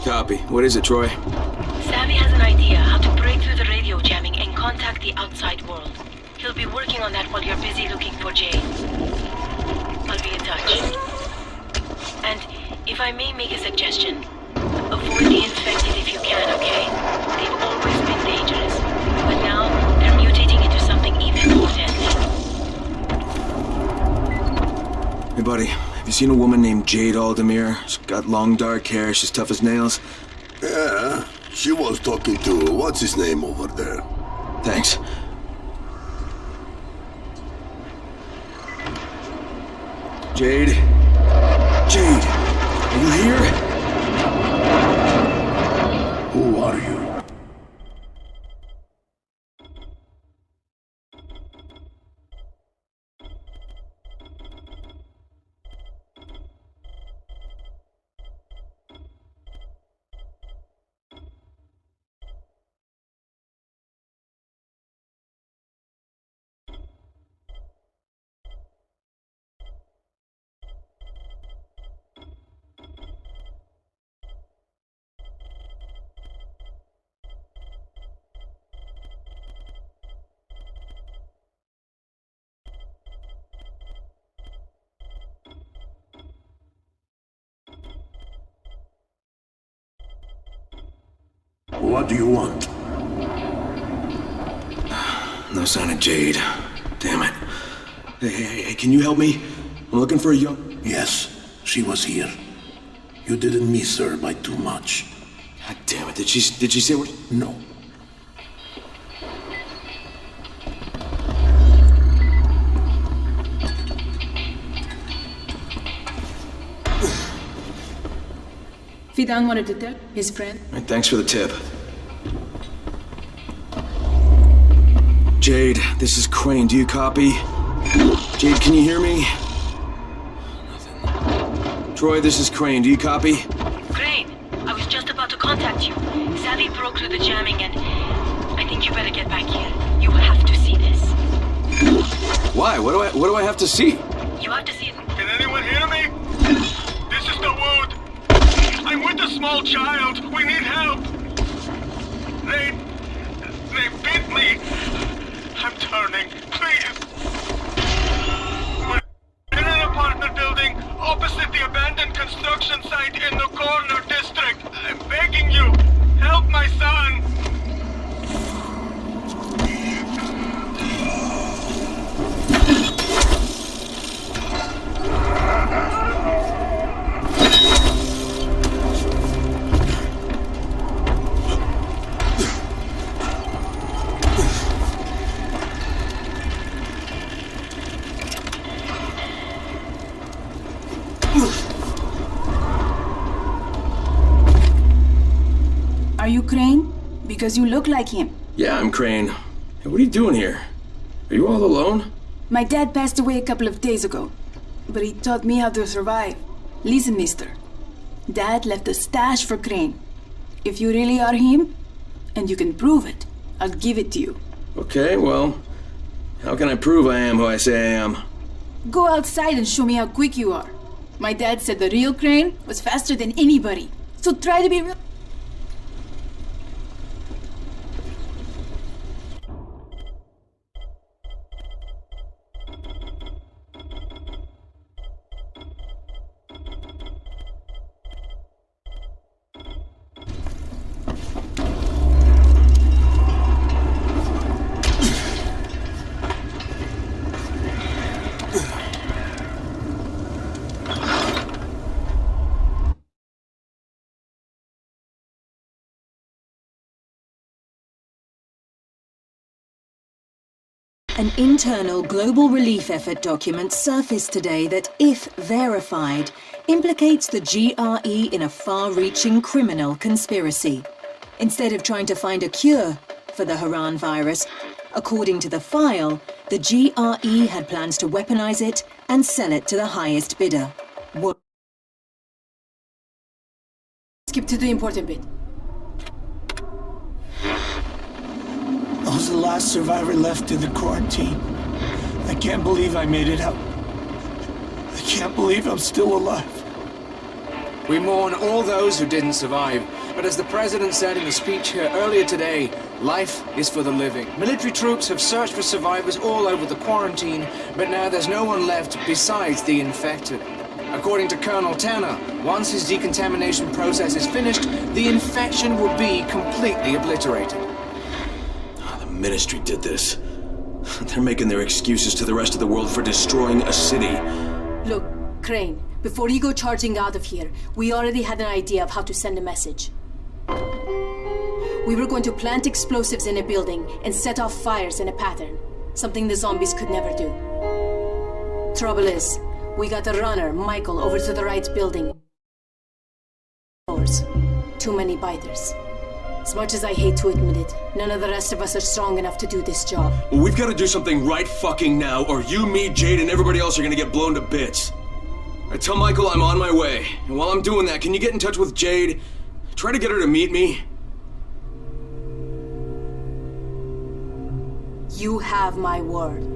Copy. What is it, Troy? Savvy has an idea how to break through the radio jamming and contact the outside world. He'll be working on that while you're busy looking for Jade. I'll be in touch. And if I may make a suggestion, avoid the infected if you can, okay? They've always been dangerous, but now they're mutating into something even more deadly. Hey, buddy. Have you seen a woman named Jade Aldemir? She's got long dark hair, she's tough as nails. Yeah, she was talking to what's his name over there. Thanks. Jade? Jade! Are you here? Who are you? What do you want? No sign of Jade. Damn it. Hey, can you help me? I'm looking for a young... Yes, she was here. You didn't miss her by too much. God damn it, did she say what... No. Fidan wanted to tip his friend. Right, thanks for the tip. Jade, this is Crane. Do you copy? Jade, can you hear me? Nothing. Troy, this is Crane. Do you copy? Crane, I was just about to contact you. Savvy broke through the jamming and I think you better get back here. You have to see this. Why? What do I have to see? You have to see it. Can anyone hear me? This is the Wood. I'm with a small child. We need help. They bit me. I'm turning. Please. We're in an apartment building opposite the abandoned construction site in the corner district. I'm begging you. Help my son. Are you Crane? Because you look like him. Yeah, I'm Crane. Hey, what are you doing here? Are you all alone? My dad passed away a couple of days ago, but he taught me how to survive. Listen, mister. Dad left a stash for Crane. If you really are him, and you can prove it, I'll give it to you. Okay, well, how can I prove I am who I say I am? Go outside and show me how quick you are. My dad said the real Crane was faster than anybody. So try to be real. An internal global relief effort document surfaced today that, if verified, implicates the GRE in a far-reaching criminal conspiracy. Instead of trying to find a cure for the Haran virus, according to the file, the GRE had plans to weaponize it and sell it to the highest bidder. Skip to the important bit. I was the last survivor left in the quarantine. I can't believe I made it out. I can't believe I'm still alive. We mourn all those who didn't survive, but as the President said in the speech here earlier today, life is for the living. Military troops have searched for survivors all over the quarantine, but now there's no one left besides the infected. According to Colonel Tanner, once his decontamination process is finished, the infection will be completely obliterated. The Ministry did this. They're making their excuses to the rest of the world for destroying a city. Look, Crane, before you go charging out of here, we already had an idea of how to send a message. We were going to plant explosives in a building and set off fires in a pattern, something the zombies could never do. Trouble is, we got the runner, Michael, over to the right building. Too many biters. As much as I hate to admit it, none of the rest of us are strong enough to do this job. Well, we've got to do something right fucking now, or you, me, Jade, and everybody else are gonna get blown to bits. I tell Michael I'm on my way, and while I'm doing that, can you get in touch with Jade? Try to get her to meet me. You have my word.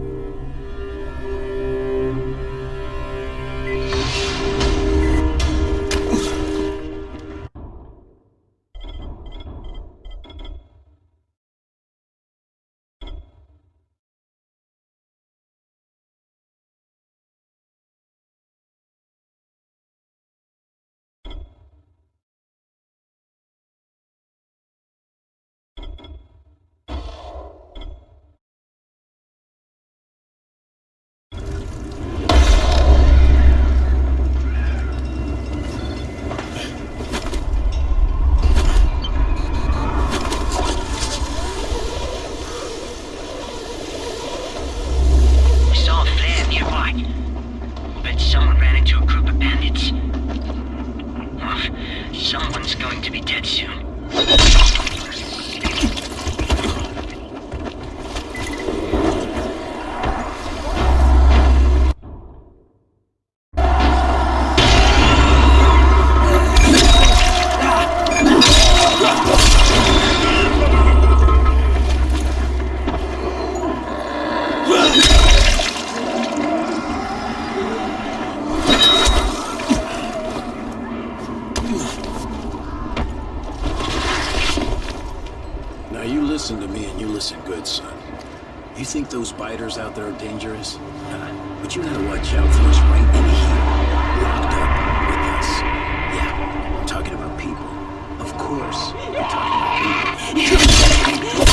Someone's going to be dead soon. Listen to me, and you listen good, son. You think those biters out there are dangerous? But you gotta watch out for us right in here, locked up with us. Yeah, I'm talking about people. Of course, I'm talking about people.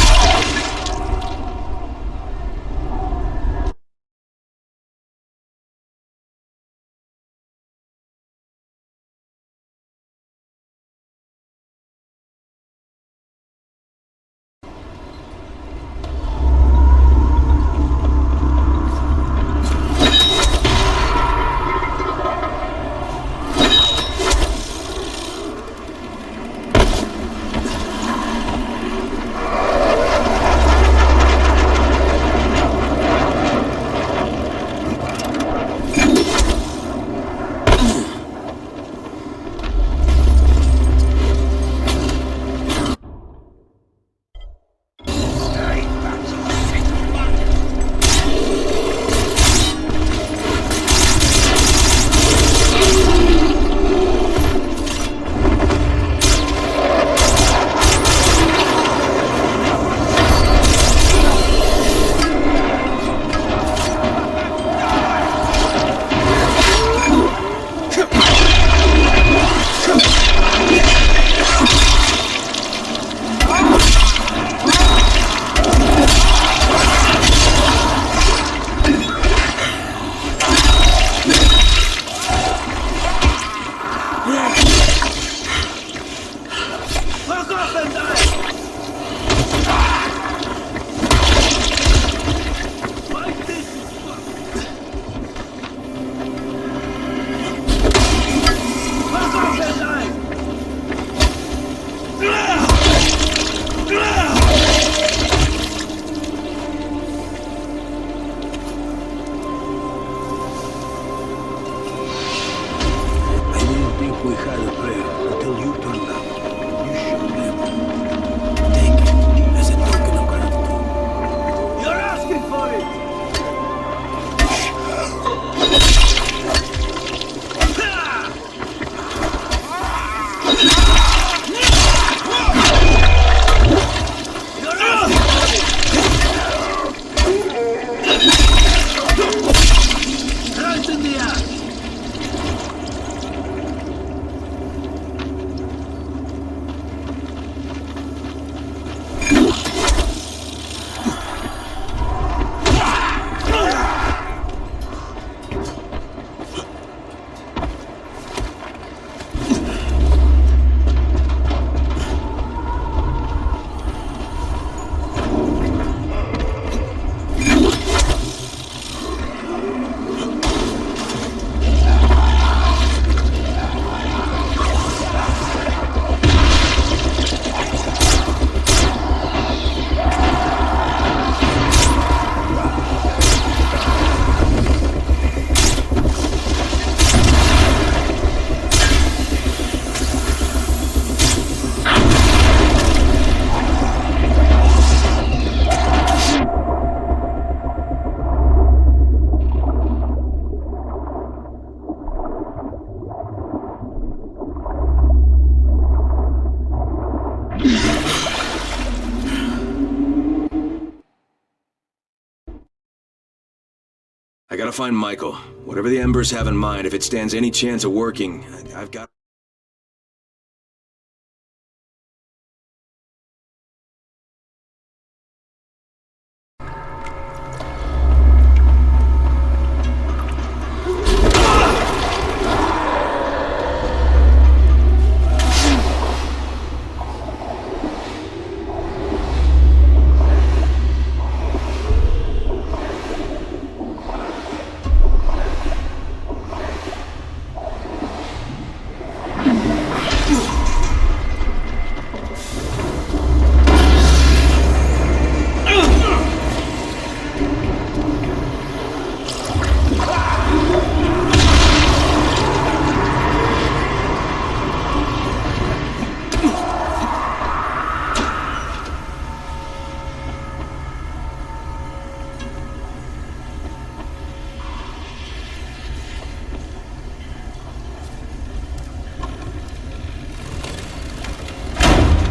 I gotta find Michael. Whatever the Embers have in mind, if it stands any chance of working, I've got...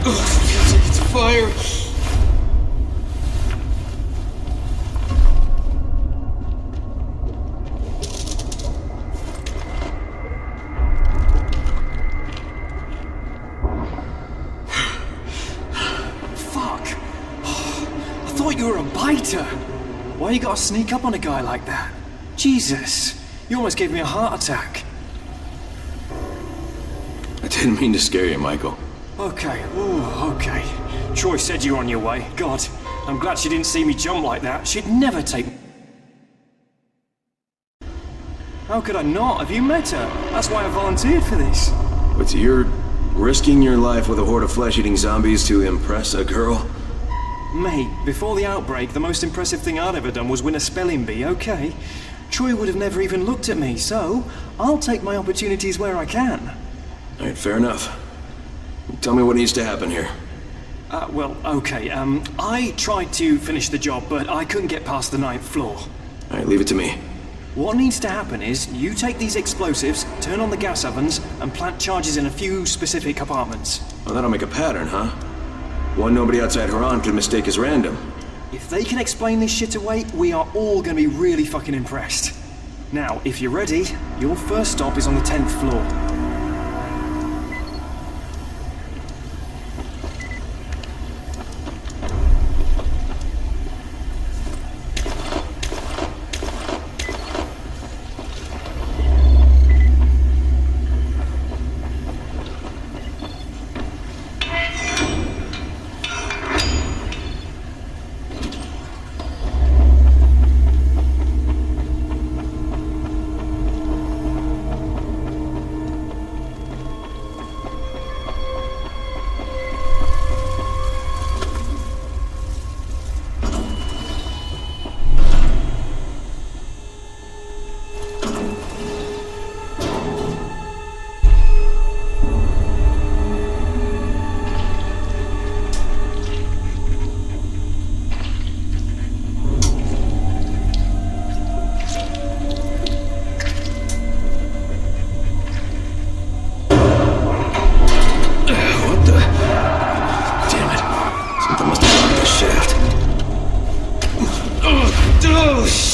It's fire! Fuck! I thought you were a biter! Why you gotta sneak up on a guy like that? Jesus! You almost gave me a heart attack. I didn't mean to scare you, Michael. Okay, ooh, okay. Troy said you were on your way. God, I'm glad she didn't see me jump like that. She'd never take... How could I not? Have you met her? That's why I volunteered for this. But you're risking your life with a horde of flesh-eating zombies to impress a girl? Mate, before the outbreak, the most impressive thing I'd ever done was win a spelling bee, okay? Troy would have never even looked at me, so I'll take my opportunities where I can. Alright, fair enough. Tell me what needs to happen here. Well, okay, I tried to finish the job, but I couldn't get past the 9th floor. Alright, leave it to me. What needs to happen is, you take these explosives, turn on the gas ovens, and plant charges in a few specific apartments. Well, that'll make a pattern, huh? One nobody outside Haran could mistake as random. If they can explain this shit away, we are all gonna be really fucking impressed. Now, if you're ready, your first stop is on the 10th floor.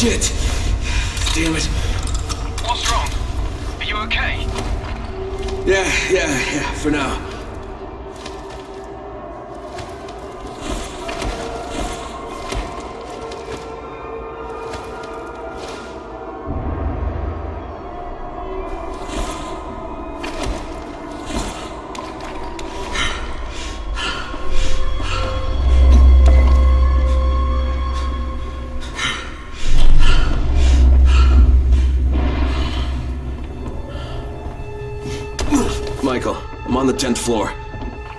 Shit! Damn it. What's wrong? Are you okay? Yeah, for now. Michael, I'm on the 10th floor.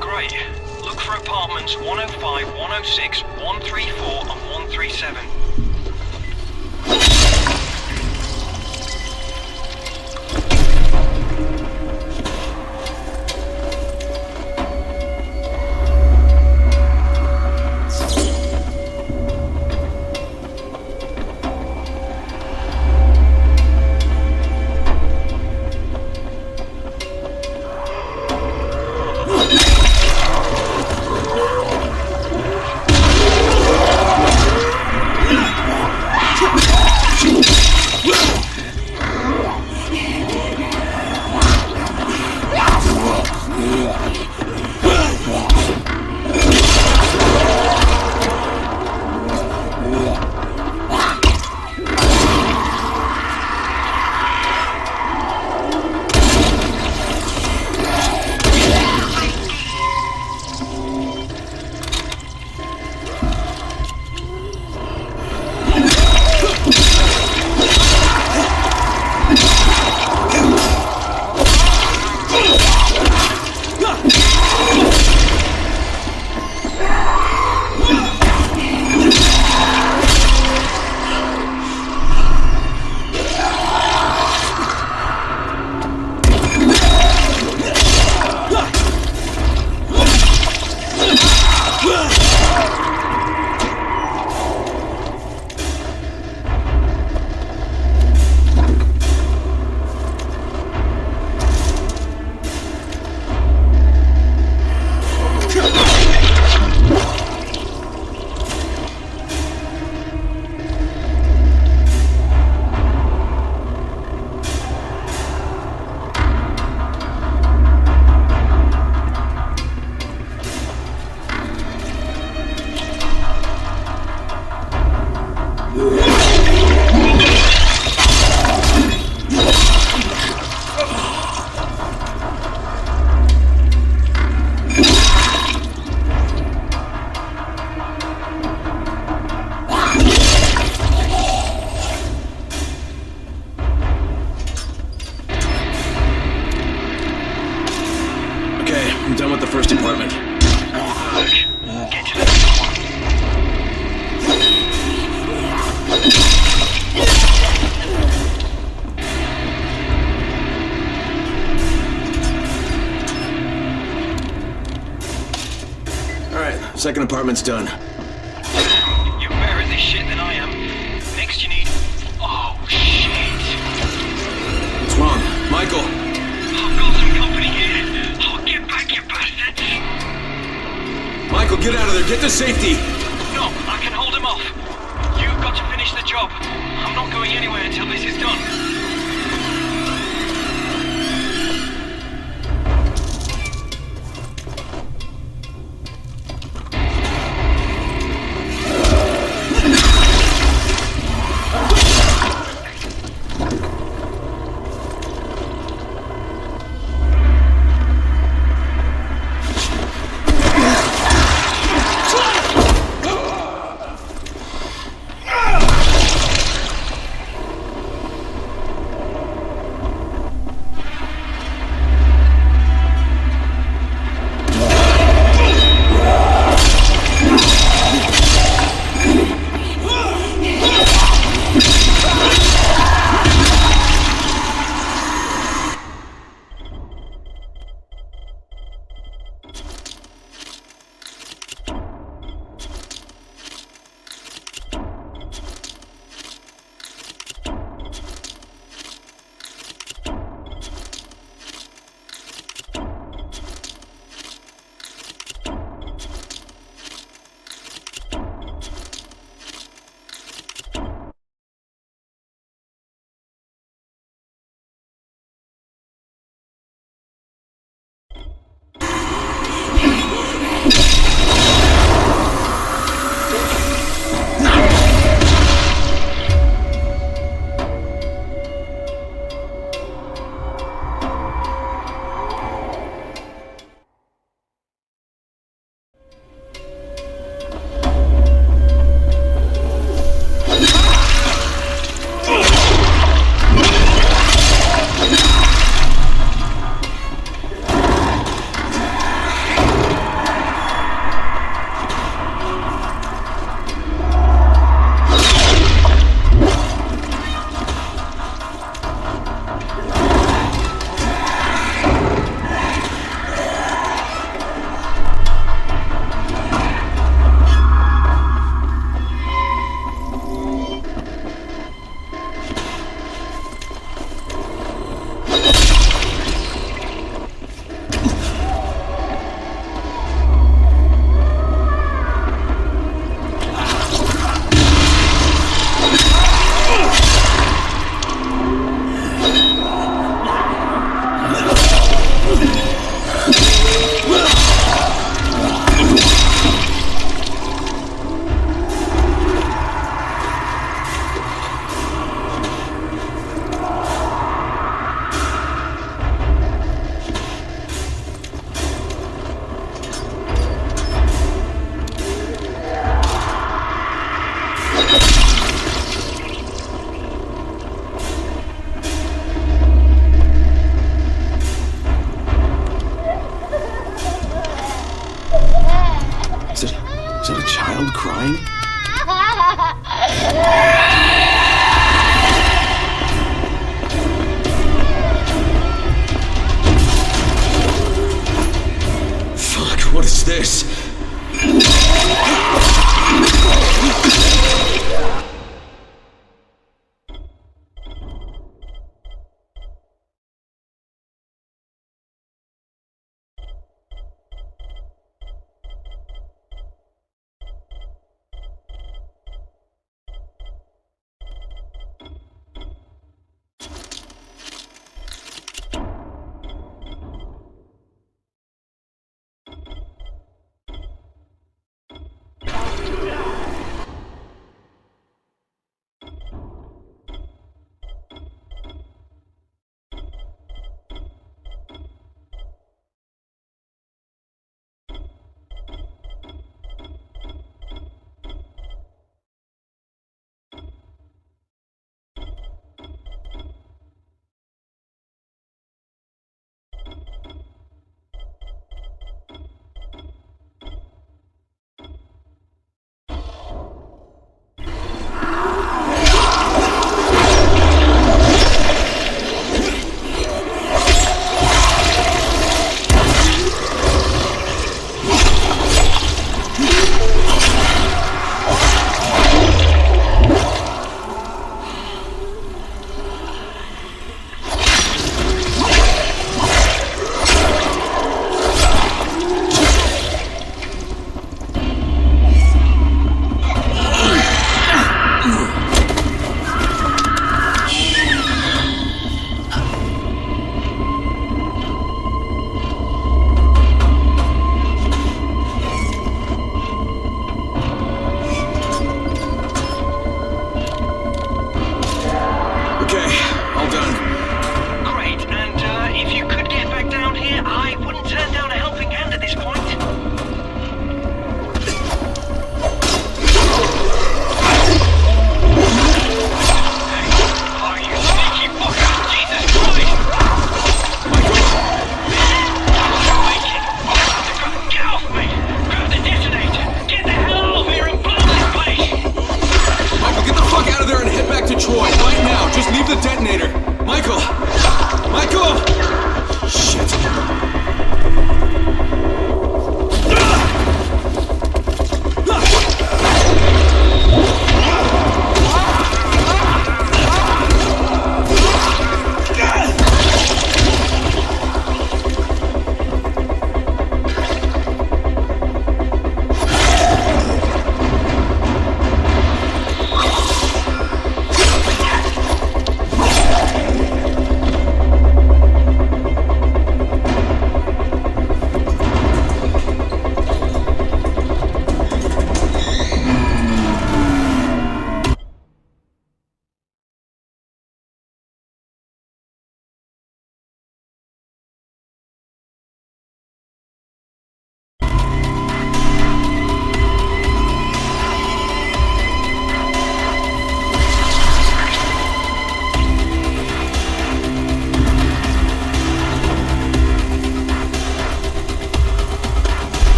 Great. Look for apartments 105, 106, 134, and 137. Second apartment's done. You're better at this shit than I am. Next you need... Oh, shit. What's wrong? Michael! I've got some company here. Oh, get back, you bastards! Michael, get out of there! Get to safety! No, I can hold him off. You've got to finish the job. I'm not going anywhere until this is done. this?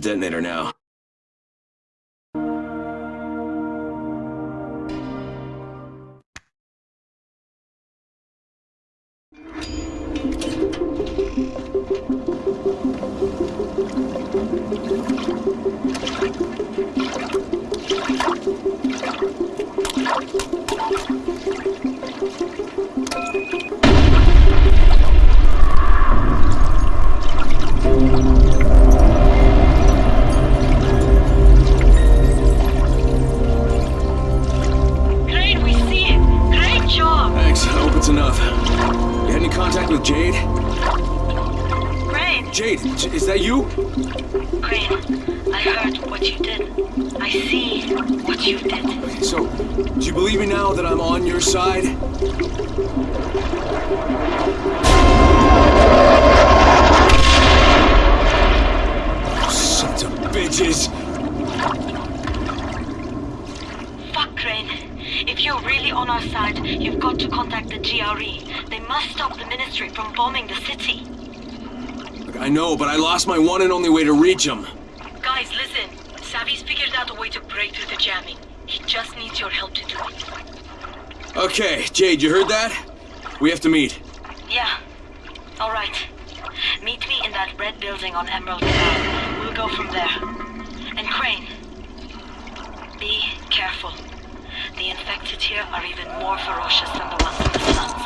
detonator now. Crane, we see it. Great job. Thanks, I hope it's enough. You had any contact with Jade? Crane. Jade, is that you? Crane, I heard what you did. I see what you did. Okay, so, do you believe me now that I'm on your side? Sons of bitches! Fuck, Crane. If you're really on our side, you've got to contact the GRE. They must stop the Ministry from bombing the city. Look, I know, but I lost my one and only way to reach him. Guys, listen. Savvy's figured out a way to break through the jamming. He just needs your help to do it. Okay, Jade, you heard that? We have to meet. Yeah. All right. Meet me in that red building on Emerald Drive. We'll go from there. And Crane, be careful. The infected here are even more ferocious than the ones in the slums.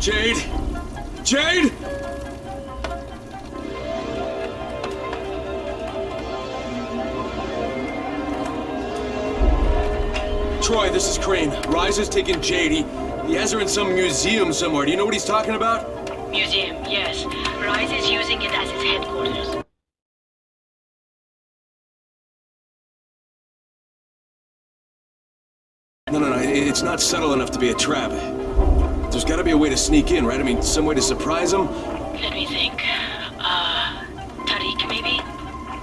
Jade! Jade! Troy, this is Crane. Rise has taken Jade. He has her in some museum somewhere. Do you know what he's talking about? Museum, yes. Rise is using it as his headquarters. No, it's not subtle enough to be a trap. There's gotta be a way to sneak in, right? I mean, some way to surprise him? Let me think. Tariq, maybe?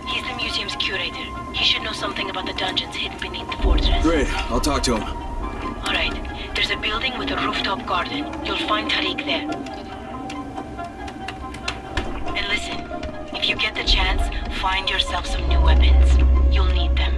He's the museum's curator. He should know something about the dungeons hidden beneath the fortress. Great, I'll talk to him. Alright, there's a building with a rooftop garden. You'll find Tariq there. And listen, if you get the chance, find yourself some new weapons. You'll need them.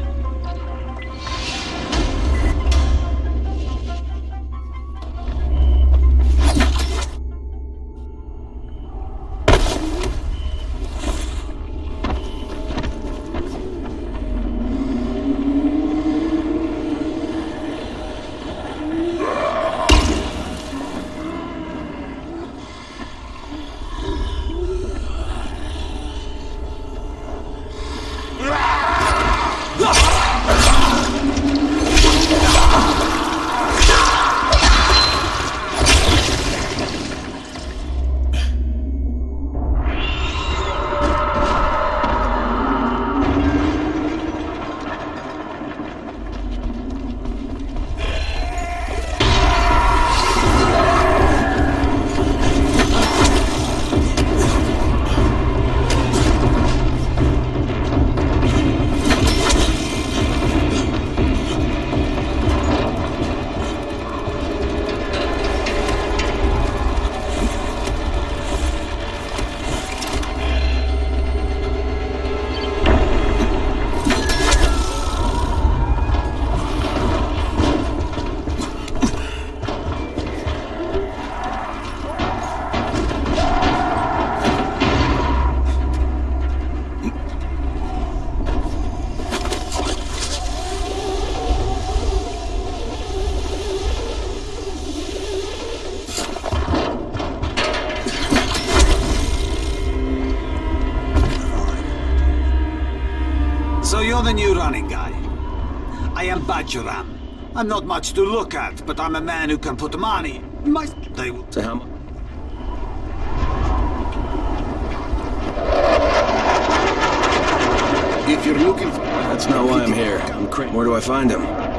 So you're the new running guy. I am Bajoram. I'm not much to look at, but I'm a man who can put money. So how much? If you're looking for... That's not why I'm here. Where do I find him?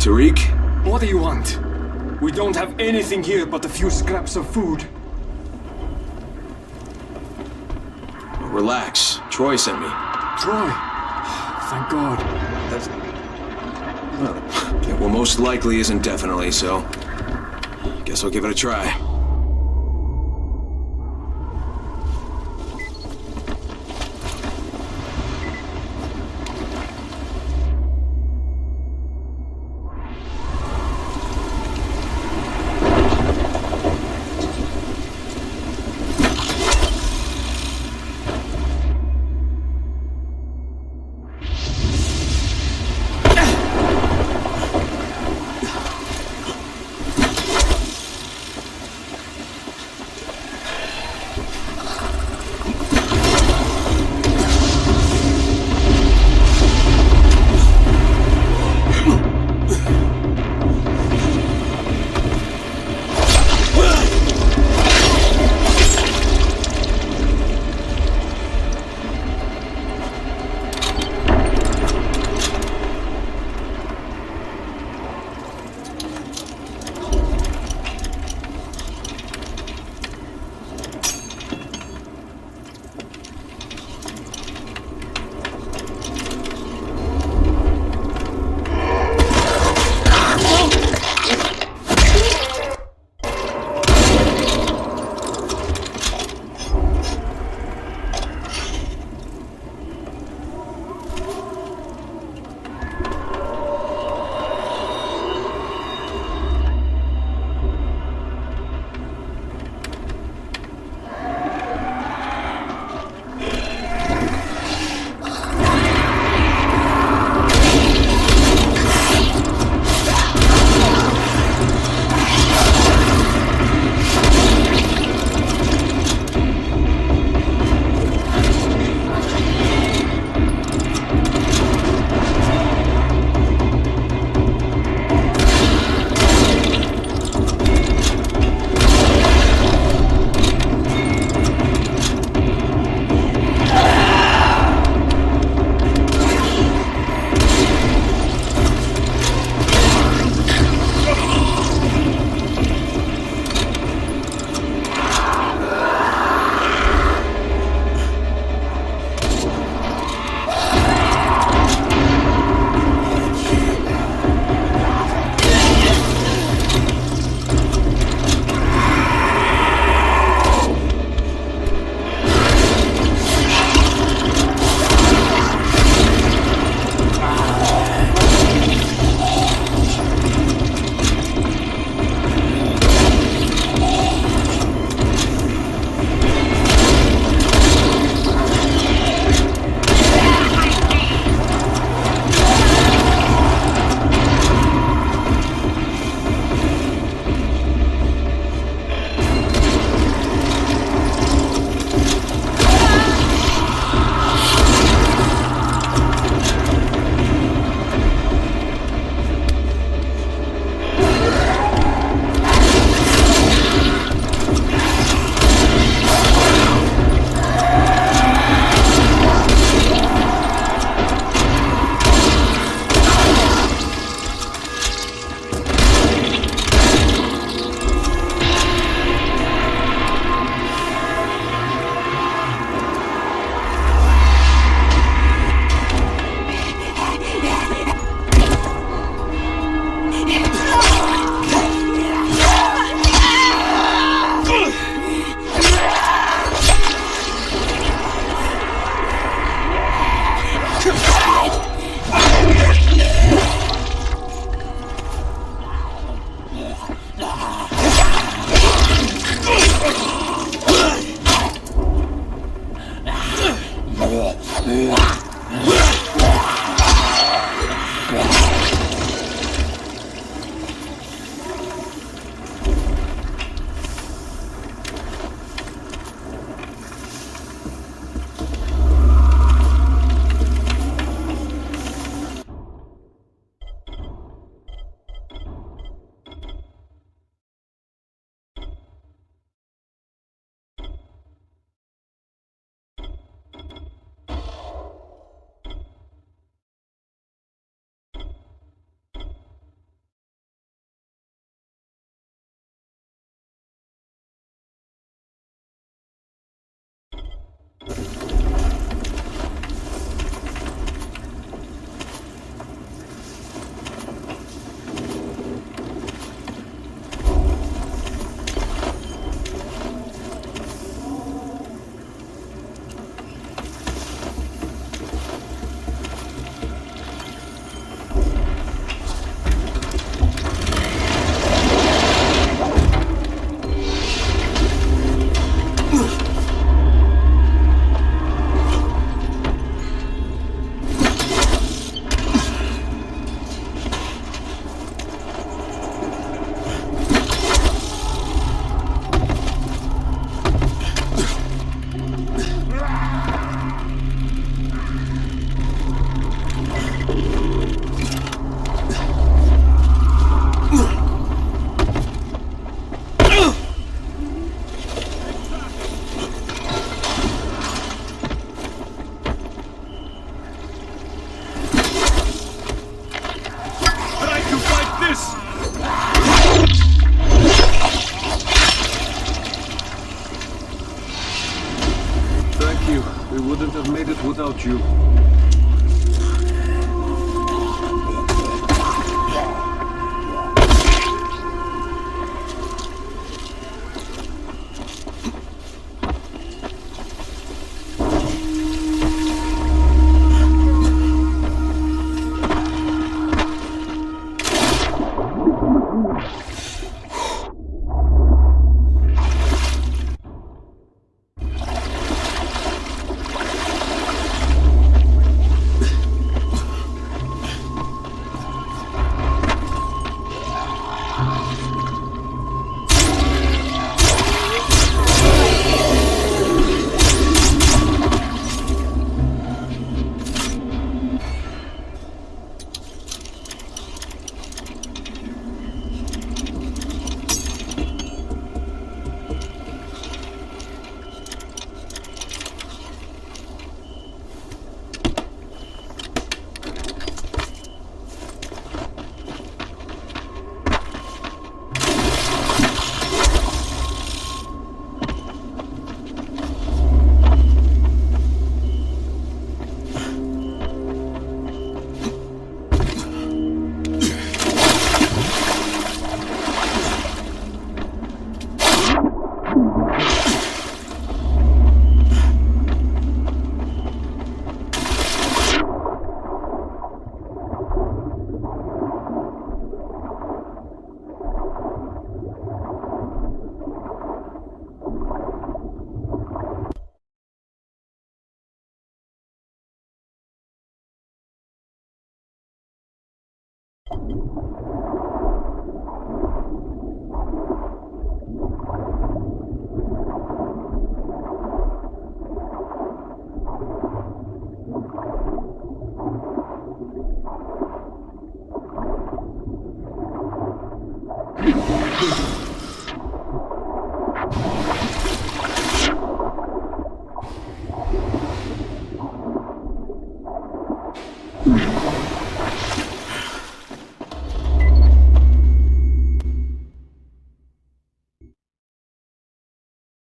Tariq? What do you want? We don't have anything here but a few scraps of food. Relax. Troy sent me. Troy? Thank God. That's... Well, it will most likely isn't definitely, so... Guess I'll give it a try. about you.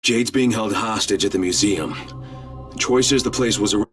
Jade's being held hostage at the museum. Troy says the place was a...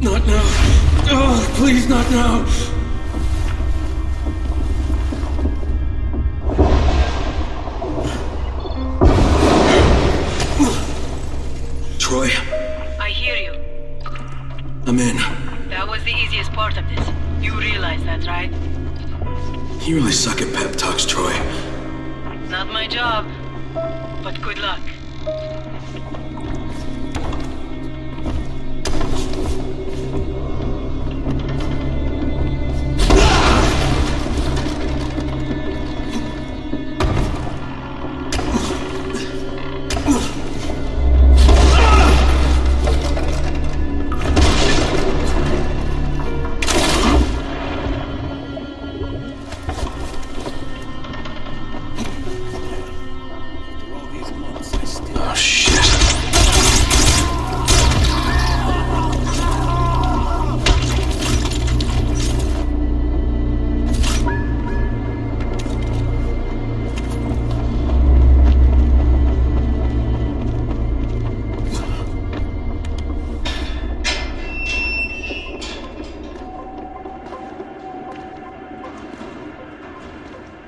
Not now. Oh, please, not now. hear you. I'm in. That was the easiest part of this. You realize that, right? You really suck at pep talks, Troy. Not my job. But good luck. Oh, shit.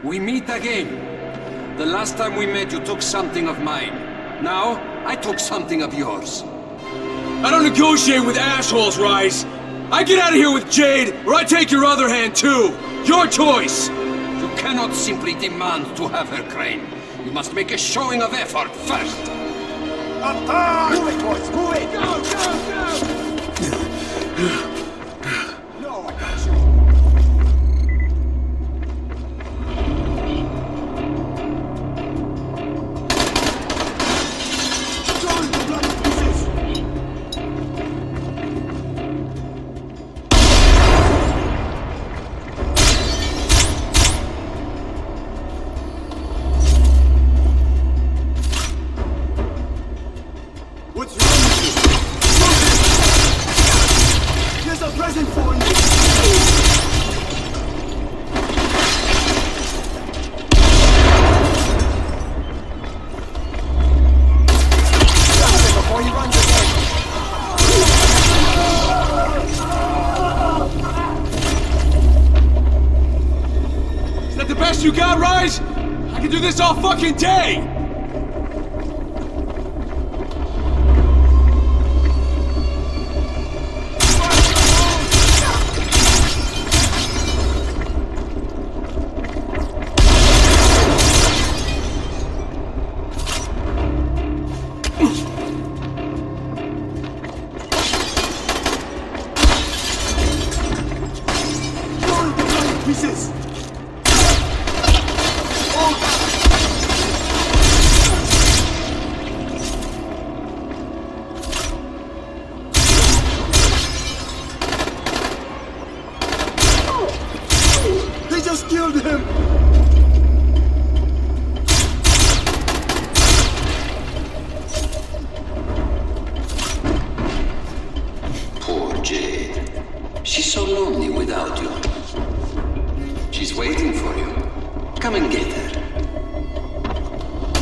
We meet again. The last time we met, you took something of mine. Now, I took something of yours. I don't negotiate with assholes, Rise. I get out of here with Jade, or I take your other hand, too. Your choice. You cannot simply demand to have her, Crane. You must make a showing of effort first. Attack! Move it, boys, move it! Go, go, go! No, I got you. What's wrong with you? Here's a present for you! Before you run your game. Is that the best you got, Rise? I can do this all fucking day! Pieces! They just killed him! Poor Jade. She's so lonely without you. She's waiting for you. Come and get her.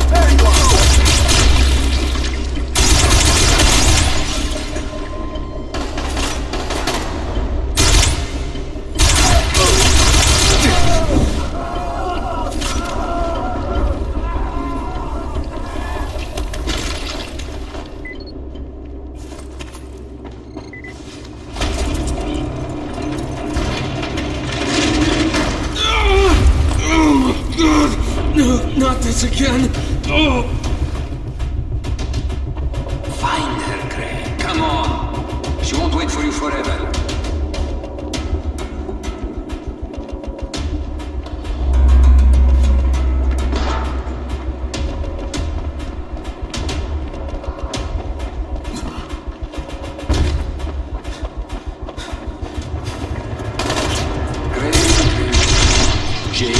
There you are! No, not this again. Oh. Find her, Craig. Come on. She won't wait for you forever. Jade,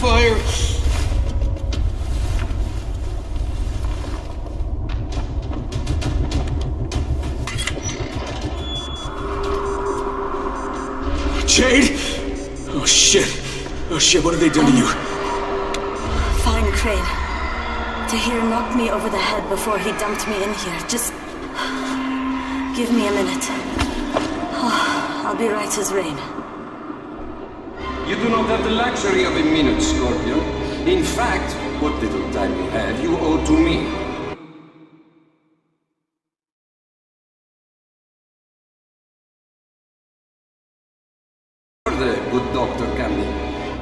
fire! Jade? Oh shit. Oh shit, what have they done to you? Fine, Crane. Tahir knocked me over the head before he dumped me in here. Just give me a minute. Oh, I'll be right as rain. You do not have the luxury of a minute, Scorpion. In fact, what little time you have, you owe to me. The good Dr. Candy.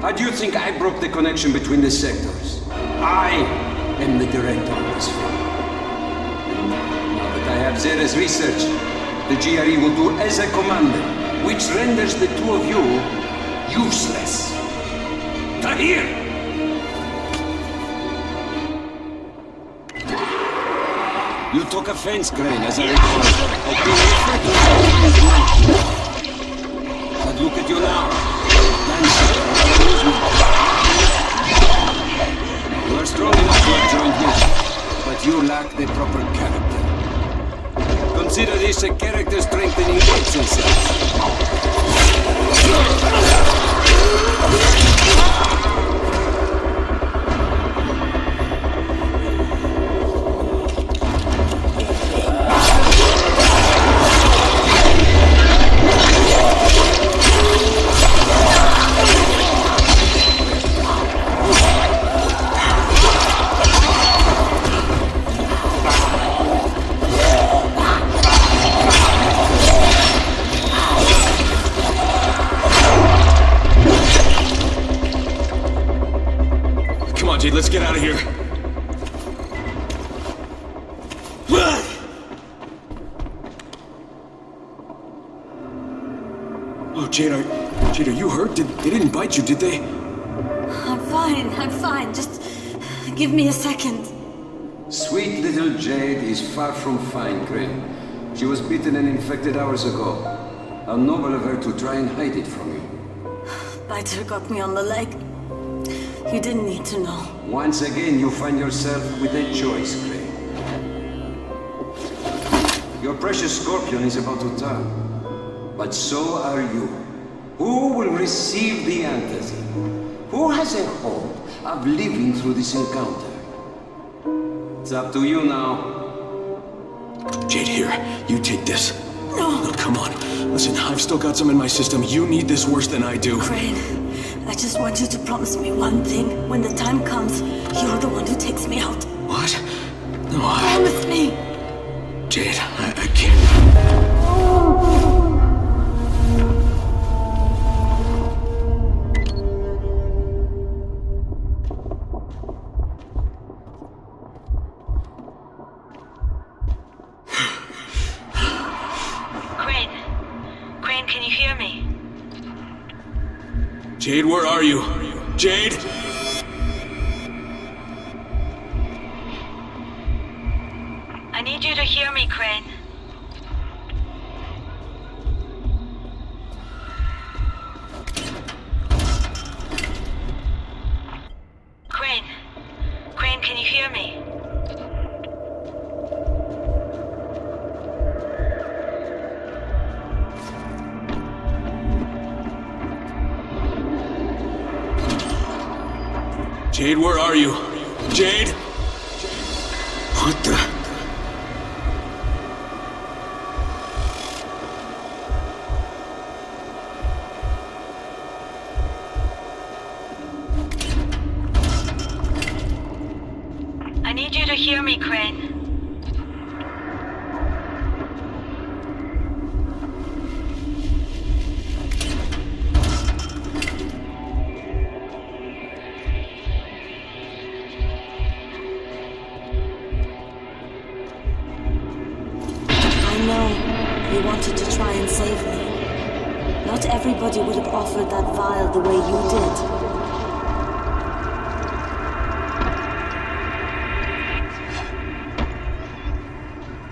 How do you think I broke the connection between the sectors? I am the director of this film. Now that I have Zere's research, the GRE will do as I commanded, which renders the two of you useless. Tahir! You took offense, Crane, as I recall. But look at you now. Dancing. You are strong enough to have joined me, but you lack the proper character. Consider this a character strengthening exercise. Jade, let's get out of here. Oh, Jade, are you hurt? They didn't bite you, did they? I'm fine. Just give me a second. Sweet little Jade is far from fine, Crane. She was bitten and infected hours ago. How noble of her to try and hide it from you. Biter got me on the leg. You didn't need to know. Once again, you find yourself with a choice, Crane. Your precious Scorpion is about to turn. But so are you. Who will receive the antacid? Who has a hope of living through this encounter? It's up to you now. Jade, here. You take this. No, come on. Listen, I've still got some in my system. You need this worse than I do. Crane, I just want you to promise me one thing. When the time comes, you're the one who takes me out. What? No, Promise me! Jade, I can't. Crane, can you hear me? Jade, where are you? Jade? I need you to hear me, Crane. Crane, can you hear me? Jade, where are you? Jade? What the? I need you to hear me, Crane. You wanted to try and save me. Not everybody would have offered that vial the way you did.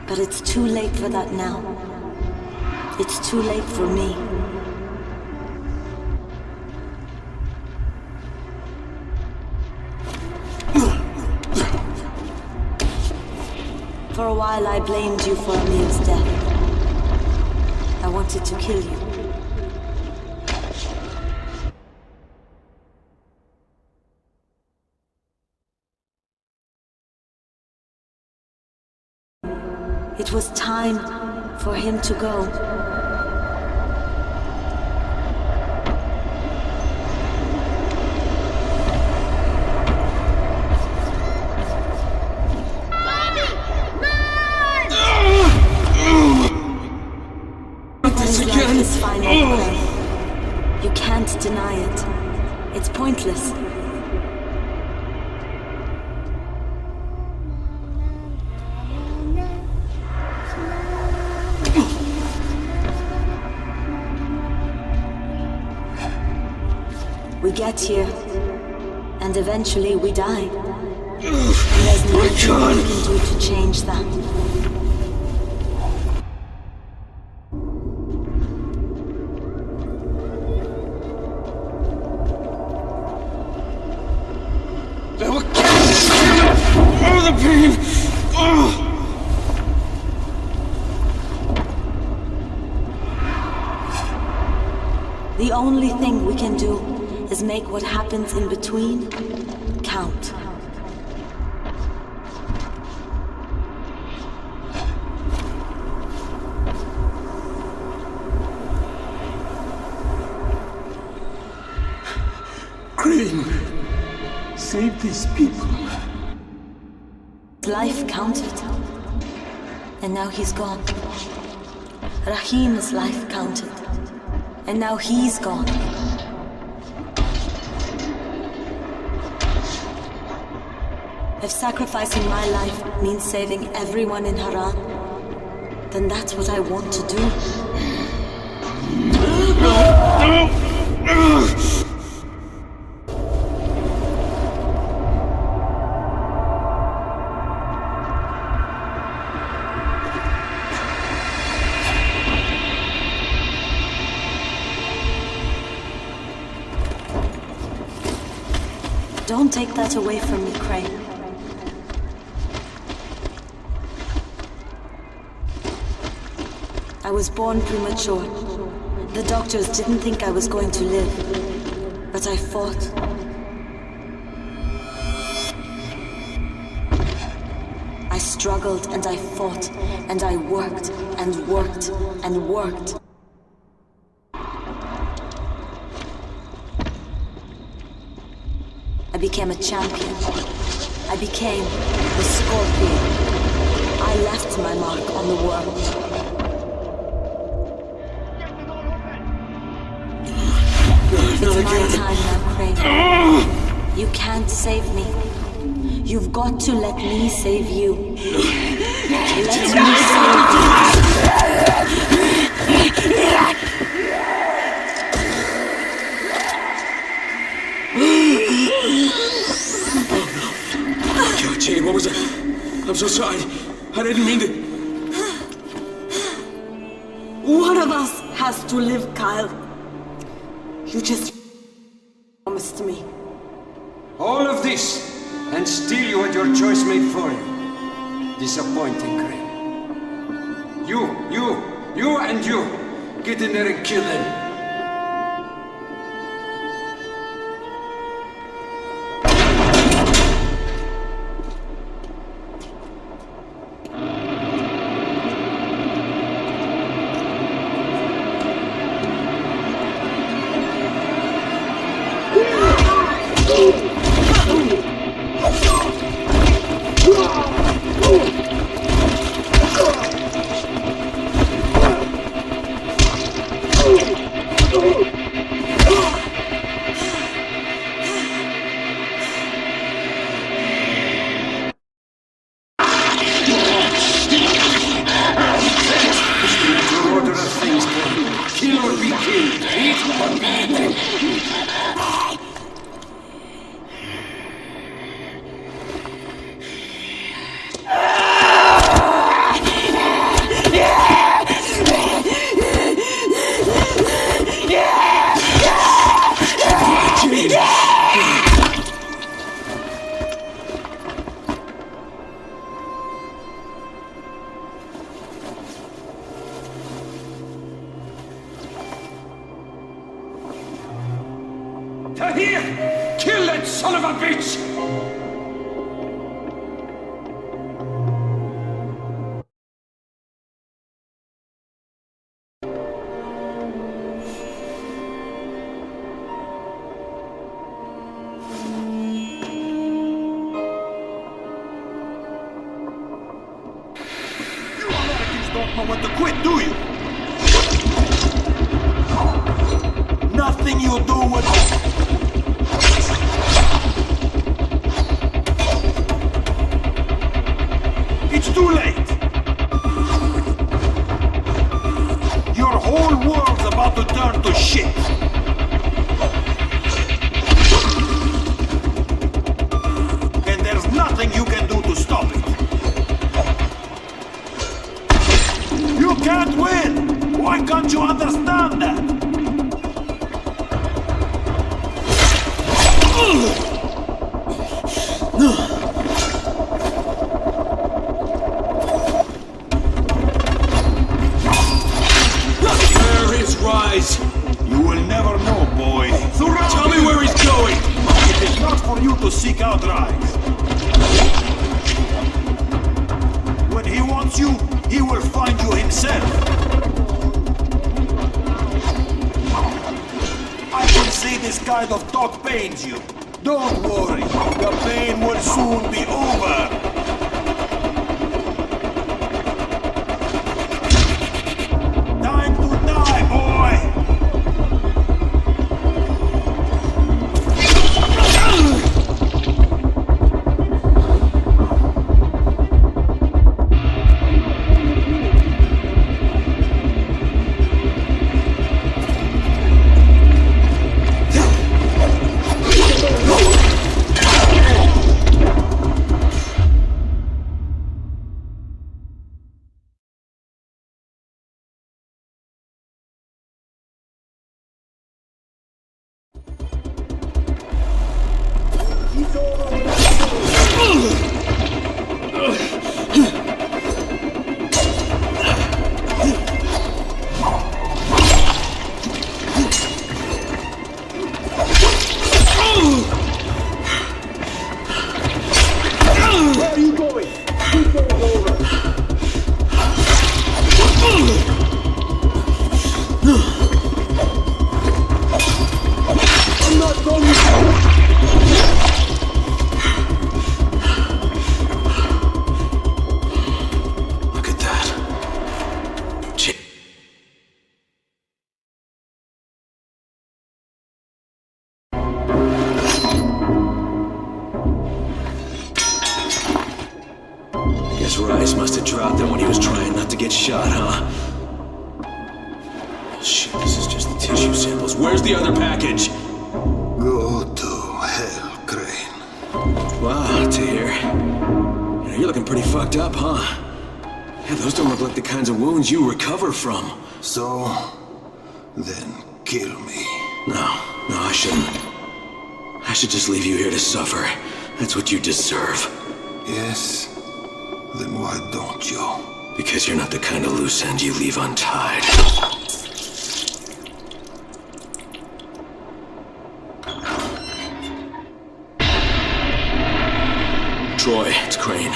But it's too late for that now. It's too late for me. For a while I blamed you for Emil's death. I wanted to kill you. It was time for him to go. His final breath. You can't deny it. It's pointless. We get here, and eventually we die. And there's nothing we can do to change that. The only thing we can do is make what happens in between count. Crane, save these people. Life counted, and now he's gone. Rahim's life counted, and now he's gone. If sacrificing my life means saving everyone in Haran, then that's what I want to do. Don't take that away from me, Crane. I was born premature. The doctors didn't think I was going to live, but I fought. I struggled and I fought, and I worked and worked and worked. I became a champion. I became the Scorpion. I left my mark on the world. It's my time now, Crane. You can't save me. You've got to let me save you. Let me save you. Jade, what was it? I'm so sorry. I didn't mean to. One of us has to live, Kyle. You just promised me. All of this, and still you had your choice made for you. Disappointing, Crane. You and you. Get in there and kill them. Tahir! Kill that son of a bitch! Don't know when to quit, do you? Nothing you do would... It's too late. Your whole world's about to turn to shit. And there's nothing you can do to stop it. You can't win! Why can't you understand that? Where is Rise? You will never know, boy. Tell me where he's going! It is not for you to seek out Rise. When he wants you, he will find you himself. I can see this kind of talk pains you. Don't worry, the pain will soon be over. Time to die, boy! Rice must have dropped it when he was trying not to get shot, huh? Shit, this is just the tissue samples. Where's the other package? Go to hell, Crane. Wow, Tahir. You're looking pretty fucked up, huh? Yeah, those don't look like the kinds of wounds you recover from. So, then kill me. No, I shouldn't. I should just leave you here to suffer. That's what you deserve. Yes? Then why don't you? Because you're not the kind of loose end you leave untied. Troy, it's Crane.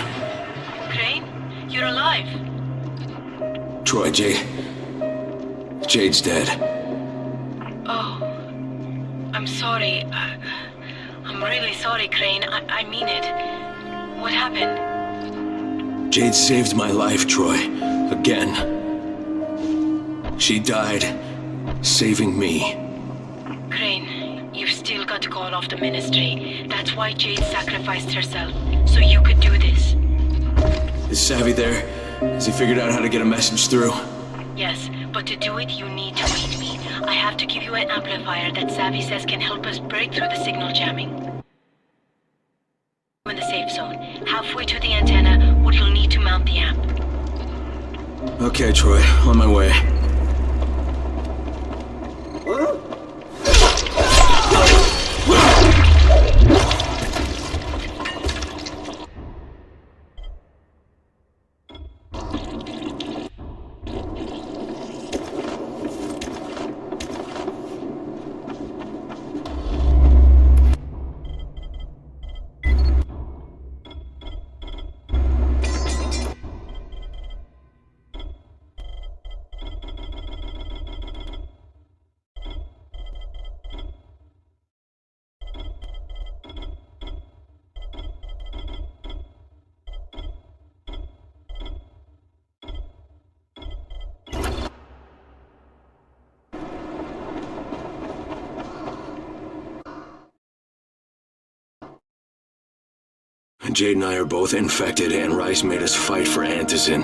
Crane? You're alive. Troy, Jade's dead. Oh. I'm sorry. I'm really sorry, Crane. I mean it. What happened? Jade saved my life, Troy. Again. She died, saving me. Crane, you've still got to call off the ministry. That's why Jade sacrificed herself, so you could do this. Is Savvy there? Has he figured out how to get a message through? Yes, but to do it, you need to meet me. I have to give you an amplifier that Savvy says can help us break through the signal jamming. In the safe zone. Halfway to the antenna, what you'll need to mount the amp. Okay, Troy. On my way. Jade and I are both infected, and Rice made us fight for Antizin.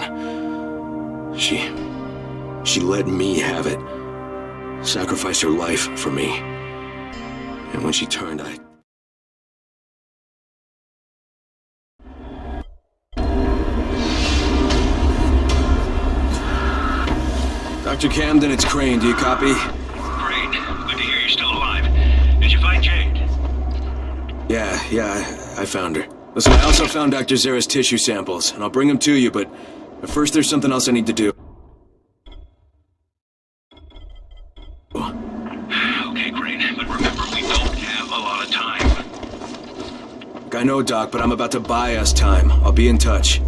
She let me have it. Sacrificed her life for me. And when she turned, Dr. Camden, it's Crane. Do you copy? Crane, good to hear you're still alive. Did you find Jade? Yeah, I found her. Listen, I also found Dr. Zera's tissue samples, and I'll bring them to you, but first there's something else I need to do. Okay, Crane, but remember, we don't have a lot of time. I know, Doc, but I'm about to buy us time. I'll be in touch.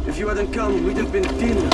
If you hadn't come, we'd have been thin.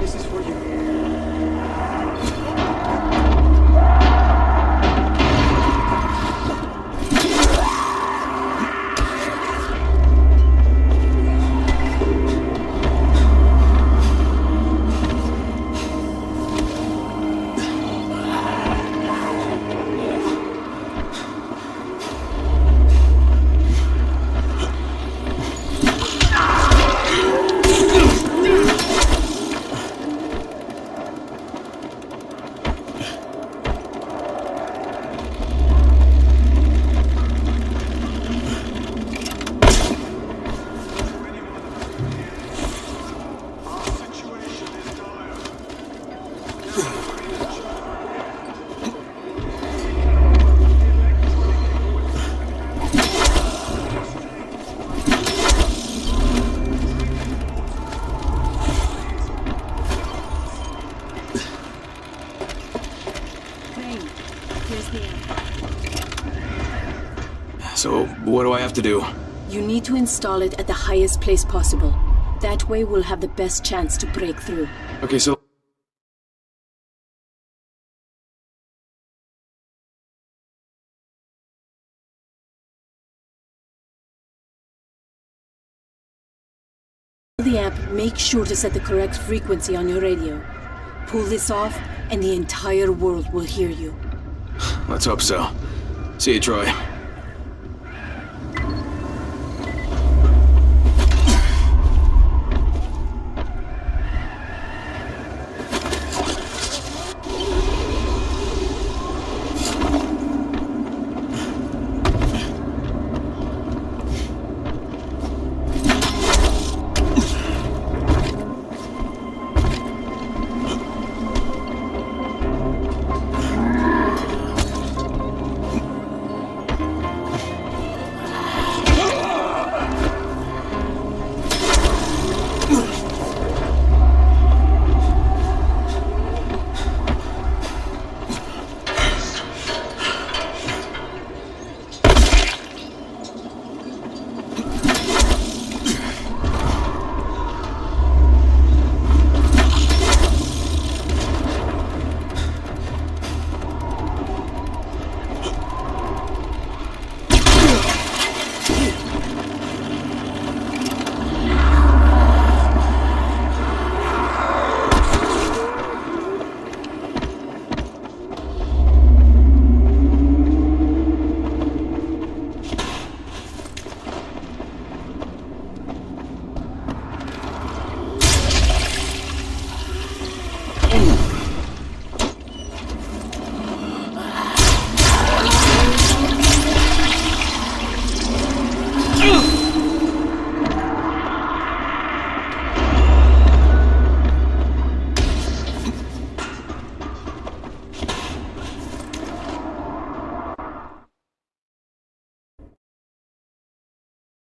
This is for you. So, what do I have to do? You need to install it at the highest place possible. That way we'll have the best chance to break through. Okay, so... The app, make sure to set the correct frequency on your radio. Pull this off, and the entire world will hear you. Let's hope so. See you, Troy.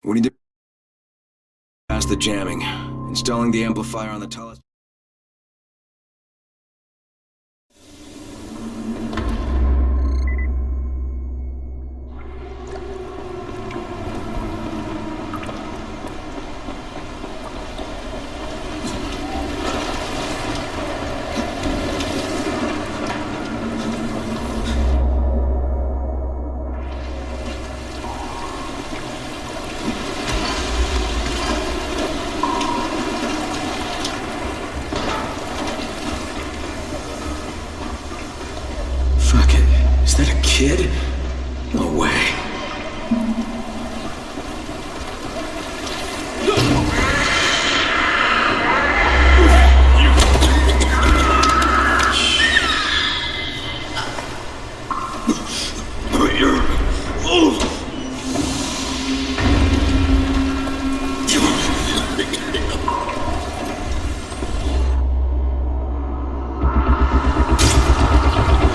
We need to pass the jamming. Installing the amplifier on the tallest... Is that a kid? No way.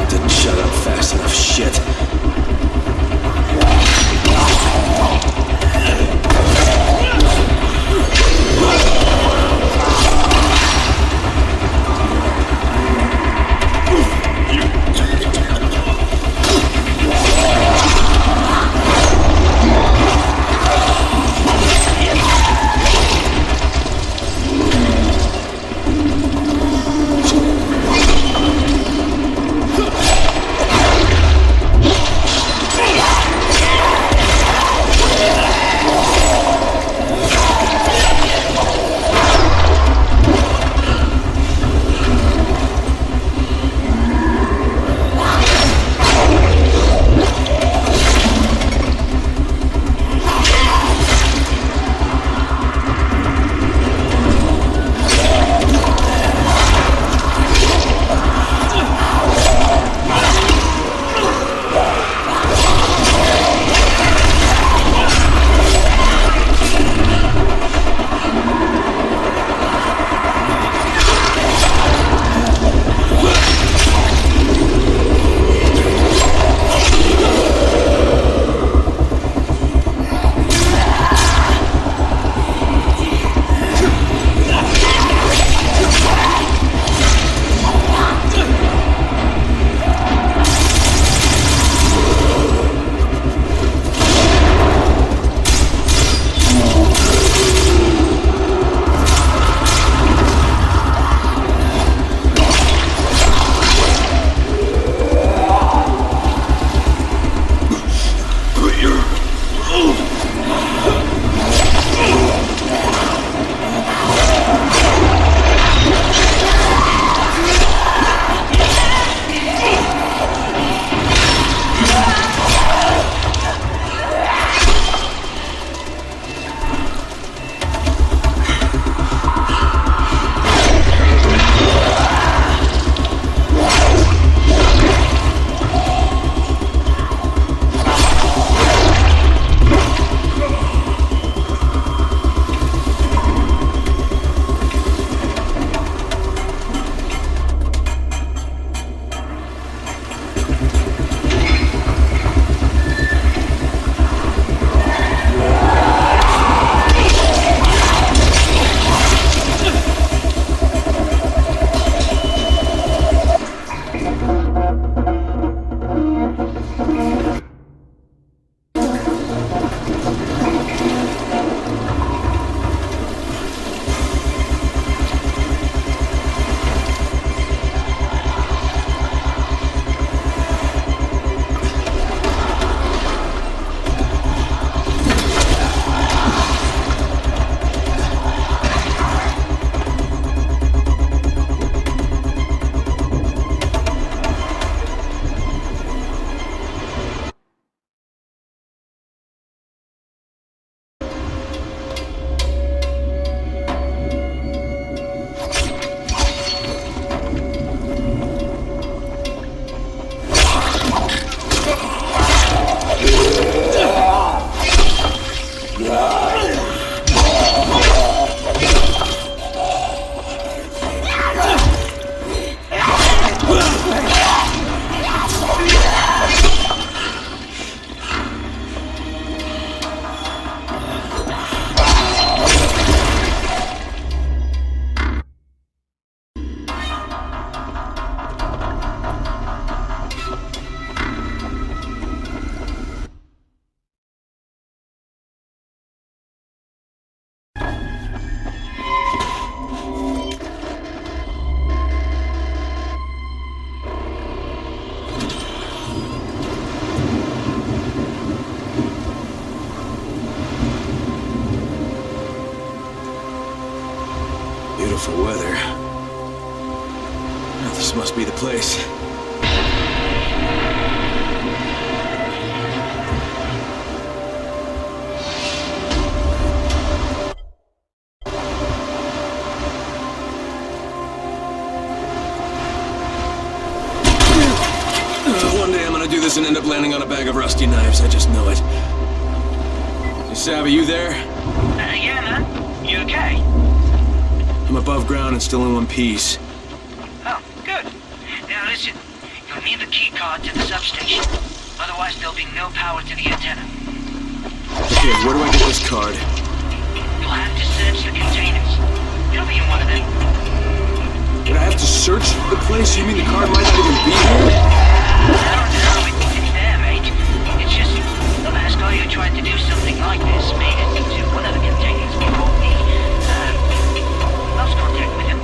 Didn't shut up fast enough, shit. This must be the place. One day I'm gonna do this and end up landing on a bag of rusty knives. I just know it. Hey, Savvy, you there? Yeah, man. You okay? I'm above ground and still in one piece. Oh, good. Now listen, you'll need the key card to the substation. Otherwise there'll be no power to the antenna. Okay, where do I get this card? You'll have to search the containers. It'll be in one of them. Would I have to search the place? You mean the card might not even be here? No, it's there, mate. It's just the last guy who tried to do something like this made it into one of the containers before we lost contact with him.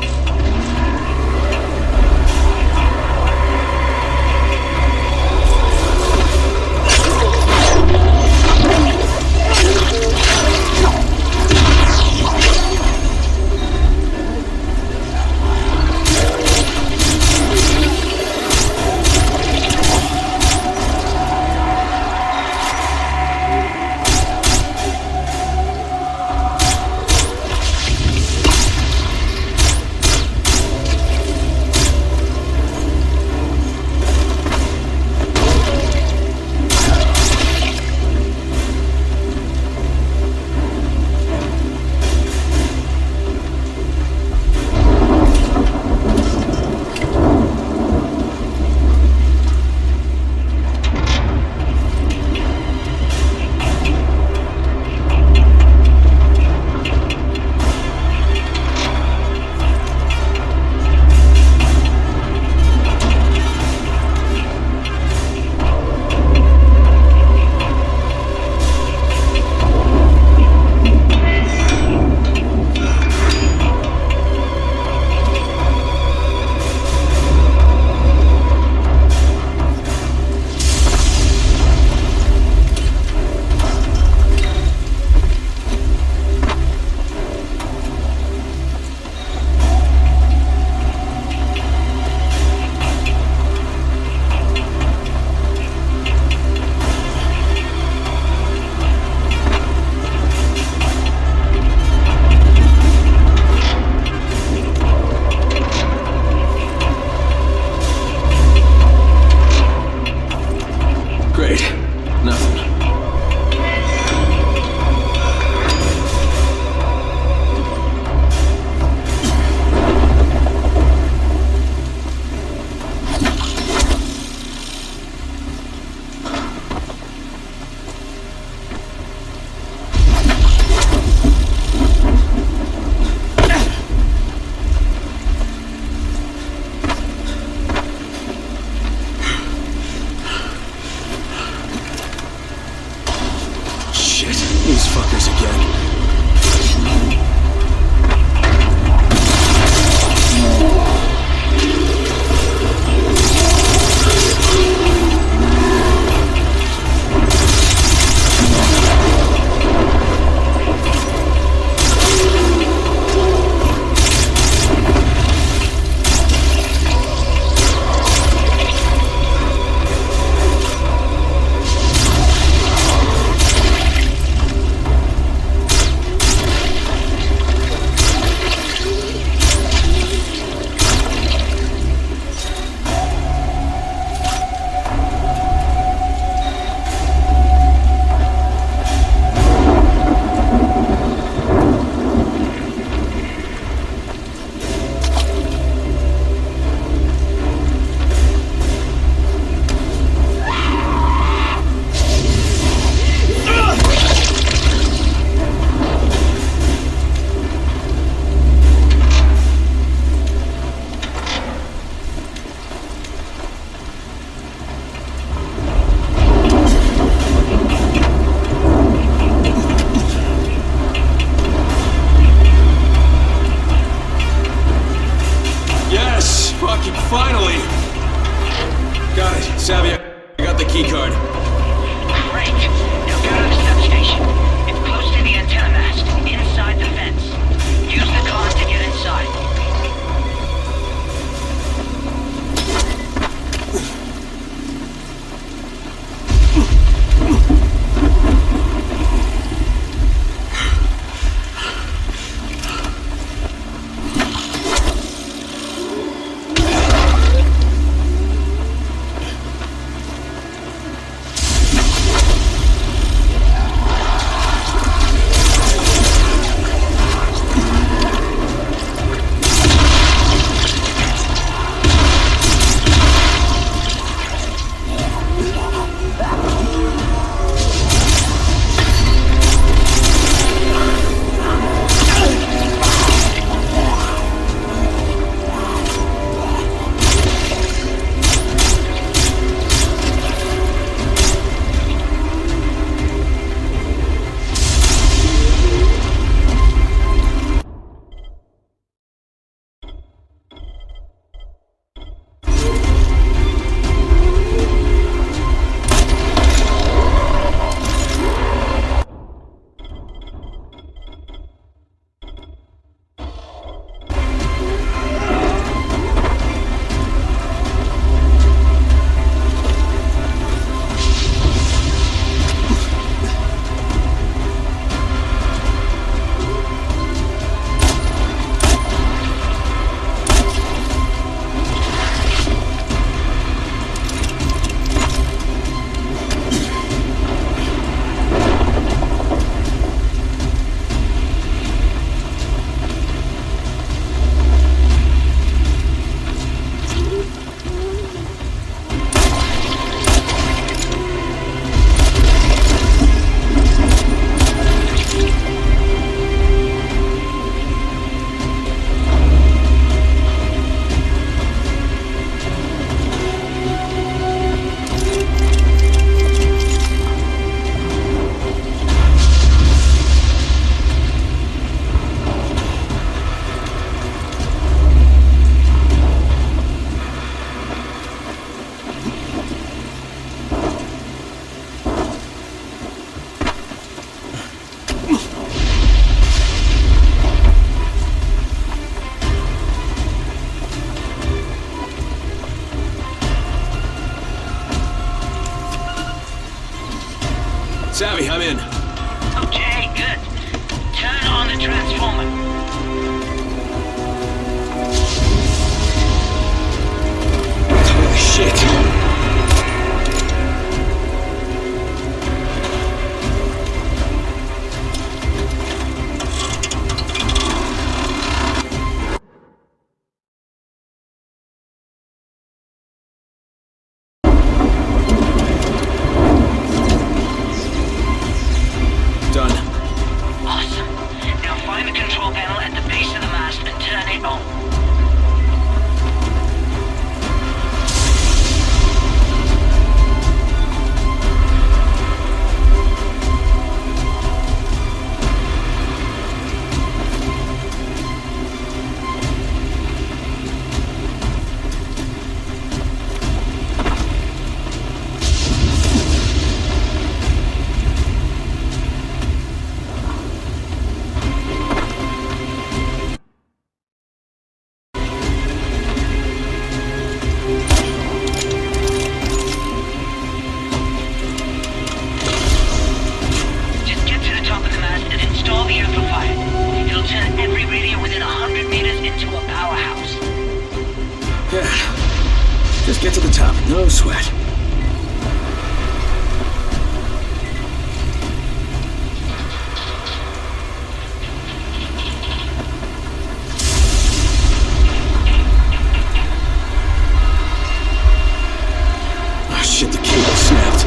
These fuckers again. Finally! Got it. Savvy, I got the key card. Great. Now go to the substation. It's close to the antenna mast, inside the fence. Use the card to get inside. Savvy, I'm in. Okay, good. Turn on the transformer. Holy shit. Just get to the top, no sweat. Oh shit, the cable snapped.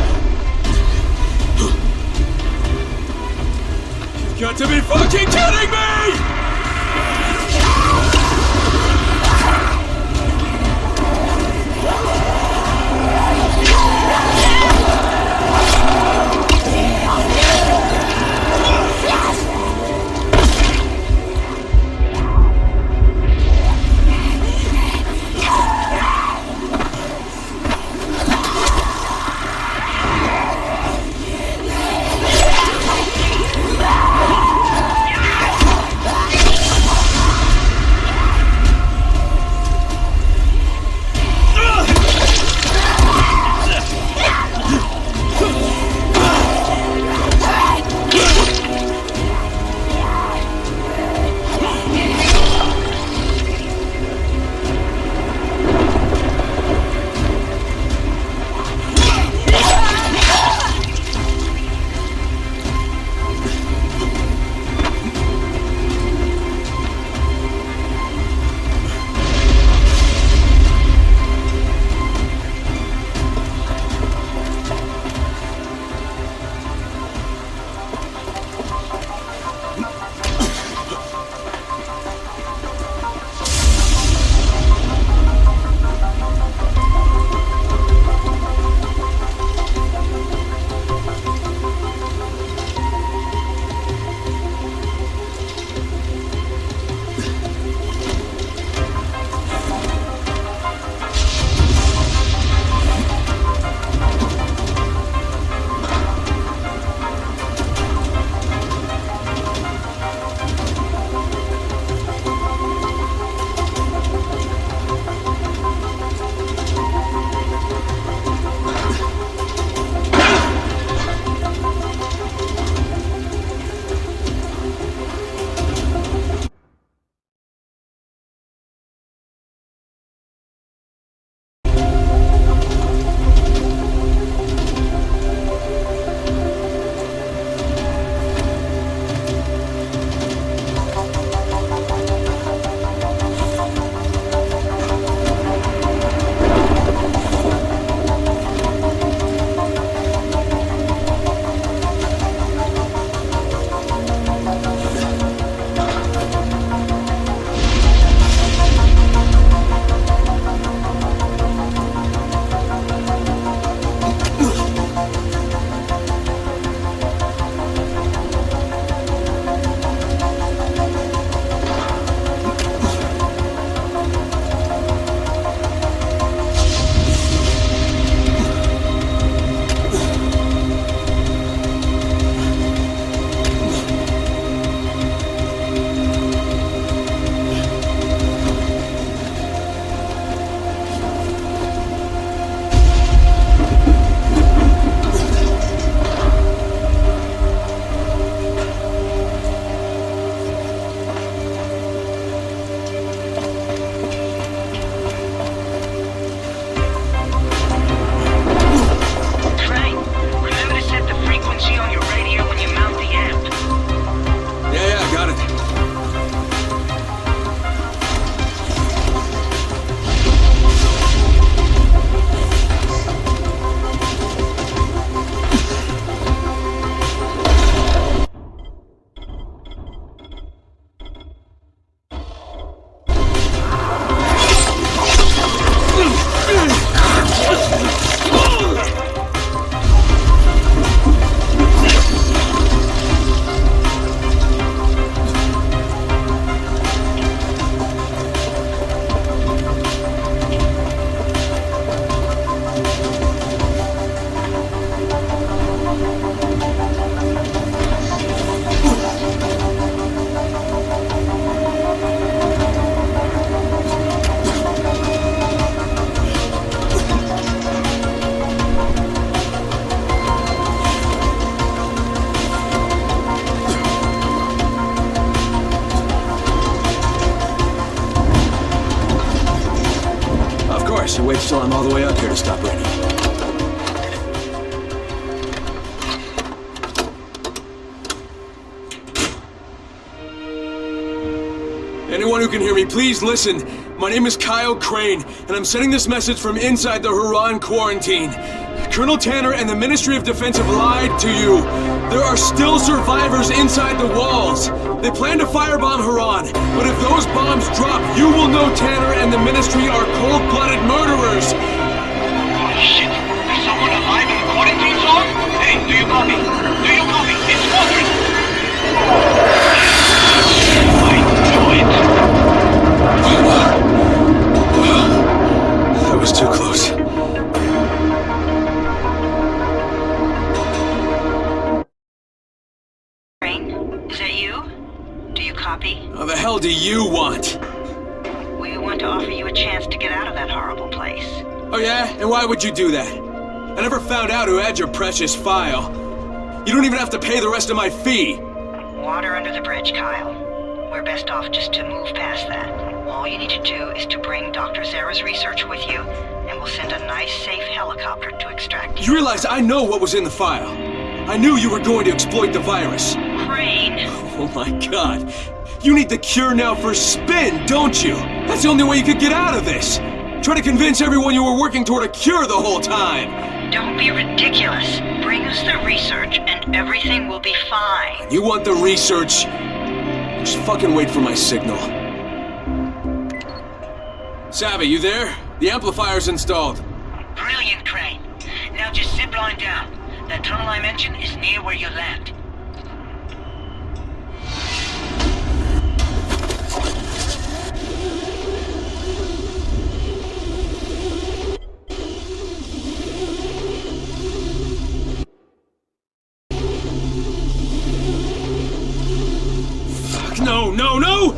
You've got to be fucking kidding me! course, and wait till I'm all the way up here to stop raining. Anyone who can hear me, please listen. My name is Kyle Crane, and I'm sending this message from inside the Huron quarantine. Colonel Tanner and the Ministry of Defense have lied to you. There are still survivors inside the walls. They plan to firebomb Huron, but if those bombs drop, you will know Tanner and the Ministry are cold-blooded murderers. Holy shit! There's someone alive in the quarantine zone? Hey, do you copy? Do you copy? It's Walkthroughs! That was too close. Is that you? Do you copy? How the hell do you want? We want to offer you a chance to get out of that horrible place. Oh yeah? And why would you do that? I never found out who had your precious file. You don't even have to pay the rest of my fee. Water under the bridge, Kyle. We're best off just to move past that. All you need to do is to bring Dr. Zara's research with you, and we'll send a nice, safe helicopter to extract you. You realize I know what was in the file. I knew you were going to exploit the virus. Crane! Oh my god. You need the cure now for spin, don't you? That's the only way you could get out of this. Try to convince everyone you were working toward a cure the whole time. Don't be ridiculous. Bring us the research, and everything will be fine. You want the research? Just fucking wait for my signal. Savvy, you there? The amplifier's installed. Brilliant, Crane. Now just zip line down. That tunnel I mentioned is near where you land. Fuck, no, no, no!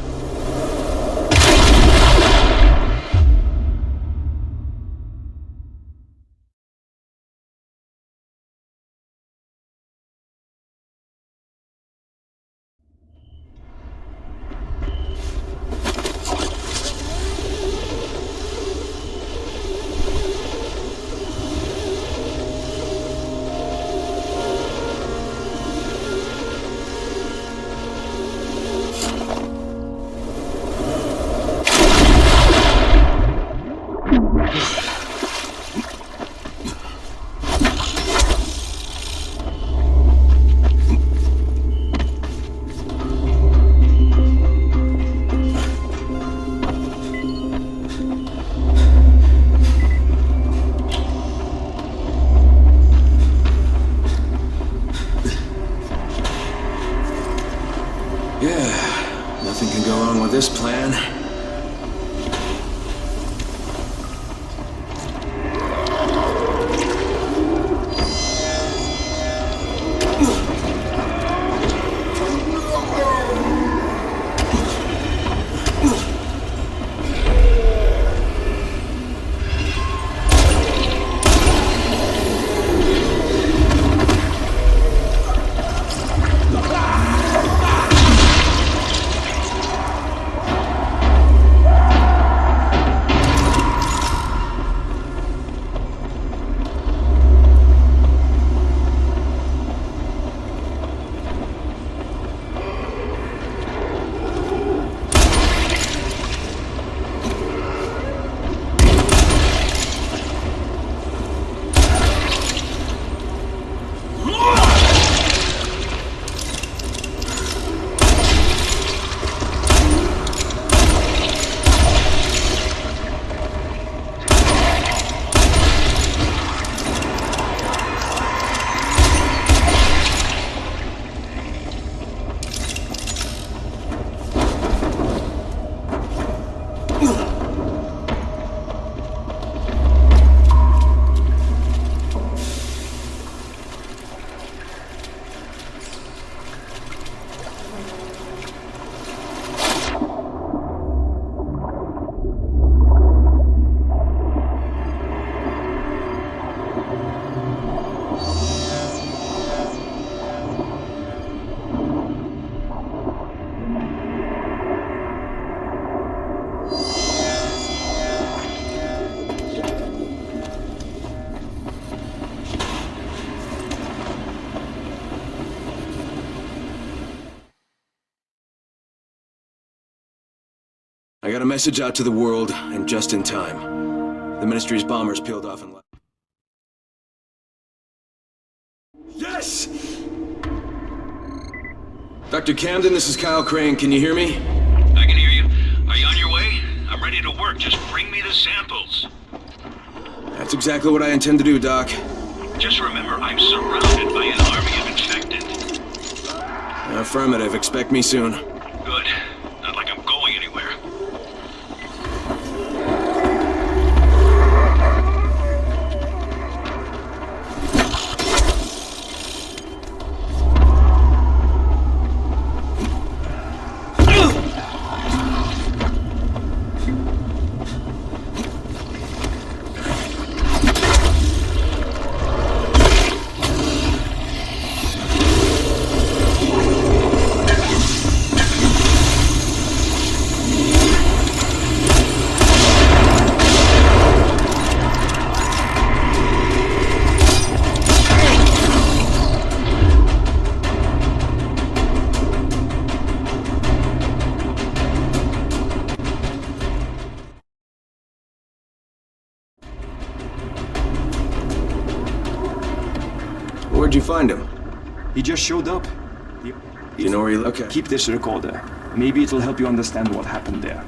Nothing can go wrong with this plan. I got a message out to the world, and just in time. The Ministry's bombers peeled off and left. Yes! Dr. Camden, this is Kyle Crane. Can you hear me? I can hear you. Are you on your way? I'm ready to work. Just bring me the samples. That's exactly what I intend to do, Doc. Just remember, I'm surrounded by an army of infected. Affirmative. Expect me soon. Good. Not like I'm going anywhere. Where'd you find him? He just showed up. You know where he lives? Okay. Keep this recorder. Maybe it'll help you understand what happened there.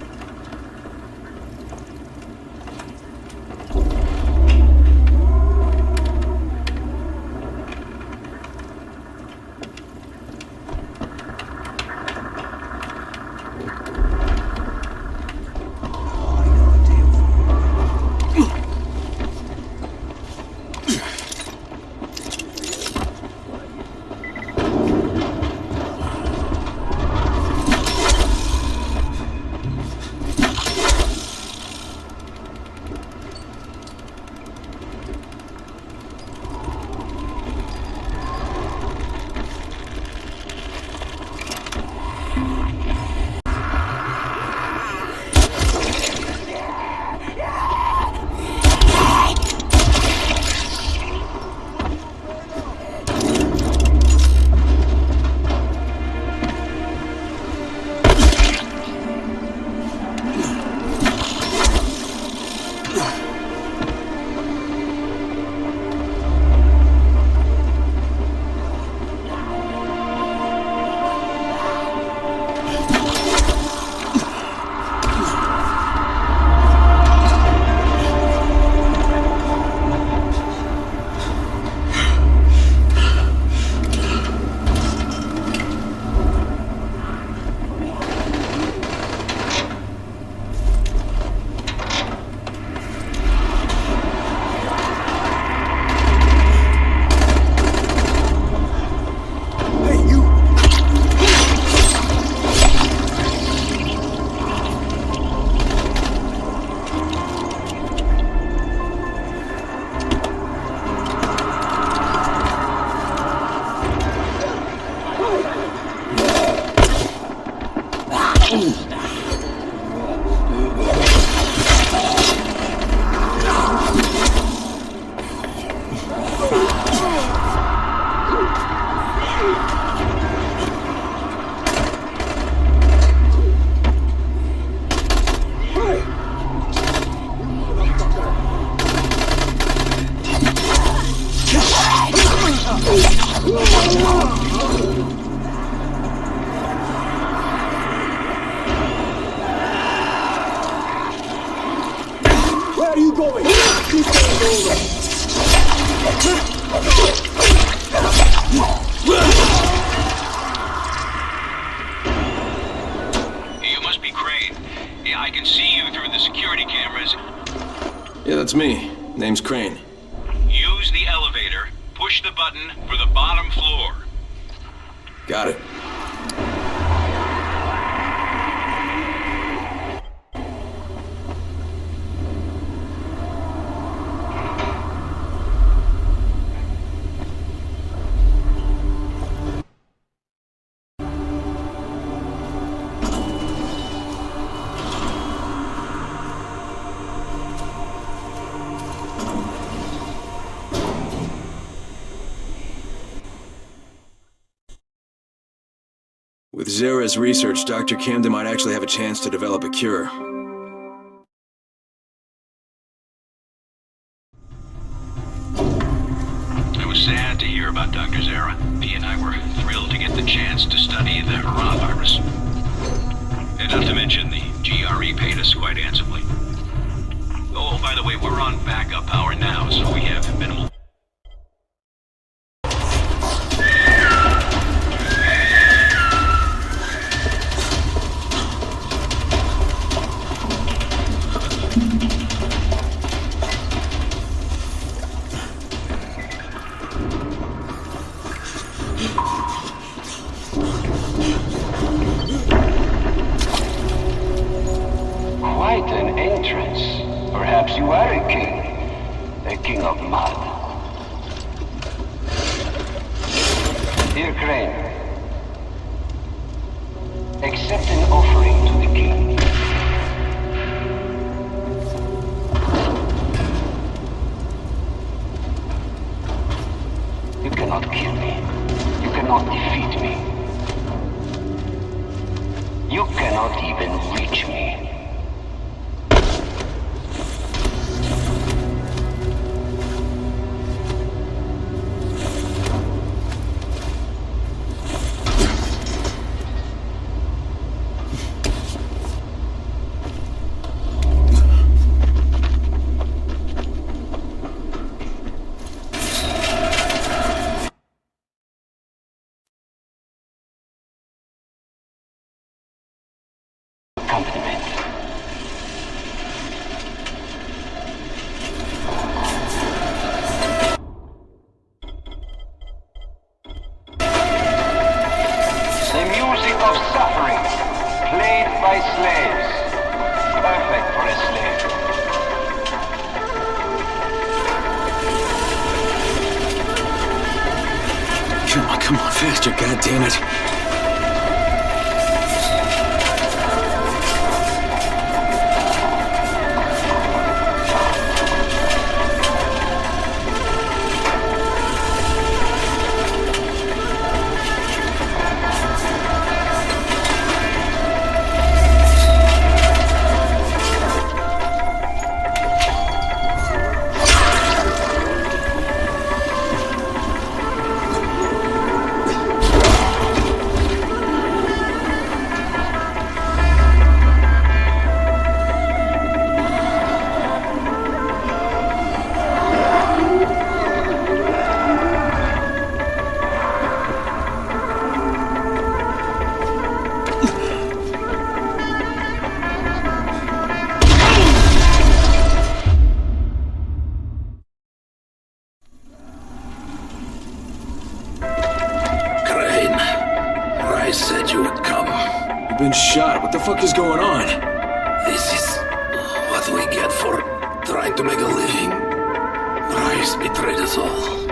Where are you going? Keep going over. You must be Crane. Yeah, I can see you through the security cameras. Yeah, that's me. Name's Crane. Use the elevator. Push the button for the bottom floor. Got it. Zera's research, Dr. Camden might actually have a chance to develop a cure. I was sad to hear about Dr. Zera. He and I were thrilled to get the chance to study the Hurrah virus. And not to mention, the GRE paid us quite handsomely. Oh, by the way, we're on backup power now, so we have minimal... Quite an entrance. Perhaps you are a king. A king of mud. Dear Crane, accept an offering to the king. You cannot kill me. You cannot defeat me. You cannot even reach me. Come on, faster, goddammit. Shot. What the fuck is going on? This is what we get for trying to make a living. Rice betrayed us all.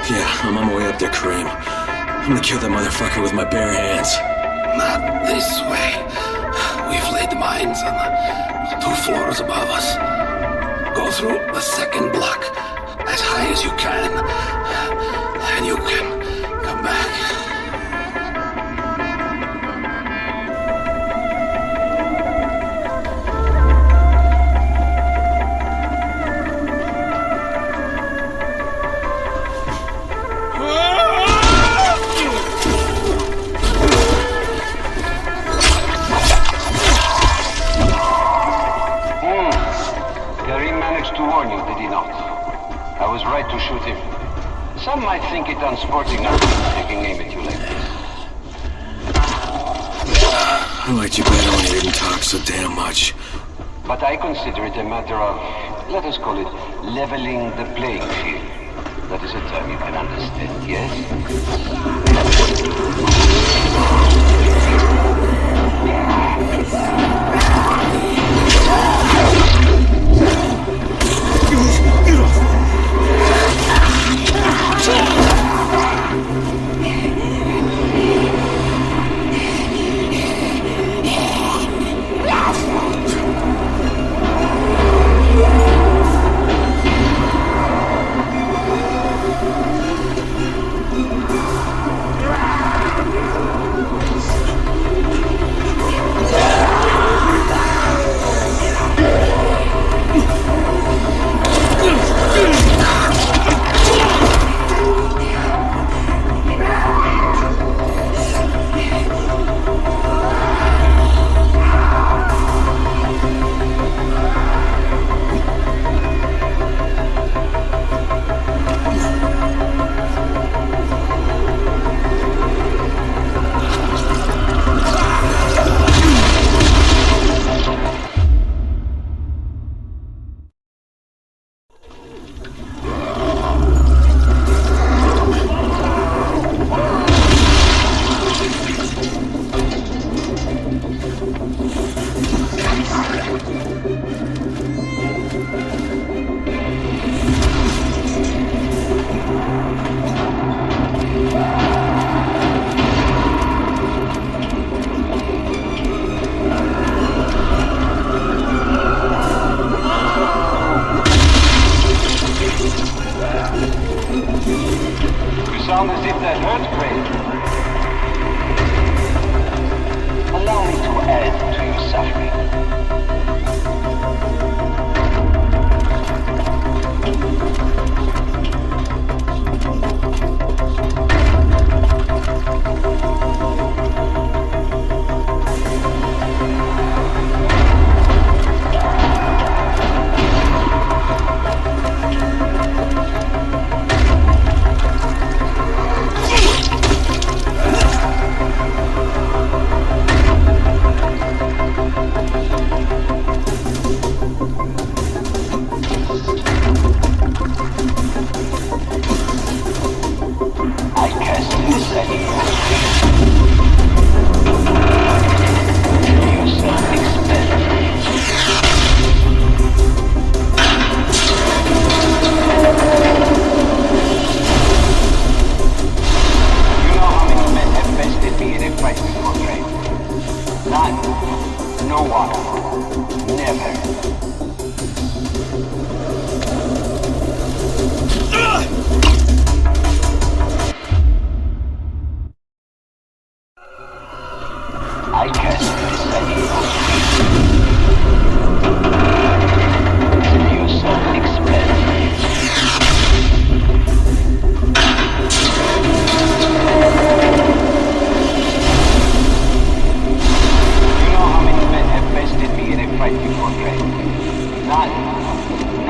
Yeah, I'm on my way up there, Crane. I'm gonna kill that motherfucker with my bare hands. Not this way. We've laid mines on the 2 floors above us. Go through the second block as high as you can, and you can come back. Some might think it unsporting of me taking aim at you like this. I liked you better when you didn't talk so damn much. But I consider it a matter of, let us call it, leveling the playing field. That is a term you can understand, yes?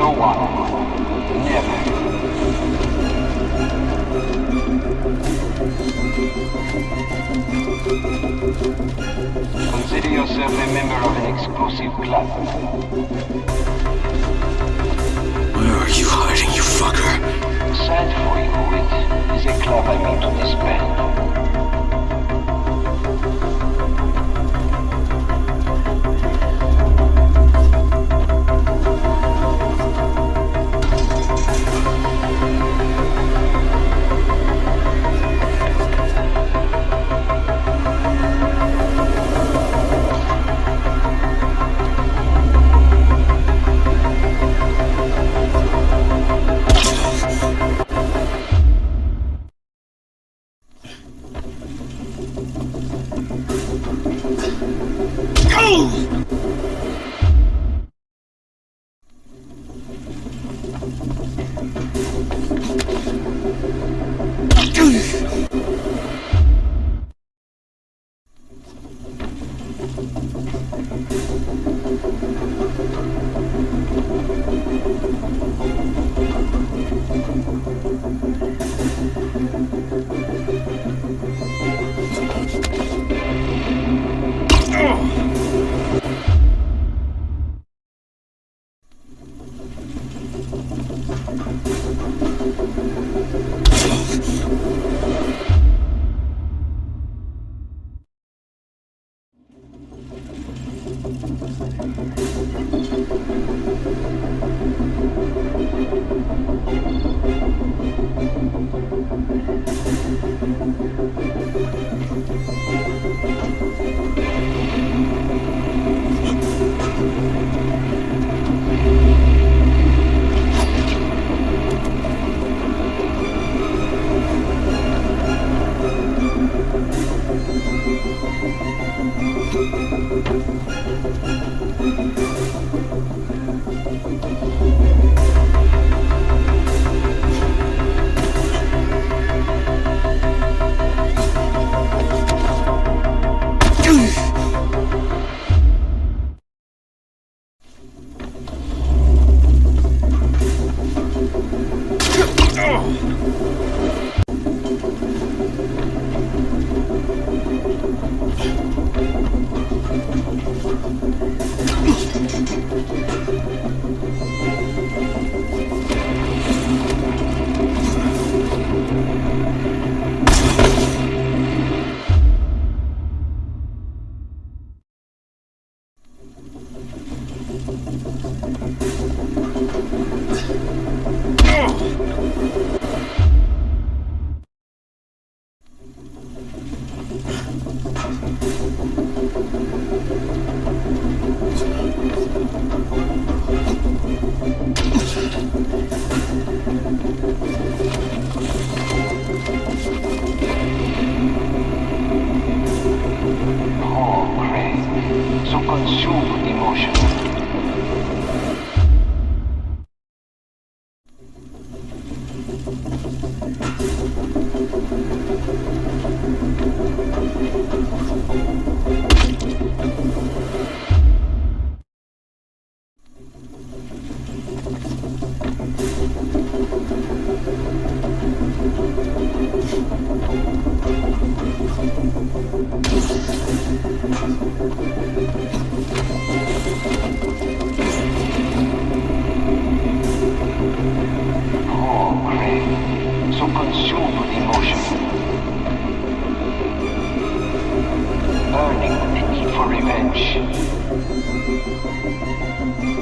No one. Never. Consider yourself a member of an exclusive club. Where are you hiding, you fucker? Sad for you, it is a club I mean to disband.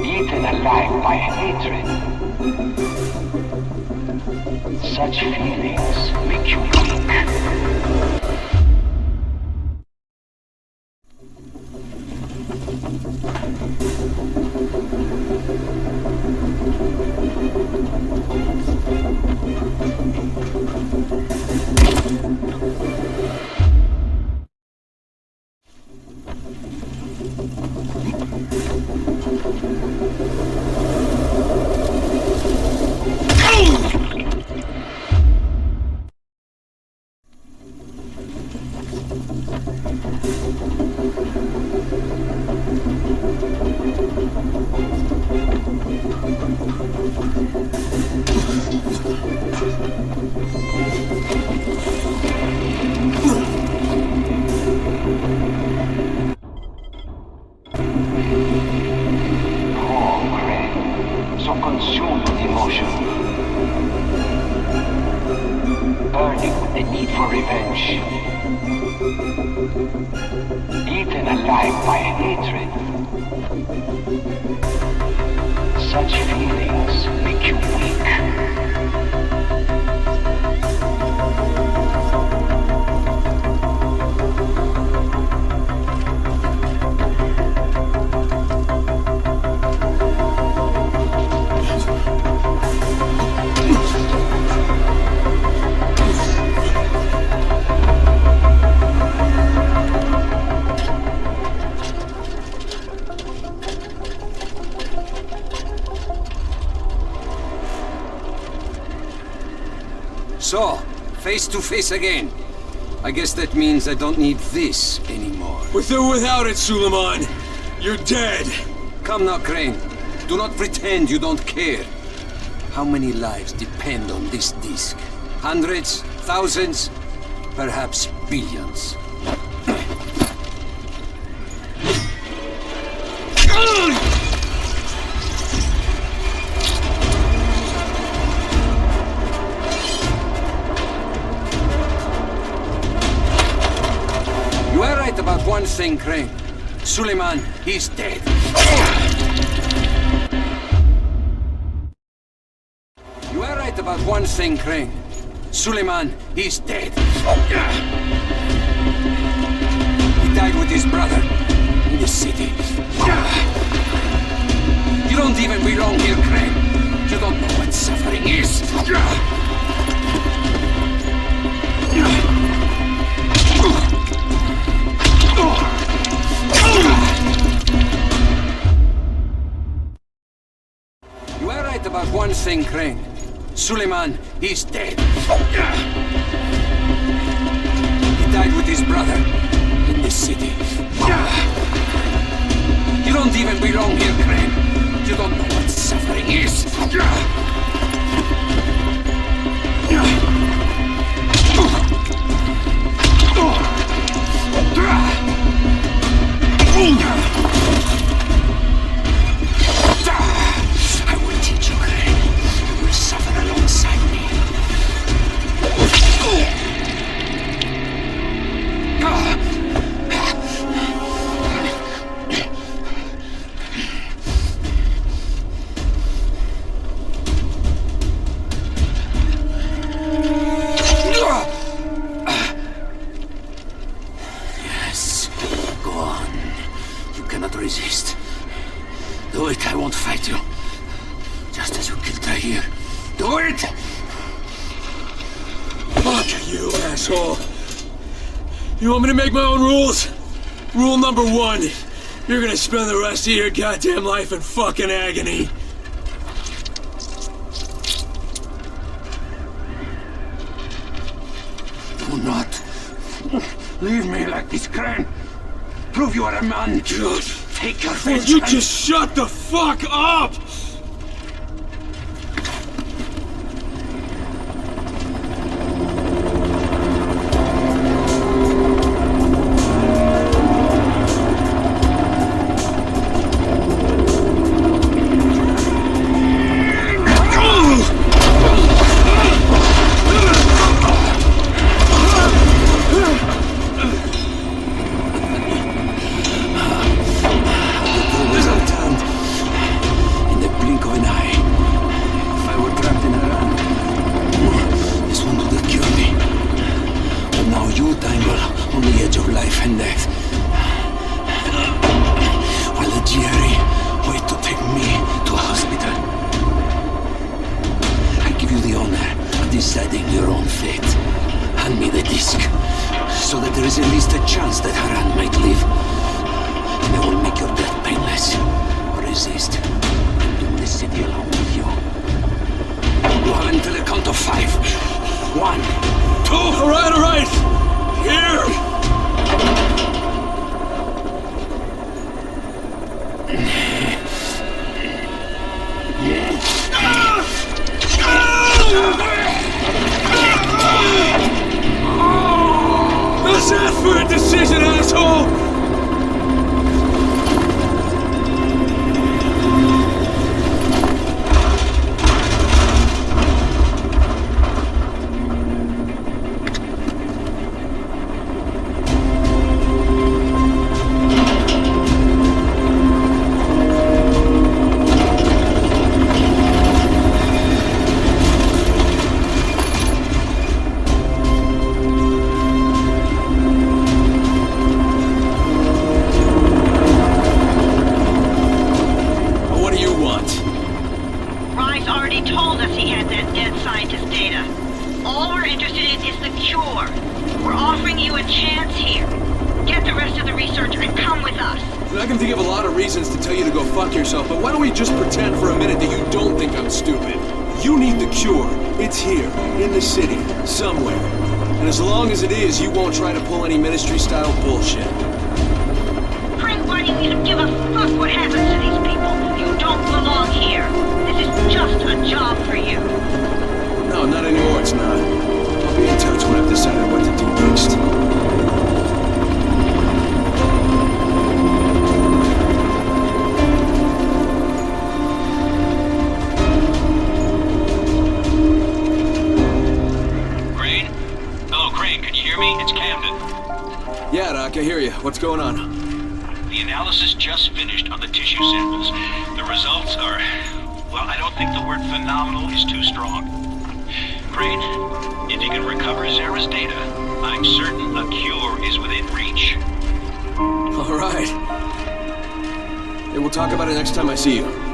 Eaten alive by hatred. Such feelings make you weak. consumed with emotion, burning with the need for revenge, eaten alive by hatred. Such feelings make you weak. So, face to face again. I guess that means I don't need this anymore. With or without it, Suleiman, you're dead. Come now, Crane. Do not pretend you don't care. How many lives depend on this disc? Hundreds? Thousands? Perhaps billions. You are right about one thing, Crane. Suleiman, he's dead. You are right about one thing, Crane. Suleiman, he's dead. He died with his brother in the city. You don't even belong here, Crane. You don't know what suffering is. You are right about one thing, Crane. Suleiman, he's dead. He died with his brother in the city. You don't even belong here, Crane. You don't know what suffering is. I will teach you, Crane. You will suffer alongside me. Yes, go on. You cannot resist. Do it, I won't fight you. Just as you killed Tahir. Do it! Fuck you, asshole. You want me to make my own rules? Rule number 1. You're gonna spend the rest of your goddamn life in fucking agony. Do not leave me like this, Crane. Prove you are a man. God. Take your Will face. you just shut the fuck up? Deciding your own fate. Hand me the disc, so that there is at least a chance that Haran might live. And I will make your death painless. Resist, and doom the city along with you. You have until the count of 5. 1, 2... All right! Here! Let's ask for a decision, asshole! already told us he had that dead scientist data. All we're interested in is the cure. We're offering you a chance here. Get the rest of the research and come with us. I can think of a lot of reasons to tell you to go fuck yourself, but why don't we just pretend for a minute that you don't think I'm stupid? You need the cure. It's here, in the city, somewhere. And as long as it is, you won't try to pull any ministry-style bullshit. Frank, why do you even give a fuck what happens to these people? You don't belong here. This is just a job for you. No, not anymore, it's not. I'll be in touch when I've decided what to do next. It's Camden. Yeah, Doc, I hear you. What's going on? The analysis just finished on the tissue samples. The results are... well, I don't think the word phenomenal is too strong. Crane, if you can recover Zara's data, I'm certain a cure is within reach. All right. Hey, we'll talk about it next time I see you.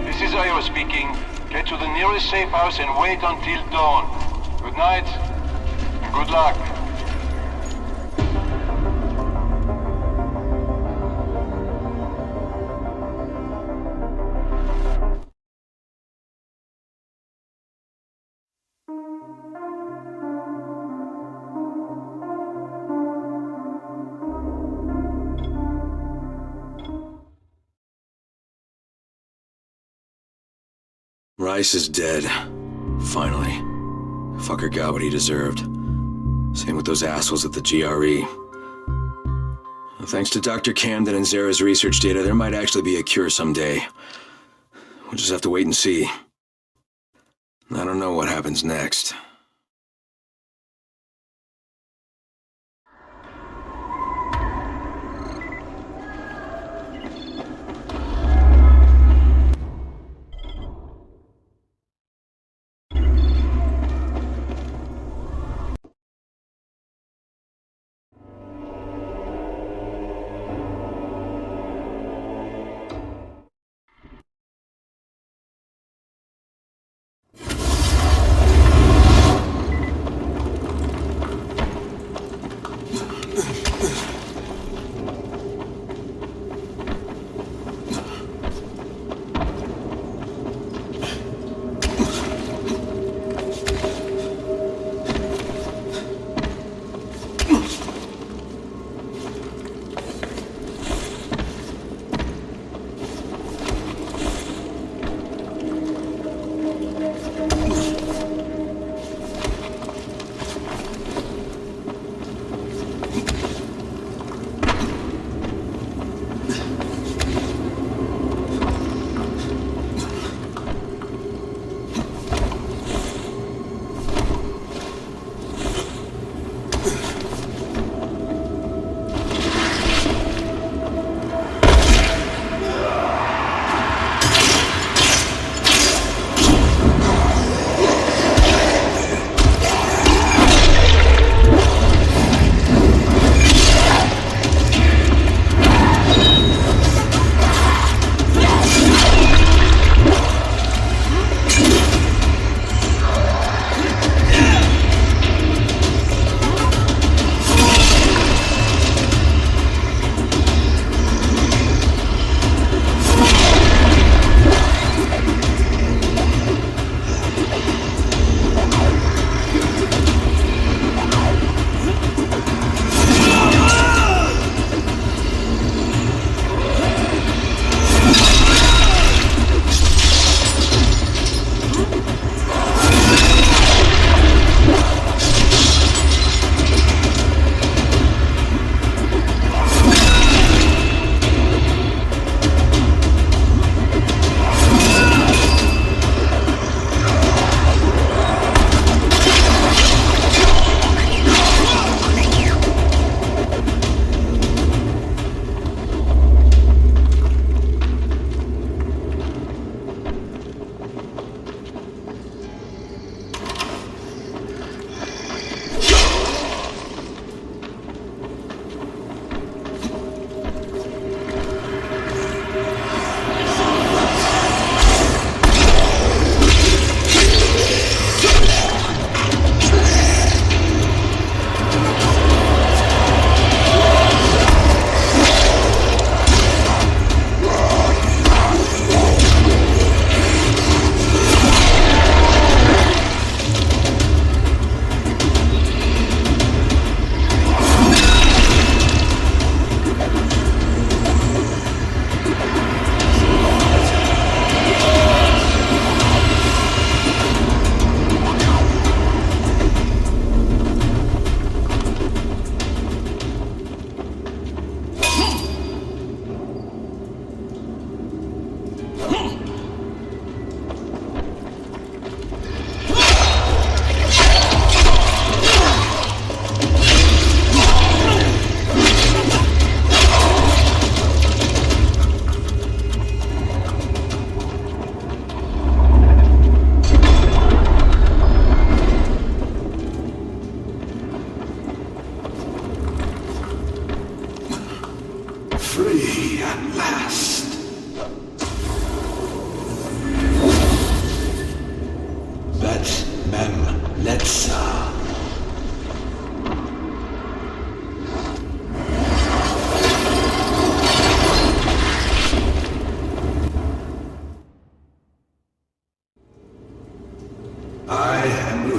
This is Io speaking. Get to the nearest safe house and wait until dawn. Good night. Good luck. Rice is dead. Finally. Fucker got what he deserved. Same with those assholes at the GRE. Thanks to Dr. Camden and Zara's research data, there might actually be a cure someday. We'll just have to wait and see. I don't know what happens next.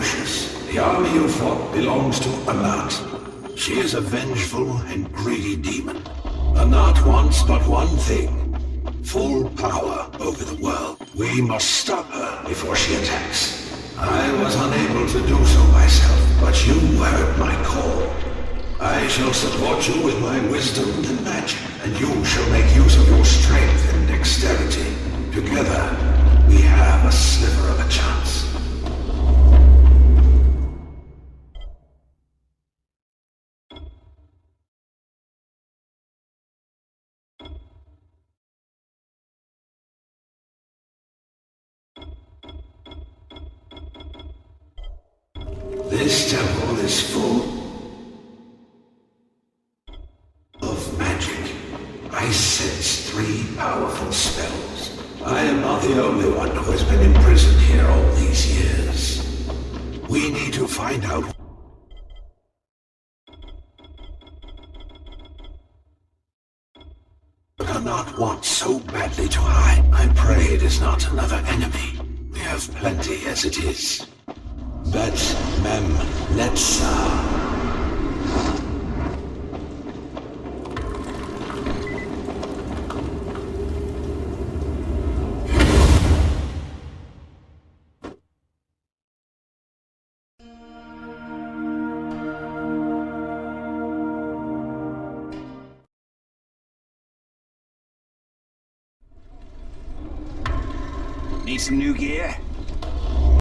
Lucius, the army you fought belongs to Anat. She is a vengeful and greedy demon. Anat wants but one thing. Full power over the world. We must stop her before she attacks. I was unable to do so myself, but you heard my call. I shall support you with my wisdom and magic, and you shall make use of your strength and dexterity. Together, we have a sliver of a chance. This temple is full of magic. I sense 3 powerful spells. I am not the only one who has been imprisoned here all these years. We need to find out what Anat wants so badly to hide. I pray it is not another enemy. We have plenty as it is. Bet Mem Netza. Need some new gear?